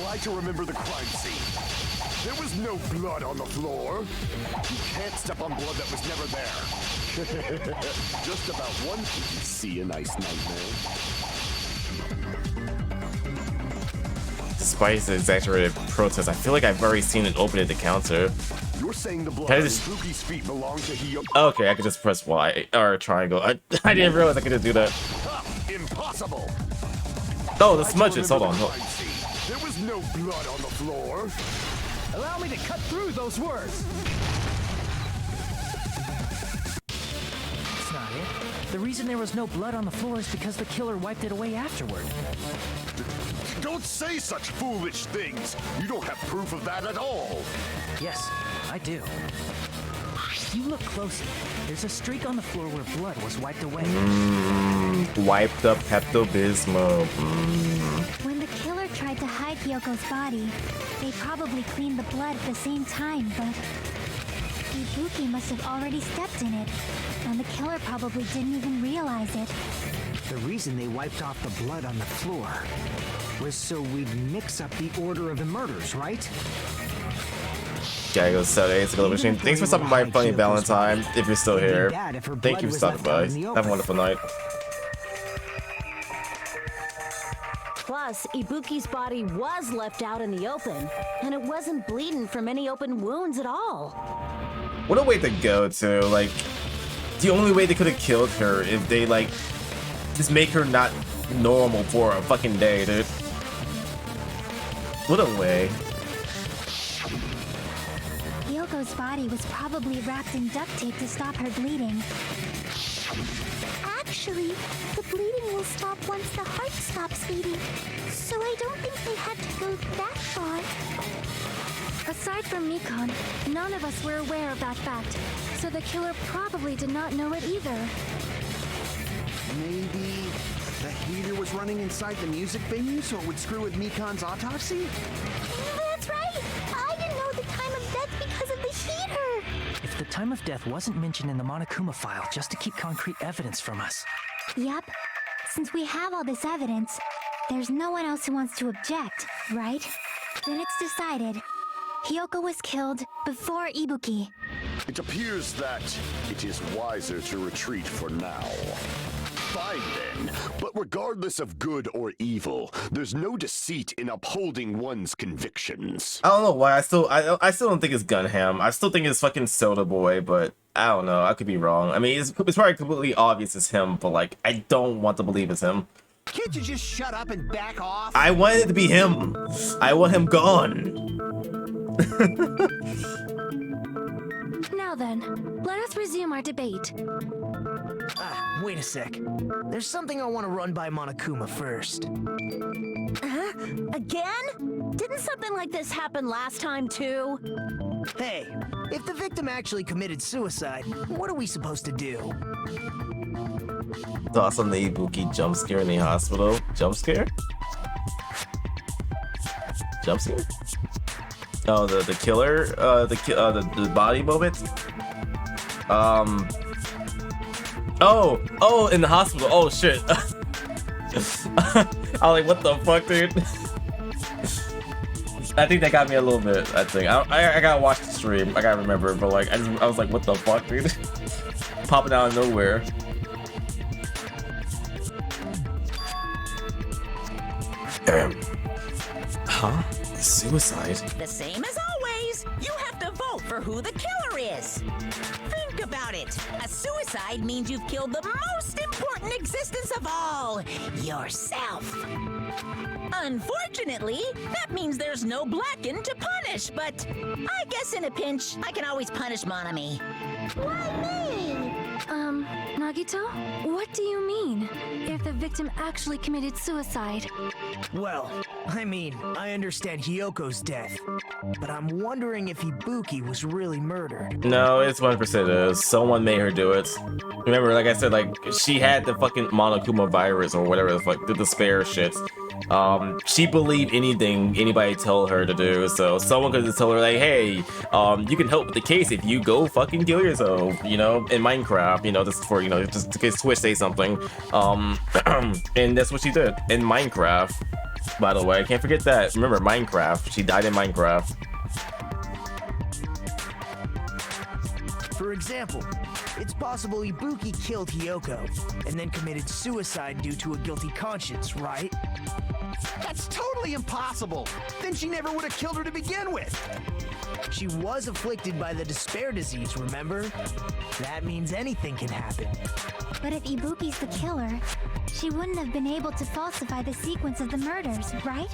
Try to remember the crime scene. There was no blood on the floor. You can't step on blood that was never there. Just about one thing you see a nice nightmare. Despite the exaggerated protest, I feel like I've already seen it open at the counter. You're saying the blood Can I on just- Ibuki's feet belong to Hiyoko? Okay, I could just press Y or triangle. I didn't realize I could just do that. Ha! Impossible! Oh, the smudges. Hold on. Remember the crime scene. There was no blood on the floor. Allow me to cut through those words. That's not it. The reason there was no blood on the floor is because the killer wiped it away afterward. Don't say such foolish things. You don't have proof of that at all. Yes, I do. If you look closely, there's a streak on the floor where blood was wiped away. Wiped up Pepto-Bismol. When the killer tried to hide Hyoko's body, they probably cleaned the blood at the same time, but Ibuki must have already stepped in it, and the killer probably didn't even realize it. The reason they wiped off the blood on the floor was so we'd mix up the order of the murders, right? Gotta go sell the Ace Machine. Thanks for stopping by, Funny Valentine. If you're still here, thank you for stopping by. Have a wonderful night. Plus, Ibuki's body was left out in the open, and it wasn't bleeding from any open wounds at all. What a way to go to, like, the only way they could have killed her if they, like, just make her not normal for a fucking day, dude. What a way. Hyoko's body was probably wrapped in duct tape to stop her bleeding. Actually, the bleeding will stop once the heart stops beating, so I don't think they had to go that far. Aside from Mikon, none of us were aware of that fact, so the killer probably did not know it either. Maybe the heater was running inside the music venue so it would screw with Mikon's autopsy? That's right! I didn't know the time of death because of the heater! If the time of death wasn't mentioned in the Monokuma file just to keep concrete evidence from us. Yep. Since we have all this evidence, there's no one else who wants to object, right? Then it's decided. Hyoko was killed before Ibuki. It appears that it is wiser to retreat for now. Fine then, but regardless of good or evil, there's no deceit in upholding one's convictions. I don't know why. I still don't think it's Gunham. I still think it's fucking Soda Boy, but I don't know. I could be wrong. I mean, it's probably completely obvious it's him, but like, I don't want to believe it's him. Can't you just shut up and back off? I want it to be him. I want him gone. Now then, let us resume our debate. Wait a sec. There's something I want to run by Monokuma first. Huh? Again? Didn't something like this happen last time too? Hey, if the victim actually committed suicide, what are we supposed to do? Thoughts on the Ibuki jump scare in the hospital? Jump scare? Jump scare? Oh, the killer, the body moment. Oh, in the hospital. Oh shit. I was like, what the fuck, dude? I think that got me a little bit. I think I gotta watch the stream. I gotta remember, but like, I was like, what the fuck, dude? Popping out of nowhere. Huh? Suicide? The same as always. You have to vote for who the killer is. Think about it. A suicide means you've killed the most important existence of all, yourself. Unfortunately, that means there's no Blacken to punish, but I guess in a pinch, I can always punish Monami. Why me? Nagito? What do you mean? If the victim actually committed suicide? Well, I mean, I understand Hyoko's death, but I'm wondering if Ibuki was really murdered. No, it's 100% is. Someone made her do it. Remember, like I said, like, she had the fucking Monokuma virus or whatever the fuck, the despair shit. She believed anything anybody told her to do, so someone could just tell her, like, hey, you can help with the case if you go fucking kill yourself, you know, in Minecraft, you know, just for, you know, just in case Twitch say something. And that's what she did in Minecraft, by the way. Can't forget that. Remember, Minecraft. She died in Minecraft. For example, It's possible Ibuki killed Hiyoko and then committed suicide due to a guilty conscience, right? That's totally impossible! Then she never would have killed her to begin with! She was afflicted by the despair disease, remember? That means anything can happen. But if Ibuki's the killer, she wouldn't have been able to falsify the sequence of the murders, right?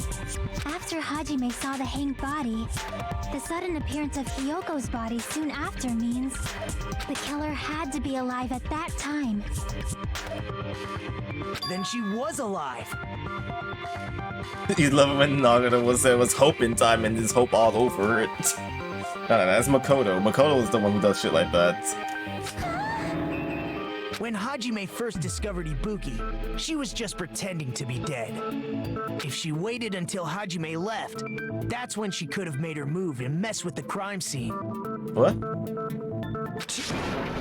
After Hajime saw the hanged body, the sudden appearance of Hiyoko's body soon after means the killer had to be alive at that time. Then she was alive! You love it when Nagata was hoping time and just hope all over it. No, that's Makoto. Makoto is the one who does shit like that. When Hajime first discovered Ibuki, she was just pretending to be dead. If she waited until Hajime left, that's when she could have made her move and mess with the crime scene. What?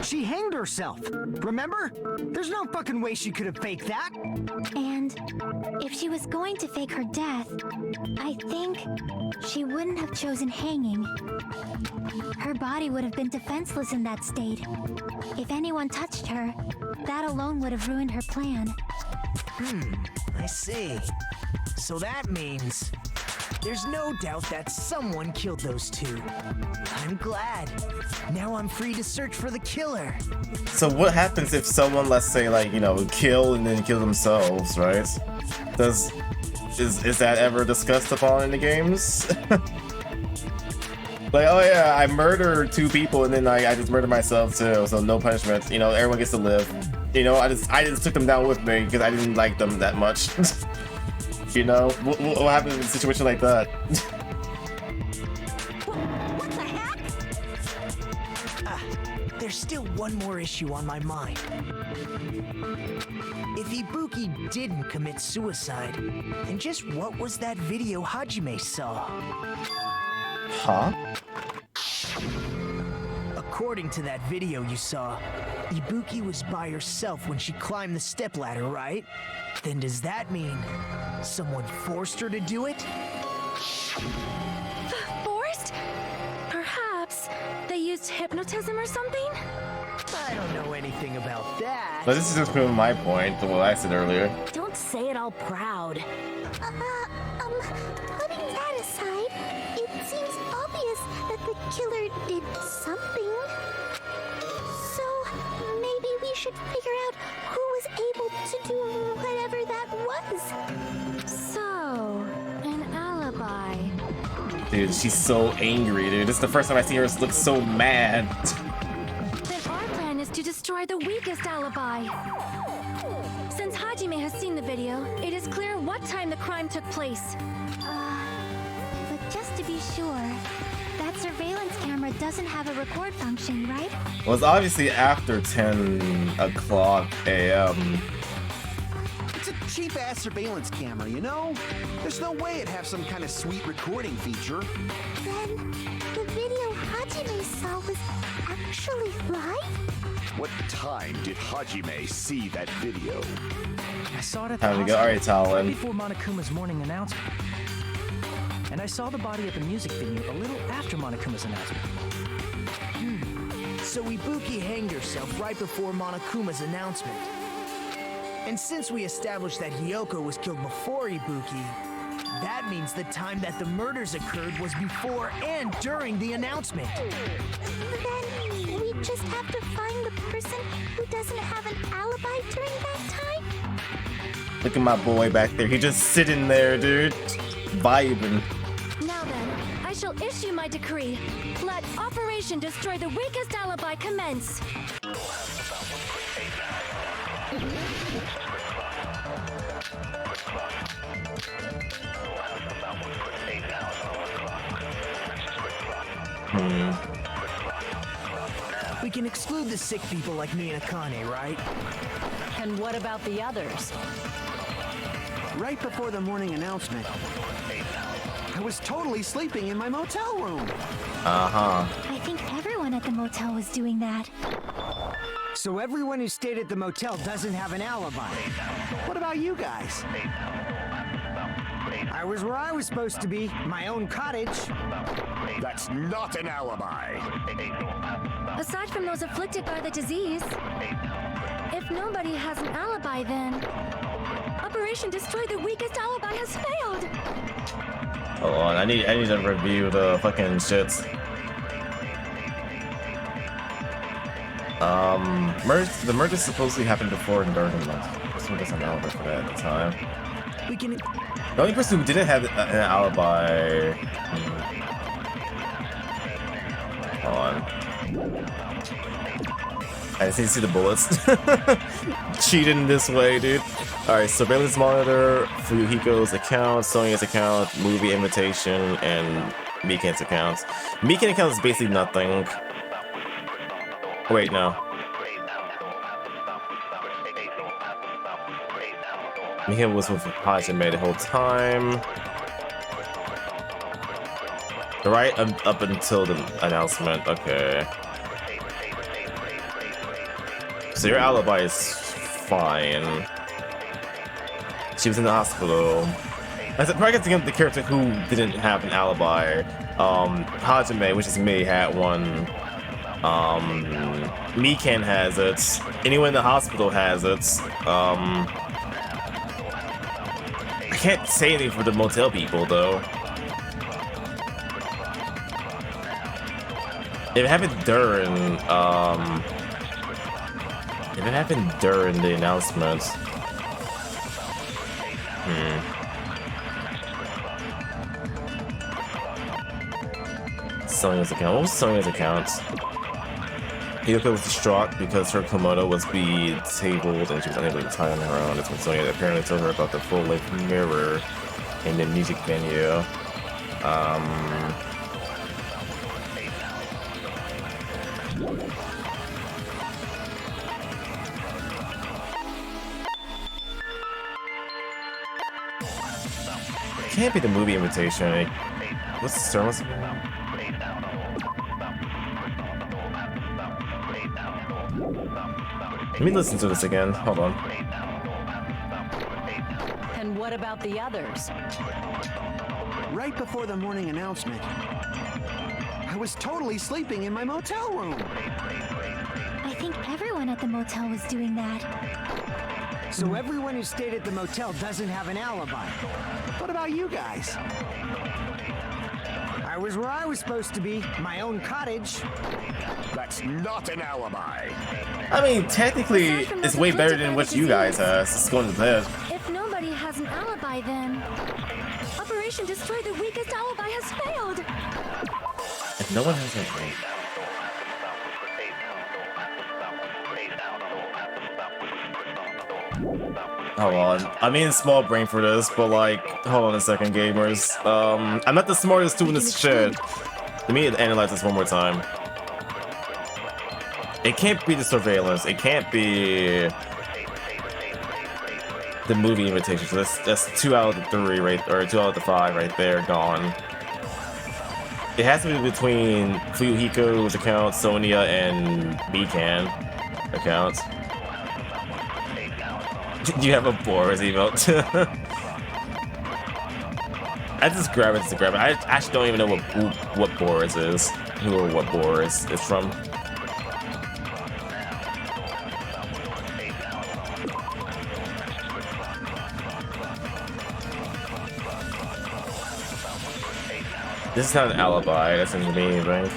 She hanged herself, remember? There's no fucking way she could have faked that. And if she was going to fake her death, I think she wouldn't have chosen hanging. Her body would have been defenseless in that state. If anyone touched her, that alone would have ruined her plan. I see. So that means there's no doubt that someone killed those two. I'm glad. Now I'm free to search for the killer. So what happens if someone, let's say, like, you know, kill and then kill themselves, right? Is that ever discussed upon in the games? Like, oh yeah, I murdered 2 people and then I just murdered myself too, so no punishment. You know, everyone gets to live. You know, I just took them down with me because I didn't like them that much. You know, what happens in a situation like that? What the heck? There's still one more issue on my mind. If Ibuki didn't commit suicide, then just what was that video Hajime saw? Huh? According to that video you saw, Ibuki was by herself when she climbed the stepladder, right? Then does that mean someone forced her to do it? Forced? Perhaps they used hypnotism or something? I don't know anything about that. But this is just proving my point, the what I said earlier. Don't say it all proud. Putting that aside, it seems obvious that the killer did something. So maybe we should figure out who was able to do whatever that was. So, an alibi. Dude, she's so angry, dude. This is the first time I see her look so mad. Then our plan is to destroy the weakest alibi. Since Hajime has seen the video, it is clear what time the crime took place. But just to be sure, that surveillance camera doesn't have a record function, right? Well, it's obviously after 10 o'clock a.m. It's a cheap-ass surveillance camera, you know? There's no way it'd have some kind of sweet recording feature. Then the video Hajime saw was actually live? What time did Hajime see that video? I saw it at the Time to go. hospital Alright, Talon. right before Monokuma's morning announcement. And I saw the body at the music venue a little after Monokuma's announcement. So Ibuki hanged herself right before Monokuma's announcement. And since we established that Hiyoko was killed before Ibuki, that means the time that the murders occurred was before and during the announcement. Then we just have to find the person who doesn't have an alibi during that time? Look at my boy back there. He just sitting there, dude. Vibing. Now then, I shall issue my decree. Let Operation Destroy the Weakest Alibi commence. We can exclude the sick people like me and Akane, right? And what about the others? Right before the morning announcement, I was totally sleeping in my motel room. Uh-huh. I think everyone at the motel was doing that. So everyone who stayed at the motel doesn't have an alibi. What about you guys? I was where I was supposed to be, my own cottage. That's not an alibi. Aside from those afflicted by the disease, if nobody has an alibi, then Operation Destroy the Weakest Alibi has failed. Hold on, I need to review the fucking shits. The murder supposedly happened before and during the month. This one doesn't have an alibi for that at the time. We can. The only person who didn't have an alibi. Hold on. I just need to see the bullets. Cheating this way, dude. Alright, surveillance monitor, Fuyuhiko's account, Sonya's account, movie invitation, and Mikan's account. Mikan's account is basically nothing. Wait, no. Mikan was with Hajime the whole time. Right up until the announcement, okay. So your alibi is fine. She was in the hospital. I said, probably get the character who didn't have an alibi. Hajime, which is me, had one. Mikan has it. Anyone in the hospital has it. I can't say anything for the motel people, though. If it happened during, if it happened during the announcement, Sonya's account. What was Sonya's account? Hiyoko was distraught because her Komodo was being disabled and she was unable to tie on her own. That's when Sonya apparently told her about the full-length mirror in the music venue. Can't be the movie invitation. What's the service? Let me listen to this again. Hold on. And what about the others? Right before the morning announcement, I was totally sleeping in my motel room. I think everyone at the motel was doing that. So everyone who stayed at the motel doesn't have an alibi. What about you guys? I was where I was supposed to be, my own cottage. That's not an alibi. I mean, technically, it's way better than what you guys have. It's going to bed. If nobody has an alibi, then Operation Destroy the Weakest Alibi has failed. If no one has anything. Hold on. I'm in small brain for this, but like, hold on a second, gamers. I'm not the smartest doing this shit. Let me analyze this one more time. It can't be the surveillance. It can't be the movie invitation. So that's 2 out of the 3, right? Or 2 out of the 5 right there, gone. It has to be between Fuyuhiko's account, Sonya, and Mikan account. Do you have a Boris emote? I just grab it to grab it. I actually don't even know what Boris is. Who or what Boris is from. This is not an alibi, that doesn't mean anything.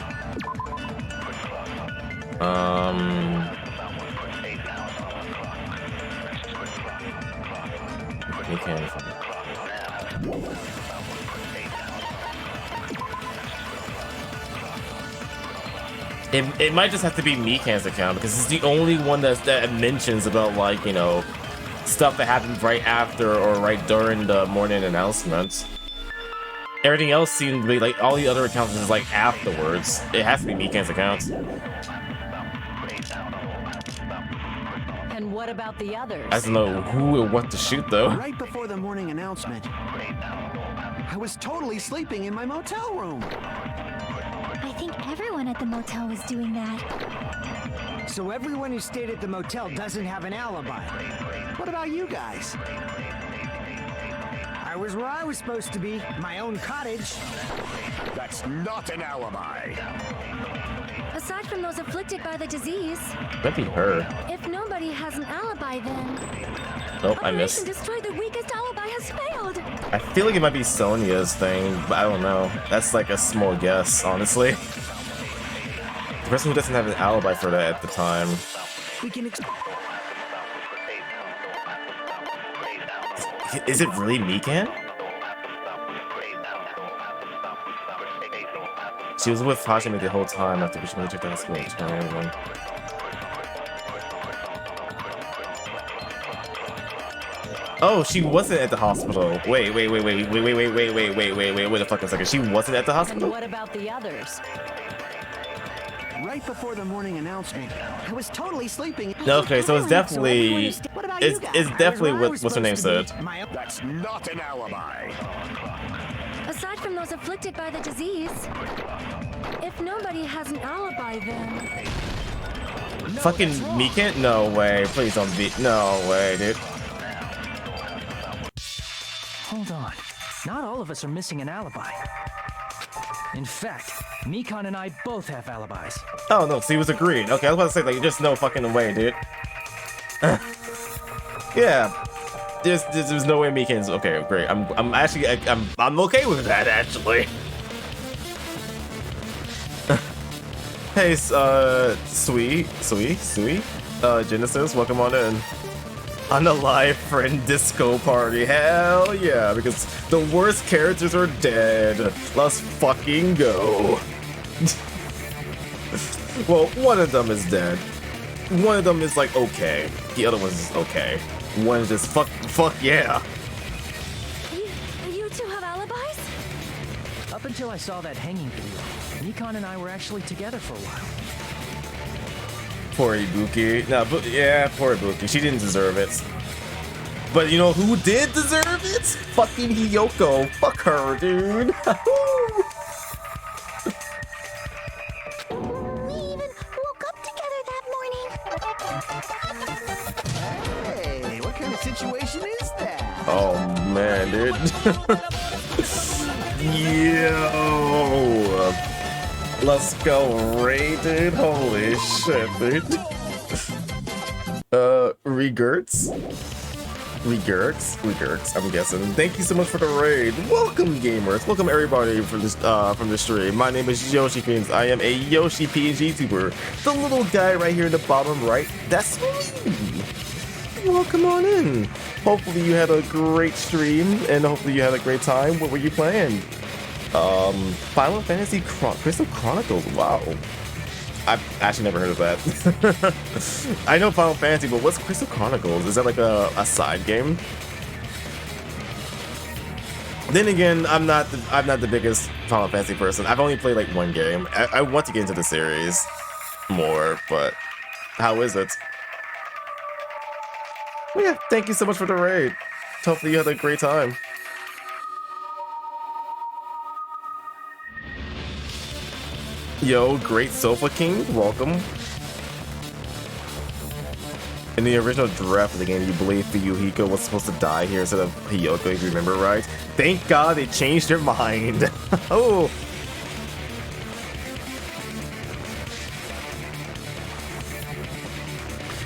You can't find it. It might just have to be Mikan's account because it's the only one that mentions about, like, you know, stuff that happened right after or right during the morning announcements. Everything else seemed to be like all the other accounts is like afterwards. It has to be Mikan's account. And what about the others? I don't know who or what to shoot though. Right before the morning announcement, I was totally sleeping in my motel room. I think everyone at the motel was doing that. So everyone who stayed at the motel doesn't have an alibi. What about you guys? I I was where I was supposed to be, my own cottage. That's not an alibi. Aside from those afflicted by the disease, That'd be her. if nobody has an alibi, then Nope, I Operation missed. Destroy the Weakest alibi has failed. I feel like it might be Sonya's thing, but I don't know. That's like a small guess, honestly. The person who doesn't have an alibi for that at the time. We can Is it really Mikan? She was with Hajime the whole time after she really checked out school and telling everyone. Oh, she wasn't at the hospital. Wait, what the fuck a second. She wasn't at the hospital? What about the others? Right before the morning announcement, I was totally sleeping. Okay, so it's definitely What about you it's guys? definitely what's her name said. That's not an alibi. Aside from those afflicted by the disease, if nobody has an alibi, then Fucking Mikan? No way. Please don't be. No way, dude. Hold on. Not all of us are missing an alibi. In fact, Mikan and I both have alibis. Oh no, so he was agreed. Okay, I was about to say like just no fucking way, dude. Yeah. There's no way Mikan's okay, great. I'm actually I'm okay with that actually. Hey, Sweet, Genesis, welcome on in. On the live friend disco party, hell yeah, because the worst characters are dead. Let's fucking go. Well, one of them is dead. One of them is like okay. The other one's okay. One is just fuck yeah. you two have alibis? Up until I saw that hanging video, Mikan and I were actually together for a while. Poor Ibuki. No, but yeah, poor Ibuki. She didn't deserve it. But you know who did deserve it? Fucking Hiyoko. Fuck her, dude. We even woke up together that morning. Hey, what kind of situation is that? Oh man, dude. Yo. Let's go, Ray, dude. Holy shit, dude. Regurts, I'm guessing. Thank you so much for the raid. Welcome, gamers. Welcome, everybody, from this from the stream. My name is YoshiPhoenix. I am a Yoshi PNG YouTuber. The little guy right here in the bottom right, that's me. Welcome on in. Hopefully you had a great stream, and hopefully you had a great time. What were you playing? Final Fantasy Crystal Chronicles. Wow. I've actually never heard of that. I know Final Fantasy, but what's Crystal Chronicles? Is that like a side game? Then again, I'm not the biggest Final Fantasy person. I've only played like one game. I want to get into the series more, but how is it? Well, yeah, thank you so much for the raid. Hopefully you had a great time. Yo, Great Sofa King, welcome. In the original draft of the game, you believe Fuyuhiko was supposed to die here instead of Hiyoko, if you remember right. Thank God they changed their mind. Oh.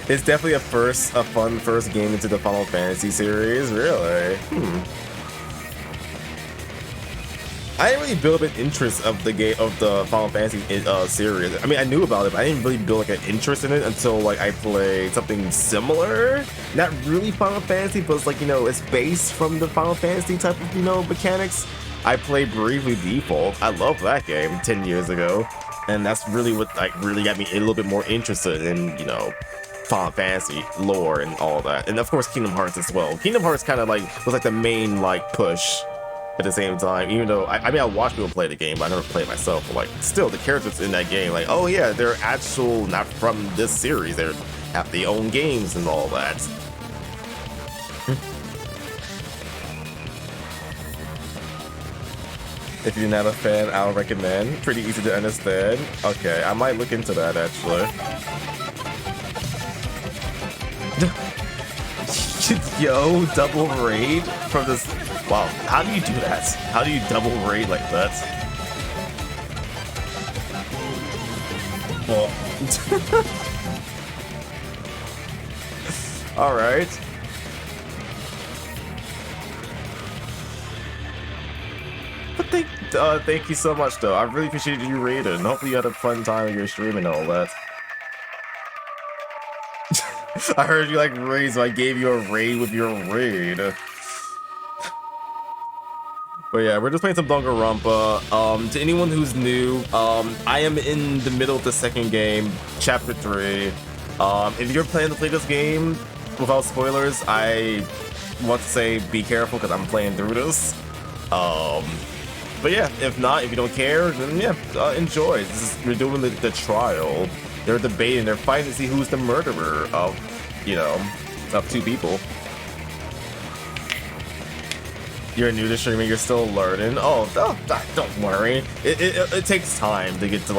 It's definitely a fun first game into the Final Fantasy series, really. I didn't really build up an interest of the Final Fantasy series. I mean, I knew about it, but I didn't really build like an interest in it until like I played something similar. Not really Final Fantasy, but it's like, you know, it's based from the Final Fantasy type of, you know, mechanics. I played Bravely Default. I loved that game 10 years ago, and that's really what like really got me a little bit more interested in, you know, Final Fantasy lore and all that. And of course, Kingdom Hearts as well. Kingdom Hearts kind of like was like the main like push. At the same time, even though I mean I watched people play the game, but I never played it myself. But like, still, the characters in that game, like, oh yeah, they're actual, not from this series. They have their own games and all that. If you're not a fan, I'll recommend. Pretty easy to understand. Okay, I might look into that actually. Yo, double raid from this. Wow, how do you do that? How do you double raid like that? Well, all right. But thank you so much, though. I really appreciate you raiding. Hopefully you had a fun time with your stream and all that. I heard you like raid, so I gave you a raid with your raid. But yeah, we're just playing some Danganronpa. To anyone who's new, I am in the middle of the second game, Chapter 3. If you're planning to play this game without spoilers, I want to say be careful because I'm playing through this. But yeah, if not, if you don't care, then yeah, enjoy. We're doing the trial. They're debating, they're fighting to see who's the murderer of, you know, of 2 people. You're new to streaming, you're still learning. Oh, don't worry. It takes time to get to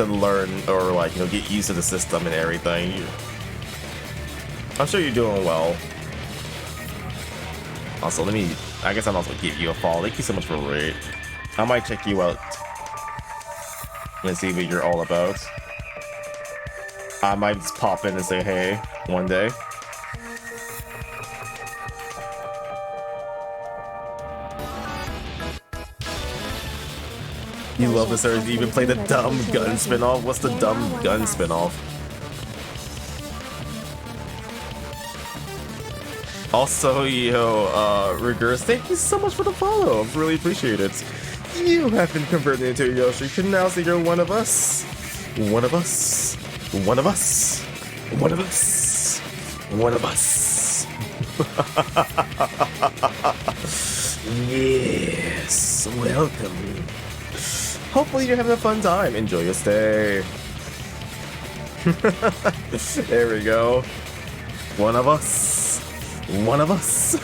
learn or like, you know, get used to the system and everything. I'm sure you're doing well. Also, I guess I'm also gonna give you a follow. Thank you so much for raid. I might check you out and see what you're all about. I might just pop in and say hey one day. You love this series. You even play the Dumb Gun spinoff? What's the Dumb Gun spinoff? Also, yo, Rigorous, thank you so much for the follow. I really appreciate it. You have been converted into a Yoshi. You can now say you're one of us. One of us. One of us. One of us. One of us. Yes, welcome. Hopefully you're having a fun time. Enjoy your stay. There we go. One of us. One of us.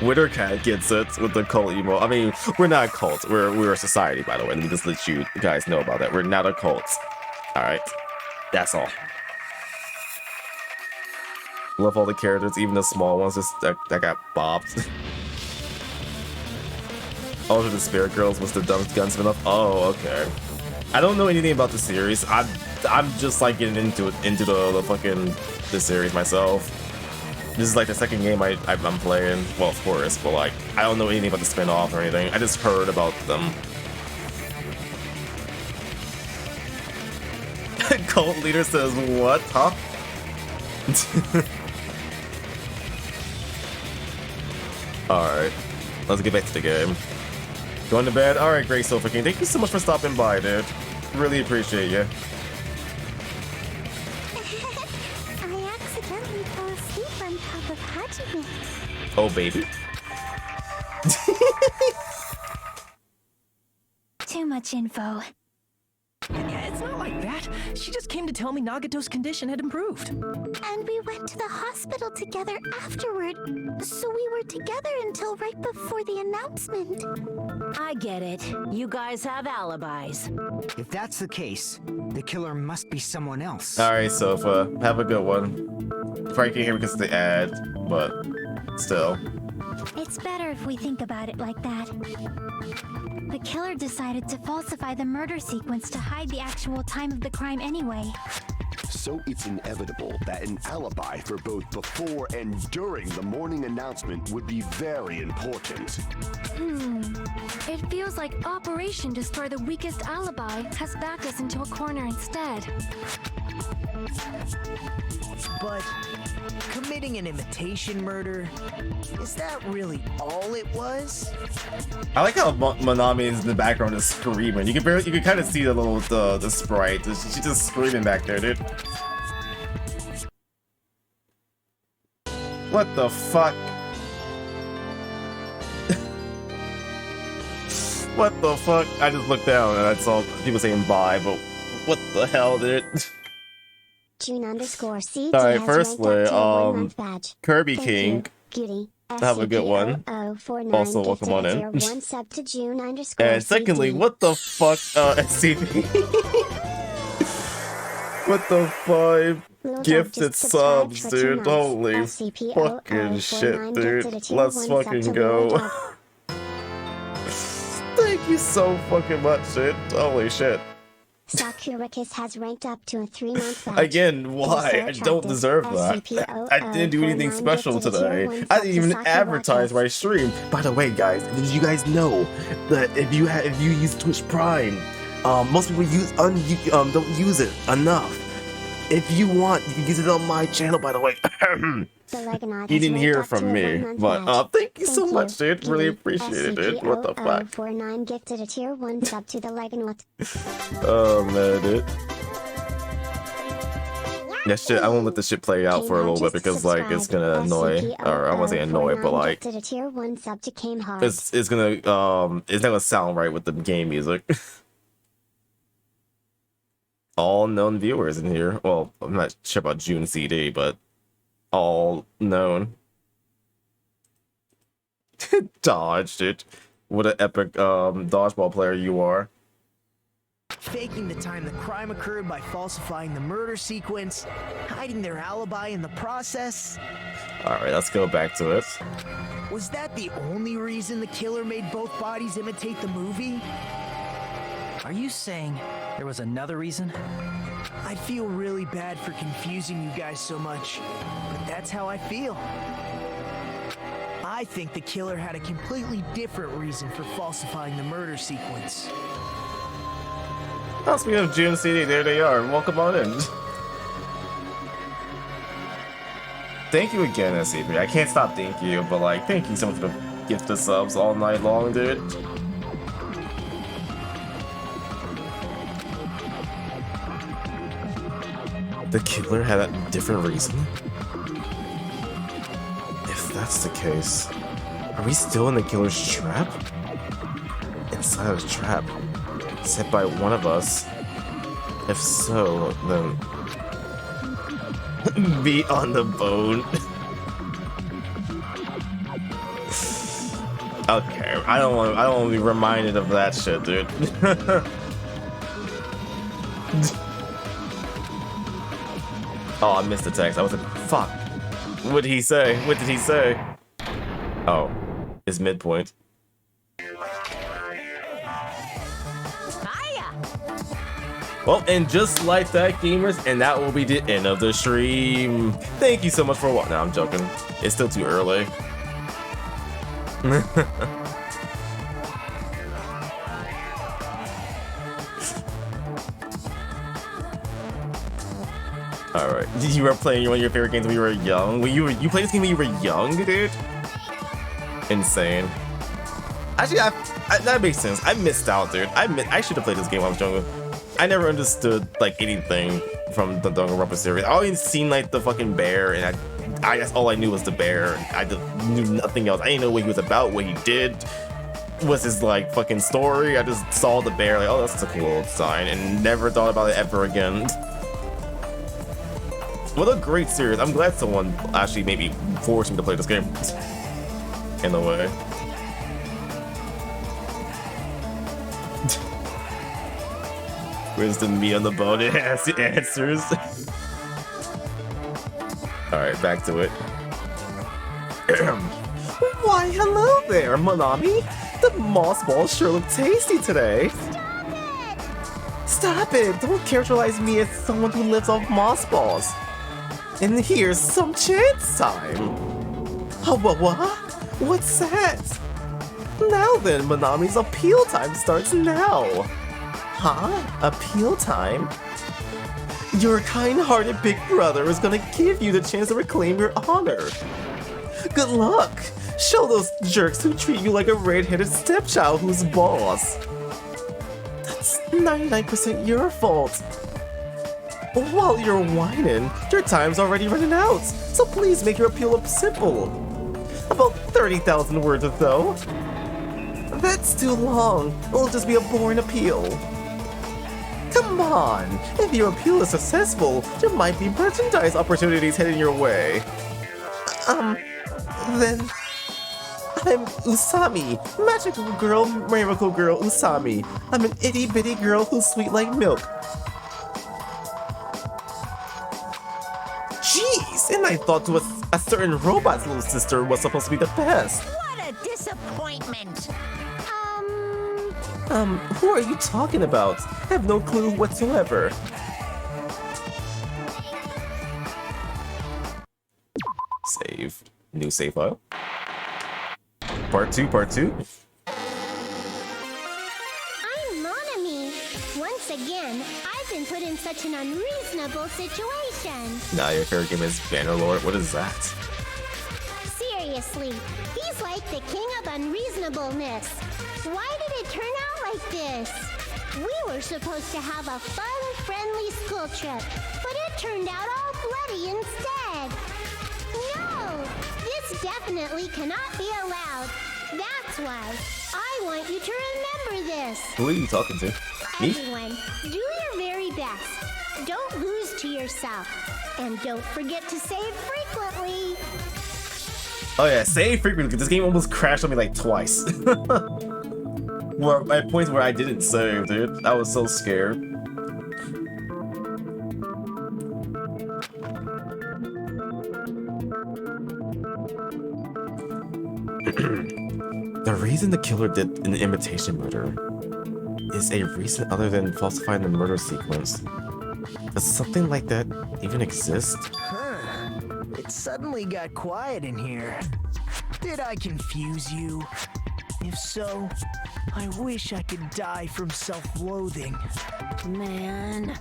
Wittercat gets it with the cult emo. I mean, we're not a cult. We're a society, by the way. Let me just let you guys know about that. We're not a cult. Alright. That's all. Love all the characters, even the small ones just that got bopped. Also, the Spirit Girls was the Dumb Gun spinoff. Oh, okay. I don't know anything about the series. I'm just like getting into the fucking the series myself. This is like the second game I'm playing. Well, of course, but like I don't know anything about the spinoff or anything. I just heard about them. Cult leader says what? Huh? Alright. Let's get back to the game. Going to bed? Alright, great, Sofa King. Thank you so much for stopping by, dude. Really appreciate you. I accidentally fell asleep on top of Hajime. Oh, baby. Too much info. Yeah, it's not like that. She just came to tell me Nagato's condition had improved. And we went to the hospital together afterward, so we were together until right before the announcement. I get it. You guys have alibis. If that's the case, the killer must be someone else. Alright, Sofa. Have a good one. Probably can't hear because of the ad, but still. It's better if we think about it like that. The killer decided to falsify the murder sequence to hide the actual time of the crime anyway. So it's inevitable that an alibi for both before and during the morning announcement would be very important. It feels like Operation Destroy the Weakest Alibi has backed us into a corner instead. But committing an imitation murder, is that really all it was? I like how Manami is in the background is screaming. You can kind of see the little the sprite. She's just screaming back there, dude. What the fuck? What the fuck? I just looked down and I saw people saying bye, but what the hell, dude? June_C. Alright, firstly, Kirby King. Have a good one. Also, welcome on in. And secondly, what the fuck, SCP? What the fuck? gifted subs, dude. Holy fucking shit, dude. Let's fucking go. Thank you so fucking much, dude. Holy shit. Sakurikis has ranked up to a 3-month badge. Again, why? I don't deserve that. I didn't do anything special today. I didn't even advertise my stream. By the way, guys, did you guys know that if you use Twitch Prime, most people don't use it enough. If you want, you can use it on my channel, by the way. You didn't hear from me, but thank you so much, dude. Really appreciate it, dude. What the fuck? 49 gifted a tier 1 sub to the Legonot. Oh man, dude. Yeah, shit. I won't let this shit play out for a little bit because like it's gonna annoy, or I won't say annoy, but like it's gonna it's not gonna sound right with the game music. All known viewers in here. Well, I'm not sure about June CD, but all known. Dodged it. What an epic dodgeball player you are. Faking the time the crime occurred by falsifying the murder sequence, hiding their alibi in the process. Alright, let's go back to it. Was that the only reason the killer made both bodies imitate the movie? Are you saying there was another reason? I feel really bad for confusing you guys so much, but that's how I feel. I think the killer had a completely different reason for falsifying the murder sequence. Oh, speaking of June CD, there they are. Welcome on in. Thank you again, SCP. I can't stop thanking you, but like, thank you so much for the gift of subs all night long, dude. The killer had a different reason? If that's the case, are we still in the killer's trap? Inside of the trap, set by one of us? If so, then... meat on the bone. Okay, I don't want to be reminded of that shit, dude. Oh, I missed the text. I was like, fuck. What did he say? What did he say? Oh, it's midpoint. Well, and just like that, gamers, and that will be the end of the stream. Thank you so much for watching. No, I'm joking. It's still too early. Alright. Did you ever play one of your favorite games when you were young? When you played this game when you were young, dude? Insane. Actually, that makes sense. I missed out, dude. I should have played this game when I was younger. I never understood like anything from the Danganronpa series. I always seen like the fucking bear, and I guess all I knew was the bear. I just knew nothing else. I didn't know what he was about, what he did, was his like fucking story. I just saw the bear, like, oh, that's a cool sign, and never thought about it ever again. What a great series. I'm glad someone actually maybe forced me to play this game. In a way. Where's the meat on the bone? It has the answers. Alright, back to it. Why, hello there, Monami. The moss balls sure look tasty today. Stop it! Don't characterize me as someone who lives off moss balls. And here's some chance time. Oh, what? What's that? Now then, Monami's appeal time starts now. Huh? Appeal time? Your kind-hearted big brother is gonna give you the chance to reclaim your honor. Good luck. Show those jerks who treat you like a red-headed stepchild who's boss. That's 99% your fault. While you're whining, your time's already running out, so please make your appeal simple. About 30,000 words or so. That's too long. It'll just be a boring appeal. Come on, if your appeal is successful, there might be merchandise opportunities heading your way. Then... I'm Usami, magical girl, miracle girl Usami. I'm an itty-bitty girl who's sweet like milk. And I thought a certain robot's little sister was supposed to be the best. What a disappointment! Who are you talking about? I have no clue whatsoever. Save. New save file. Part 2. I'm Monami. Once again, I've been put in such an unreasonable situation. Now your favorite game is Bannerlord. What is that? Seriously, he's like the king of unreasonableness. Why did it turn out like this? We were supposed to have a fun, friendly school trip, but it turned out all bloody instead. No, this definitely cannot be allowed. That's why I want you to remember this. Who are you talking to? Me? Everyone, do your very best. Don't lose to yourself. And don't forget to save frequently. Oh yeah, save frequently. This game almost crashed on me like twice. At points where I didn't save, dude. I was so scared. The reason the killer did an imitation murder is a reason other than falsifying the murder sequence. Does something like that even exist? It suddenly got quiet in here. Did I confuse you? If so, I wish I could die from self-loathing. Man,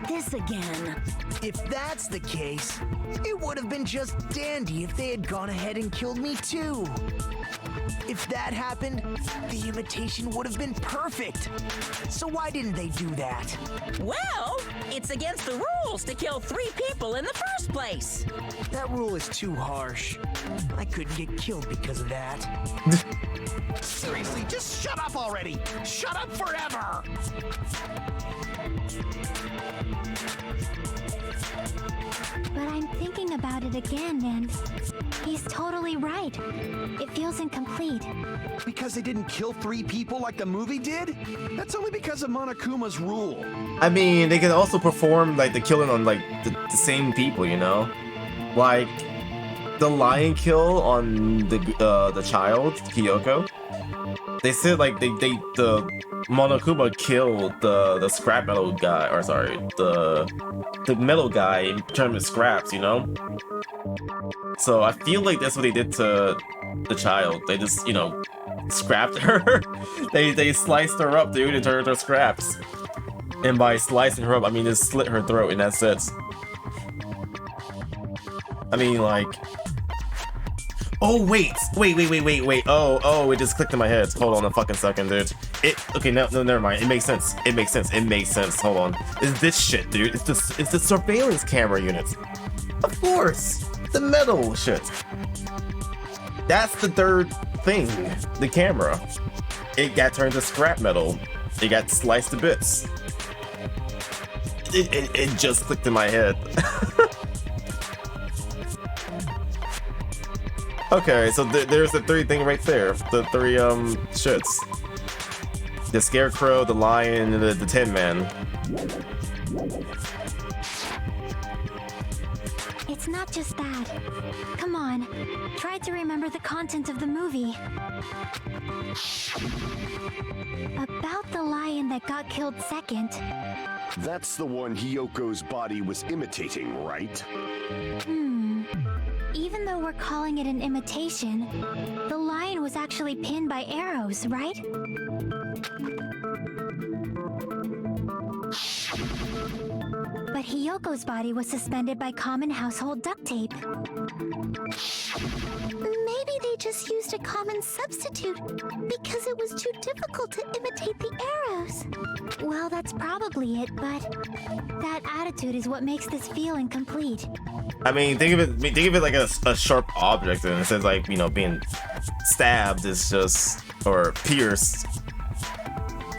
this again. If that's the case, it would have been just dandy if they had gone ahead and killed me too. If that happened, the imitation would have been perfect. So why didn't they do that? Well, it's against the rules to kill 3 people in the first place. That rule is too harsh. I couldn't get killed because of that. Seriously, just shut up already! Shut up forever! But I'm thinking about it again, and he's totally right. It feels incomplete. Because they didn't kill 3 people like the movie did? That's only because of Monokuma's rule. I mean, they could also perform like the killing on like the same people, you know? Like the lion kill on the child, Kyoko. They said like the Monokuma killed the scrap metal guy, or sorry, the metal guy and turned him to scraps, you know? So I feel like that's what they did to the child. They just, you know, scrapped her. they sliced her up, dude, and turned her to scraps. And by slicing her up, I mean just slit her throat in that sense. I mean, like... Oh, wait. Oh, it just clicked in my head. Hold on a fucking second, dude. Okay, no, never mind. It makes sense. It makes sense. Hold on. It's this shit, dude. It's the surveillance camera unit. Of course. The metal shit. That's the third thing. The camera. It got turned to scrap metal. It got sliced to bits. It just clicked in my head. Okay, so there's the 3 thing right there. The 3 shits. The Scarecrow, the Lion, and the Tin Man. It's not just that. Come on, try to remember the content of the movie. About the lion that got killed second. That's the one Hyoko's body was imitating, right? Even though we're calling it an imitation, the lion was actually pinned by arrows, right? But Hyoko's body was suspended by common household duct tape. Maybe they just used a common substitute because it was too difficult to imitate the arrows. Well, that's probably it, but that attitude is what makes this feel incomplete. I mean, think of it like a sharp object, and it says like, you know, being stabbed is just, or pierced.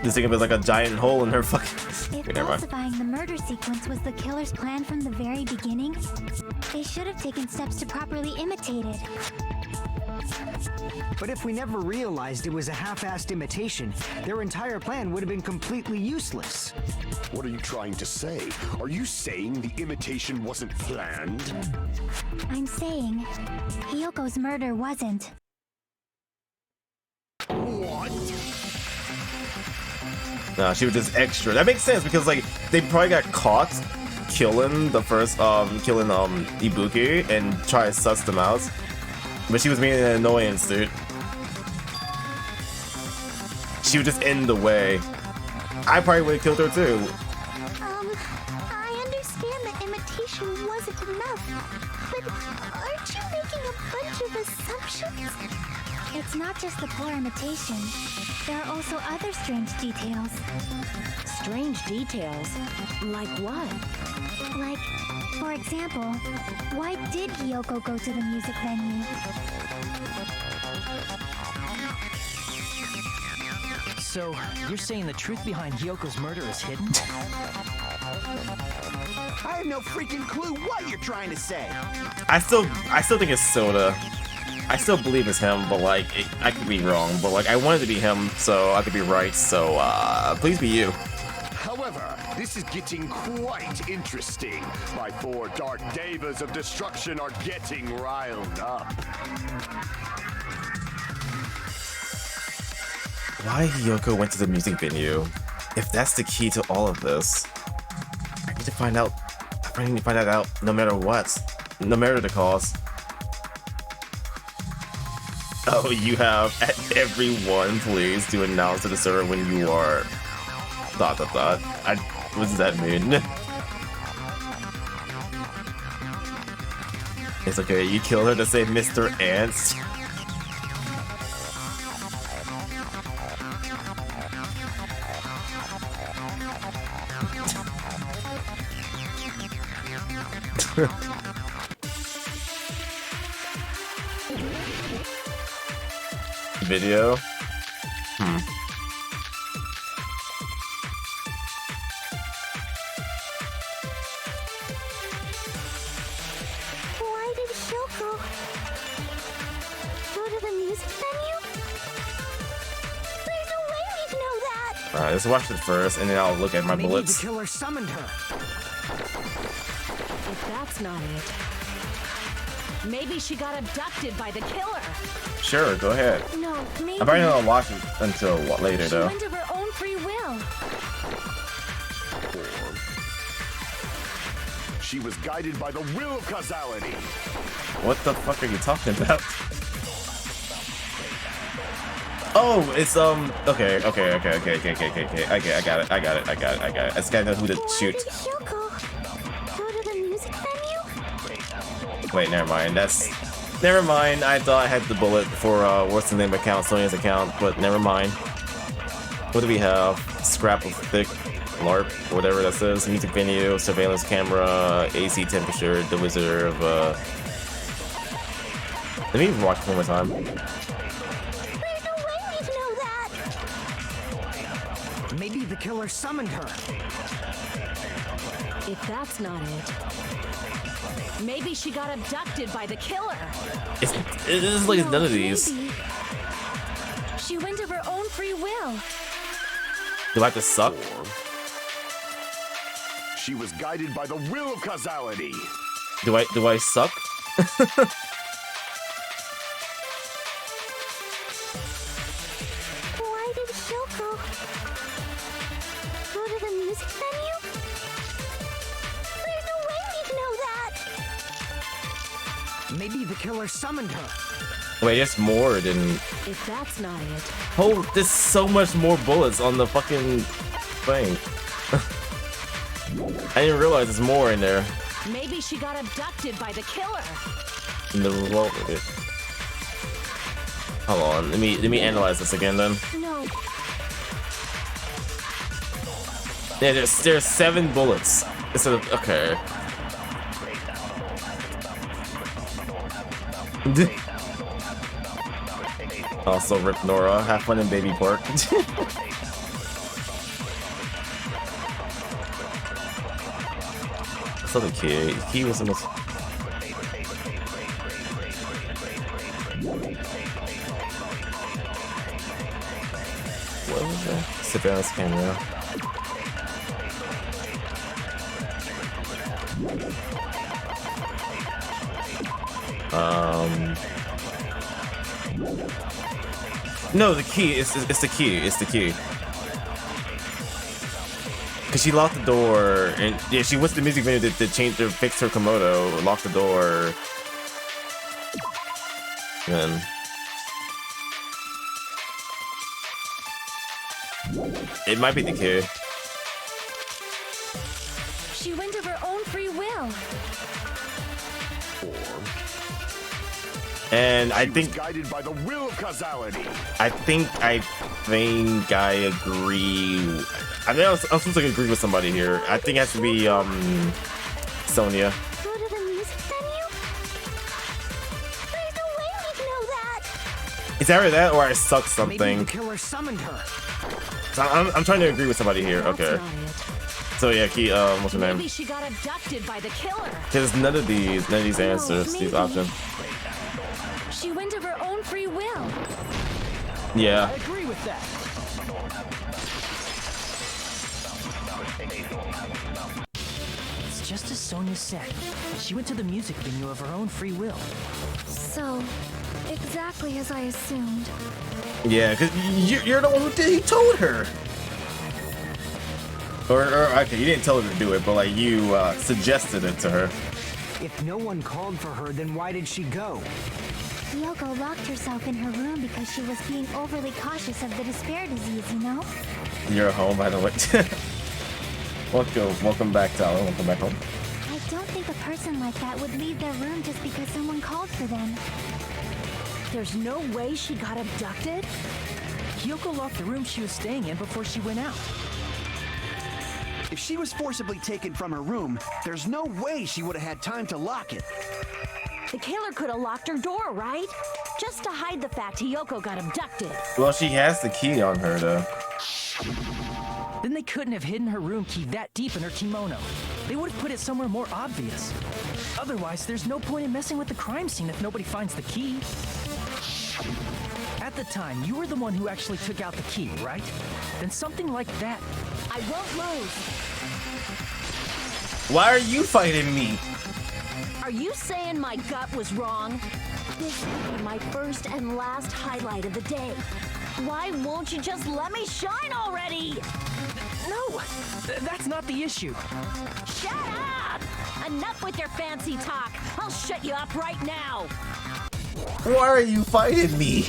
Just think of it like a giant hole in her fucking... If falsifying the murder sequence was the killer's plan from the very beginning, they should have taken steps to properly imitate it. But if we never realized it was a half-assed imitation, their entire plan would have been completely useless. What are you trying to say? Are you saying the imitation wasn't planned? I'm saying Hiyoko's murder wasn't. What? Nah, she was just extra. That makes sense because like they probably got caught killing the first Ibuki and try to suss them out. But she was being an annoyance, dude. She was just in the way. I probably would have killed her too. I understand that imitation wasn't enough, but aren't you making a bunch of assumptions? It's not just the poor imitation. There are also other strange details. Strange details? Like what? Like, for example, why did Hiyoko go to the music venue? So, you're saying the truth behind Hiyoko's murder is hidden? I have no freaking clue what you're trying to say. I still think it's Soda. I still believe it's him, but like I could be wrong. But like I wanted to be him, so I could be right. So please be you. However, this is getting quite interesting. My 4 dark devas of destruction are getting riled up. Why Hiyoko went to the music venue? If that's the key to all of this, I need to find out. I need to find that out no matter what, no matter the cost. Oh, you have everyone, please, to announce to the server when you are. What does that mean? It's okay. You killed her to save Mr. Ants. Video? Why did Hiyoko go to the music venue? There's no way we'd know that! Alright, let's watch it first, and then I'll look at my Maybe bullets. the killer summoned her. If that's not it, maybe she got abducted by the killer. Sure, go ahead. No, maybe. I'm probably not gonna watch it until later, She though. went of her own free will. She was guided by the will of causality. What the fuck are you talking about? Oh, it's okay. I got it. I just gotta know who to shoot. Why did Hiyoko go to the music venue? Wait, never mind. Never mind. I thought I had the bullet for what's the name account, Sonia's account, but never mind. What do we have? Scrap of thick LARP, whatever that says. Music venue, surveillance camera, AC temperature, the wizard of Let me watch it one more time. There's no way we'd know that! Maybe the killer summoned her. If that's not it, maybe she got abducted by the killer. It is like none of these. Maybe. She went of her own free will. Do I have to suck? She was guided by the will of causality. Do I suck? Why did Hiyoko go to the music venue? There's no way we'd know that! Maybe the killer summoned her. Wait, there's more than. If that's not it, Oh, there's so much more bullets on the fucking thing. I didn't realize there's more in there. maybe she got abducted by the killer. In the revolver. Hold on, let me analyze this again then. No. Yeah, there's 7 bullets instead of okay. Also, rip Nora. Have fun in Baby Pork. So the key was the most. What was that? Surveillance camera. No, the key. It's the key. It's the key. Cause she locked the door, and yeah, she went to the music venue to change or fix her Komodo, locked the door. Then it might be the key. She went of her own free will. She And I was think guided by the will of causality. I think I agree. I think I'm supposed to agree with somebody here. I think it has to be Sonia. Go to the music venue? There's no way we'd know that. It's either that or I suck Maybe something. the killer summoned her. So I'm trying to agree with somebody here. Okay. So yeah, Key, what's her name? Maybe she got abducted by the killer. There's none of these answers, these options. She went of her own free will. Yeah. I agree with that. It's just as Sonia said. She went to the music venue of her own free will. So, exactly as I assumed. Yeah, because you're the one who did. He told her. Or okay, you didn't tell her to do it, but like you suggested it to her. If no one called for her, then why did she go? Yoko locked herself in her room because she was being overly cautious of the despair disease, you know? You're home, by the way. Welcome back, Tyler. Welcome back home. I don't think a person like that would leave their room just because someone called for them. There's no way she got abducted? Kyoko locked the room she was staying in before she went out. If she was forcibly taken from her room, there's no way she would have had time to lock it. The killer could have locked her door, right? Just to hide the fact Hiyoko got abducted. Well, she has the key on her, though. Then they couldn't have hidden her room key that deep in her kimono. They would have put it somewhere more obvious. Otherwise, there's no point in messing with the crime scene if nobody finds the key. At the time, you were the one who actually took out the key, right? Then something like that. I won't lose. Why are you fighting me? Are you saying my gut was wrong? This will be my first and last highlight of the day. Why won't you just let me shine already? No, that's not the issue. Shut up! Enough with your fancy talk. I'll shut you up right now. Why are you fighting me?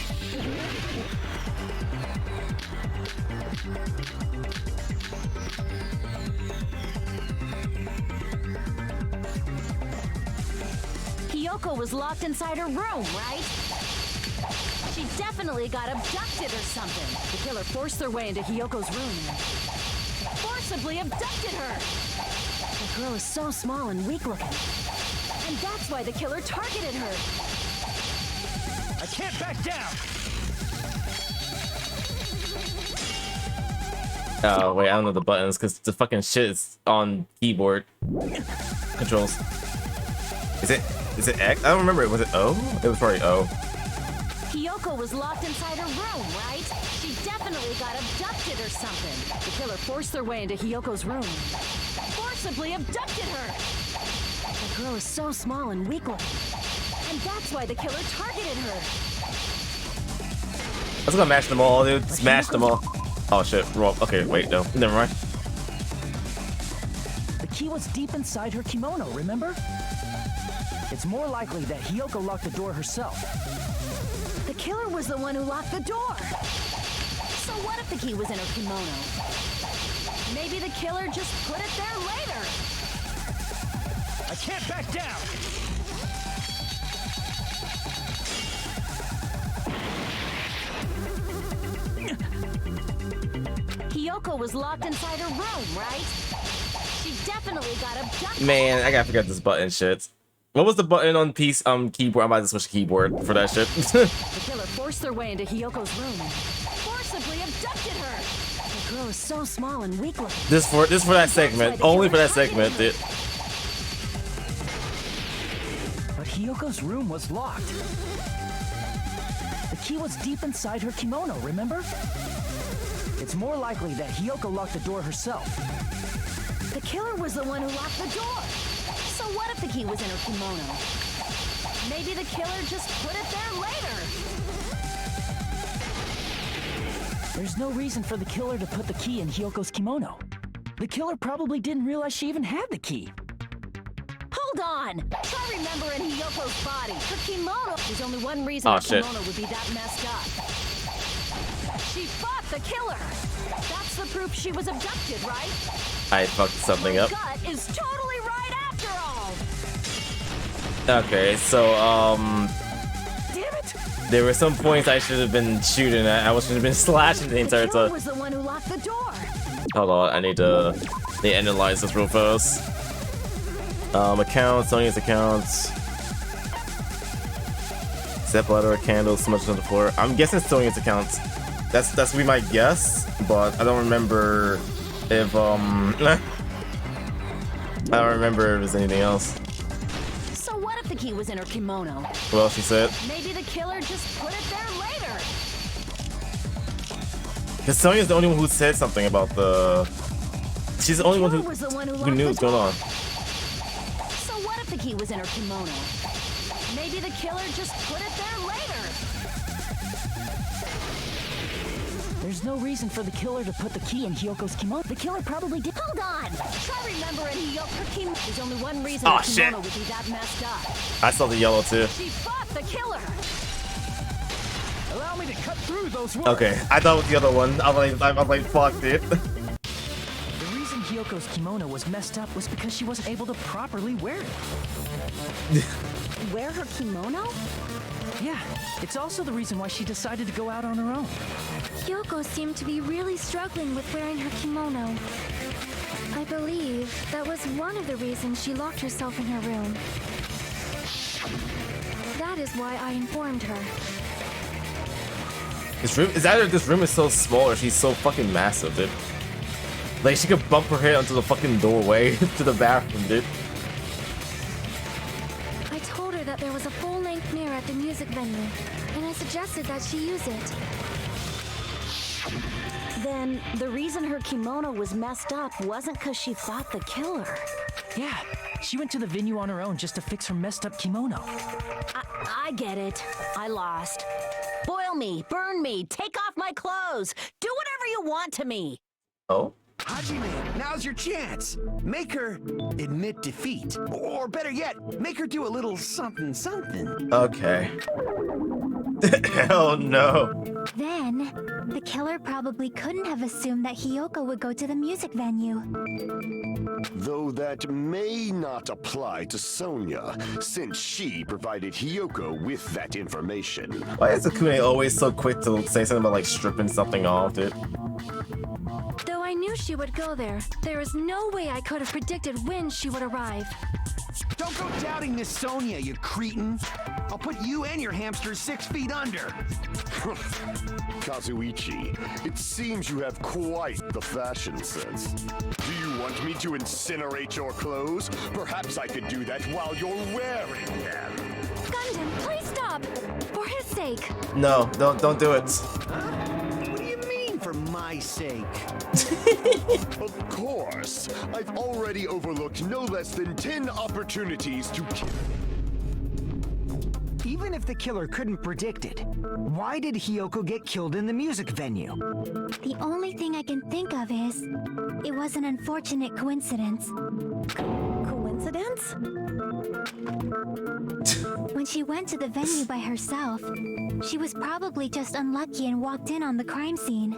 Hiyoko was locked inside her room, right? She definitely got abducted or something. The killer forced their way into Hiyoko's room and forcibly abducted her. The girl is so small and weak looking. And that's why the killer targeted her. I can't back down. Oh, wait, I don't know the buttons because the fucking shit is on keyboard. Controls. Is it X? I don't remember. Was it O? It was probably O. Hiyoko was locked inside her room, right? She definitely got abducted or something. The killer forced their way into Hiyoko's room and forcibly abducted her. The girl is so small and weak looking. And that's why the killer targeted her. I was gonna mash them all, dude. Smash them all. Oh shit. Wrong. Okay, wait, no. Never mind. The key was deep inside her kimono, remember? It's more likely that Hiyoko locked the door herself. The killer was the one who locked the door. So what if the key was in her kimono? Maybe the killer just put it there later. I can't back down. Hiyoko was locked inside her room, right? She definitely got abducted. Man, I gotta forget this button shit. What was the button on keyboard? I'm about to switch keyboard for that shit. The killer forced their way into Hiyoko's room and forcibly abducted her. The girl is so small and weak looking. This for that segment. Only for that segment, dude. But Hiyoko's room was locked. The key was deep inside her kimono, remember? it's more likely that Hiyoko locked the door herself. The killer was the one who locked the door. So what if the key was in her kimono? Maybe the killer just put it there later. There's no reason for the killer to put the key in Hiyoko's kimono. The killer probably didn't realize she even had the key. Hold on! Try remembering Hiyoko's body. Her kimono. There's only one reason Oh, her shit. kimono would be that messed up. She fought the killer. That's the proof she was abducted, right? I fucked something My up. gut is totally right after all. Okay, so Damn it! there were some points I should have been shooting at. I should have been slashing the entire The killer time. was the one who locked the door. Hold on, I need to analyze this real fast. Accounts, Sonya's accounts. Step ladder, candles, smudges on the floor. I'm guessing Sonya's accounts. That's gonna be my guess, but I don't remember if I don't remember if there's anything else. So what if the key was in her kimono? What else she said? Maybe the killer just put it there later. Because Sonya's the only one who said something about the. She's the only one who Was the one who knew locked what's going on. So what if the key was in her kimono? Maybe the killer just put it there later. There's no reason for the killer to put the key in Hiyoko's kimono. The killer probably did. Hold on! Try remembering her kimono. There's only one reason Oh, her shit. kimono would be that messed up. I saw the yellow too. She fought the killer. Allow me to cut through those words. Okay, I thought it was the other one. I'm like, fuck, dude. The reason Hiyoko's kimono was messed up was because she wasn't able to properly wear it. Wear her kimono? Yeah, it's also the reason why she decided to go out on her own. Kyoko seemed to be really struggling with wearing her kimono. I believe that was one of the reasons she locked herself in her room. That is why I informed her. This room is either this room is so small or she's so fucking massive, dude. Like she could bump her head onto the fucking doorway to the bathroom, dude. I told her that there was a full-length mirror at the music venue, and I suggested that she use it. Then the reason her kimono was messed up wasn't because she fought the killer. Yeah, she went to the venue on her own just to fix her messed up kimono. I get it. I lost. Boil me, burn me, take off my clothes. Do whatever you want to me. Oh? Hajime, now's your chance. Make her admit defeat. Or better yet, make her do a little something something. Okay. Hell no. Then, the killer probably couldn't have assumed that Hiyoko would go to the music venue. Though that may not apply to Sonya, since she provided Hiyoko with that information. Why is Akune always so quick to say something about like stripping something off, dude? Though I knew she would go there, there is no way I could have predicted when she would arrive. Don't go doubting Miss Sonya, you cretin. I'll put you and your hamsters 6 feet under. Kazuichi, it seems you have quite the fashion sense. Do you want me to incinerate your clothes? Perhaps I could do that while you're wearing them. Gundam, please stop! For his sake. No, don't do it. What do you mean, for my sake? Of course. I've already overlooked no less than 10 opportunities to kill. Even if the killer couldn't predict it, why did Hiyoko get killed in the music venue? The only thing I can think of is, it was an unfortunate coincidence. Coincidence? When she went to the venue by herself, she was probably just unlucky and walked in on the crime scene.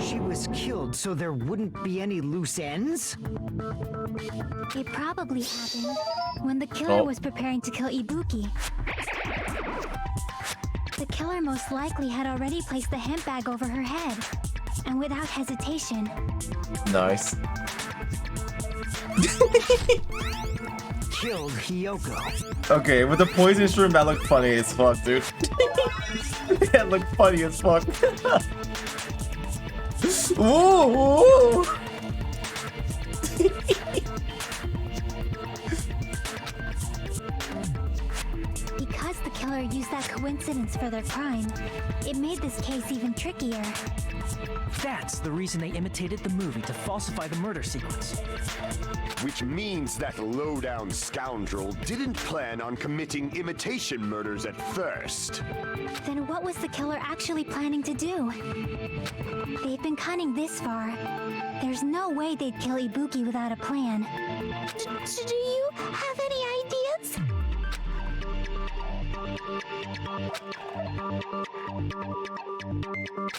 She was killed so there wouldn't be any loose ends? It probably happened when the killer was preparing to kill Ibuki. The killer most likely had already placed the hemp bag over her head, and without hesitation. Nice. Killed Hiyoko. Okay, with the poison shroom, that looked funny as fuck, dude. That looked funny as fuck. Ooh. Because the killer used that coincidence for their crime. It made this case even trickier. That's the reason they imitated the movie to falsify the murder sequence. Which means that low-down scoundrel didn't plan on committing imitation murders at first. Then what was the killer actually planning to do? They've been cunning this far. There's no way they'd kill Ibuki without a plan. Do you have any ideas?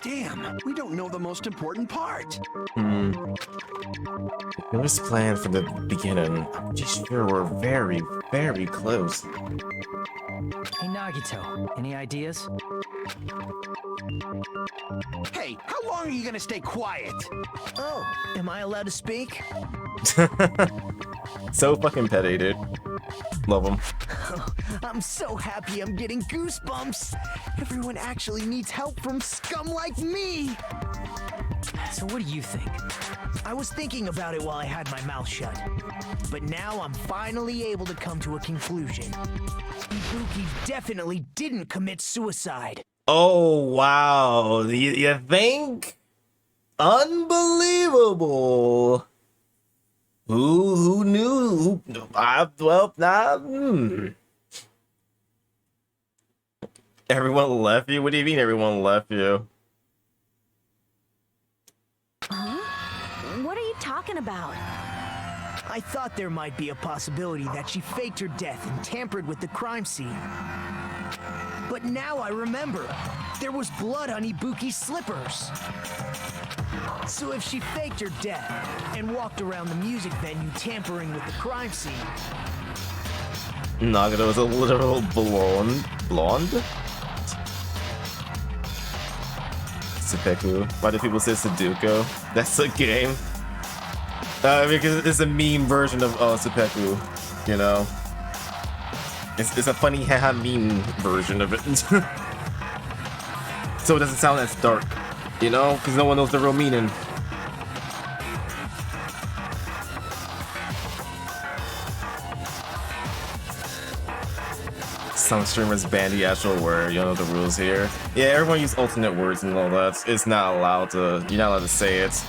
Damn, we don't know the most important part. It was planned from the beginning. I'm just sure we're very, very close. Hey Nagito, any ideas? Hey, how long are you gonna stay quiet? Oh, am I allowed to speak? So fucking petty, dude. Love him. I'm so happy I'm getting goosebumps. Everyone actually needs help from scum like me. So what do you think? I was thinking about it while I had my mouth shut. But now I'm finally able to come to a conclusion. Ibuki definitely didn't commit suicide. Oh, wow. You think? Unbelievable. Who knew? Everyone left you? What do you mean everyone left you? What are you talking about? I thought there might be a possibility that she faked her death and tampered with the crime scene. But now I remember, there was blood on Ibuki's slippers. So if she faked her death and walked around the music venue tampering with the crime scene... Nagito was a literal blonde? Seppuku. Why do people say Sudoku? That's a game. Because it's a meme version of Seppuku, you know? It's a funny haha meme version of it. So it doesn't sound as dark, you know? Because no one knows the real meaning. Some streamers ban the actual word, you know the rules here. Yeah, everyone use alternate words and all that. It's not allowed to, you're not allowed to say it.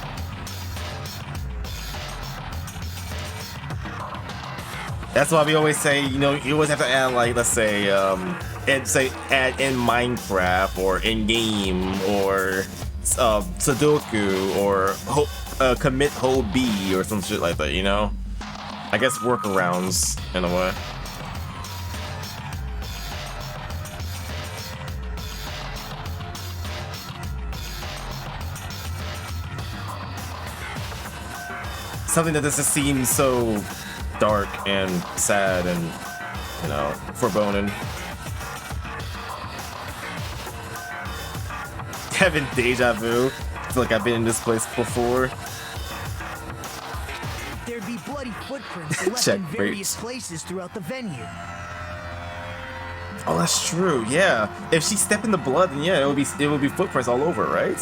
That's why we always say, you know, you always have to add, like, let's say, add in Minecraft or in game or Sudoku or commit whole B or some shit like that, you know? I guess workarounds in a way. Something that doesn't seem so dark and sad and, you know, foreboding. Having deja vu. I feel like I've been in this place before. There'd be bloody footprints left Check in various places throughout the venue. Oh, that's true. Yeah. If she stepped in the blood, then yeah, it would be footprints all over, right?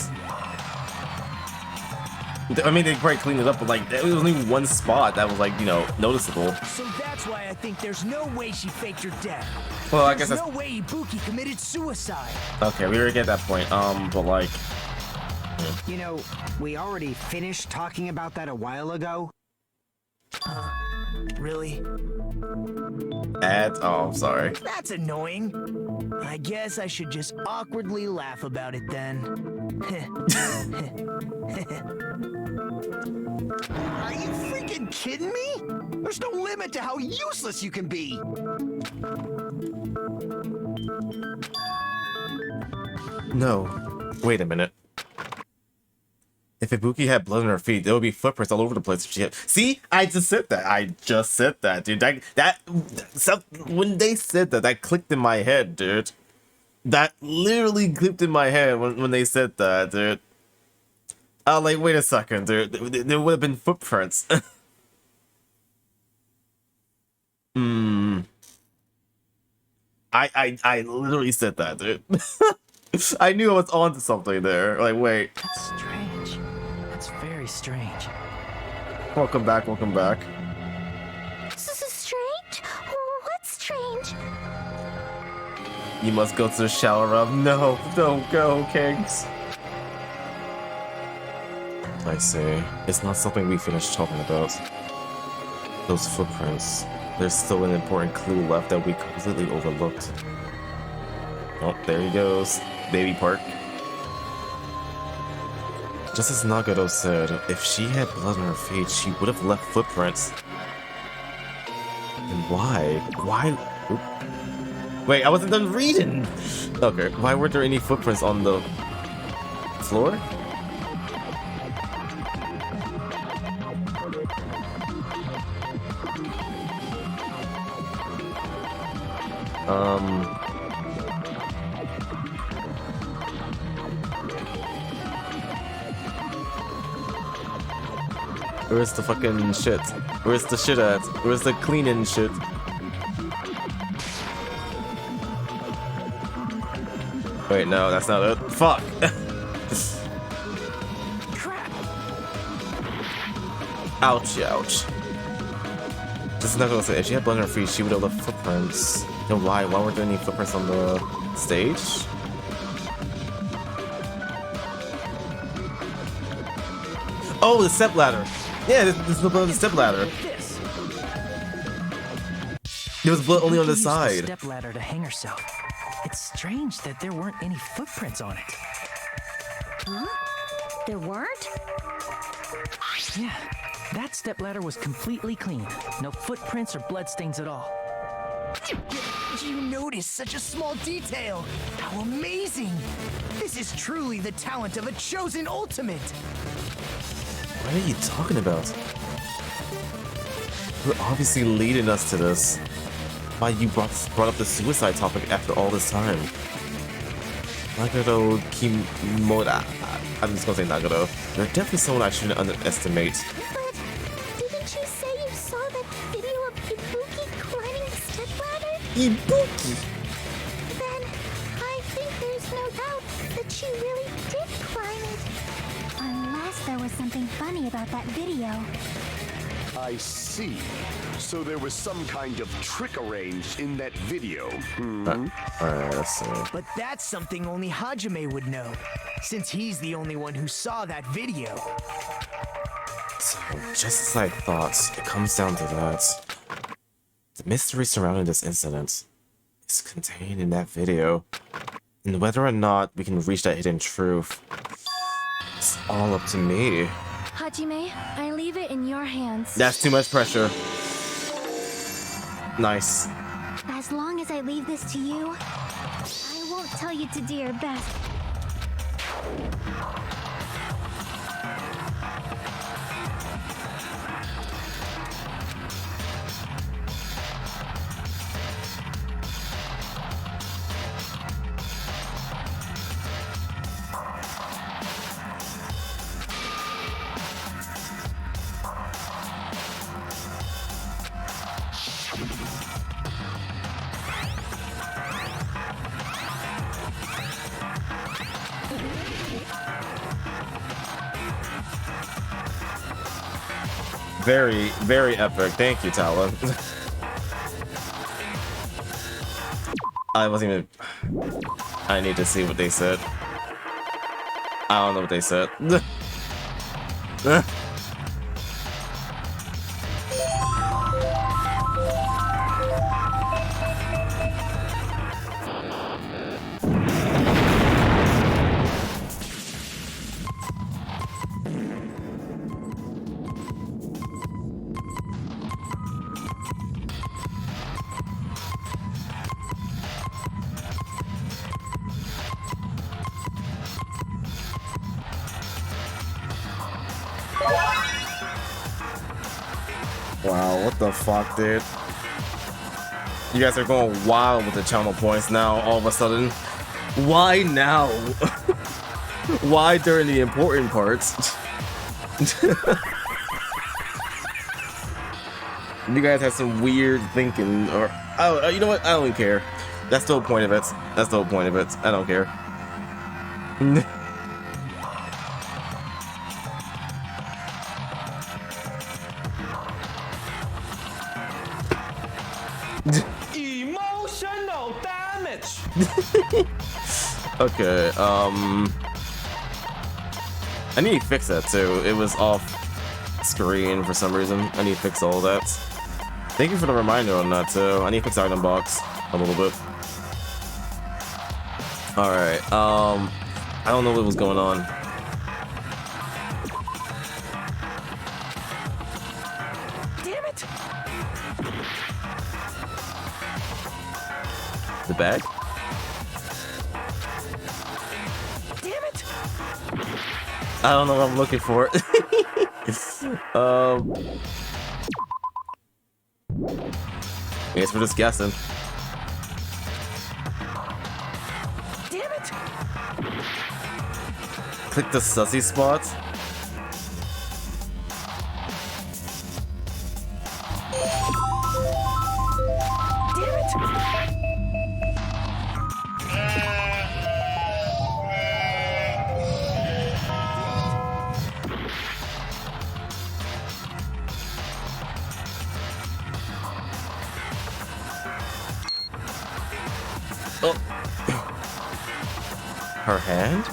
I mean, they probably cleaned it up, but like, there was only one spot that was like, you know, noticeable. So that's why I think there's no way she faked her death. Well, I guess there's that's... no way Ibuki committed suicide. Okay, we already get that point. But like... You know, we already finished talking about that a while ago. Really? Oh, I'm sorry. That's annoying. I guess I should just awkwardly laugh about it then. Are you freaking kidding me? There's no limit to how useless you can be. No. Wait a minute. If Ibuki had blood on her feet, there would be footprints all over the place. If she had... See? I just said that. Dude. When they said that, that clicked in my head, dude. That literally clicked in my head when they said that, dude. Like, wait a second, dude. There would have been footprints. I literally said that, dude. I knew I was onto something there. Like, wait. That's strange. That's very strange. Welcome back, welcome back. This is strange? What's strange? You must go to the shower room. No, don't go, Kings. I see. It's not something we finished talking about. Those footprints. There's still an important clue left that we completely overlooked. Oh, there he goes. Baby Park. Just as Nagado said, if she had blood on her feet, she would have left footprints. And why? Why? Oop. Wait, I wasn't done reading! Okay, why weren't there any footprints on the floor? Where's the fucking shit? Where's the shit at? Where's the cleaning shit? Wait, no, that's not it. Fuck! Ouch, ouch. This is not gonna say, if she had blood on her feet, she would have left footprints. Then why? Why weren't there any footprints on the stage? Oh, the step ladder! Yeah, there's no blood on the step ladder. There was blood only on the side. Step ladder to hang herself. It's strange that there weren't any footprints on it. Huh? There weren't? Yeah, that step ladder was completely clean. No footprints or bloodstains at all. You notice such a small detail. How amazing! This is truly the talent of a chosen ultimate. What are you talking about? You're obviously leading us to this. Why you brought up the suicide topic after all this time? Nagado Kimoda. I'm just gonna say Nagado. You're definitely someone I shouldn't underestimate. But didn't you say you saw that video of Ibuki climbing the stepladder? Ibuki? Then I think there's no doubt that she really did climb it. Unless there was something funny about that video. I see. So there was some kind of trick arranged in that video. Alright, let's see. But that's something only Hajime would know, since he's the only one who saw that video. So, just as I thought, it comes down to that. The mystery surrounding this incident is contained in that video. And whether or not we can reach that hidden truth, it's all up to me. Hajime, I leave it in your hands. That's too much pressure. Nice. As long as I leave this to you, I won't tell you to do your best. Very, very epic. Thank you, Talon. I wasn't even... I need to see what they said. I don't know what they said. Wow, what the fuck, dude? You guys are going wild with the channel points now, all of a sudden. Why now? Why during the important parts? You guys have some weird thinking, or... Oh, you know what? I don't even care. That's the whole point of it. That's the whole point of it. I don't care. Emotional damage. Okay, I need to fix that too. It was off screen for some reason. I need to fix all that. Thank you for the reminder on that too. I need to fix item box a little bit. Alright, I don't know what was going on. Damn it! The bag? Damn it! I don't know what I'm looking for. I guess we're just guessing. Damn it! Click the sussy spot. Damn it! Oh. Her hand?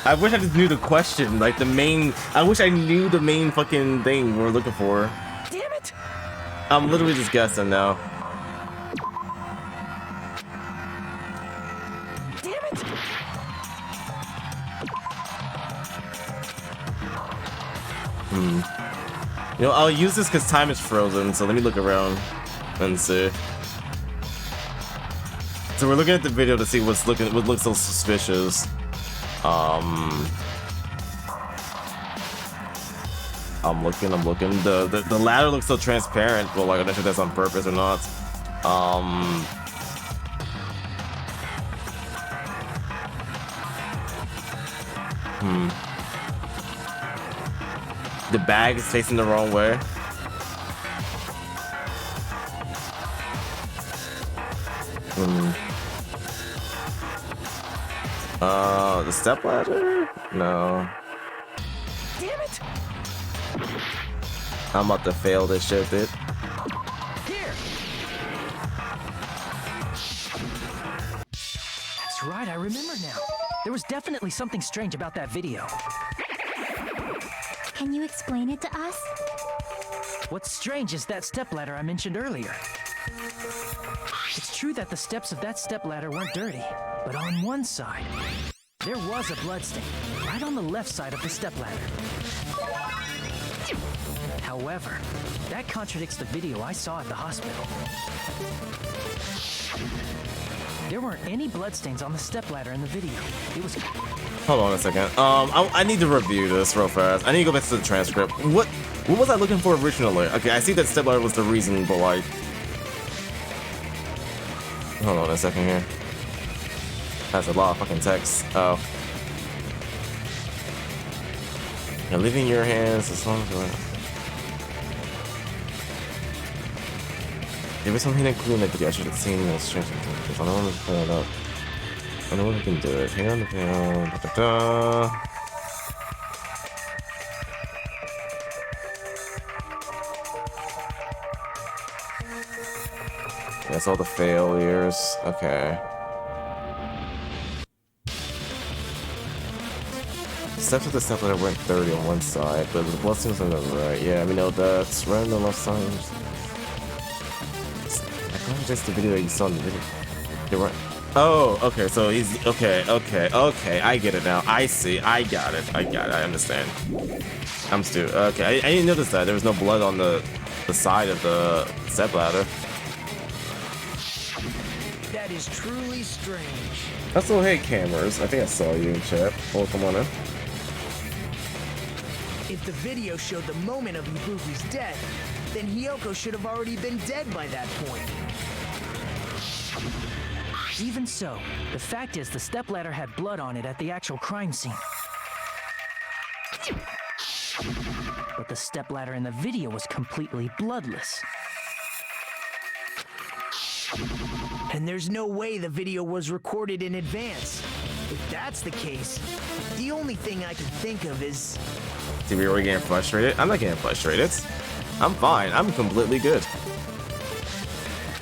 I wish I just knew the question, like the main. I wish I knew the main fucking thing we're looking for. Damn it! I'm literally just guessing now. Damn it! You know, I'll use this because time is frozen, so let me look around and see. So we're looking at the video to see what looks so suspicious. I'm looking. The ladder looks so transparent. Well, like, I'm not sure if that's on purpose or not. The bag is facing the wrong way. The stepladder? No. Damn it! I'm about to fail this shit, dude. Here! That's right, I remember now. There was definitely something strange about that video. Can you explain it to us? What's strange is that stepladder I mentioned earlier. It's true that the steps of that stepladder weren't dirty, but on one side, there was a bloodstain, right on the left side of the stepladder. However, that contradicts the video I saw at the hospital. There weren't any bloodstains on the stepladder in the video. It was... Hold on a second. I need to review this real fast. I need to go back to the transcript. What was I looking for originally? Okay, I see that stepladder was the reason, but like... Hold on a second here. That's a lot of fucking text. Oh. You're leaving your hands as long as you're... There was something including that video. I should have seen those strange things. I don't want to pull it up. I know we can do it. Hang on the panel. Da, da, da. That's all the failures. Okay. Steps of the stepladder went 30 on one side, but the blessings on the right. Yeah, we know that's right on the left side. I can't just the video that you saw in the video. They weren't. Oh, okay. So he's okay. I get it now. I see. I got it. I understand. I'm stupid. Okay, I didn't notice that there was no blood on the side of the stepladder. That is truly strange. Also, hey, cameras. I think I saw you in chat. Oh, come on in. If the video showed the moment of Ibuki's death, then Hiyoko should have already been dead by that point. Even so, the fact is the stepladder had blood on it at the actual crime scene. But the stepladder in the video was completely bloodless. And there's no way the video was recorded in advance. If that's the case, the only thing I can think of is... Do we already getting frustrated? I'm not getting frustrated. I'm fine. I'm completely good.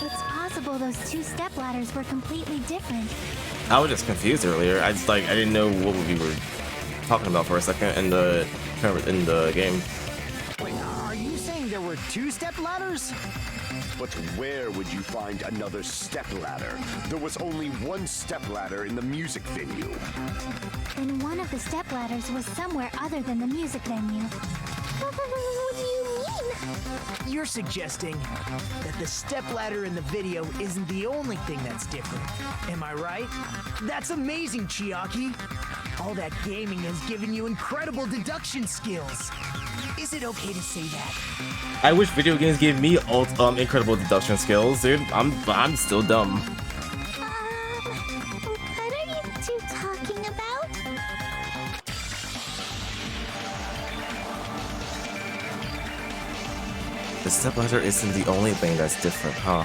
It's possible those two stepladders were completely different. I was just confused earlier. I didn't know what we were talking about for a second in the game. Wait, are you saying there were two stepladders? But where would you find another stepladder? There was only one stepladder in the music venue. And one of the stepladders was somewhere other than the music venue. What do you mean? You're suggesting that the stepladder in the video isn't the only thing that's different. Am I right? That's amazing, Chiaki. All that gaming has given you incredible deduction skills. Is it okay to say that? I wish video games gave me incredible deduction skills, dude. I'm still dumb. What are you two talking about? The stepladder isn't the only thing that's different, huh?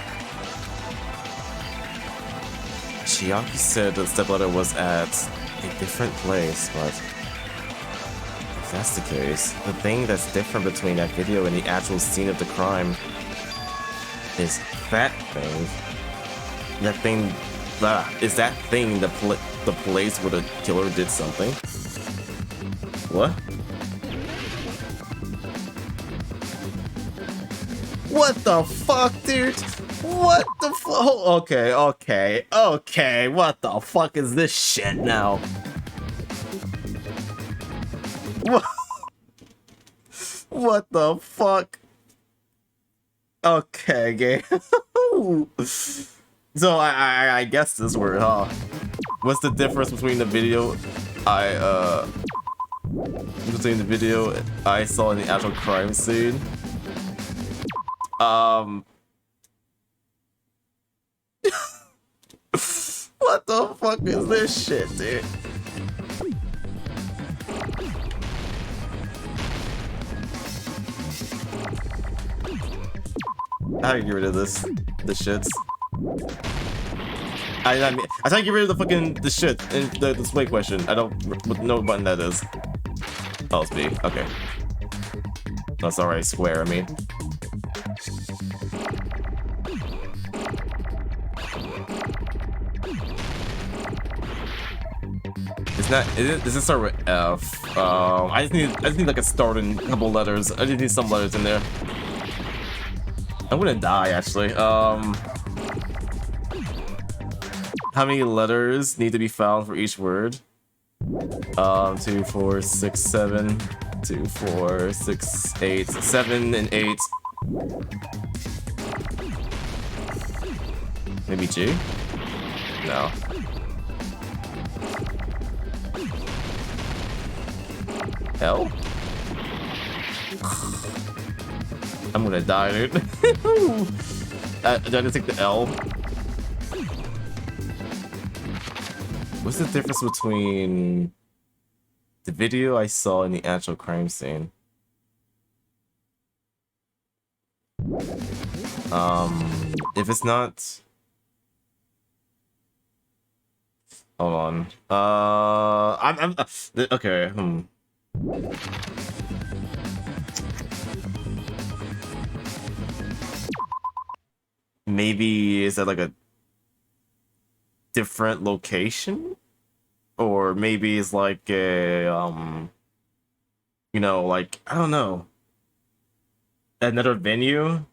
Chiaki said the stepladder was at a different place, but if that's the case, the thing that's different between that video and the actual scene of the crime is that thing. That thing, is that thing the place where the killer did something? What? What the fuck, dude? What the fuck? Okay. What the fuck is this shit now? What the fuck? Okay, game. So I guess this word, huh? What's the difference between the video I saw in the actual crime scene? What the fuck is this shit, dude? How do you get rid of this? The shits. I mean, I try to get rid of the shit in the display question. I don't know what button that is. Oh, it's B. Okay. That's alright. Square. I mean. It's not. Does it start with F? I just need like a starting couple letters. I just need some letters in there. I'm gonna die actually. How many letters need to be found for each word? 2, 4, 6, 7. 2, 4, 6, 8. 7 and 8. Maybe G? No. L? I'm gonna die, dude. Did I just take the L? What's the difference between the video I saw and the actual crime scene? If it's not... Hold on. Okay, Maybe is that like a different location? Or maybe it's like a you know, like I don't know. Another venue?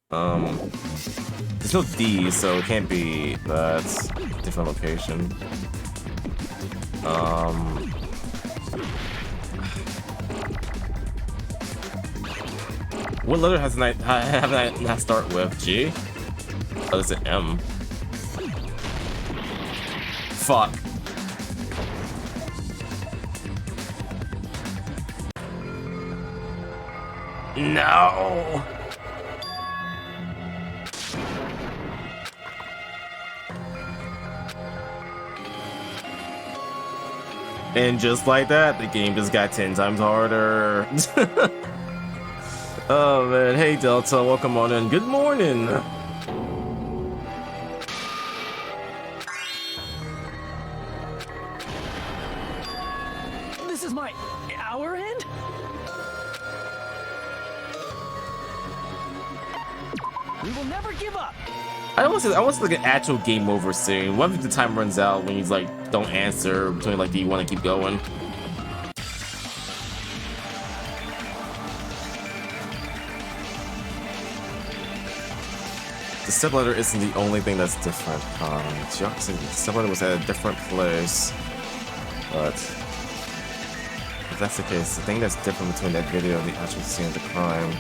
There's no D, so it can't be that different location. What letter have I not start with? G? Oh, is it M? Fuck. No! And just like that, the game just got 10 times harder. Oh man, hey Delta, welcome on in. Good morning. We will never give up. I want to like an actual game over soon. What if the time runs out when he's like don't answer between like do you want to keep going? The stepladder isn't the only thing that's different. Jackson, the stepladder was at a different place. But if that's the case, the thing that's different between that video and the actual scene of the crime.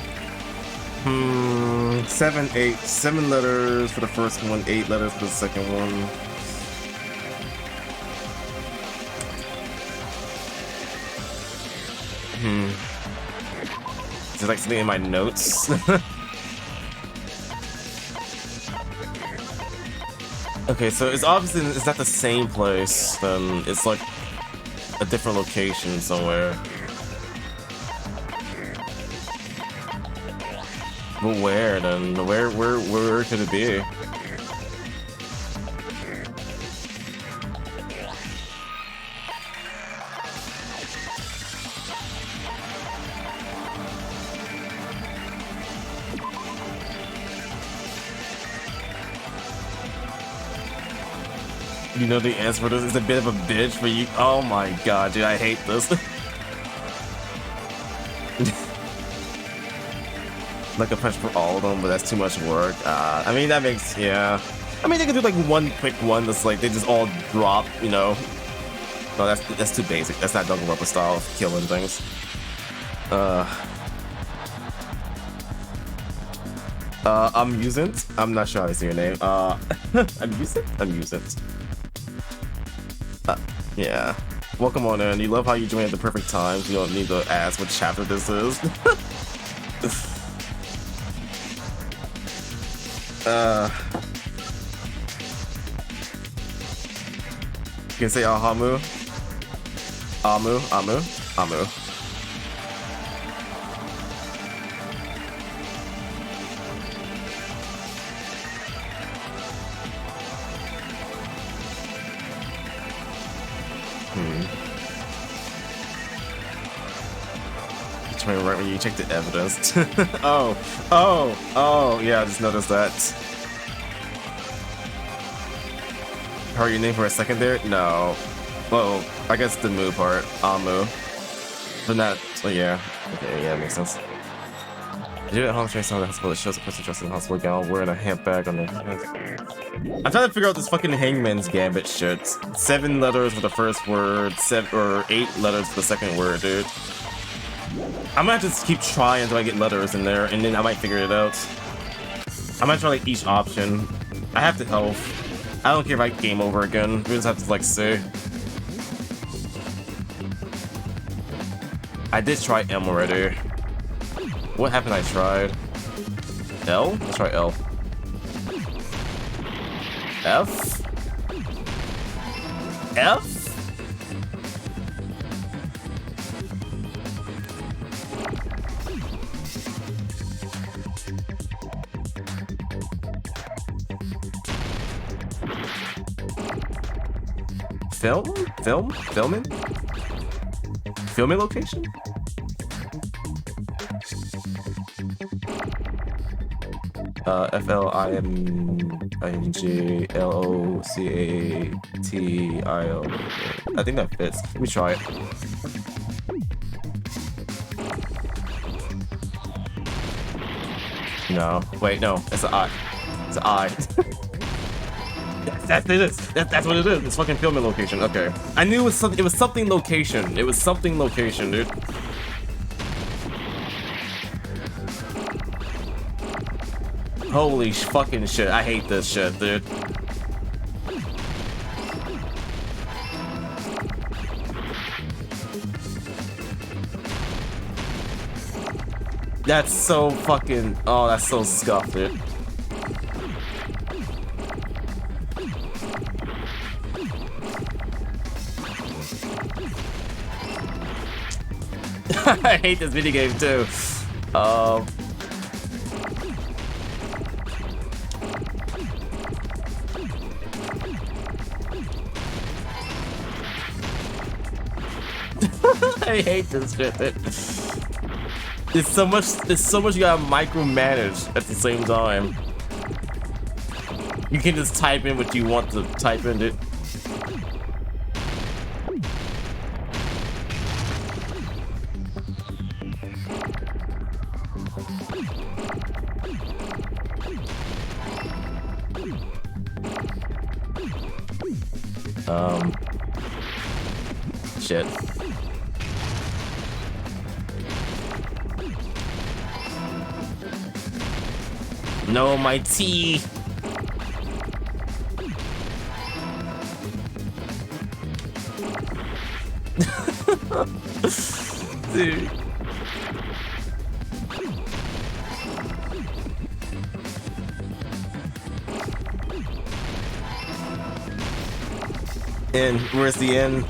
7 letters for the first one, 8 letters for the second one. Is it like something in my notes? Okay, so it's obviously it's not the same place, then it's like a different location somewhere. But where then? Where could it be? You know the answer for this is a bit of a bitch for you. Oh my god, dude, I hate this. Like a punch for all of them, but that's too much work. I mean, that makes, yeah. I mean, they could do like one quick one that's like, they just all drop, you know. No, that's too basic. That's not Danganronpa style of killing things. Amusant? I'm not sure how to say your name. Amusant? Amusant. Yeah. Welcome on in. You love how you join at the perfect times. You don't need to ask what chapter this is. You can say Ahamu. Amu. Right when you check the evidence. oh, yeah, I just noticed that. How are you named for a second there? No. Well, I guess the moo part, Amu. But not, oh yeah. Okay, yeah, that makes sense. You at home train someone in the hospital that shows a person dressed in a hospital gown wearing a handbag on their head. I'm trying to figure out this fucking Hangman's Gambit shit. 7 letters for the first word, 7 or 8 letters for the second word, dude. I might just keep trying until I get letters in there, and then I might figure it out. I might try like each option. I have to help. I don't care if I game over again. We just have to like see. I did try M already. What happened? I tried L. Let's try L. F. F. Filming location? FLIMINGLOCATIO. I think that fits. Let me try it. No. Wait, no. It's an I. It's an I. That's it is. That's what it is. It's fucking filming location. Okay. I knew it was something. It was something location. It was something location, dude. Holy fucking shit! I hate this shit, dude. That's so fucking. Oh, that's so scuffed, dude. I hate this video game too. I hate this shit. It's so much you gotta micromanage at the same time. You can just type in what you want to type in, dude. Shit. No, my tea. Dude. And where's the end?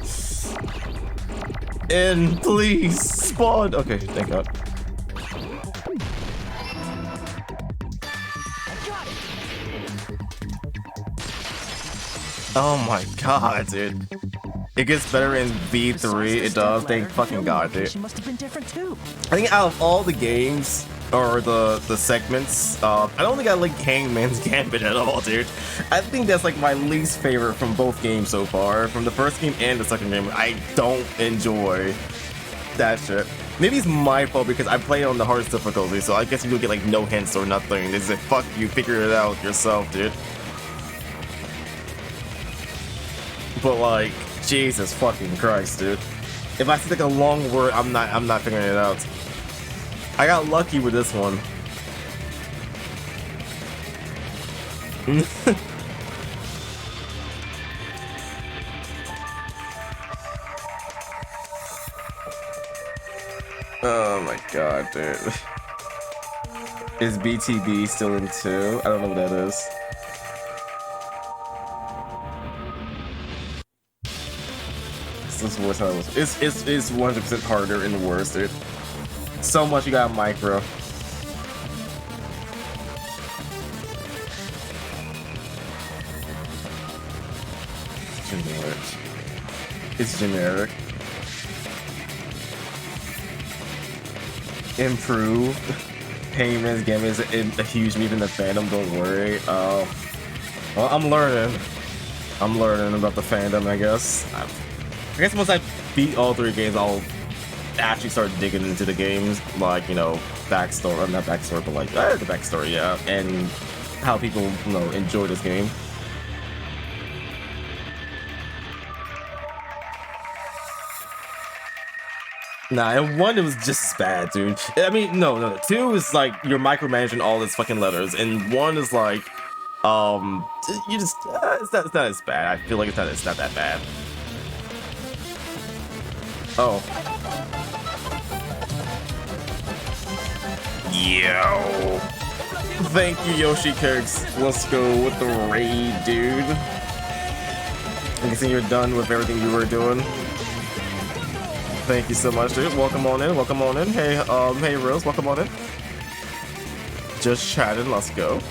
And please spawn. Okay, thank God. Oh my God, dude. It gets better in V3. It does. Thank fucking God, dude. Must have been different too. I think out of all the games or the segments, I don't think I like Hangman's Gambit at all, dude. I think that's like my least favorite from both games so far, from the first game and the second game. I don't enjoy that shit. Maybe it's my fault because I play it on the hardest difficulty, so I guess you will get like no hints or nothing. They say fuck you, figure it out yourself, dude. But like, Jesus fucking Christ, dude. If I see like a long word, I'm not figuring it out. I got lucky with this one. Oh my God, dude. Is BTB still in 2? I don't know what that is. This is worse. It's 100% harder and worse, dude. So much you got micro. Generic. It's generic. Improve. Hangman's Gambit is a huge meme in the fandom, don't worry. Well, I'm learning. I'm learning about the fandom, I guess. I guess once I beat all 3 games, I'll actually start digging into the games, like, you know, backstory, or not backstory, but like, the backstory, yeah, and how people, you know, enjoy this game. Nah, and 1, it was just as bad, dude. I mean, no. 2 is like, you're micromanaging all these fucking letters, and 1 is like, you just, it's not as bad. I feel like it's not that bad. Oh. Yo. Thank you, YoshiPhoenix. Let's go with the raid, dude. I'm guessing you're done with everything you were doing. Thank you so much, dude. Welcome on in. Welcome on in. Hey, hey, Rose. Welcome on in. Just chatting. Let's go.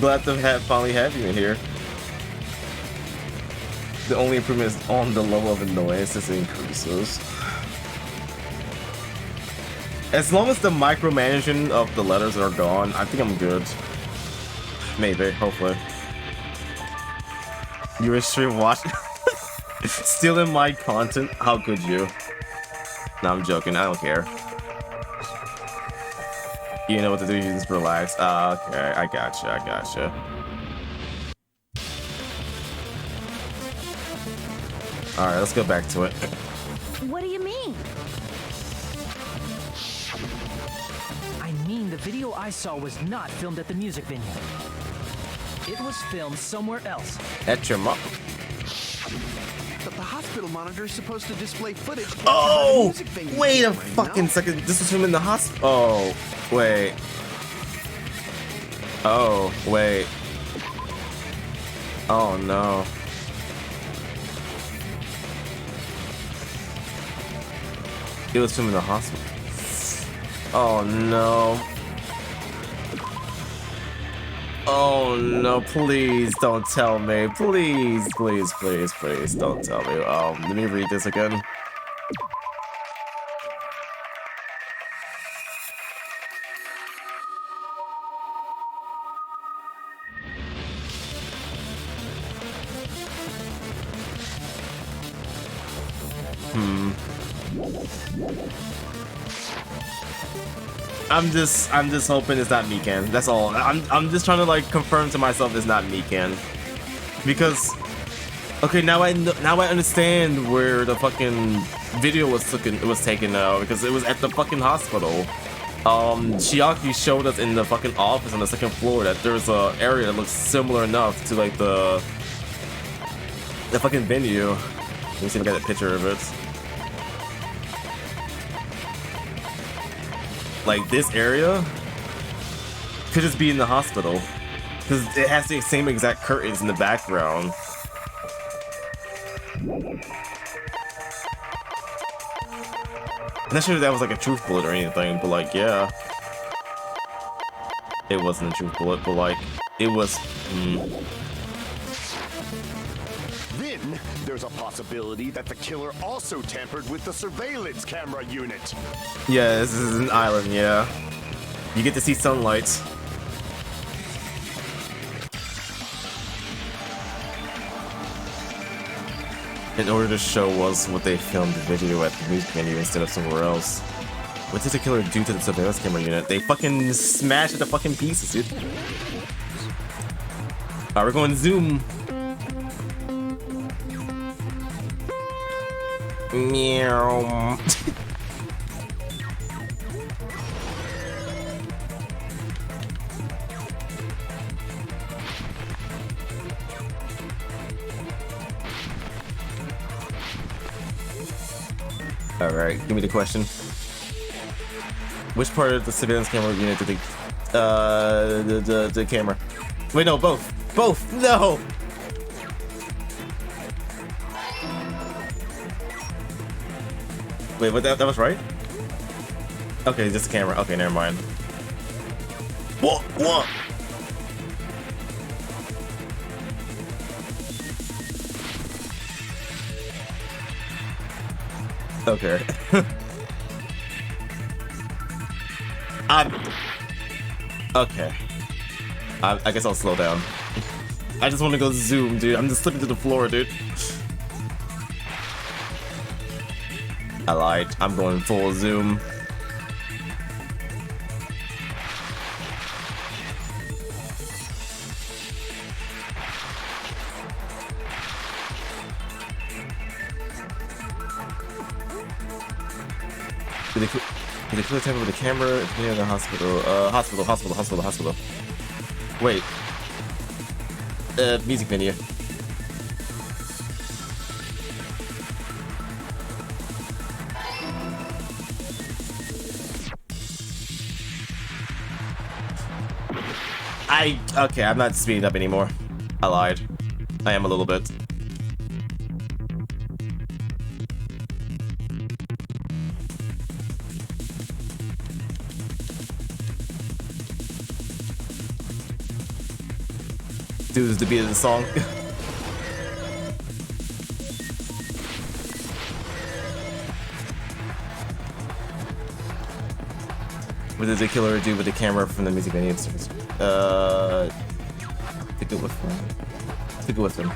Glad to finally have you in here. The only improvement is on the level of annoyance as it increases. As long as the micromanaging of the letters are gone, I think I'm good. Maybe, hopefully. You were stream watching? Stealing my content? How could you? No, I'm joking. I don't care. You know what to do. You just relax. Okay, I gotcha. Alright, let's go back to it. What do you mean? I mean, the video I saw was not filmed at the music venue. It was filmed somewhere else. At your mom. But the hospital monitor is supposed to display footage. Oh! Wait a fucking second. This was filmed in the hospital. Oh, wait. Oh, wait. Oh, no. It was filmed in the hospital. Oh, no. Oh, no, please don't tell me. Please don't tell me. Let me read this again. I'm just hoping it's not Mikan. That's all. I'm just trying to like confirm to myself it's not Mikan. Because okay, now I understand where the fucking video was taken now, because it was at the fucking hospital. Chiaki showed us in the fucking office on the second floor that there's a area that looks similar enough to like the fucking venue. Let me see if I got a picture of it. Like this area could just be in the hospital because it has the same exact curtains in the background. I'm not sure if that was like a truth bullet or anything, but like, yeah. It wasn't a truth bullet, but like, it was. Then there's a possibility that the killer also tampered with the surveillance camera unit. Yeah, this is an island, yeah. You get to see sunlight. In order to show us what they filmed the video at the music venue instead of somewhere else. What did the killer do to the surveillance camera unit? They fucking smashed it to fucking pieces, dude. Alright, we're going to zoom. Meow. Alright, give me the question. Which part of the surveillance camera unit did the camera? Wait, no, both. Both! No! Wait, what? That was right? Okay, just the camera. Okay, never mind. What? Okay. Okay. I guess I'll slow down. I just want to go zoom, dude. I'm just slipping to the floor, dude. I lied. I'm going full zoom. Did they clear the table with the camera? It's near the hospital. Hospital. Wait. Music venue. Okay, I'm not speeding up anymore. I lied. I am a little bit. Dude, this is the beat of the song. What did the killer do with the camera from the music venue? Took it with him.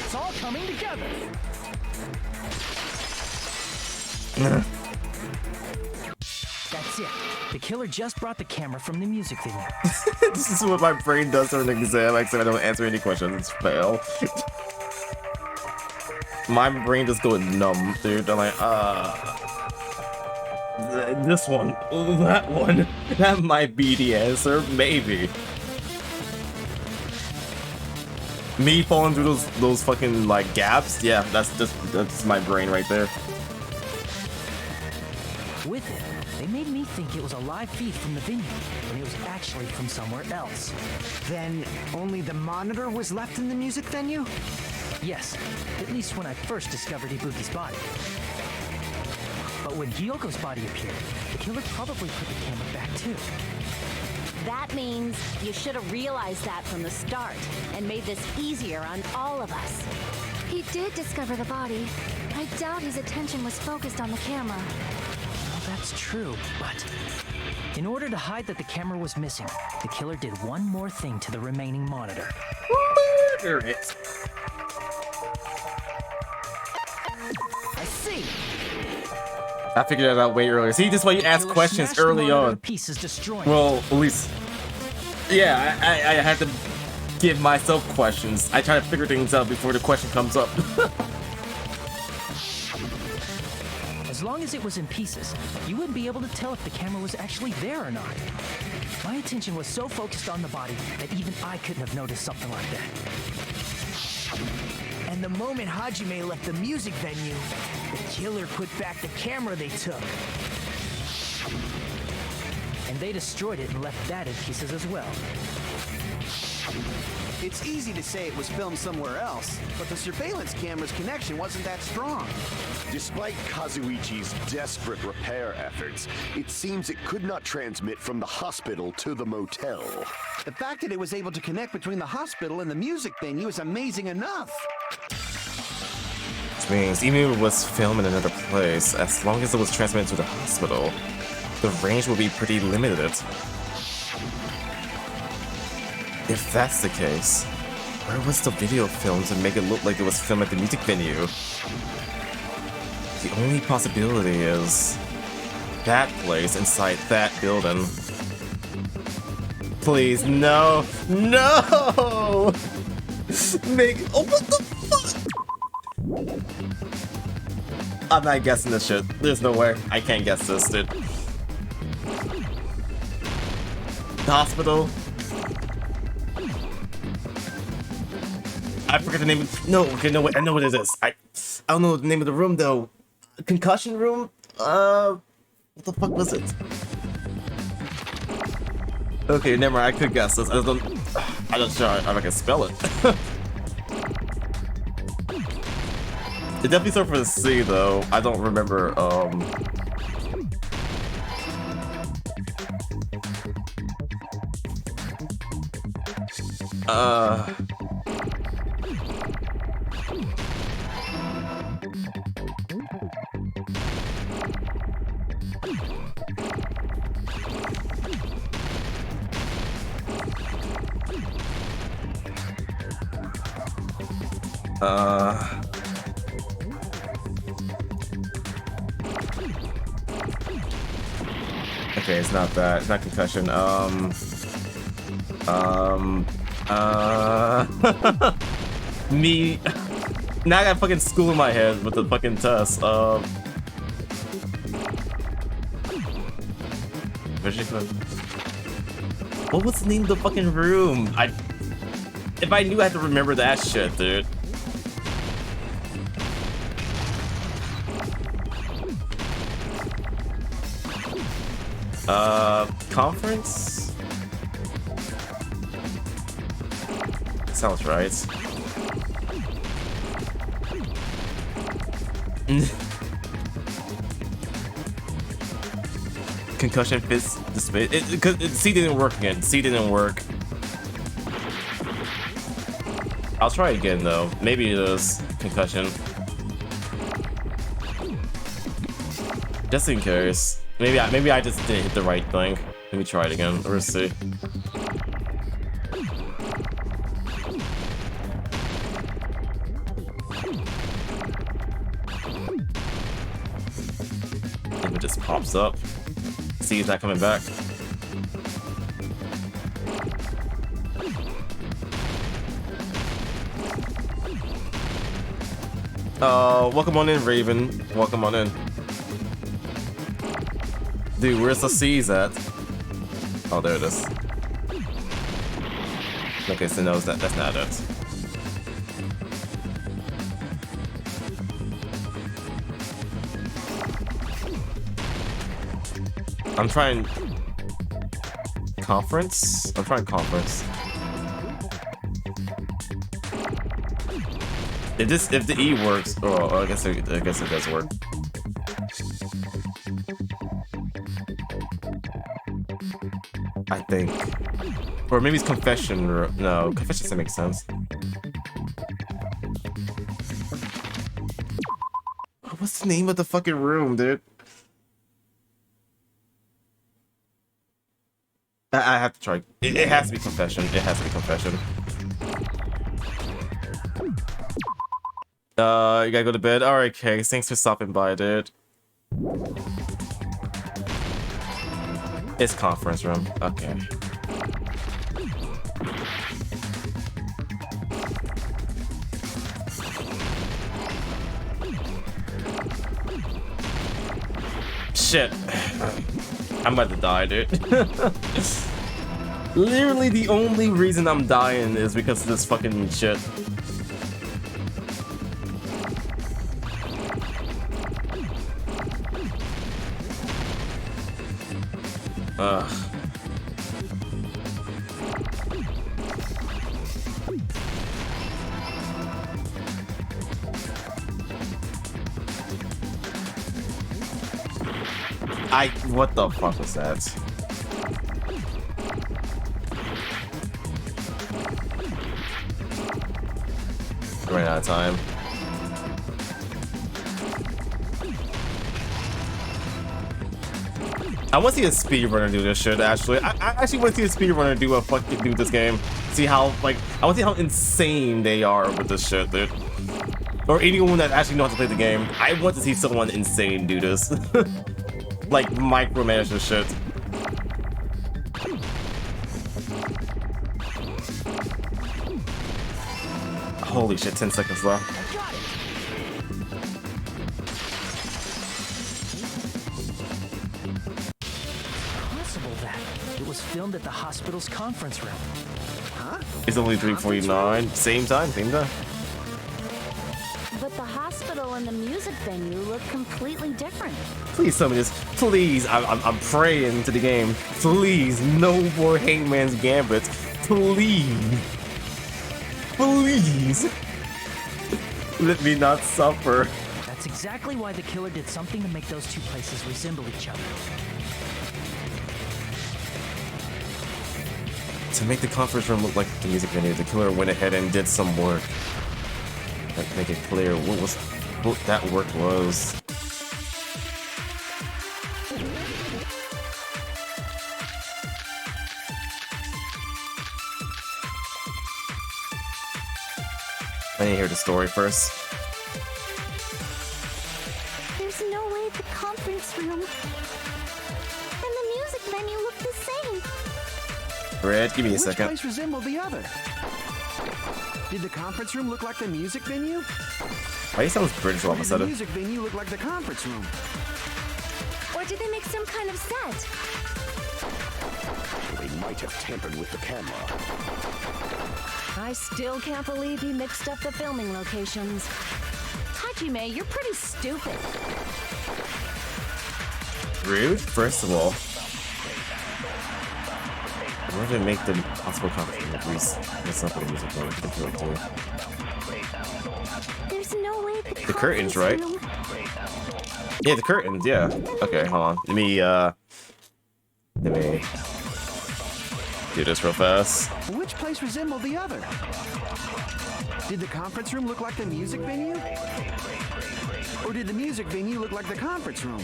It's all coming together. That's it. The killer just brought the camera from the music video. This is what my brain does during an exam, except I don't answer any questions. Fail. My brain just goes numb, dude. I'm like, this one, that one, that might be the answer, maybe. Me falling through those fucking like gaps, yeah, that's my brain right there. With it, they made me think it was a live feed from the venue, when it was actually from somewhere else. Then only the monitor was left in the music venue? Yes, at least when I first discovered Ibuki's body. But when Hyoko's body appeared, the killer probably put the camera back too. That means you should have realized that from the start and made this easier on all of us. He did discover the body. I doubt his attention was focused on the camera. Well, that's true, but in order to hide that the camera was missing, the killer did one more thing to the remaining monitor. Murder it. I see. I figured that out way earlier. See, this is why you ask questions early on. Pieces destroyed. Well, at least, yeah, I had to give myself questions. I try to figure things out before the question comes up. As long as it was in pieces, you wouldn't be able to tell if the camera was actually there or not. My attention was so focused on the body that even I couldn't have noticed something like that. And the moment Hajime left the music venue, the killer put back the camera they took. And they destroyed it and left that in pieces as well. It's easy to say it was filmed somewhere else, but the surveillance camera's connection wasn't that strong. Despite Kazuichi's desperate repair efforts, it seems it could not transmit from the hospital to the motel. The fact that it was able to connect between the hospital and the music venue is amazing enough. Which means even if it was filmed in another place, as long as it was transmitted to the hospital, the range would be pretty limited. If that's the case, where was the video filmed to make it look like it was filmed at the music venue? The only possibility is that place inside that building. Please, no! No! Make. Oh, what the fuck? I'm not guessing this shit. There's no way. I can't guess this, dude. The hospital. I forget the name of. No, okay, no, wait, I know what it is. I don't know the name of the room though. Concussion room? What the fuck was it? Okay, never mind, I could guess this. I don't sure if I can spell it. It definitely started for the C though. I don't remember, okay, it's not that. It's not concussion. Me. Now I got fucking school in my head with the fucking test. What was the name of the fucking room? If I knew, I had to remember that shit, dude. Conference? Sounds right. Concussion fits the space. Because C didn't work again. C didn't work. I'll try again though. Maybe it is concussion. Just in case. Maybe I just didn't hit the right thing. Let me try it again. Let's see. If it just pops up. See, is that coming back? Welcome on in, Raven. Welcome on in. Dude, where's the C's at? Oh, there it is. Okay, so no, that's not it. I'm trying conference. I'm trying conference. If the E works, oh, I guess it does work. I think, or maybe it's confession. No, confession doesn't make sense. name of the fucking room, dude? I have to try. It has to be confession. It has to be confession. You gotta go to bed? Alright, okay. Thanks for stopping by, dude. It's conference room. Okay. Shit. I'm about to die, dude. Literally the only reason I'm dying is because of this fucking shit. Ugh. What the fuck was that? Ran out of time. I want to see a speedrunner do this shit, actually. I actually want to see a speedrunner do this game. See how, like, I want to see how insane they are with this shit, dude. Or anyone that actually knows how to play the game. I want to see someone insane do this. Like, micromanage this shit. Holy shit, 10 seconds left. Possible that it was filmed at the hospital's conference room. Huh? It's only 3:49. Same time, same time. But the hospital and the music venue look completely different. Please tell me this. Please, I'm praying to the game. Please, no more Hangman's Gambit. Please. Please. Let me not suffer. That's exactly why the killer did something to make those two places resemble each other. To make the conference room look like the music venue, the killer went ahead and did some work. Like, make it clear what that work was. I need to hear the story first. There's no way the conference room and the music venue look the same. Red, give me a second. Which place resembled the other? Did the conference room look like the music venue? Why he sounds British all of a Did the sudden? music venue look like the conference room? Or did they make some kind of set? They might have tampered with the camera. I still can't believe he mixed up the filming locations. Hajime, you're pretty stupid. Rude, first of all. Where did they make the possible conference room? That's not the music venue. There's no way The curtains, right? room. Yeah, the curtains, yeah. Okay, hold on. Let me do this real fast. Which place resembled the other? Did the conference room look like the music venue? Or did the music venue look like the conference room?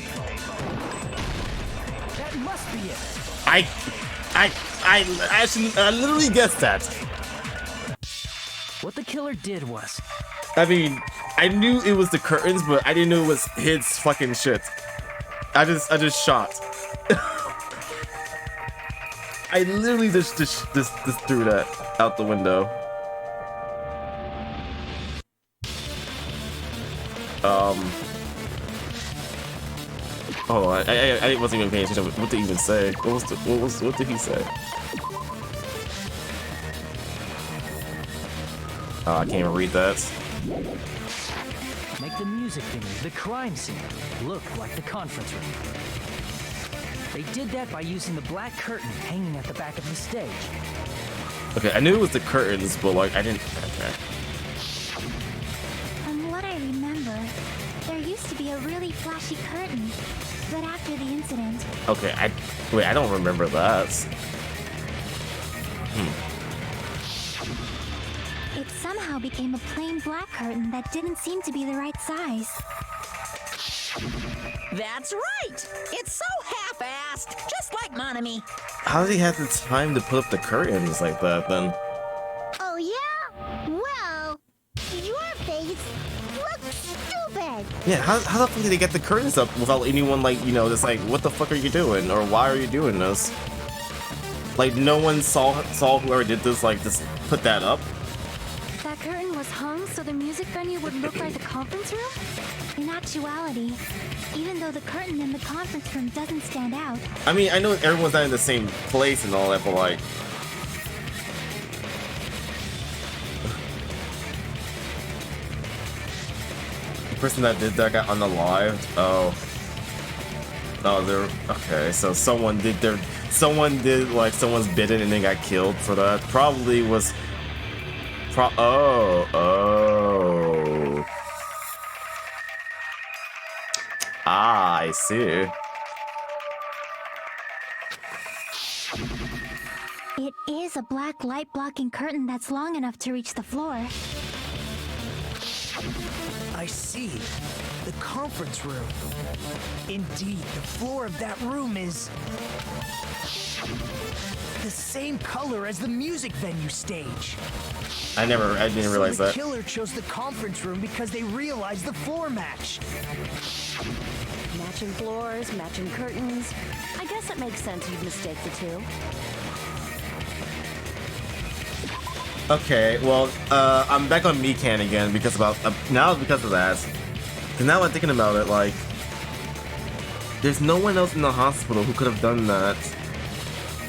That must be it. I literally guessed that. What the killer did was, I mean, I knew it was the curtains, but I didn't know it was his fucking shit. I just shot. I literally just threw that out the window. Oh, I wasn't even paying attention. What did he even say? What did he say? Oh, I can't even read that. make the music venue, the crime scene, look like the conference room. They did that by using the black curtain hanging at the back of the stage. Okay, I knew it was the curtains, but like I didn't. Okay. From what I remember, there used to be a really flashy curtain, but after the incident, Okay, I don't remember that. it somehow became a plain black curtain that didn't seem to be the right size. That's right! It's so half-assed, just like Monami. How did he have the time to put up the curtains like that then? Oh, yeah? Well, your face looks stupid. Yeah, how the fuck did he get the curtains up without anyone, like, you know, just like, what the fuck are you doing? Or why are you doing this? Like, no one saw whoever did this, like, just put that up? That curtain was hung so the music venue would look like the conference room? In actuality, even though the curtain in the conference room doesn't stand out. I mean, I know everyone's not in the same place and all that, but like... The person that did that got unalived? Oh. Oh, they're... Okay, so someone did like someone's bidden and then got killed for that. Probably was... Oh. Ah, I see. It is a black light blocking curtain that's long enough to reach the floor. I see. The conference room. Indeed, the floor of that room is the same color as the music venue stage. I didn't realize so the that. killer chose the conference room because they realized the floor match. Matching floors, matching curtains. I guess it makes sense you'd mistake the two. Okay, well, I'm back on Mikan again because of that. Because now I'm thinking about it, like, there's no one else in the hospital who could have done that.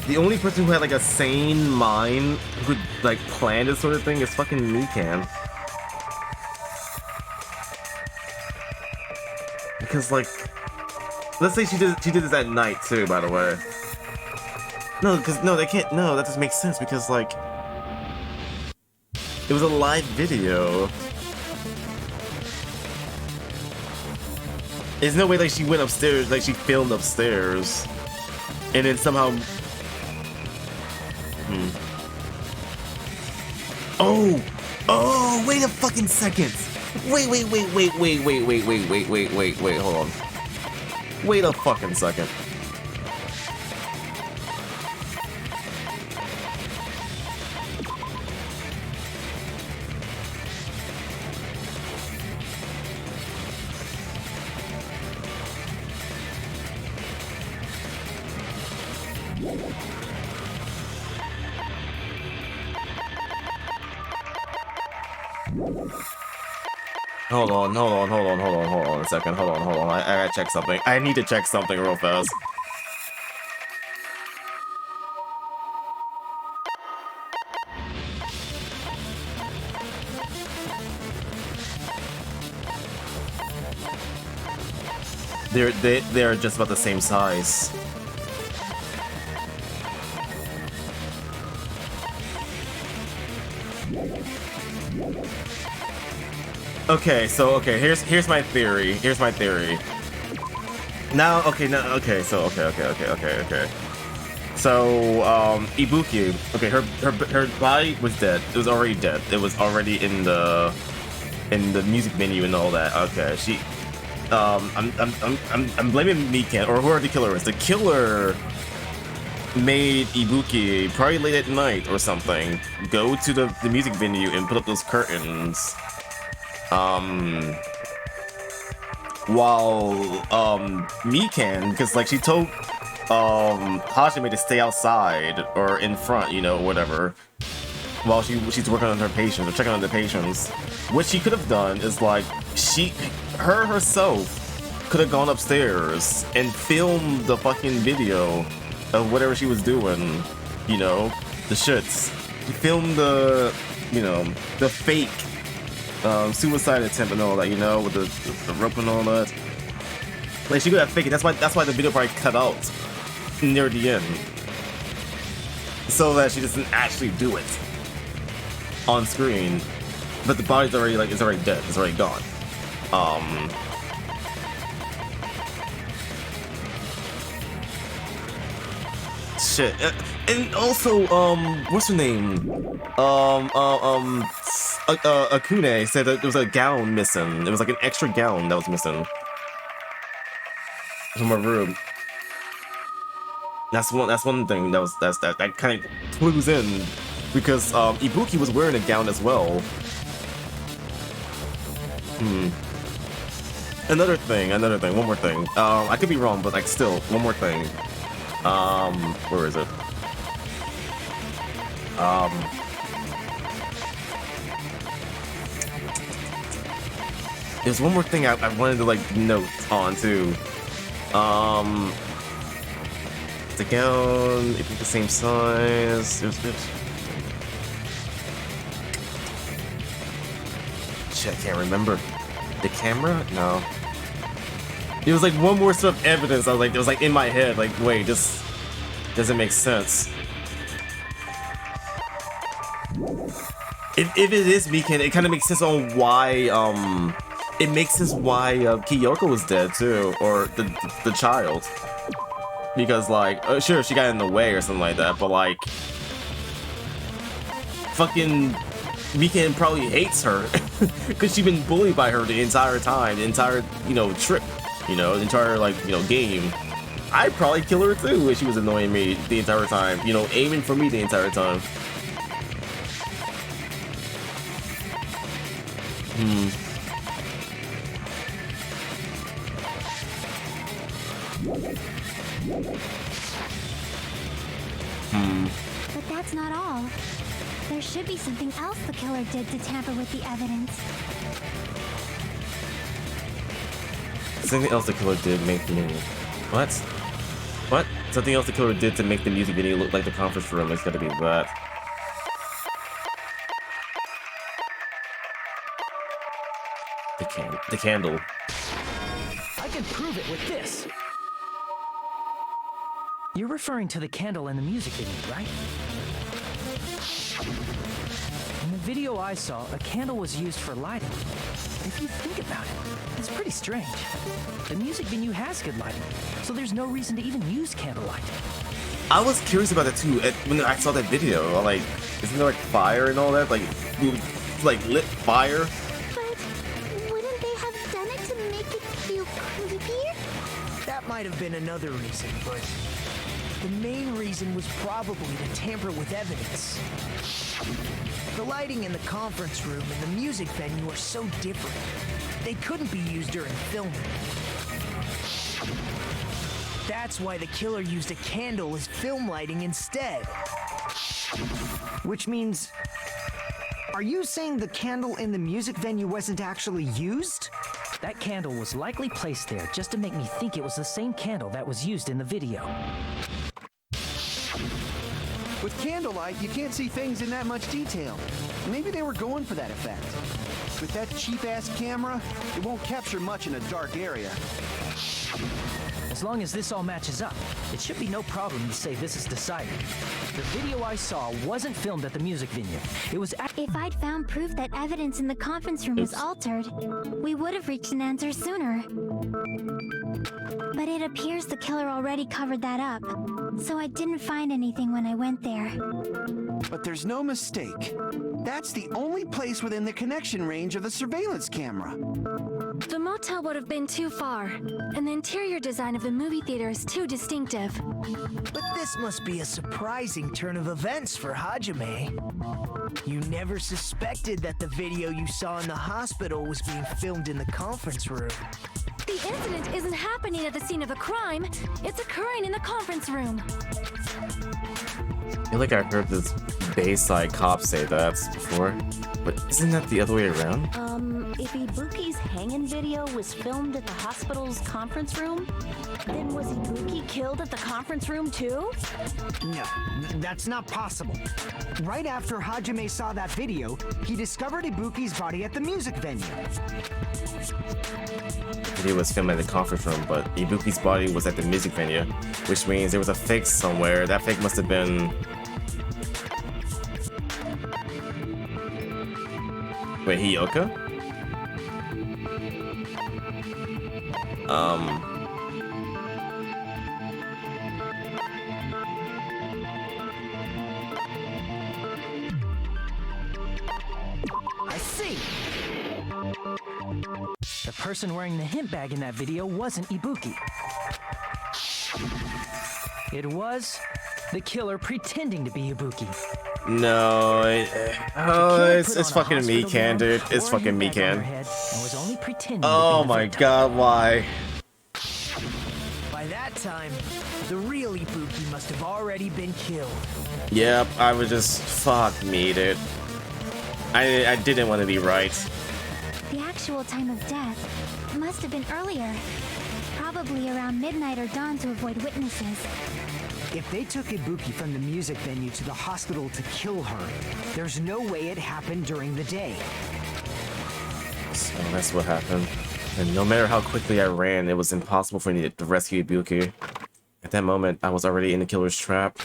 The only person who had like a sane mind who could like plan this sort of thing is fucking Mikan. Because like, let's say she did this at night too, by the way. No, because no, they can't. No, that doesn't make sense because like, it was a live video. There's no way like she went upstairs, like she filmed upstairs, and then somehow. Oh, wait a fucking second. Wait, hold on. Wait a fucking second. Hold on a second. Hold on. I gotta check something. I need to check something real fast. They're just about the same size. Okay, here's my theory. Now, okay. So, Ibuki, okay, her body was dead. It was already dead. It was already in the music menu and all that. Okay, I'm blaming Mikan or whoever the killer is. The killer made Ibuki probably late at night or something go to the music venue and put up those curtains. While Mikan, because like she told Hajime to stay outside or in front, you know, whatever, while she's working on her patients or checking on the patients. What she could have done is like herself could have gone upstairs and filmed the fucking video of whatever she was doing, you know, the shits. She filmed the fake suicide attempt and all that, you know, with the rope and all that. Like she could have faked it. That's why the video probably cut out near the end, so that she doesn't actually do it on screen. But the body's already it's already dead. It's already gone. Shit. And also, what's her name? Akune said that there was a gown missing. It was like an extra gown that was missing. from a room. That's one thing that kind of clues in, because Ibuki was wearing a gown as well. Another thing, one more thing. I could be wrong, but like still, one more thing. Where is it? There's one more thing I wanted to like note on too. The gown, if it's the same size. Shit, I can't remember. The camera? No. It was like one more sort of evidence. It was like in my head. Like, wait, this doesn't make sense. If it is Mikan, it kind of makes sense on why. It makes sense why Kyoko was dead too, or the child. Because like, sure, she got in the way or something like that, but like, fucking Mikan probably hates her because she's been bullied by her the entire time, the entire trip, the entire game. I'd probably kill her too if she was annoying me the entire time, aiming for me the entire time. But that's not all. There should be something else the killer did to tamper with the evidence. Something else the killer did make the What? What? Something else the killer did to make the music video look like the conference room. It's gotta be that. The candle. I can prove it with this. You're referring to the candle in the music video, right? In the video I saw, a candle was used for lighting. But if you think about it, it's pretty strange. The music venue has good lighting, so there's no reason to even use candlelight. I was curious about that too when I saw that video. Like, isn't there like fire and all that? Like lit fire? But wouldn't they have done it to make it feel creepier? That might have been another reason, but the main reason was probably to tamper with evidence. The lighting in the conference room and the music venue are so different. They couldn't be used during filming. That's why the killer used a candle as film lighting instead. Which means... Are you saying the candle in the music venue wasn't actually used? That candle was likely placed there just to make me think it was the same candle that was used in the video. With candlelight, you can't see things in that much detail. Maybe they were going for that effect. With that cheap-ass camera, it won't capture much in a dark area. As long as this all matches up, it should be no problem to say this is decided. The video I saw wasn't filmed at the music venue. It was If I'd found proof that evidence in the conference room was altered, we would have reached an answer sooner. But it appears the killer already covered that up, so I didn't find anything when I went there. But there's no mistake. That's the only place within the connection range of the surveillance camera. The motel would have been too far, and the interior design of the movie theater is too distinctive. But this must be a surprising turn of events for Hajime. You never suspected that the video you saw in the hospital was being filmed in the conference room. The incident isn't happening at the scene of a crime, it's occurring in the conference room. I feel like I heard this Bayside cop say that before, but isn't that the other way around? If Ibuki's hanging video was filmed at the hospital's conference room, then was Ibuki killed at the conference room too? No, that's not possible. Right after Hajime saw that video, he discovered Ibuki's body at the music venue. The video was filmed at the conference room, but Ibuki's body was at the music venue, which means there was a fake somewhere. That fake must have been... Wait, Hiyoko? I see! The person wearing the hint bag in that video wasn't Ibuki. It was the killer pretending to be Ibuki. No, it's fucking Mikan, dude. It's fucking Mikan. Oh my god, why? By that time, the real Ibuki must have already been killed. Yep, I was just fuck me, dude. I didn't want to be right. The actual time of death must have been earlier. Probably around midnight or dawn to avoid witnesses. If they took Ibuki from the music venue to the hospital to kill her, there's no way it happened during the day. So that's what happened. And no matter how quickly I ran, it was impossible for me to rescue Ibuki. At that moment, I was already in the killer's trap.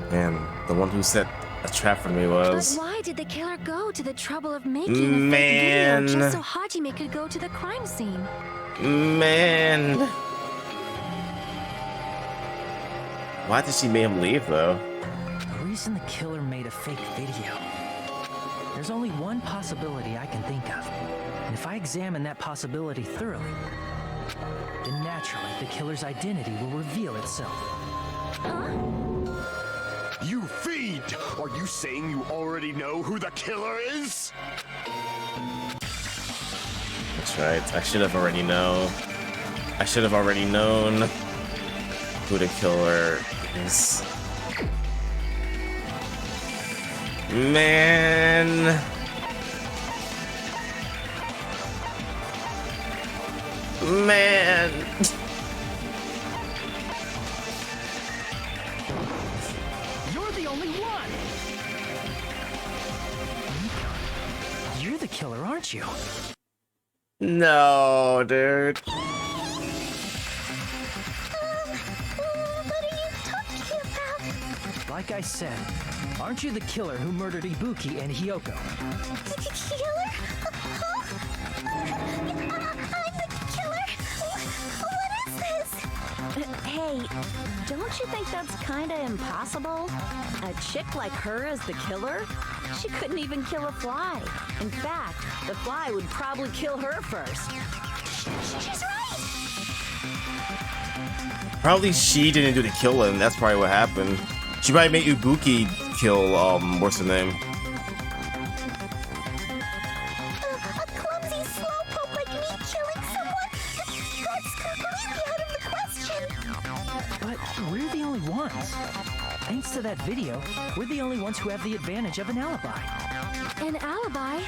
And the one who set a trap for me was... But why did the killer go to the trouble of making a fake video just so Hajime could go to the crime scene? Man. Why did she make him leave, though? The reason the killer made a fake video. There's only one possibility I can think of. And if I examine that possibility thoroughly, then naturally the killer's identity will reveal itself. You fiend! Are you saying you already know who the killer is? That's right. I should have already known. I should have already known who the killer is. Man. Man. You're the only one! You're the killer, aren't you? No, dude. Like I said, aren't you the killer who murdered Ibuki and Hiyoko? Killer? I'm the killer? What is this? Hey, don't you think that's kinda impossible? A chick like her as the killer? She couldn't even kill a fly. In fact, the fly would probably kill her first. She's right! Probably she didn't do the killing. That's probably what happened. She probably made Ibuki kill, what's her name? A clumsy slowpoke like me killing someone? That's completely out of the question! But we're the only ones. Thanks to that video, we're the only ones who have the advantage of an alibi. An alibi?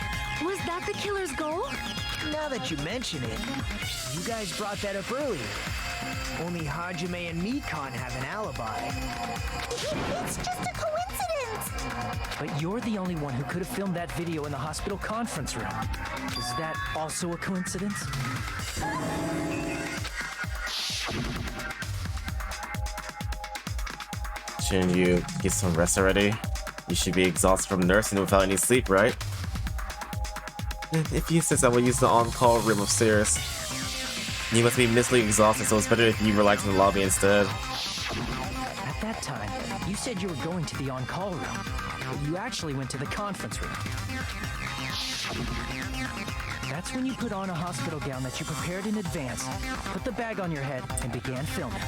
Was that the killer's goal? Now that you mention it, you guys brought that up earlier. Only Hajime and Mikan have an alibi. It's just a coincidence! But you're the only one who could have filmed that video in the hospital conference room. Is that also a coincidence? Shouldn't you get some rest already? You should be exhausted from nursing without any sleep, right? If you insist, I will use the on-call room upstairs. You must be mentally exhausted, so it's better if you relax in the lobby instead. At that time, you said you were going to the on-call room, but you actually went to the conference room. That's when you put on a hospital gown that you prepared in advance, put the bag on your head, and began filming.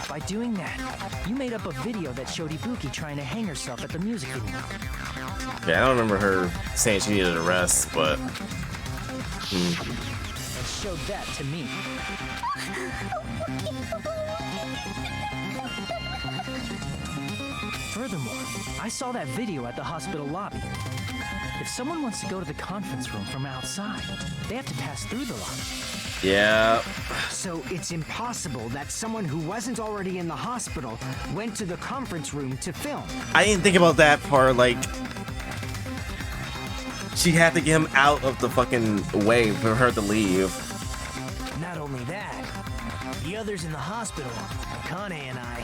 By doing that, you made up a video that showed Ibuki trying to hang herself at the music venue. Yeah, I don't remember her saying she needed a rest, but... And showed that to me. Furthermore, I saw that video at the hospital lobby. If someone wants to go to the conference room from outside, they have to pass through the lobby. Yeah. So it's impossible that someone who wasn't already in the hospital went to the conference room to film. I didn't think about that part, like... She had to get him out of the fucking way for her to leave. Not only that, the others in the hospital, Akane and I,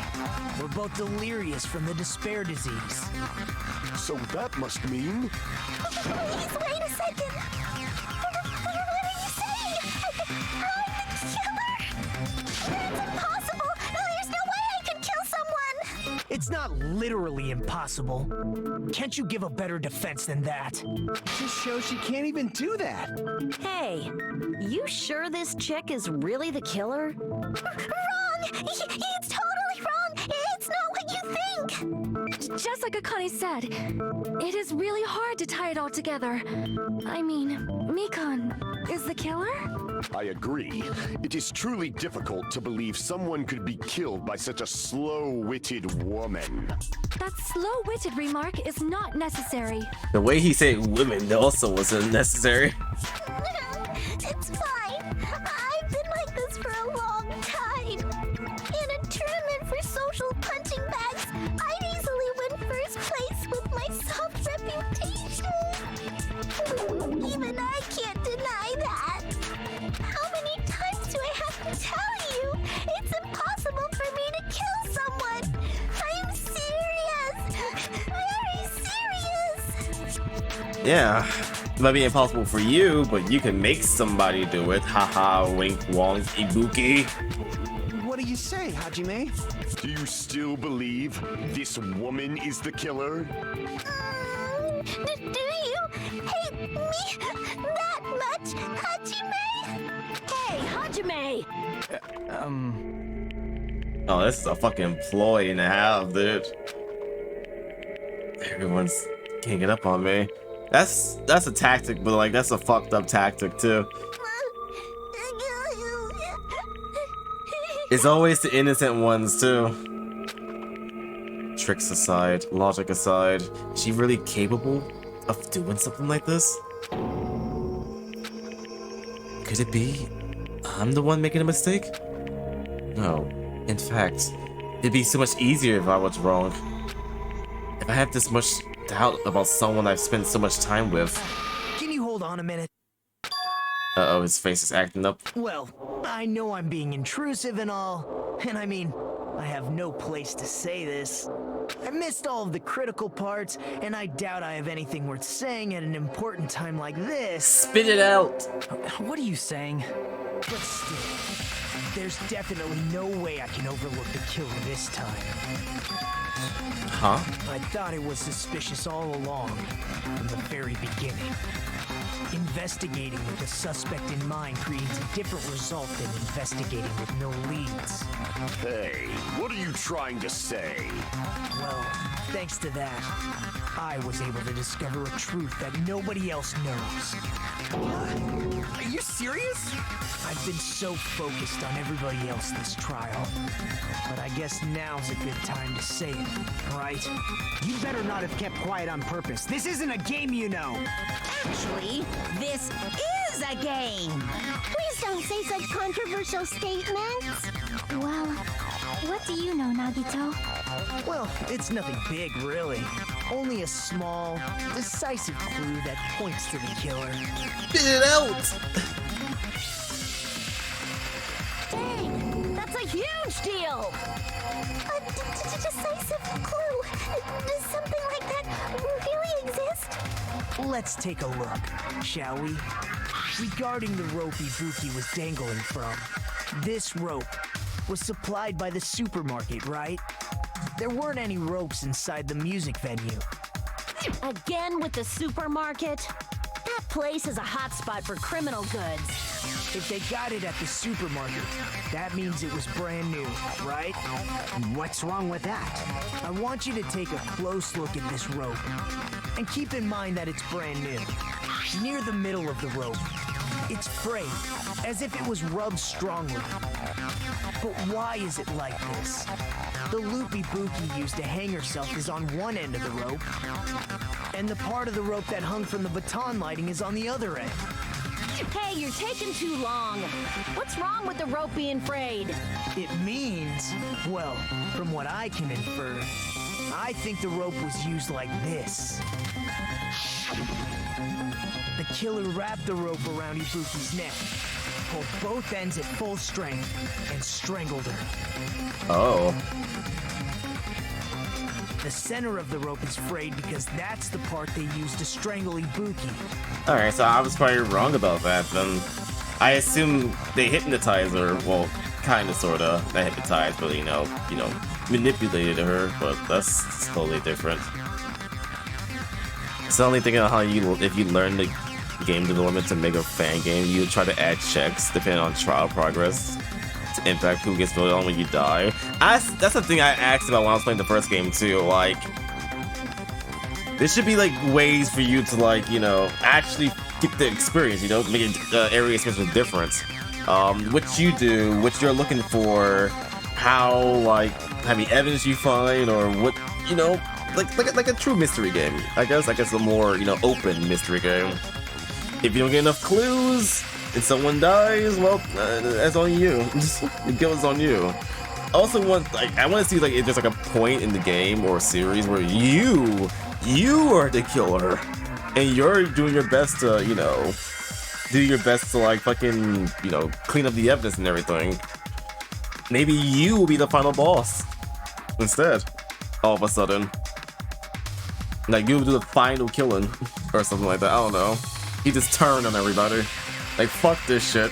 were both delirious from the despair disease. So that must mean... Please, wait a second! What are you saying? I'm the killer? That's impossible! There's no way I could kill someone! It's not literally impossible. Can't you give a better defense than that? Just shows she can't even do that. Hey, you sure this chick is really the killer? Wrong! He's totally think? Just like Akane said, it is really hard to tie it all together. I mean, Mikan is the killer? I agree. It is truly difficult to believe someone could be killed by such a slow-witted woman. That slow-witted remark is not necessary. The way he said women also wasn't necessary. It's fine. I've been like this for a long time. In a tournament for social punching bags, I'd easily win first place with my soft reputation. Even I can't deny that. How many times do I have to tell you? It's impossible for me to kill someone. I'm serious. Very serious. Yeah, it might be impossible for you, but you can make somebody do it. Haha, wink, wonk, ibuki. What do you say, Hajime? Do you still believe this woman is the killer? Do you hate me that much, Hajime? Hey, Hajime! Oh, this is a fucking ploy and a half, dude. Everyone's ganging up on me. That's a tactic, but like that's a fucked up tactic too. It's always the innocent ones too. Tricks aside, logic aside, is she really capable of doing something like this? Could it be I'm the one making a mistake? No. In fact, it'd be so much easier if I was wrong. If I have this much doubt about someone I've spent so much time with. Can you hold on a minute? Uh-oh, his face is acting up. Well, I know I'm being intrusive and all, and I mean, I have no place to say this. I missed all of the critical parts, and I doubt I have anything worth saying at an important time like this. Spit it out! What are you saying? But still, there's definitely no way I can overlook the killer this time. Huh? I thought it was suspicious all along, from the very beginning. Investigating with a suspect in mind creates a different result than investigating with no leads. Hey, what are you trying to say? Well, thanks to that, I was able to discover a truth that nobody else knows. Are you serious? I've been so focused on everybody else this trial. But I guess now's a good time to say it, right? You better not have kept quiet on purpose. This isn't a game, you know. Actually, this is a game. Please don't say such controversial statements. Well, what do you know, Nagito? Well, it's nothing big, really. Only a small, decisive clue that points to the killer. Spit it out! Dang, that's a huge deal! A decisive clue. Does something like that really exist? Let's take a look, shall we? Regarding the rope Ibuki was dangling from, this rope was supplied by the supermarket, right? There weren't any ropes inside the music venue. Again with the supermarket? That place is a hotspot for criminal goods. If they got it at the supermarket, that means it was brand new, right? What's wrong with that? I want you to take a close look at this rope. And keep in mind that it's brand new. Near the middle of the rope, it's frayed, as if it was rubbed strongly. But why is it like this? The loop Ibuki used to hang herself is on one end of the rope, and the part of the rope that hung from the baton lighting is on the other end. Hey, you're taking too long. What's wrong with the rope being frayed? It means, well, from what I can infer, I think the rope was used like this. The killer wrapped the rope around Ibuki's neck, pulled both ends at full strength, and strangled her. Oh. The center of the rope is frayed because that's the part they used to strangle Ibuki. Alright, so I was probably wrong about that then. I assume they hypnotized her, well, kinda sorta, not hypnotized, but you know, manipulated her, but that's totally different. Suddenly thinking of how if you learn the game development to make a fan game, you try to add checks depending on trial progress. to impact who gets voted on when you die. That's the thing I asked about when I was playing the first game too. Like, there should be like ways for you to like, you know, actually get the experience, you know, make every experience with difference. What you do, what you're looking for, how like how many evidence you find, or what, you know, like a true mystery game. I guess a more, you know, open mystery game. If you don't get enough clues and someone dies, well, that's on you. The guilt is on you. Also, I want to see like if there's like a point in the game or series where you are the killer, and you're doing your best to, you know, like fucking, you know, clean up the evidence and everything. Maybe you will be the final boss instead. All of a sudden, like you'll do the final killing or something like that. I don't know. He just turned on everybody. Like, fuck this shit.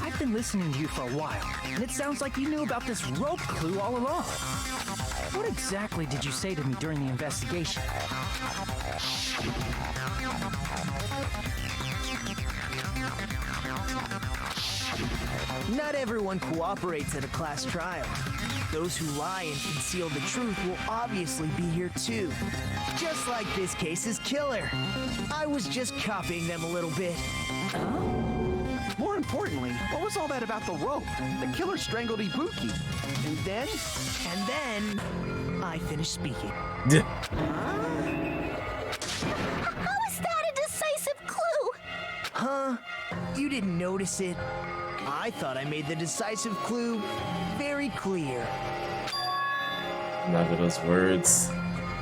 I've been listening to you for a while, and it sounds like you knew about this rope clue all along. What exactly did you say to me during the investigation? Not everyone cooperates at a class trial. Those who lie and conceal the truth will obviously be here too. Just like this case's killer. I was just copying them a little bit. More importantly, what was all that about the rope? The killer strangled Ibuki. And then I finished speaking. How is that a decisive clue? Huh? You didn't notice it? I thought I made the decisive clue very clear. None of those words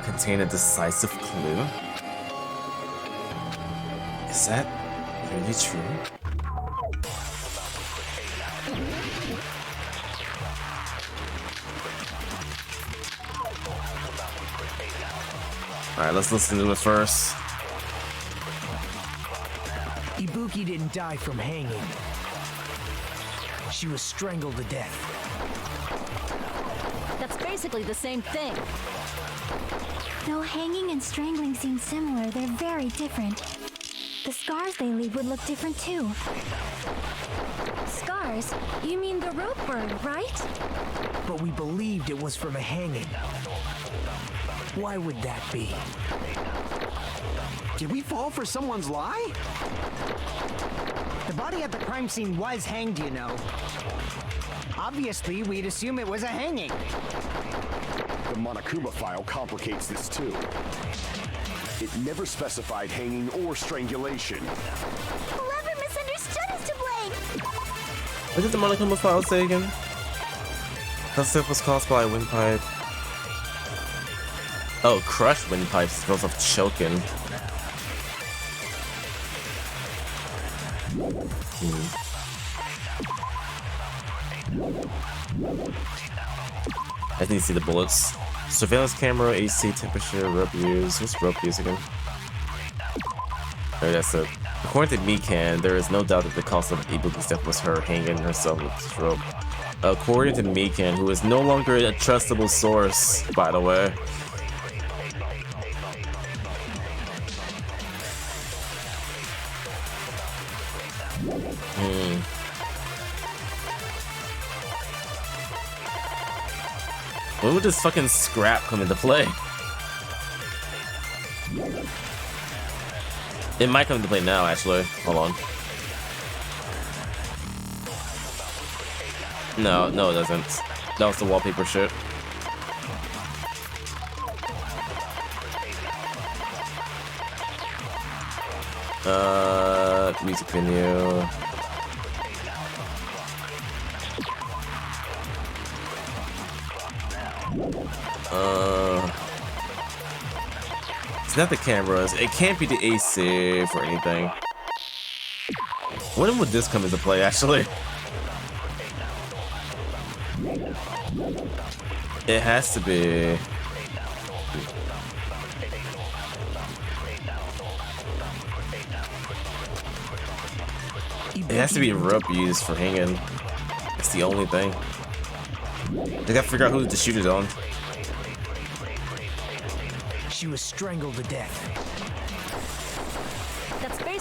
contain a decisive clue. Is that really true? Alright, let's listen to it first. Ibuki didn't die from hanging. She was strangled to death. That's basically the same thing. Though hanging and strangling seem similar, they're very different. The scars they leave would look different too. Scars? You mean the rope burn, right? But we believed it was from a hanging. Why would that be? Did we fall for someone's lie? The body at the crime scene was hanged, you know. Obviously, we'd assume it was a hanging. The Monokuma file complicates this too. It never specified hanging or strangulation. Whoever misunderstood is to blame! What did the Monokuma file say again? Custard was caused by a windpipe. Oh, crushed windpipes because of choking. I need to see the bullets. Surveillance camera, AC temperature, rope use. What's rope use again? Oh, that's it. According to Mikan, there is no doubt that the cause of Ibuki's death was her hanging herself with this rope. According to Mikan, who is no longer a trustable source, by the way. When would this fucking scrap come into play? It might come into play now, actually. Hold on. No, it doesn't. That was the wallpaper shit. Music venue. It's not the cameras. It can't be the AC for anything. When would this come into play, actually? It has to be. It has to be rope used for hanging. That's the only thing. They gotta figure out who to shoot it on. She was strangled to death.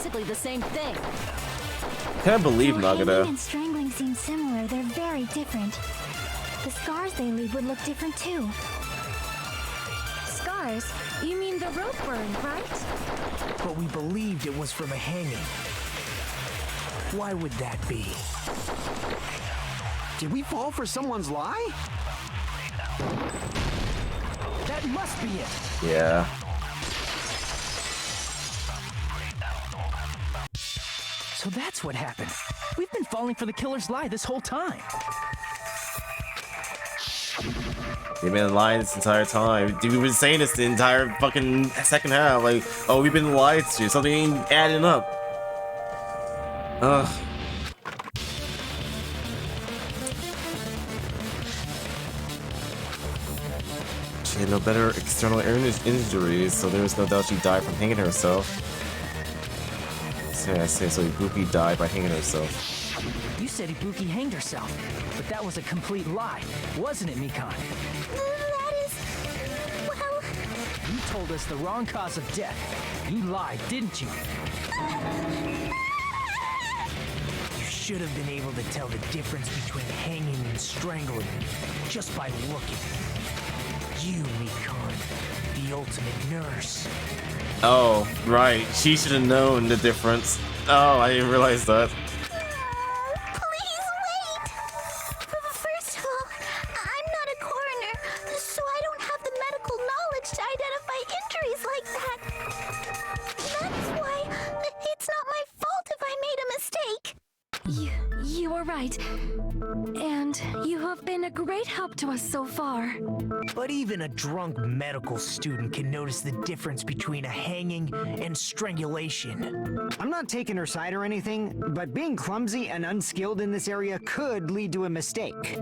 basically the same thing. Can't believe Though hanging Nagata. and strangling seem similar, they're very different. The scars they leave would look different too. Scars? You mean the rope burn, right? But we believed it was from a hanging. Why would that be? Did we fall for someone's lie? That must be it. Yeah. So that's what happened. We've been falling for the killer's lie this whole time. We've been lying this entire time. Dude, we've been saying this the entire fucking second half. Like, oh, we've been lied to. Something ain't adding up. Ugh. She had no better external injuries, so there was no doubt she died from hanging herself. So I say, so Ibuki died by hanging herself. You said Ibuki hanged herself, but that was a complete lie, wasn't it, Mikan? That is... well... You told us the wrong cause of death. You lied, didn't you? You should have been able to tell the difference between hanging and strangling just by looking. You, Mikan, the ultimate nurse. Oh, right. She should have known the difference. Oh, I didn't realize that. Please wait! First of all, I'm not a coroner, so I don't have the medical knowledge to identify injuries like that. That's why it's not my fault if I made a mistake. You are right. And you have been a great help to us so far. But even a drunk medical student can notice the difference between a hanging and strangulation. I'm not taking her side or anything, but being clumsy and unskilled in this area could lead to a mistake.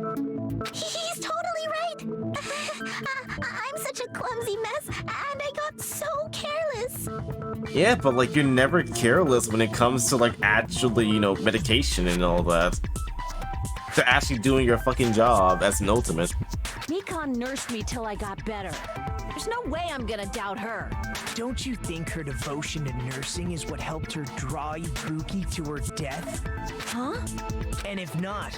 He's totally right. I'm such a clumsy mess, and I got so careless. Yeah, but like you're never careless when it comes to like actually, you know, medication and all that. To actually doing your fucking job as an ultimate. Mikan nursed me till I got better. There's no way I'm gonna doubt her. Don't you think her devotion to nursing is what helped her draw Ibuki to her death? Huh? And if not,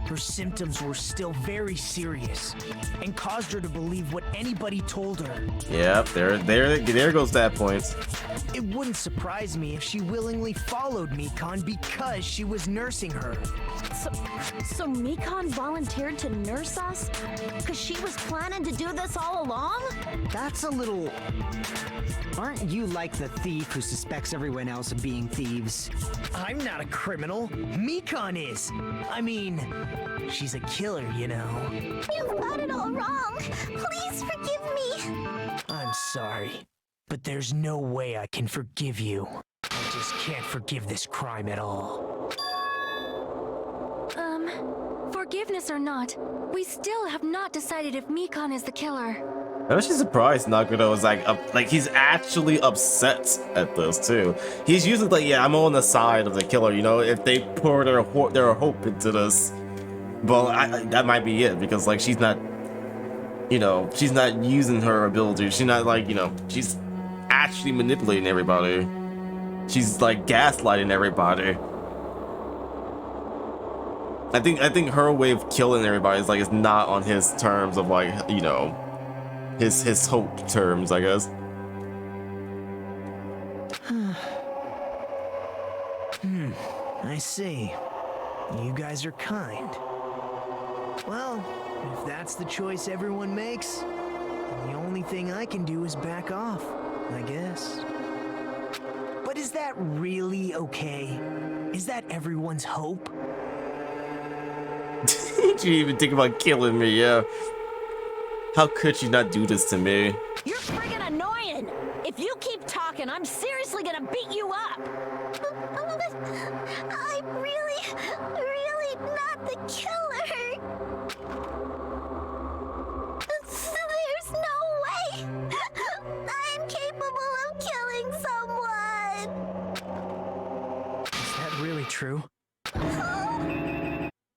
her symptoms were still very serious and caused her to believe what anybody told her. Yep, there goes that point. It wouldn't surprise me if she willingly followed Mikan because she was nursing her. So Mikan volunteered to nurse us? Because she was planning to do this all along? That's a little... Aren't you like the thief who suspects everyone else of being thieves? I'm not a criminal. Mikan is. I mean, she's a killer, you know. You've got it all wrong. Please forgive me. I'm sorry, but there's no way I can forgive you. I just can't forgive this crime at all. Forgiveness or not, we still have not decided if Mikan is the killer. I'm actually surprised Nagata was like he's actually upset at this too. He's usually like, yeah, I'm on the side of the killer, you know, if they pour their hope into this. Well, that might be it, because like she's not, you know, she's not using her ability. She's not like, you know, she's actually manipulating everybody. She's like gaslighting everybody. I think her way of killing everybody is not on his terms of like, you know, his hope terms, I guess. I see. You guys are kind. Well, if that's the choice everyone makes, then the only thing I can do is back off, I guess. But is that really okay? Is that everyone's hope? Did you even think about killing me? Yeah. How could you not do this to me? You're friggin' annoying! If you keep talking, I'm seriously gonna beat you up! I'm really not the killer. There's no way I'm capable of killing someone. Is that really true?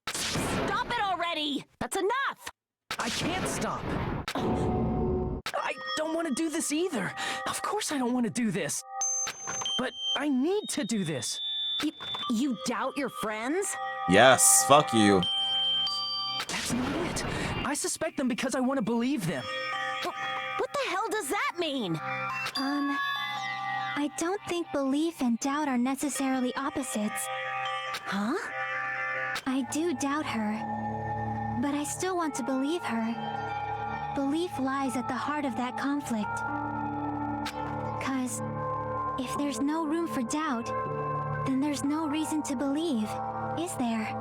Stop it already! That's enough! I can't stop. I don't want to do this either. Of course I don't want to do this. But I need to do this. You doubt your friends? Yes, fuck you. That's not it. I suspect them because I want to believe them. What the hell does that mean? I don't think belief and doubt are necessarily opposites. Huh? I do doubt her, but I still want to believe her. Belief lies at the heart of that conflict. 'Cause if there's no room for doubt, then there's no reason to believe, is there?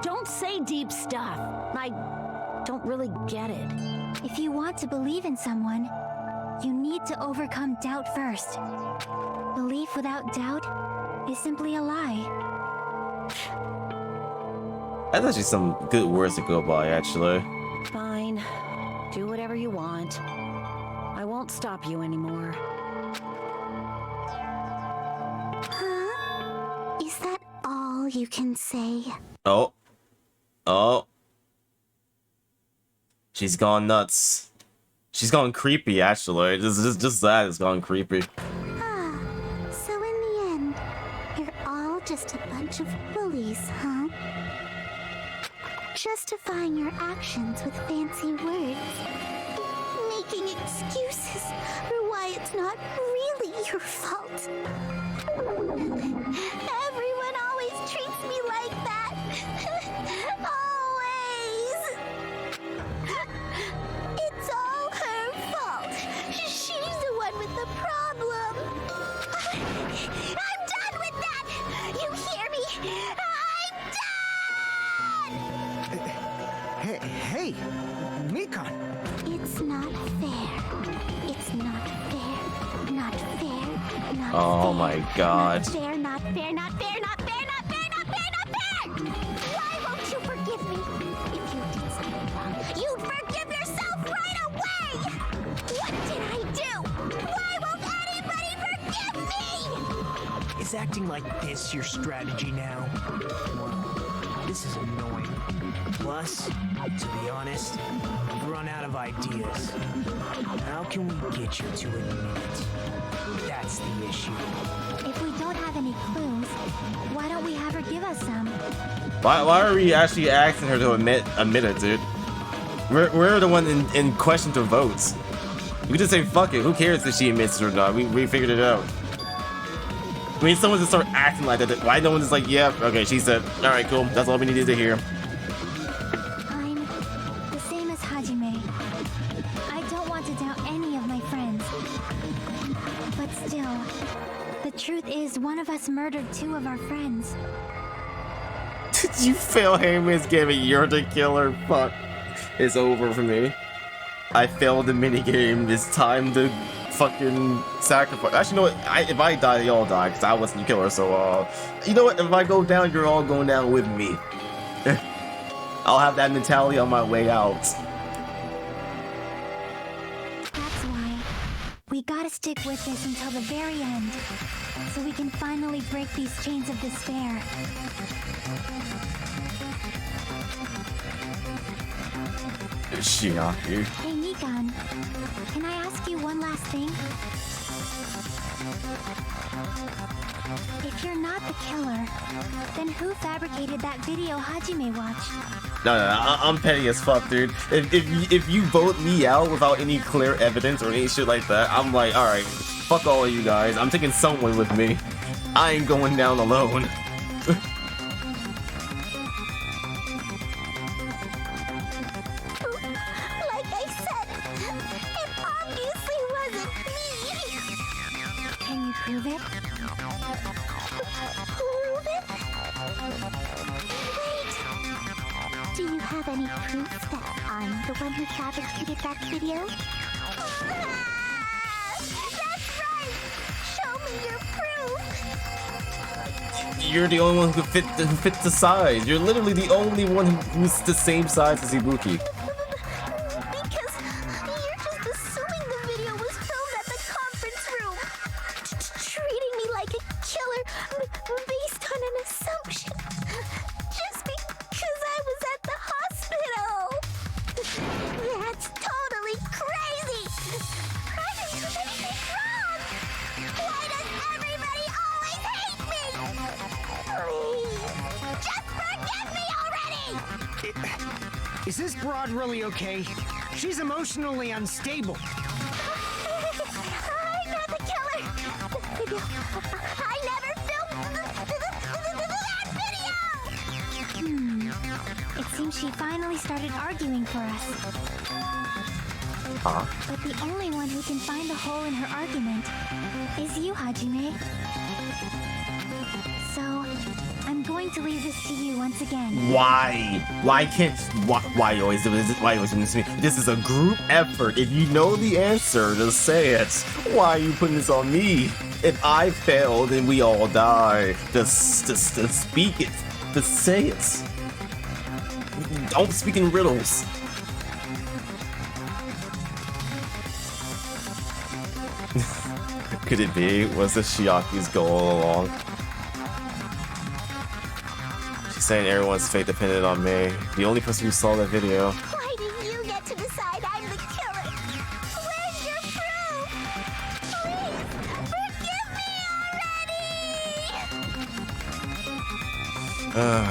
Don't say deep stuff. I don't really get it. If you want to believe in someone, you need to overcome doubt first. Belief without doubt is simply a lie. That's actually some good words to go by, actually. Fine. Do whatever you want. I won't stop you anymore. Huh? Is that all you can say? Oh. Oh. She's gone nuts. She's gone creepy, actually. Just that has gone creepy. So in the end, you're all just a bunch of bullies, huh? Justifying your actions with fancy words. Making excuses for why it's not really your fault. Everyone always treats me like that. Always. It's all her fault. She's the one with the problem. I'm done with that. You hear me? I'm done. Hey, Mikan. It's not fair. It's not fair. Not fair. Not Oh fair. my god. Not fair, not fair, not fair, not fair, not fair, not fair, not fair! Why won't you forgive me? If you did something wrong, you'd forgive yourself right away! What did I do? Why won't anybody forgive me? Is acting like this your strategy now? Well, this is annoying. Plus, to be honest, I've run out of ideas. How can we get you to admit it? That's the issue. If we don't have any clues, why don't we have her give us some? Why are we actually asking her to admit it, dude? We're the one in question to votes. We just say fuck it. Who cares if she admits it or not? We figured it out. I mean, someone just start acting like that. Why no one's just like, yeah, okay, she said, all right, cool. That's all we needed to hear. I'm the same as Hajime. I don't want to doubt any of my friends. But still, the truth is one of us murdered two of our friends. Did you fail Heyman's giving you're the killer? Fuck. It's over for me. I failed the minigame. It's time to fucking sacrifice. Actually, you know what? If I die, they all die, because I wasn't the killer, so, you know what? If I go down, you're all going down with me. I'll have that mentality on my way out. That's why we gotta stick with this until the very end, so we can finally break these chains of despair. Shiaki. Hey, Mikan, can I ask you one last thing? If you're not the killer, then who fabricated that video Hajime watched? No, I'm petty as fuck, dude. If you vote me out without any clear evidence or any shit like that, I'm like, alright, fuck all of you guys. I'm taking someone with me. I ain't going down alone. Like I said, it obviously wasn't me. Can you prove it? Prove it? Wait. Do you have any proof that I'm the one who fabricated that video? That's right! Show me your proof! You're the only one who fits the size. You're literally the only one who's the same size as Ibuki. Because you're just assuming the video was filmed at the conference room. Treating me like a killer based on an assumption. Just because I was at the hospital. That's totally crazy. I didn't do anything wrong. Why does everyone Is this broad really okay? She's emotionally unstable. I'm not the killer! Video. I never filmed that video! It seems she finally started arguing for us. Huh? But the only one who can find the hole in her argument is you, Hajime. So, I'm going to leave this to you once again. Why? Why can't? Why you always do this? Why you always do this to me? This is a group effort. If you know the answer, just say it. Why are you putting this on me? If I fail, then we all die. Just speak it. Just say it. Don't speak in riddles. Could it be? Was this Shiaku's goal all along? She's saying everyone's fate depended on me. The only person who saw that video. Why do you get to decide I'm the killer? Where's your proof? Please, forgive me already!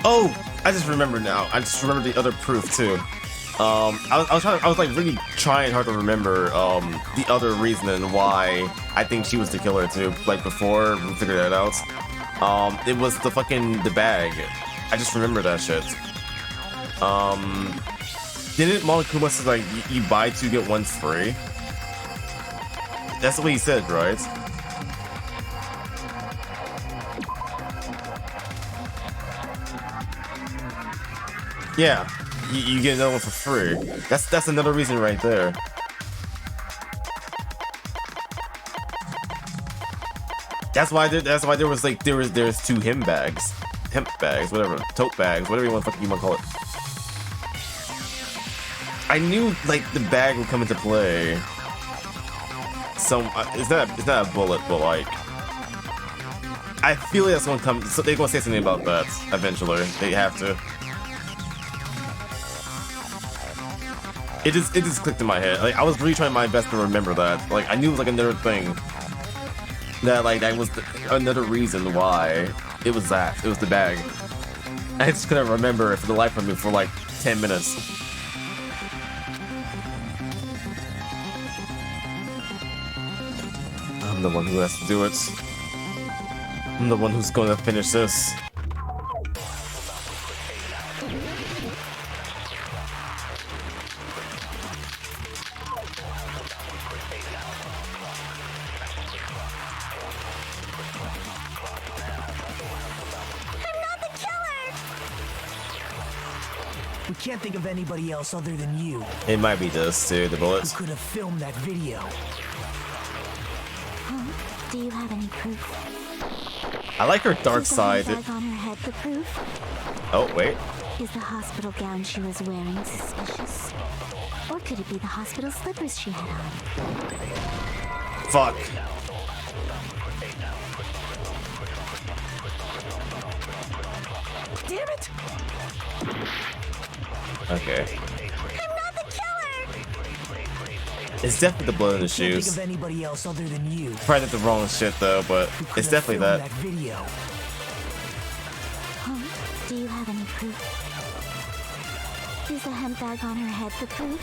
Oh, I just remember now. I just remember the other proof too. I was like really trying hard to remember the other reason why I think she was the killer too. Like before we figured that out. It was the bag. I just remember that shit. Didn't Monokuma say like you buy 2 get 1 free? That's what he said, right? Yeah. You get another one for free. That's another reason right there. That's why there was 2 hemp bags, whatever, tote bags, whatever you want to call it. I knew like the bag would come into play. So it's not a bullet, but like I feel like that's gonna come. So they're gonna say something about that eventually. They have to. It just clicked in my head. Like I was really trying my best to remember that. Like I knew it was like another thing. That like that was another reason why it was that. It was the bag. I just couldn't remember it for the life of me for like 10 minutes. I'm the one who has to do it. I'm the one who's going to finish this. We can't think of anybody else other than you. It might be this too, the bullets. Who could have filmed that video? Do you have any proof? I like her dark Is the side. handbag on her head the proof? Oh, wait. Is the hospital gown she was wearing suspicious? Or could it be the hospital slippers she had on? Fuck. Damn it! Okay. I'm not the killer! It's definitely the blood in the Can't think shoes. of anybody else other than you. Probably not the wrong shit though, but Who could it's have definitely filmed that. video? Do you have any proof? Is the hemp bag on her head the proof?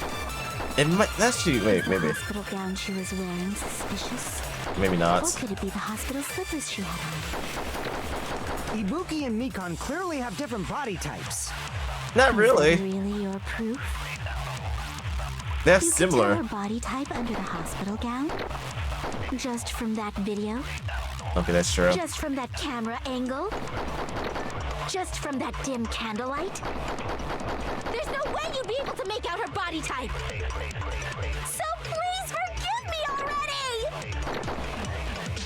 It might. That's she. Wait, The maybe. hospital gown she was wearing suspicious? Maybe Or not. could it be the hospital slippers she had on? Ibuki and Mikon clearly have different body types. Not Is really. that really your proof? They're You could similar. tell her body type under the hospital gown? Just from that video? Okay, that's true. Just from that camera angle? Just from that dim candlelight? There's no way you'd be able to make out her body type! So please forgive me already!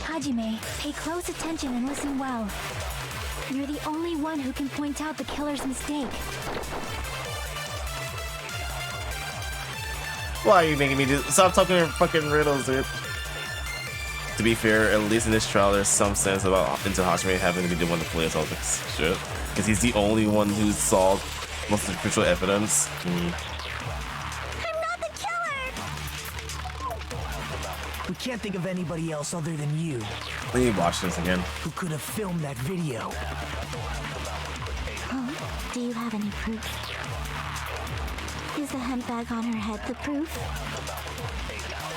Hajime, pay close attention and listen well. You're the only one who can point out the killer's mistake. Why are you making me do? Stop talking in fucking riddles, dude. To be fair, at least in this trial, there's some sense about into Hajime having to be the one to play all this shit, because he's the only one who saw most of the crucial evidence. I'm not the killer! We can't think of anybody else other than you. Let me watch this again. Who could have filmed that video? Huh? Do you have any proof? Is the hemp bag on her head the proof?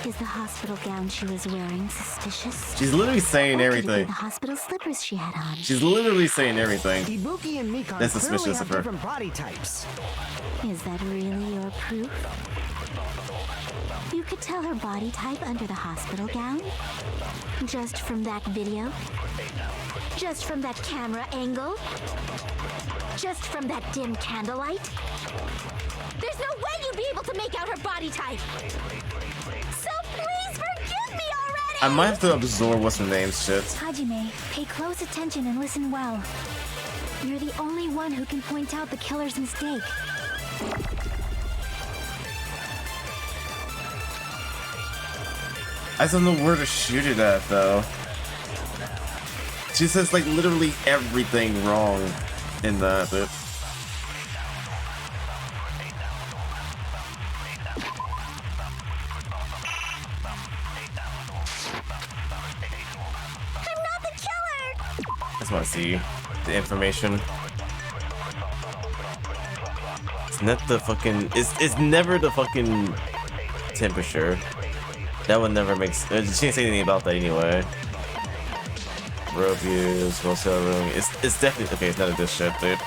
Is the hospital gown she was wearing suspicious? She's literally saying Or could it be everything. the hospital slippers she had on. She's literally saying everything. Ibuki and Mikan That's clearly suspicious have of her. different body types. Is that really your proof? You could tell her body type under the hospital gown? Just from that video? Just from that camera angle? Just from that dim candlelight? There's no way you'd be able to make out her body type! So please forgive me already! I might have to absorb what's her name shit. Hajime, pay close attention and listen well. You're the only one who can point out the killer's mistake. I don't know where to shoot it at though. She says like literally everything wrong in that bit. I'm not the killer! I just want to see the information. It's not the fucking. It's never the fucking temperature. That would never make sense. She didn't say anything about that anyway. Road views, hotel room. It's definitely okay. It's none of this shit, dude.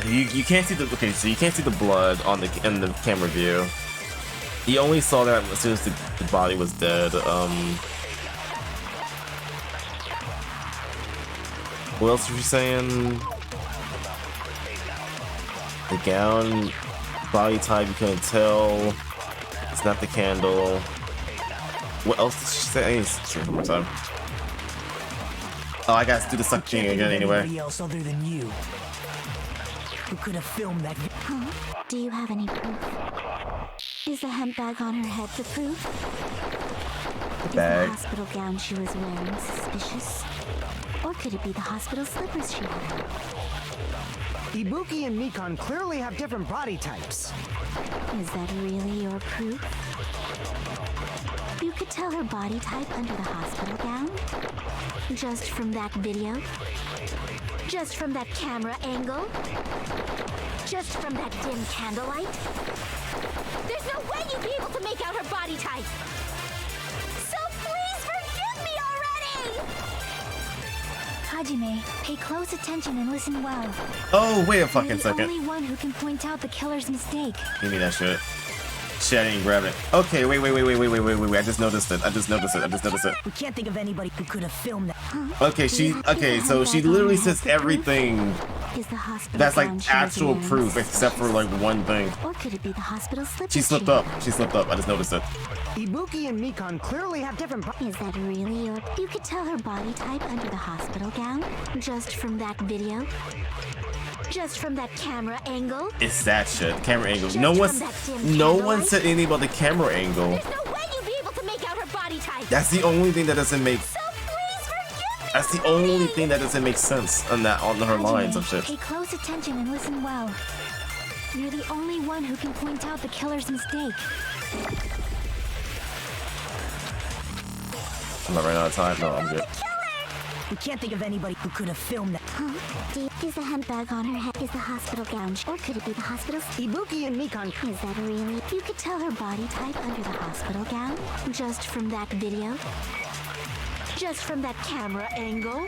You can't see the so you can't see the blood on in the camera view. You only saw that as soon as the body was dead. What else was you saying? The gown, body type, you couldn't tell. It's not the candle. What else did she say? I need to see it one more time. Oh, I gotta do the suck thing again anyway. Anybody else other than you who could have filmed that? Huh? Do you have any proof? Is the hemp bag on her head the proof? Is the hospital gown she was wearing suspicious? Or could it be the hospital slippers she had on? Ibuki and Mikan clearly have different body types. Is that really your proof? You could tell her body type under the hospital gown? Just from that video? Just from that camera angle? Just from that dim candlelight? There's no way you'd be able to make out her body type! So please forgive me already! Hajime, pay close attention and listen well. Oh, wait a fucking You're the second. only one who can point out the killer's mistake. Give me that shit. Shit, I didn't grab it. Okay, wait. I just noticed it. I just noticed it. We can't think of anybody who could have filmed that. Okay, so she literally says everything Is the hospital that's gown like she was actual wearing proof except for like one thing. Or could it be the hospital slippers She slipped up. She slipped up. I just noticed it. Ibuki and Mikan clearly have different. Is that really your... You could tell her body type under the hospital gown? Just from that video? Just from that camera angle? It's that shit. Camera angle. Just No from one's that dim no one candlelight? said anything about the camera angle. There's no way you'd be able to make out her body type! That's the only thing that doesn't make. So please forgive me! That's the only thing that doesn't make sense on her lines of shit. Pay close attention and listen well. You're the only one who can point out the killer's mistake. I'm not running out of time. No, I'm good. We can't think of anybody who could have filmed that. Huh? Is the hemp bag on her head? Is the hospital gown? Or could it be the hospital? Ibuki and Mikan. Is that really? You could tell her body type under the hospital gown? Just from that video? Just from that camera angle?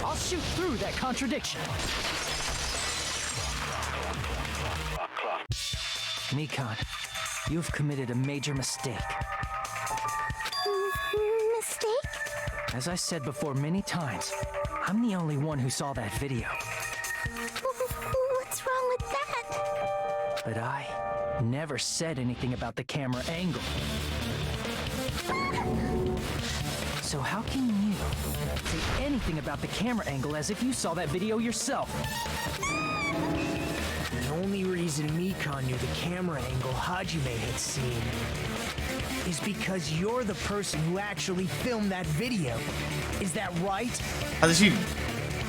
I'll shoot through that contradiction. Mikan, you've committed a major mistake. Mistake? As I said before many times, I'm the only one who saw that video. What's wrong with that? But I never said anything about the camera angle. So how can you say anything about the camera angle as if you saw that video yourself? The only reason Mikan knew the camera angle Hajime had seen is because you're the person who actually filmed that video. Is that right?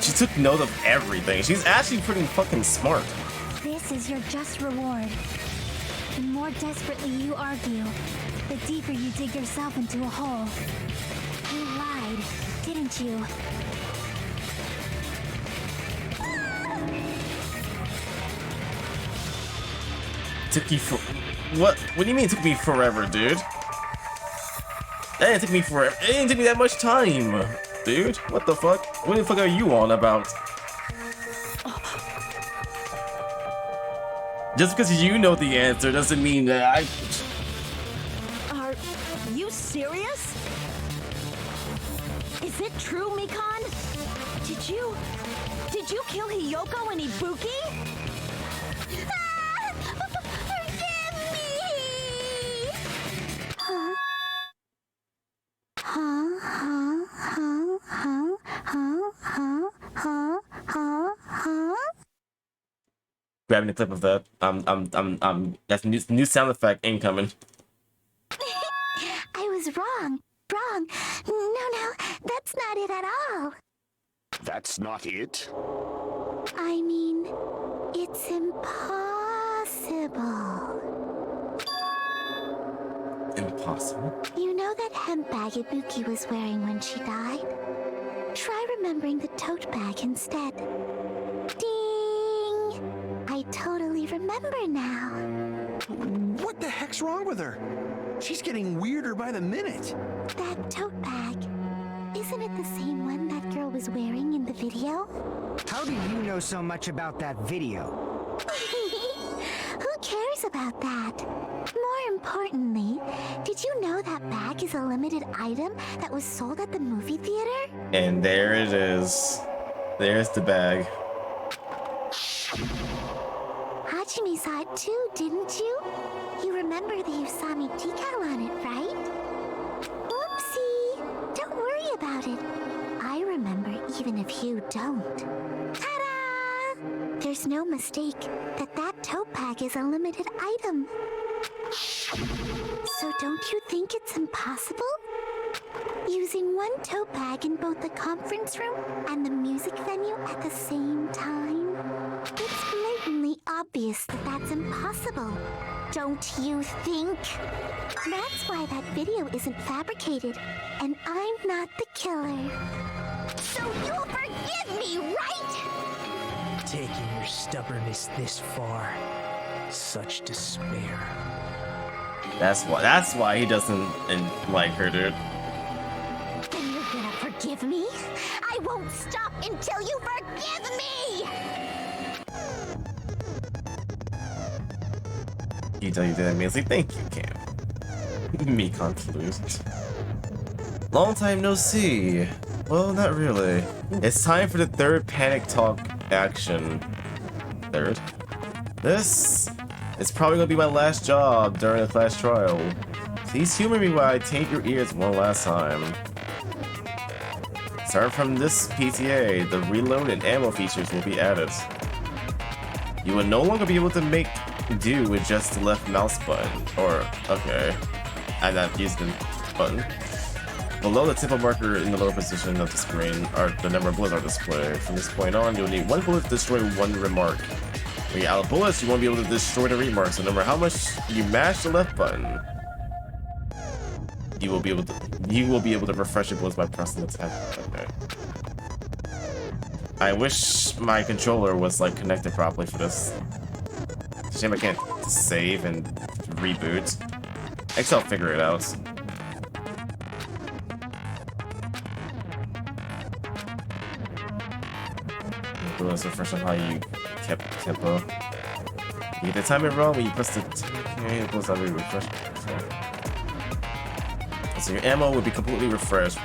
She took note of everything. She's actually pretty fucking smart. This is your just reward. The more desperately you argue, the deeper you dig yourself into a hole. You lied, didn't you? Took you for what? What do you mean it took me forever, dude? That didn't take me forever. It didn't take me that much time, dude. What the fuck? What the fuck are you on about? Just because you know the answer doesn't mean that I. Are you serious? Is it true, Mikan? Did you kill Hiyoko and Ibuki? Forgive me! Huh? Grabbing the clip of that. That's a new sound effect incoming. I was wrong. Wrong. No, that's not it at all. That's not it? I mean, it's impossible. Impossible? You know that hemp bag Ibuki was wearing when she died? Try remembering the tote bag instead. Ding! I totally remember now. What the heck's wrong with her? She's getting weirder by the minute. That tote bag. Isn't it the same one that girl was wearing in the video? How do you know so much about that video? Who cares about that? More importantly, did you know that bag is a limited item that was sold at the movie theater? And there it is. There's the bag. Hajime saw it too, didn't you? You remember the Usami decal on it, right? Oopsie! Don't worry about it. I remember even if you don't. Ta-da! There's no mistake that that tote bag is a limited item. So don't you think it's impossible? Using one tote bag in both the conference room and the music venue at the same time? It's blatantly obvious that that's impossible. Don't you think? That's why that video isn't fabricated, and I'm not the killer. So you'll forgive me, right? Taking your stubbornness this far. Such despair. That's why he doesn't like her, dude. Then you're gonna forgive me? I won't stop until you forgive me! You tell you that immediately. Thank you, Cam. Me confused. Long time no see. Well, not really. It's time for the third panic talk action. Third? This is probably gonna be my last job during the class trial. Please humor me while I tape your ears one last time. Starting from this PTA, the reload and ammo features will be added. You will no longer be able to make do with just the left mouse button. Okay. I'm not using the button. Below the tempo marker in the lower position of the screen are the number of bullets are displayed. From this point on, you'll need one bullet to destroy one remark. When you're out of bullets, you won't be able to destroy the remarks. So no matter how much you mash the left button, you will be able to refresh your bullets by pressing the tab. Okay. I wish my controller was like connected properly for this. Shame I can't save and reboot. Actually, I'll figure it out. Let's refresh on how you kept tempo. You get the timing wrong when you press the refresh. So your ammo would be completely refreshed.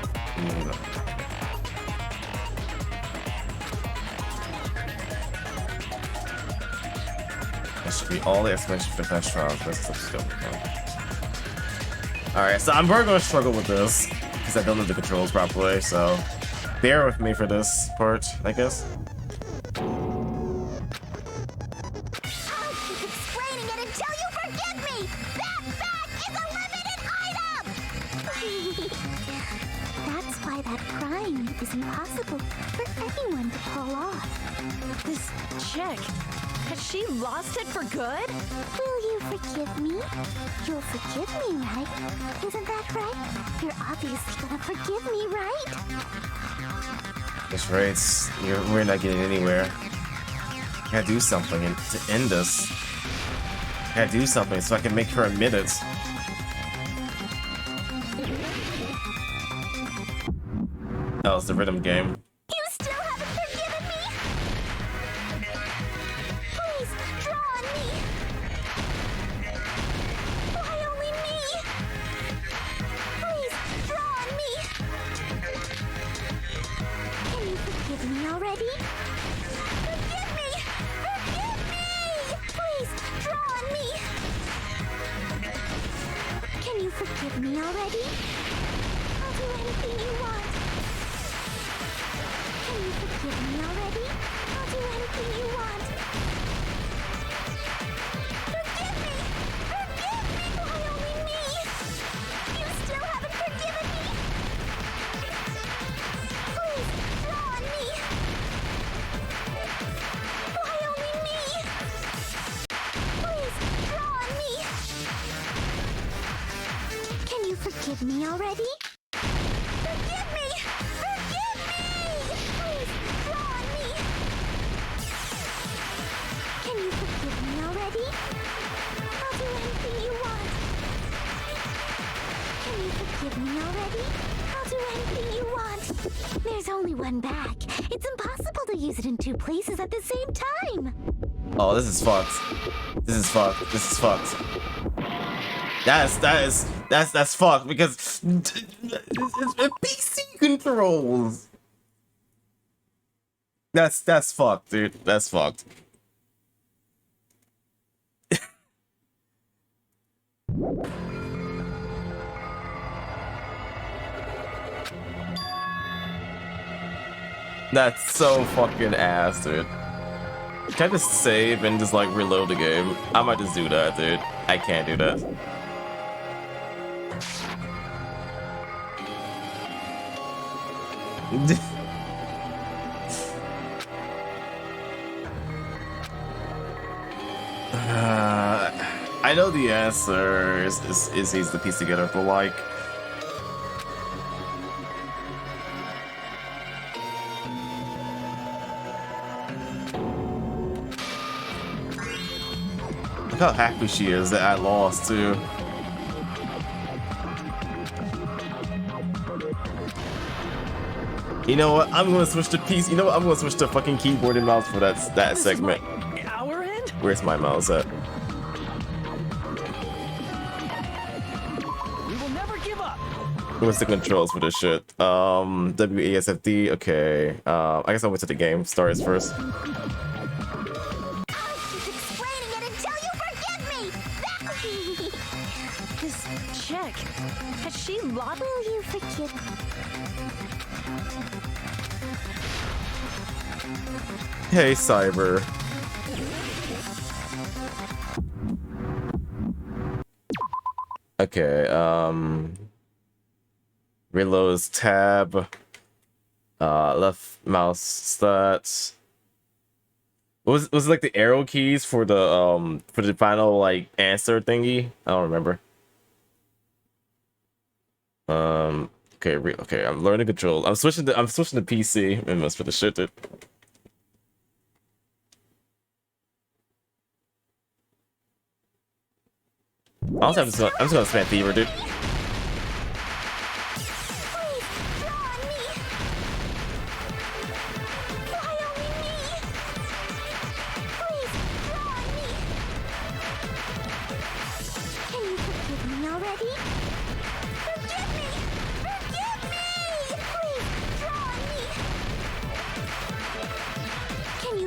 That should be all the explanation for fast trials. Let's go. Alright, so I'm probably gonna struggle with this because I don't know the controls properly, so bear with me for this part, I guess. Impossible for anyone to pull off. This chick, has she lost it for good? Will you forgive me? You'll forgive me, right? Isn't that right? You're obviously gonna forgive me, right? That's right. We're not getting anywhere. Gotta do something to end this. Gotta do something so I can make her admit it. That was the rhythm game. You still haven't forgiven me? Please, draw on me. Why only me? Please, draw on me. Can you forgive me already? Forgive me! Forgive me! Please, draw on me. Can you forgive me already? I'll do anything you want. Can you forgive me already? I'll do anything you want. Forgive me! Forgive me! Why only me? You still haven't forgiven me? Please, draw on me. Why only me? Please, draw on me. Can you forgive me already? Forgive me! Forgive me! Please, draw on me. Can you forgive me already? I'll do anything you want. Can you forgive me already? I'll do anything you want. There's only one bag. It's impossible to use it in two places at the same time. Oh, this is fucked. This is fucked. This is fucked. That's fucked because it's PC controls. That's fucked, dude. That's fucked. That's so fucking ass, dude. Can I just save and just like reload the game? I might just do that, dude. I can't do that. I know the answer is he's the piece together, but like, look how happy she is that I lost too. You know what? I'm gonna switch to PC. You know what? I'm gonna switch to fucking keyboard and mouse for that segment. Our end? Where's my mouse at? We will never give up. What's the controls for this shit? WASFD. Okay. I guess I'll wait till the game starts first. I'll keep explaining it until you forgive me. Just check. Has she locked? Will you forgive me? Hey, Cyber. Okay, reloads tab, left mouse stats. Was it like the arrow keys for the final like answer thingy? I don't remember. Okay, okay, I'm learning control. I'm switching to PC. And must for the shit, dude. Also, I'm just gonna spam Fever, dude.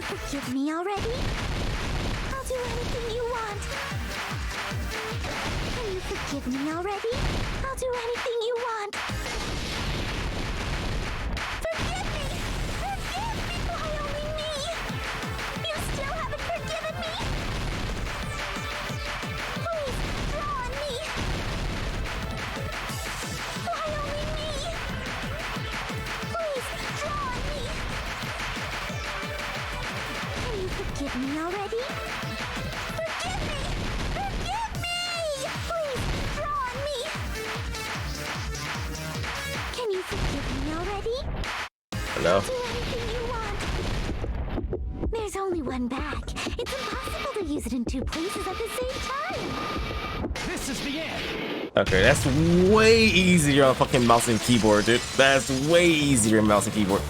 Forgive me already? I'll do anything you want. Can you forgive me already? I'll do anything you want. Forgive me! Forgive me! Why only me? You still haven't forgiven me? Please, draw on me. Why only me? Please, draw on me. Can you forgive me already? Forgive me! Forgive Hello? Do anything you want. There's only one bag. It's impossible to use it in two places at the same time. This is the end. Okay, that's way easier on fucking mouse and keyboard, dude. That's way easier on mouse and keyboard.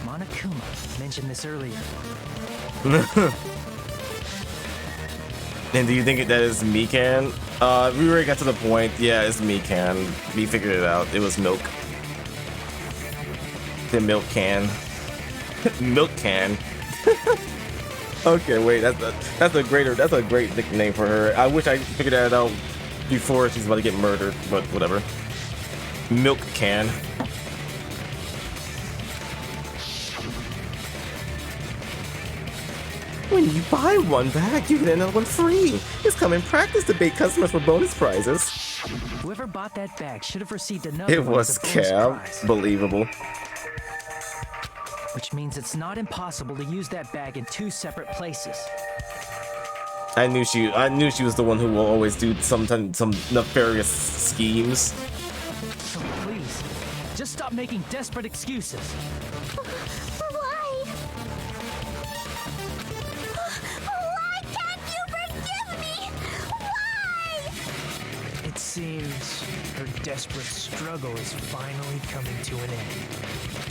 Monokuma mentioned this earlier. And do you think that is Mikan? We already got to the point. Yeah, it's Mikan. We figured it out. It was milk. The milk can. Milk can. Okay, wait. That's a great nickname for her. I wish I figured that out before she's about to get murdered, but whatever. Milk can. When you buy one bag, you get another one free. Just come and practice to bait customers for bonus prizes. Whoever bought that bag should have received another It one was as a bonus Cab. prize. Believable. Which means it's not impossible to use that bag in two separate places. I knew she was the one who will always do some nefarious schemes. So please, just stop making desperate excuses. Why? Why can't you forgive me? Why? It seems her desperate struggle is finally coming to an end.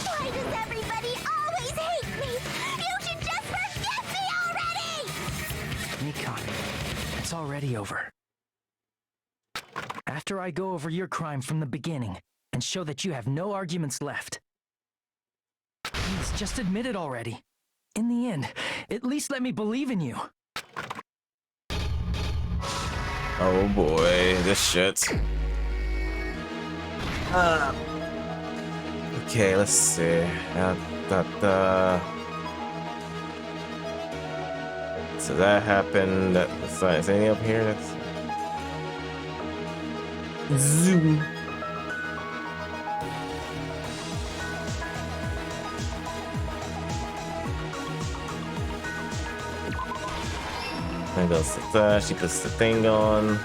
Why does everybody always hate me? You should just forgive me already! Nikon, it's already over. After I go over your crime from the beginning and show that you have no arguments left, please just admit it already. In the end, at least let me believe in you. Oh boy, this shit. Okay, let's see. So that happened. Is anything up here? That's zoom. There goes that. She puts the thing on.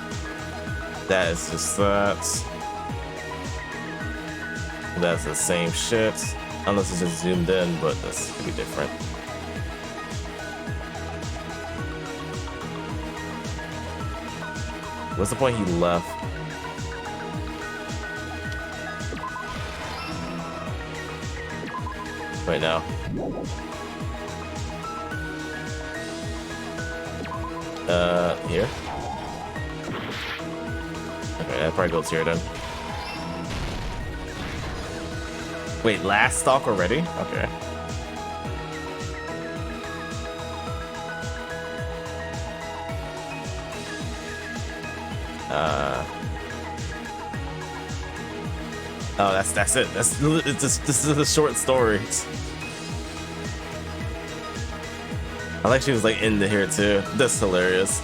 That is just that. That's the same shit. Unless it's just zoomed in, but this could be different. What's the point he left? Right now. Here? Okay, that probably goes here then. Wait, last stock already? Okay. Oh, that's it. This is a short story. I like she was like into here too. That's hilarious.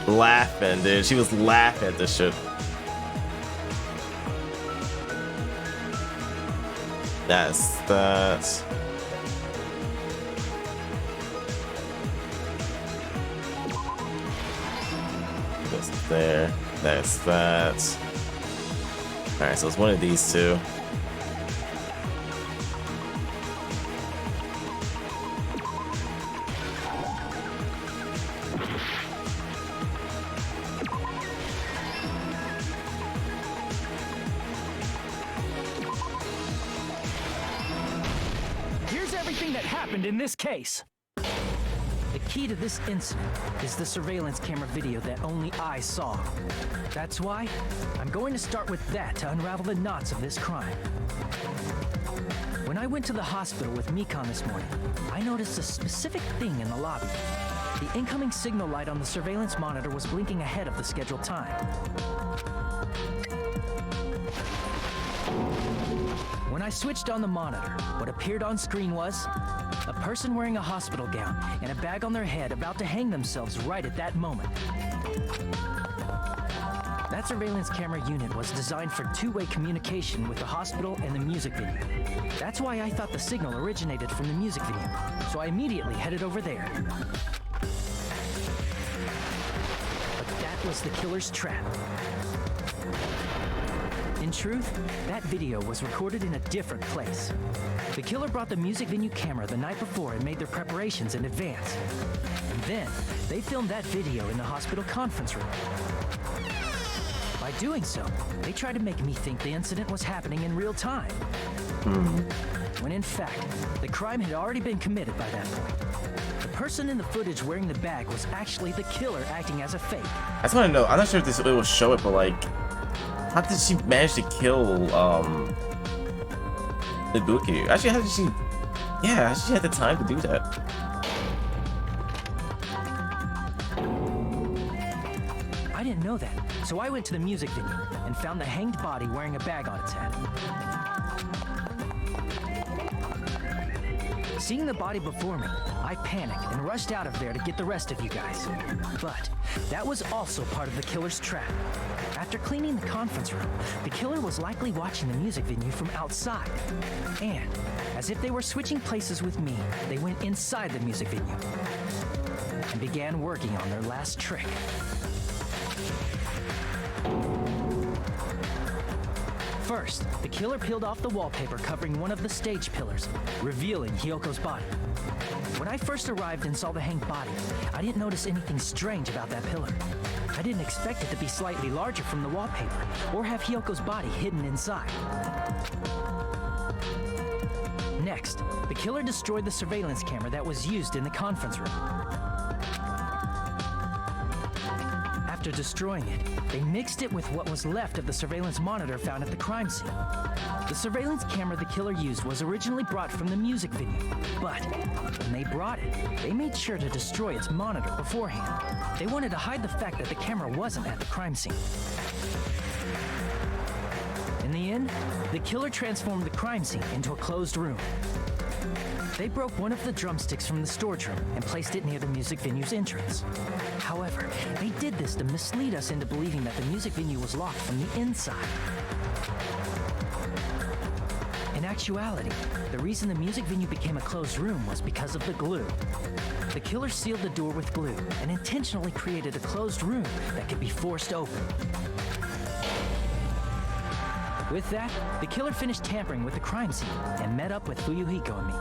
Laughing, dude. She was laughing at this shit. That's that. That's there. That's that. Alright, so it's one of these two. Here's everything that happened in this case. The key to this incident is the surveillance camera video that only I saw. That's why I'm going to start with that to unravel the knots of this crime. When I went to the hospital with Mikan this morning, I noticed a specific thing in the lobby. The incoming signal light on the surveillance monitor was blinking ahead of the scheduled time. When I switched on the monitor, what appeared on screen was a person wearing a hospital gown and a bag on their head about to hang themselves right at that moment. That surveillance camera unit was designed for two-way communication with the hospital and the music venue. That's why I thought the signal originated from the music venue, so I immediately headed over there. But that was the killer's trap. In truth, that video was recorded in a different place. The killer brought the music venue camera the night before and made their preparations in advance. And then, they filmed that video in the hospital conference room. By doing so, they tried to make me think the incident was happening in real time. When in fact, the crime had already been committed by that point. The person in the footage wearing the bag was actually the killer acting as a fake. I just want to know, I'm not sure if it will show it, but like, how did she manage to kill Ibuki? Actually, how did she? Yeah, she had the time to do that. I didn't know that, so I went to the music venue and found the hanged body wearing a bag on its head. Seeing the body before me, I panicked and rushed out of there to get the rest of you guys. But that was also part of the killer's trap. After cleaning the conference room, the killer was likely watching the music venue from outside. And, as if they were switching places with me, they went inside the music venue and began working on their last trick. First, the killer peeled off the wallpaper covering one of the stage pillars, revealing Hyoko's body. When I first arrived and saw the hanged body, I didn't notice anything strange about that pillar. I didn't expect it to be slightly larger from the wallpaper, or have Hyoko's body hidden inside. Next, the killer destroyed the surveillance camera that was used in the conference room. After destroying it, they mixed it with what was left of the surveillance monitor found at the crime scene. The surveillance camera the killer used was originally brought from the music venue, but when they brought it, they made sure to destroy its monitor beforehand. They wanted to hide the fact that the camera wasn't at the crime scene. In the end, the killer transformed the crime scene into a closed room. They broke one of the drumsticks from the storage room and placed it near the music venue's entrance. However, they did this to mislead us into believing that the music venue was locked from the inside. In actuality, the reason the music venue became a closed room was because of the glue. The killer sealed the door with glue and intentionally created a closed room that could be forced open. With that, the killer finished tampering with the crime scene and met up with Fuyuhiko and me.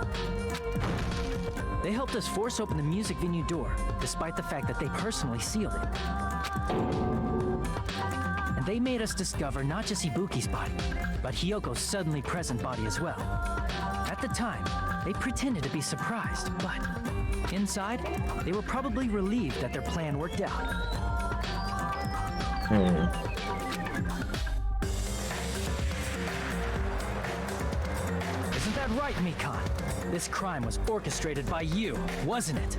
They helped us force open the music venue door, despite the fact that they personally sealed it. And they made us discover not just Ibuki's body, but Hyoko's suddenly present body as well. At the time, they pretended to be surprised, but inside, they were probably relieved that their plan worked out. Isn't that right, Mikan? This crime was orchestrated by you, wasn't it?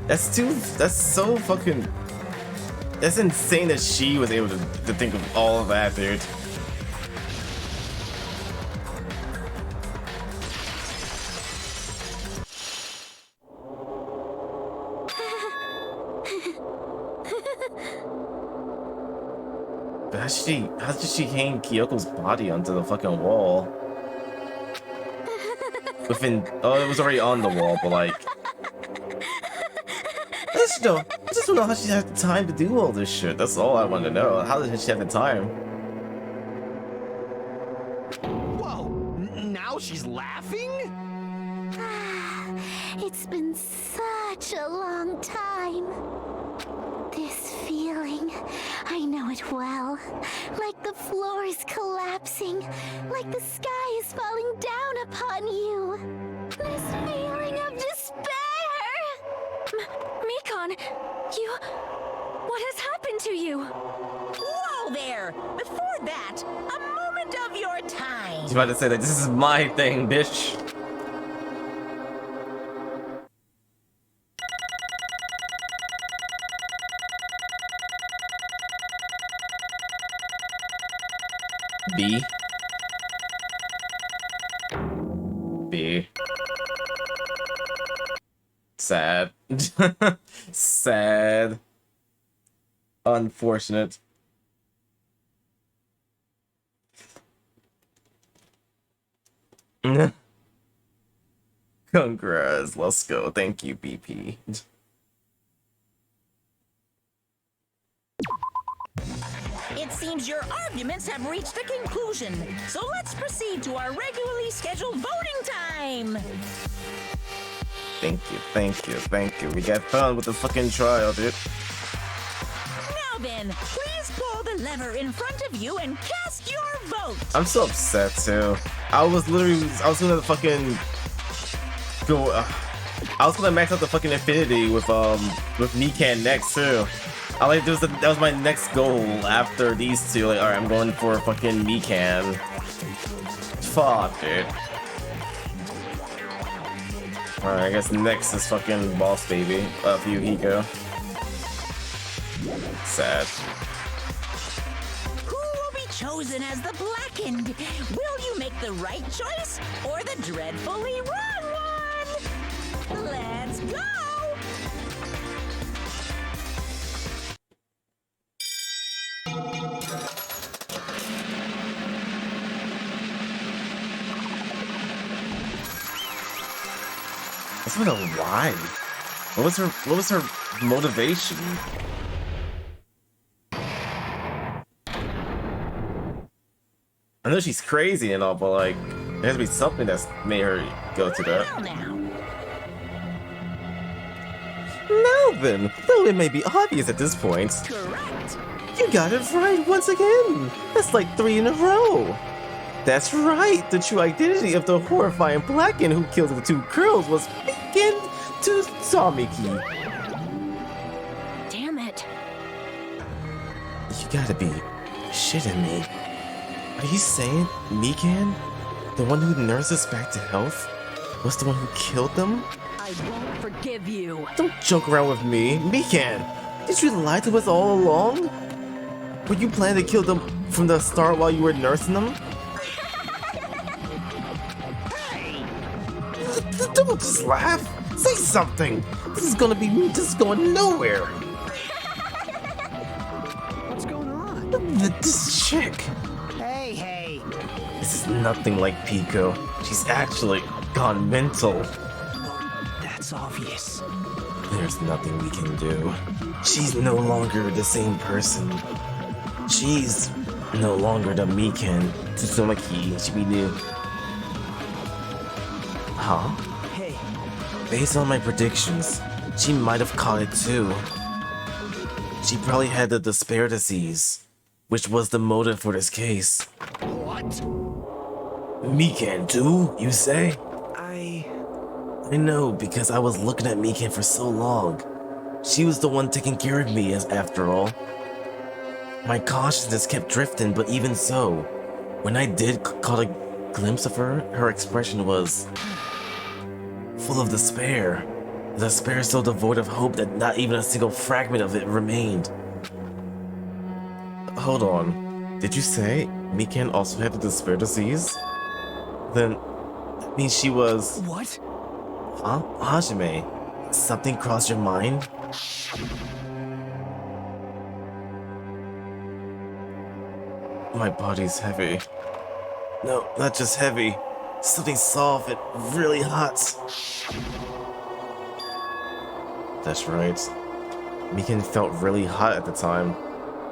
That's so fucking... That's insane that she was able to think of all of that, dude. But how did she hang Kyoko's body onto the fucking wall? Oh, it was already on the wall, but like... I just don't know how she had the time to do all this shit. That's all I want to know. How did she have the time? Whoa! Now she's laughing? It's been such a long time. This feeling, I know it well. Like the floor is collapsing, like the sky is falling down upon you. This feeling of despair! Mikan, what has happened to you? Whoa there! Before that, a moment of your time. She's about to say that this is my thing, bitch. B. Sad. Sad. Unfortunate. Congrats. Let's go. Thank you, BP. It seems your arguments have reached a conclusion, so let's proceed to our regularly scheduled voting time. Thank you, thank you, thank you. We got fun with the fucking trial, dude. Now then, please pull the lever in front of you and cast your vote. I'm so upset too. I was gonna fucking go. I was gonna max out the fucking infinity with Mikan next too. That was my next goal after these two. Like, all right, I'm going for fucking Mikan. Fuck, dude. All right, I guess next is fucking Boss Baby of Yuhiko. Sad. Who will be chosen as the Blackened? Will you make the right choice or the dreadfully wrong one? Let's go! That's not a why. What was her motivation? I know she's crazy and all, but like, there has to be something that's made her go to that. Now then, though it may be obvious at this point. Correct. You got it right once again. That's like 3 in a row. That's right. The true identity of the horrifying Blackened who killed the 2 girls was Mikan to Samiki. Damn it. You gotta be shitting me. Are you saying Mikan, the one who nursed us back to health, was the one who killed them? I won't forgive you. Don't joke around with me. Mikan, did you lie to us all along? Were you planning to kill them from the start while you were nursing them? Don't just laugh. Say something. This is going nowhere. What's going on? This chick. Hey. This is nothing like Pico. She's actually gone mental. That's obvious. There's nothing we can do. She's no longer the same person. She's no longer the Mikan Tsutsumaki we knew. Huh? Hey. Based on my predictions, she might have caught it too. She probably had the despair disease, which was the motive for this case. What? Mikan too, you say? I know, because I was looking at Mikan for so long. She was the one taking care of me, after all. My consciousness kept drifting, but even so, when I did caught a glimpse of her, her expression was full of despair. Despair so devoid of hope that not even a single fragment of it remained. Hold on. Did you say Mikan also had the despair disease? Then that means she was... What? Huh? Hajime, something crossed your mind? My body's heavy. No, not just heavy. Something soft and really hot. That's right. Mikan felt really hot at the time.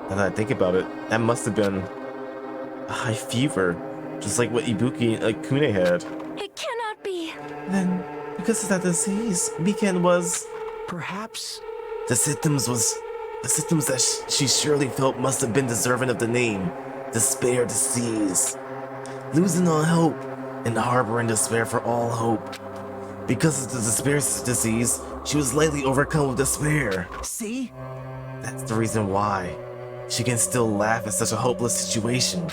Now that I think about it, that must have been a high fever, just like what Ibuki and Akune had. It cannot be. Then, because of that disease, Mikan was... Perhaps... The symptoms that she surely felt must have been deserving of the name. Despair disease. Losing all hope and harboring despair for all hope. Because of the despair disease, she was lately overcome with despair. See? That's the reason why she can still laugh at such a hopeless situation.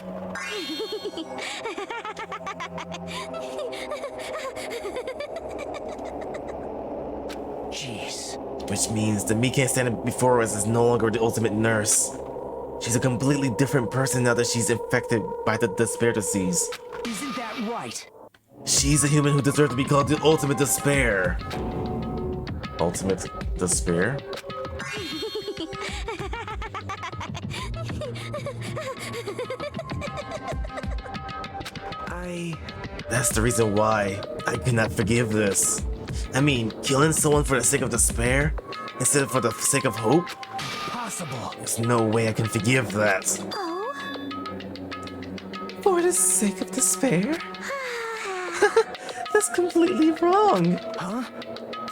Jeez. Which means the Mikan standing before us is no longer the ultimate nurse. She's a completely different person now that she's infected by the despair disease. Isn't that right? She's a human who deserves to be called the ultimate despair. Ultimate despair? That's the reason why I could not forgive this. I mean, killing someone for the sake of despair? instead of for the sake of hope? Possible. There's no way I can forgive that. Oh? For the sake of despair? That's completely wrong. Huh?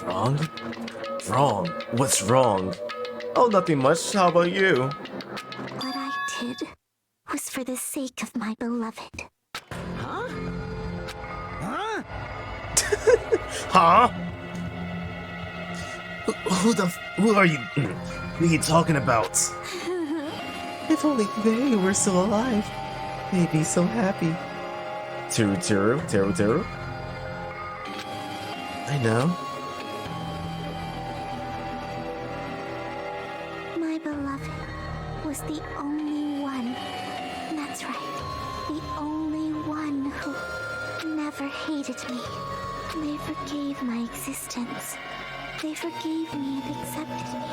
Wrong? Wrong. What's wrong? Oh, nothing much. How about you? What I did was for the sake of my beloved. Huh? Huh? Huh? Who are you? Who are you talking about? If only they were still alive, they'd be so happy. Teru. I know. My beloved was the only one. That's right. The only one who never hated me. They forgave my existence. They forgave me and accepted me.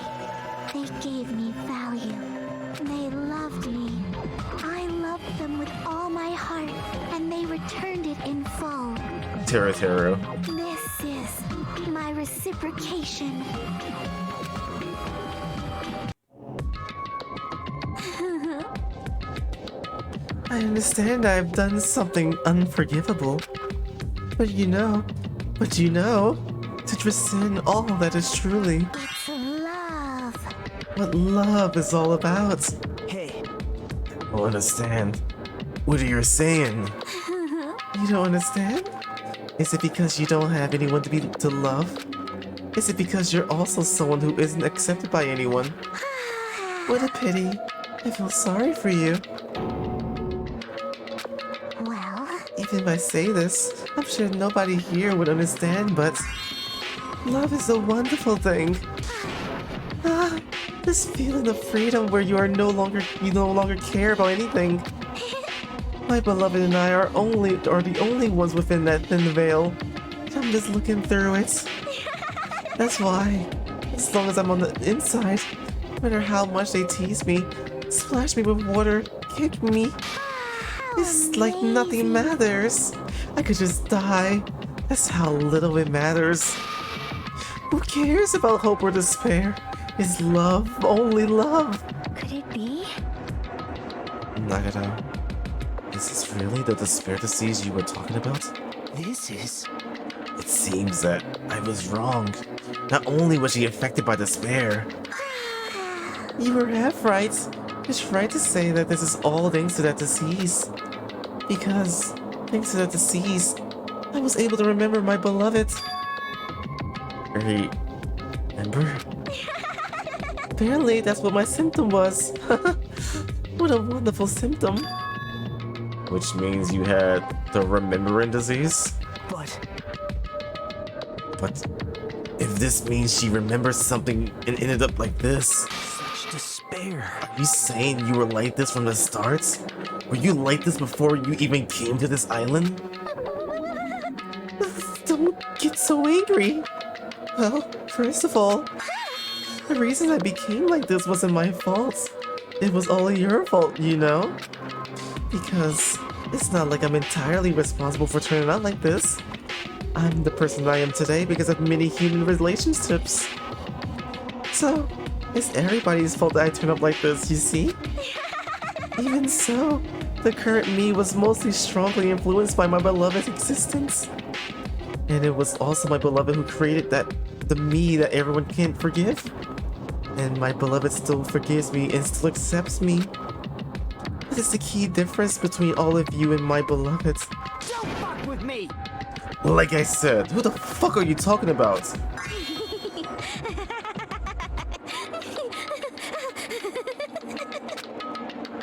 They gave me value. They loved me. I loved them with all my heart, and they returned it in full. Teru. This is my reciprocation. I understand I've done something unforgivable. But you know, to rescind all that is truly It's love. what love is all about. Hey. I don't understand. What are you saying? You don't understand? Is it because you don't have anyone to love? Is it because you're also someone who isn't accepted by anyone? What a pity. I feel sorry for you. Well, Even if I say this, I'm sure nobody here would understand, but love is a wonderful thing. Ah, this feeling of freedom where you no longer care about anything. My beloved and I are the only ones within that thin veil. I'm just looking through it. That's why, as long as I'm on the inside, no matter how much they tease me, splash me with water, kick me, it's like nothing matters. I could just die. That's how little it matters. Who cares about hope or despair? It's love, only love. could it be? Nagata, is this really the despair disease you were talking about? This is... It seems that I was wrong. Not only was she affected by despair. You were half right. It's right to say that this is all thanks to that disease. Because, thanks to that disease, I was able to remember my beloved. Remember? Apparently, that's what my symptom was. What a wonderful symptom. Which means you had the remembering disease? But if this means she remembers something and ended up like this... Such despair. Are you saying you were like this from the start? Were you like this before you even came to this island? Don't get so angry. Well, first of all, the reason I became like this wasn't my fault. It was all your fault, you know? Because it's not like I'm entirely responsible for turning out like this. I'm the person I am today because of many human relationships. So, it's everybody's fault that I turn up like this, you see? Even so, the current me was mostly strongly influenced by my beloved's existence. And it was also my beloved who created the me that everyone can't forgive. And my beloved still forgives me and still accepts me. What is the key difference between all of you and my beloved? Don't fuck with me! Like I said, who the fuck are you talking about?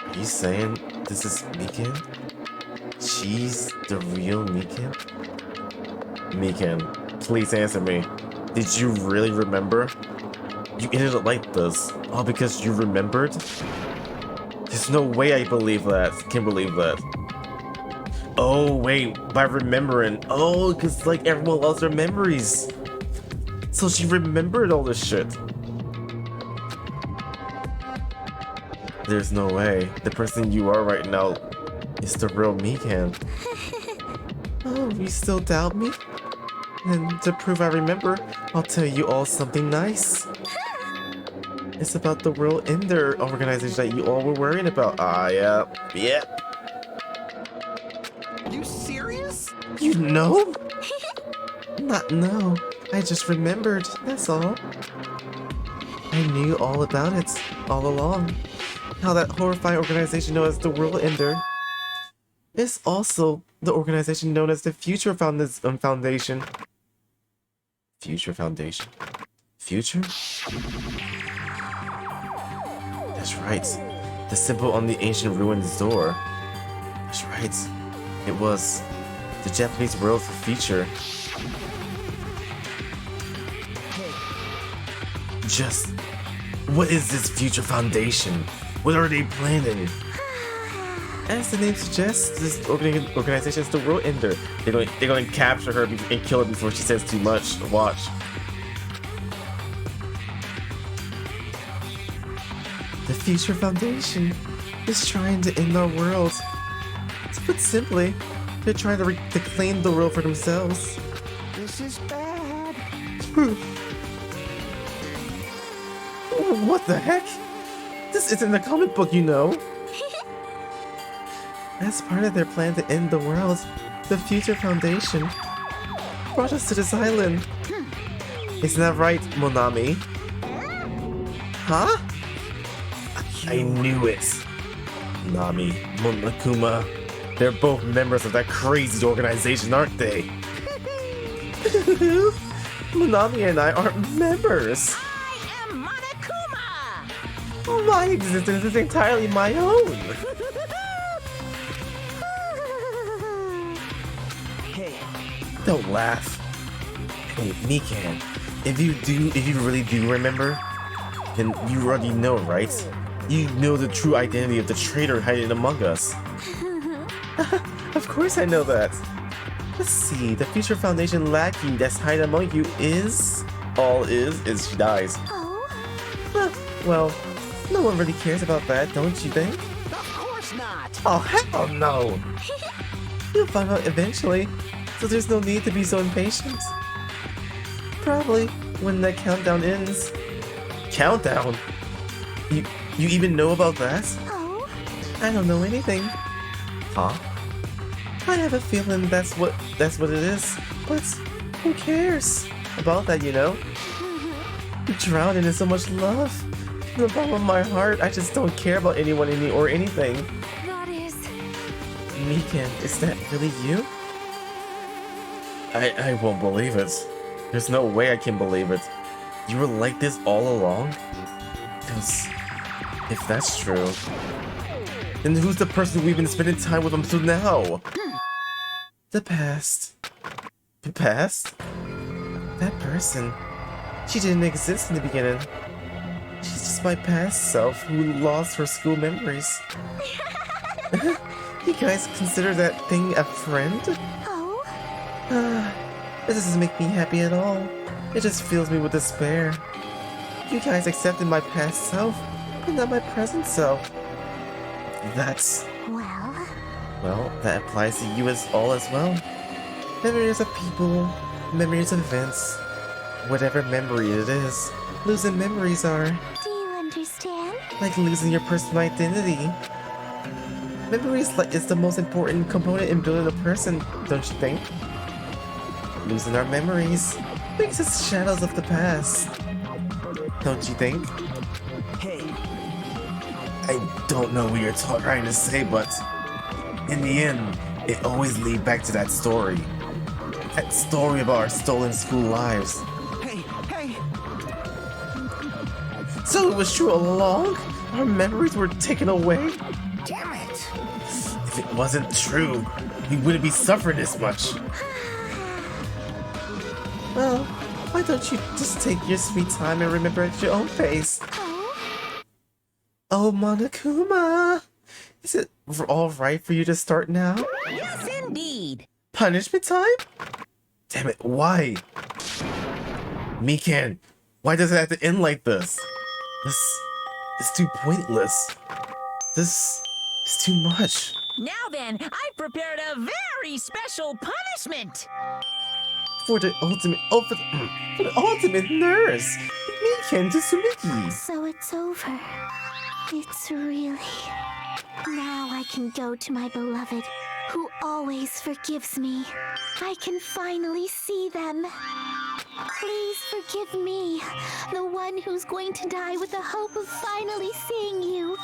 Are you saying this is Mikan? She's the real Mikan? Mikan, please answer me. Did you really remember? You ended up like this, all because you remembered? There's no way I believe that. Can't believe that. Oh, wait, by remembering. Oh, because like everyone lost their memories. So she remembered all this shit. There's no way. The person you are right now is the real Mikan. Oh, you still doubt me? And to prove I remember, I'll tell you all something nice. It's about the World Ender organization that you all were worrying about. Ah, yeah. Yep. You serious? You know? No. I just remembered, that's all. I knew all about it, all along. How that horrifying organization known as the World Ender is also the organization known as the Future Foundation. Future Foundation. Future? That's right. The symbol on the ancient ruins door. That's right. It was the Japanese word for future. Just what is this Future Foundation? What are they planning? As the name suggests, this organization is the World Ender. They're going to capture her and kill her before she says too much. Watch. The Future Foundation is trying to end our world. To put simply, they're trying to claim the world for themselves. This is bad. What the heck? This isn't a comic book, you know. As part of their plan to end the world, the Future Foundation brought us to this island. Isn't that right, Monami? Huh? I knew it. Nami, Monokuma, they're both members of that crazy organization, aren't they? Monami and I aren't members. I am Monokuma! My existence is entirely my own. Hey, Don't laugh. Hey, Mikan, if you really do remember, then you already know, right? You know the true identity of the traitor hiding among us. Of course I know that. Let's see, the Future Foundation lackey that's hiding among you is she dies. Oh? Well, no one really cares about that, don't you think? Of course not! Oh, hell no! You'll find out eventually, so there's no need to be so impatient. Probably when the countdown ends. Countdown? You even know about that? Oh? I don't know anything. Huh? I have a feeling that's what it is, but who cares about that, you know? I'm drowning in so much love. From the bottom of my heart, I just don't care about anyone or anything. That is... Mikan, is that really you? I won't believe it. There's no way I can believe it. You were like this all along? Because if that's true, then who's the person we've been spending time with until now? The past. The past? That person. She didn't exist in the beginning. She's just my past self who lost her school memories. You guys consider that thing a friend? Oh? This doesn't make me happy at all. It just fills me with despair. You guys accepted my past self, but not my present self. That's... Well, that applies to you as well. Memories of people, memories of events, whatever memory it is, losing memories are... Do you understand? Like losing your personal identity. Memories is the most important component in building a person, don't you think? Losing our memories makes us shadows of the past. Don't you think? hey, I don't know what you're trying to say, but in the end, it always leads back to that story. That story about our stolen school lives. Hey! So it was true all along? Our memories were taken away? Damn it! If it wasn't true, we wouldn't be suffering this much. Well, why don't you just take your sweet time and remember at your own pace? Oh, Monokuma! Is it all right for you to start now? Yes, indeed! Punishment time? Damn it, why? Mikan, why does it have to end like this? This is too pointless. This is too much. Now then, I've prepared a very special punishment! for the ultimate nurse, Miken Tsumiki. So it's over. It's really... Now I can go to my beloved, who always forgives me. I can finally see them. Please forgive me, the one who's going to die with the hope of finally seeing you.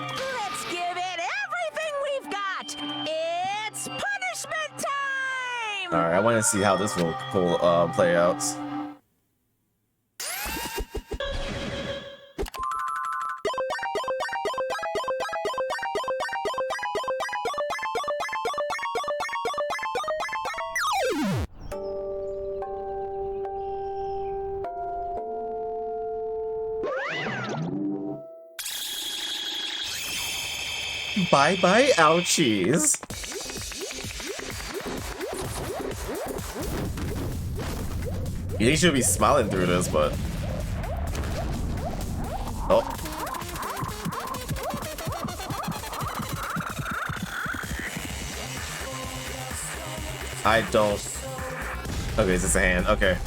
Let's give it everything we've got! It's punishment time! Alright, I want to see how this will play out. Bye bye, ouchies. You think you should be smiling through this, but... Oh. I don't... Okay, it's just a hand. Okay.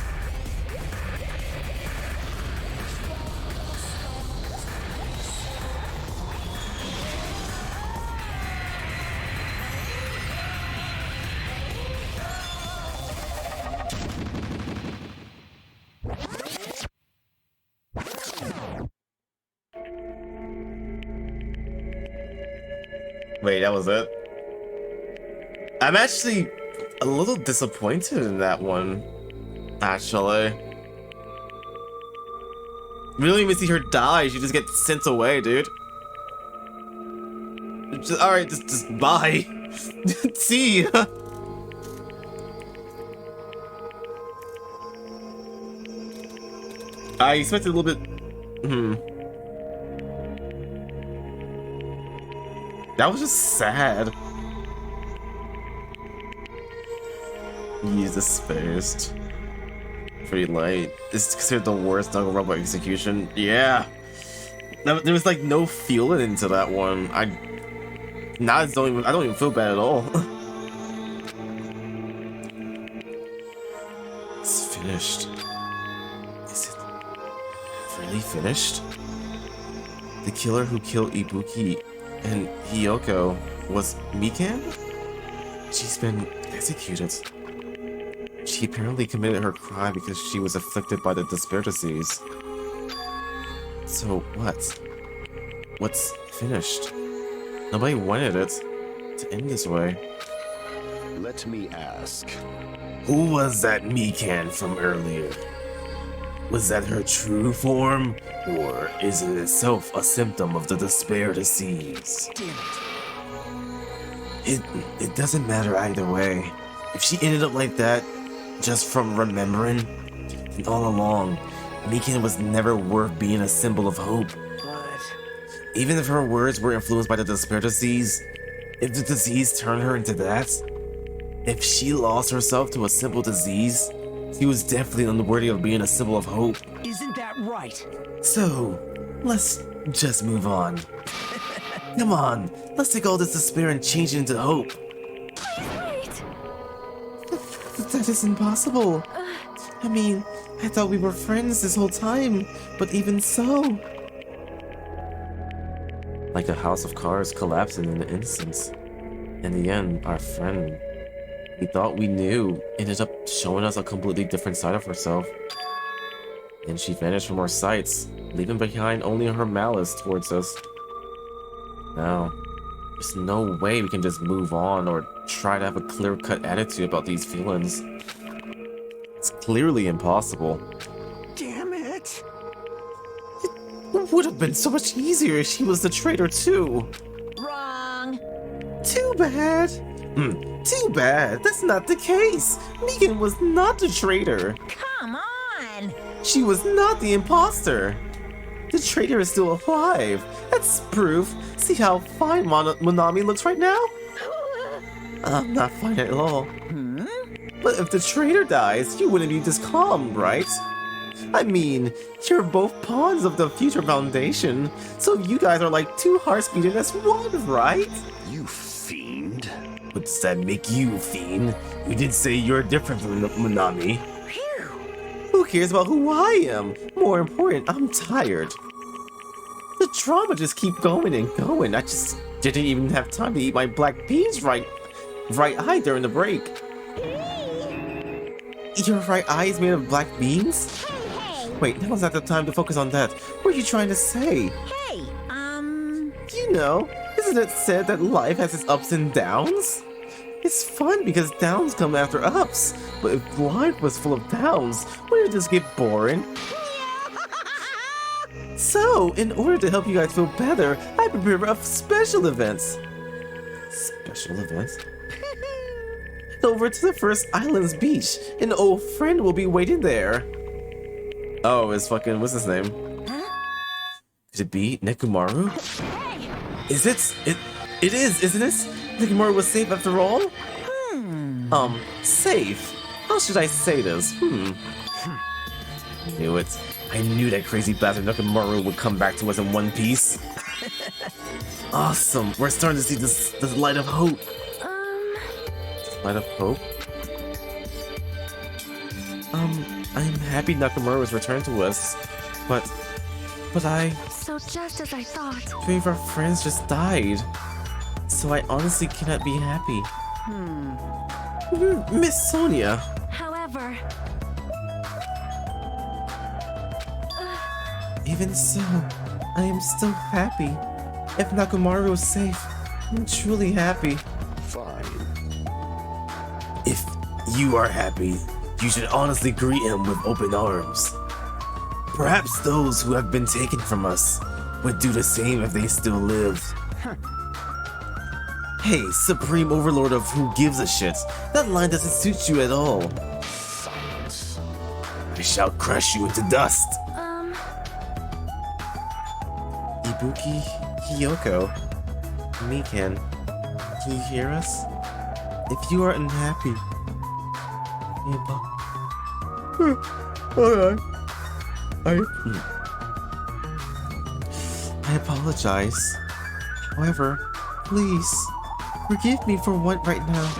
Wait, that was it? I'm actually a little disappointed in that one, actually. We don't even see her die, she just gets sent away, dude. Alright, just bye. See ya. I expected a little bit... That was just sad. Jesus faced. Pretty light. This is considered the worst Danganronpa execution. Yeah. There was like no feeling into that one. I don't even feel bad at all. It's finished. Is it really finished? The killer who killed Ibuki and Hiyoko was Mikan? She's been executed. She apparently committed her crime because she was afflicted by the despair disease. So what? What's finished? Nobody wanted it to end this way. Let me ask. Who was that Mikan from earlier? Was that her true form? Or is it itself a symptom of the despair disease? Damn It doesn't matter either way. If she ended up like that, just from remembering, then all along, Mikan was never worth being a symbol of hope. But... Even if her words were influenced by the despair disease, if the disease turned her into that, if she lost herself to a simple disease, she was definitely unworthy of being a symbol of hope. Isn't that right? So, let's just move on. Come on, let's take all this despair and change it into hope. Wait! That is impossible. I mean, I thought we were friends this whole time, but even so... Like a house of cards collapsing in an instant. In the end, our friend we thought we knew ended up showing us a completely different side of herself. And she vanished from our sights, leaving behind only her malice towards us. Now, there's no way we can just move on or try to have a clear-cut attitude about these feelings. It's clearly impossible. Damn it! It would have been so much easier if she was the traitor too. Wrong. Too bad. Too bad. That's not the case. Mikan was not the traitor. Come on. She was not the imposter. The traitor is still alive. That's proof. See how fine Monami looks right now? I'm not fine at all. But if the traitor dies, you wouldn't be this calm, right? I mean, you're both pawns of the future foundation, so you guys are like two hearts beating as one, right? You fiend. What does that make you, fiend? You did say you're different from Manami. Who cares about who I am? More important, I'm tired. The drama just keep going and going. I just didn't even have time to eat my black beans right eye during the break. Your right eye is made of black beans? Wait, now's not the time to focus on that. What are you trying to say? Hey, You know, isn't it said that life has its ups and downs? It's fun because downs come after ups. But if life was full of downs, wouldn't it just get boring? So, in order to help you guys feel better, I prepared special events. Special events? Over to the first island's beach. An old friend will be waiting there. Oh, it's fucking, what's his name? Could it be Nekomaru? Is it? It is, isn't it? Nekomaru was safe after all? Safe? How should I say this? Knew it. I knew that crazy bastard Nekomaru would come back to us in one piece. Awesome. We're starting to see this light of hope. Light of hope? I'm happy Nakamura was returned to us, but I... So just as I thought. Three of our friends just died, so I honestly cannot be happy. Miss Sonia. However... Even so, I am still happy. If Nakamura is safe, I'm truly happy. Fine. If you are happy, you should honestly greet him with open arms. Perhaps those who have been taken from us would do the same if they still lived. Hey, Supreme Overlord of Who Gives a Shit, that line doesn't suit you at all. Silence. I shall crush you into dust. Ibuki, Hiyoko, Mikan, can you hear us? If you are unhappy, I apologize. However, please forgive me for what right now.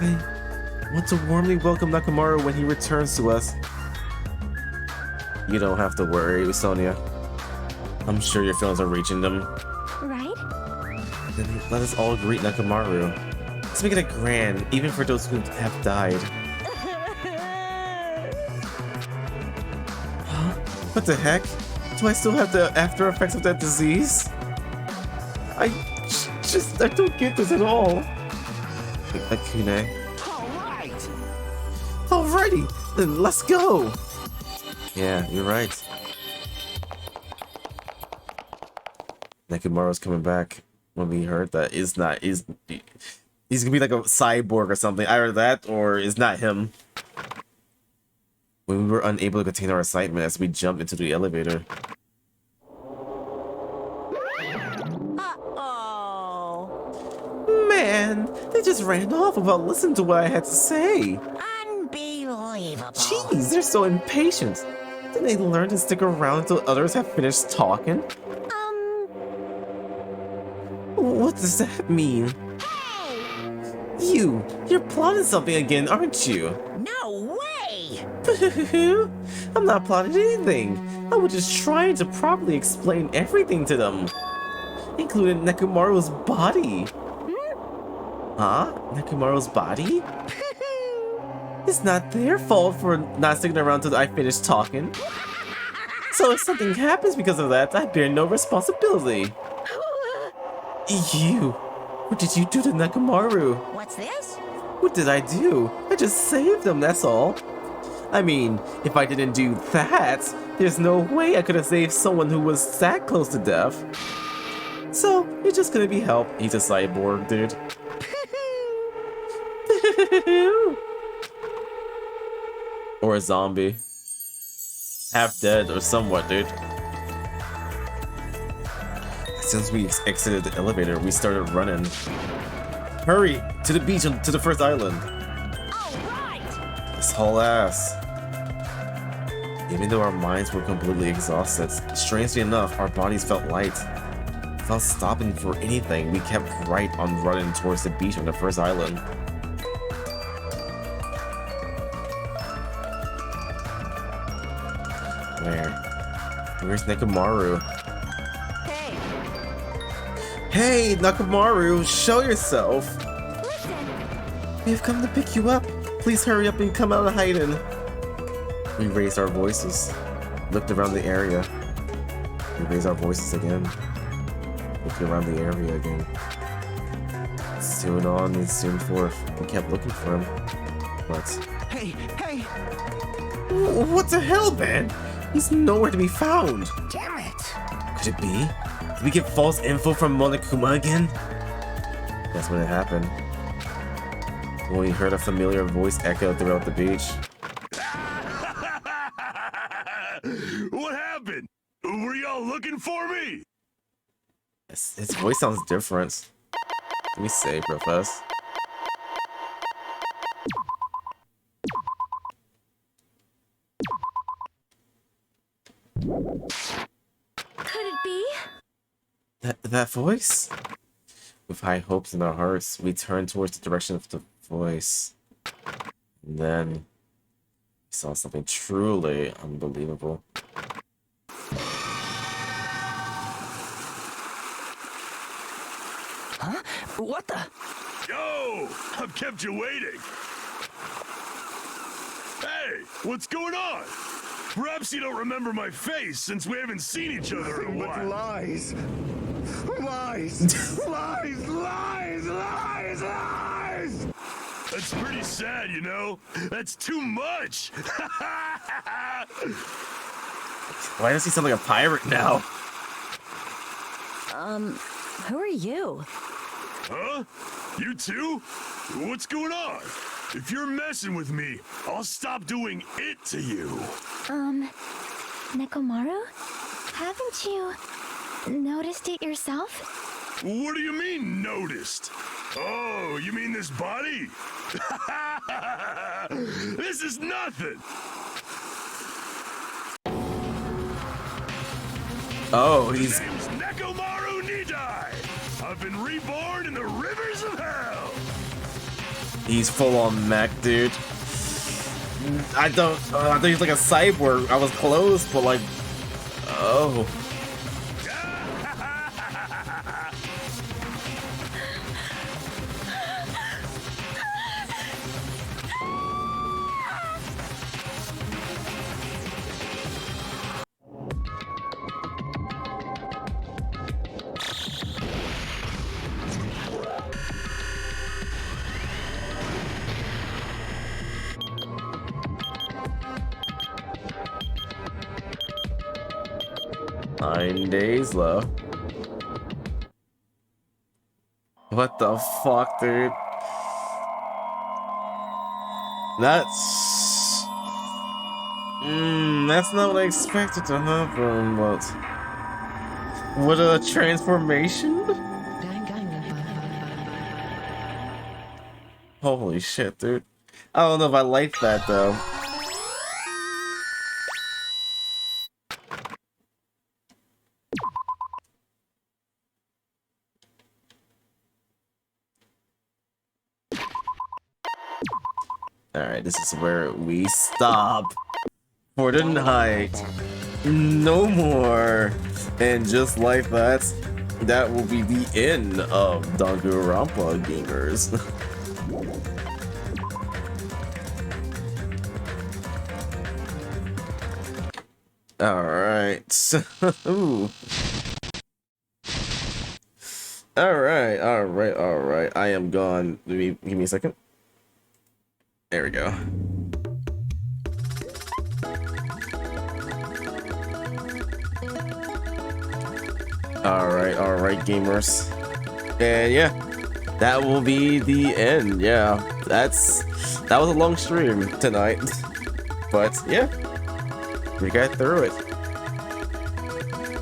I want to warmly welcome Nakamura when he returns to us. You don't have to worry, Sonia. I'm sure your feelings are reaching them. Right? Then let us all greet Nakamaru. Let's make it a grand, even for those who have died. Huh? What the heck? Do I still have the after effects of that disease? I don't get this at all. Akune. Alright! Alrighty, then let's go! Yeah, you're right. Nekomaru's coming back. When we heard that, he's gonna be like a cyborg or something. Either that or it's not him. When we were unable to contain our excitement as we jumped into the elevator. Man, they just ran off without listening to what I had to say. Unbelievable. Jeez, they're so impatient. Didn't they learn to stick around until others have finished talking? What does that mean? You're plotting something again, aren't you? No way! I'm not plotting anything. I was just trying to properly explain everything to them, including Nekomaru's body. Huh? Nekomaru's body? It's not their fault for not sticking around till I finish talking. So if something happens because of that, I bear no responsibility. What did you do to Nekomaru? What's this? What did I do? I just saved them, that's all. I mean, if I didn't do that, there's no way I could have saved someone who was that close to death. So, you're just gonna be helped. He's a cyborg, dude. Or a zombie. Half dead or somewhat, dude. Since we exited the elevator, we started running. Hurry! To the beach and to the first island. Alright! This whole ass. Even though our minds were completely exhausted, strangely enough, our bodies felt light. Without stopping for anything, we kept right on running towards the beach on the first island. Where's Nekomaru? Hey, Hey, Nakamaru, show yourself! listen. We have come to pick you up. Please hurry up and come out of hiding. We raised our voices, looked around the area. We raised our voices again, looked around the area again. Soon on and soon forth, we kept looking for him. But Hey, hey! what the hell, man? He's nowhere to be found. Damn it! Could it be? Did we get false info from Monokuma again? That's when it happened. When we heard a familiar voice echo throughout the beach. What happened? Were y'all looking for me? His voice sounds different. Let me save real fast. Could it be? That voice? With high hopes in our hearts, we turned towards the direction of the voice. And then we saw something truly unbelievable. Huh? What the? Yo! I've kept you waiting. Hey, what's going on? Perhaps you don't remember my face since we haven't seen each other in a But while. lies. Lies. Lies. Lies. Lies. Lies. That's pretty sad, you know? That's too much! Why does he sound like a pirate now? Who are you? Huh? You too? What's going on? If you're messing with me, I'll stop doing it to you. Nekomaru? Haven't you noticed it yourself? What do you mean, noticed? Oh, you mean this body? This is nothing! Oh, he's... My name's Nekomaru Nidai! I've been reborn in the rivers of hell! He's full on mech, dude. I thought he was like a cyborg. I was close, but like... Oh. Nine days left. What the fuck, dude? That's not what I expected to happen, but... What a transformation? Holy shit, dude. I don't know if I like that, though. Alright, this is where we stop for the night. No more. And just like that, that will be the end of Danganronpa, gamers. Alright. Ooh. Alright. I am gone. Give me a second. There we go. Alright, gamers. And yeah, that will be the end. Yeah, that was a long stream tonight. But yeah, we got through it.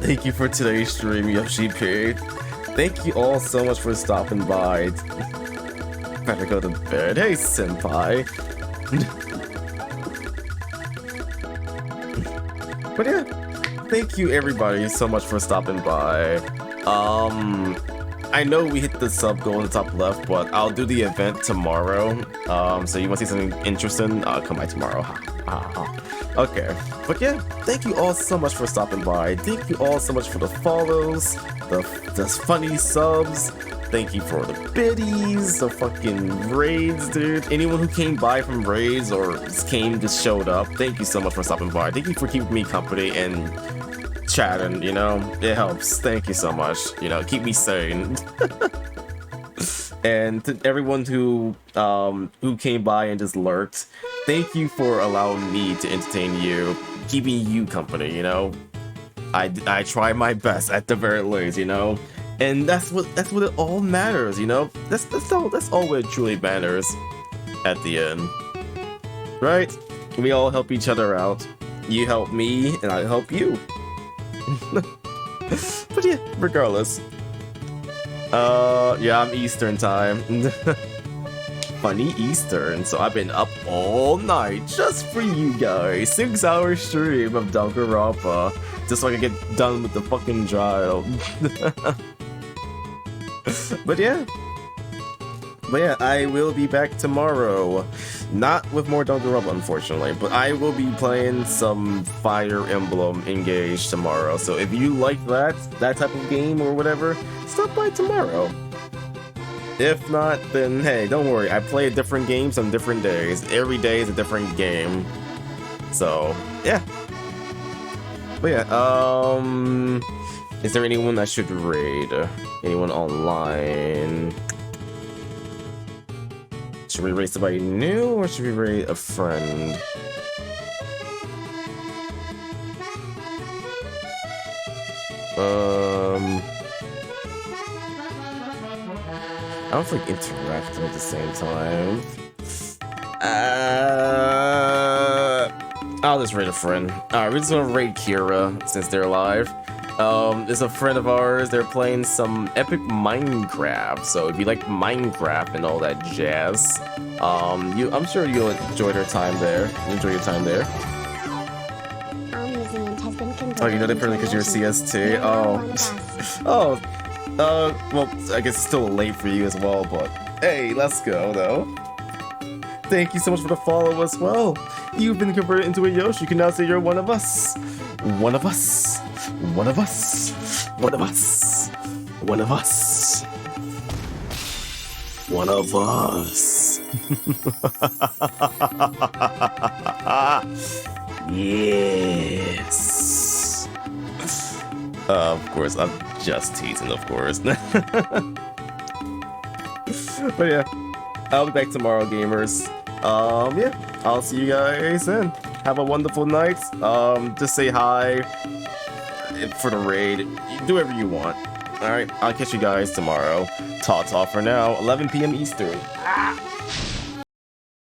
Thank you for today's stream, YoshiPhoenix. Thank you all so much for stopping by. Better go to bed. Hey, senpai. But yeah, thank you everybody so much for stopping by. I know we hit the sub goal in the top left, but I'll do the event tomorrow. So you want to see something interesting? Come by tomorrow. Okay, but yeah, thank you all so much for stopping by. Thank you all so much for the follows, the funny subs. Thank you for the biddies, the fucking raids, dude. Anyone who came by from raids or just showed up, thank you so much for stopping by. Thank you for keeping me company and chatting, you know? It helps. Thank you so much. You know, keep me sane. And to everyone who came by and just lurked, thank you for allowing me to entertain you, keeping you company, you know? I try my best at the very least, you know? And that's what it all matters, you know? That's all what truly matters at the end. Right? We all help each other out. You help me and I help you. But yeah, regardless. Yeah, I'm Eastern time. Funny Eastern, so I've been up all night just for you guys. 6-hour stream of Danganronpa, just so I can get done with the fucking trial. But yeah, I will be back tomorrow. Not with more Danganronpa, unfortunately, but I will be playing some Fire Emblem Engage tomorrow. So if you like that type of game or whatever, stop by tomorrow. If not, then hey, don't worry. I play different games on different days. Every day is a different game. So yeah. But yeah, is there anyone I should raid? Anyone online? Should we raid somebody new or should we raid a friend? I don't feel like interacting at the same time. I'll just raid a friend. Alright, we're just gonna raid Kira since they're alive. It's a friend of ours. They're playing some epic Minecraft. So if you like Minecraft and all that jazz, I'm sure you'll enjoy their time there. Enjoy your time there. Oh, you know they're probably because you're CST. Oh. Well, I guess it's still late for you as well, but hey, let's go though. Thank you so much for the follow as well. You've been converted into a Yoshi. You can now say you're one of us. One of us. One of us. One of us. One of us. One of us. Yes. Of course, I'm just teasing, of course. But yeah, I'll be back tomorrow, gamers. Yeah, I'll see you guys then. Have a wonderful night. Just say hi for the raid. Do whatever you want. Alright, I'll catch you guys tomorrow. Ta-ta for now, 11 p.m. Eastern.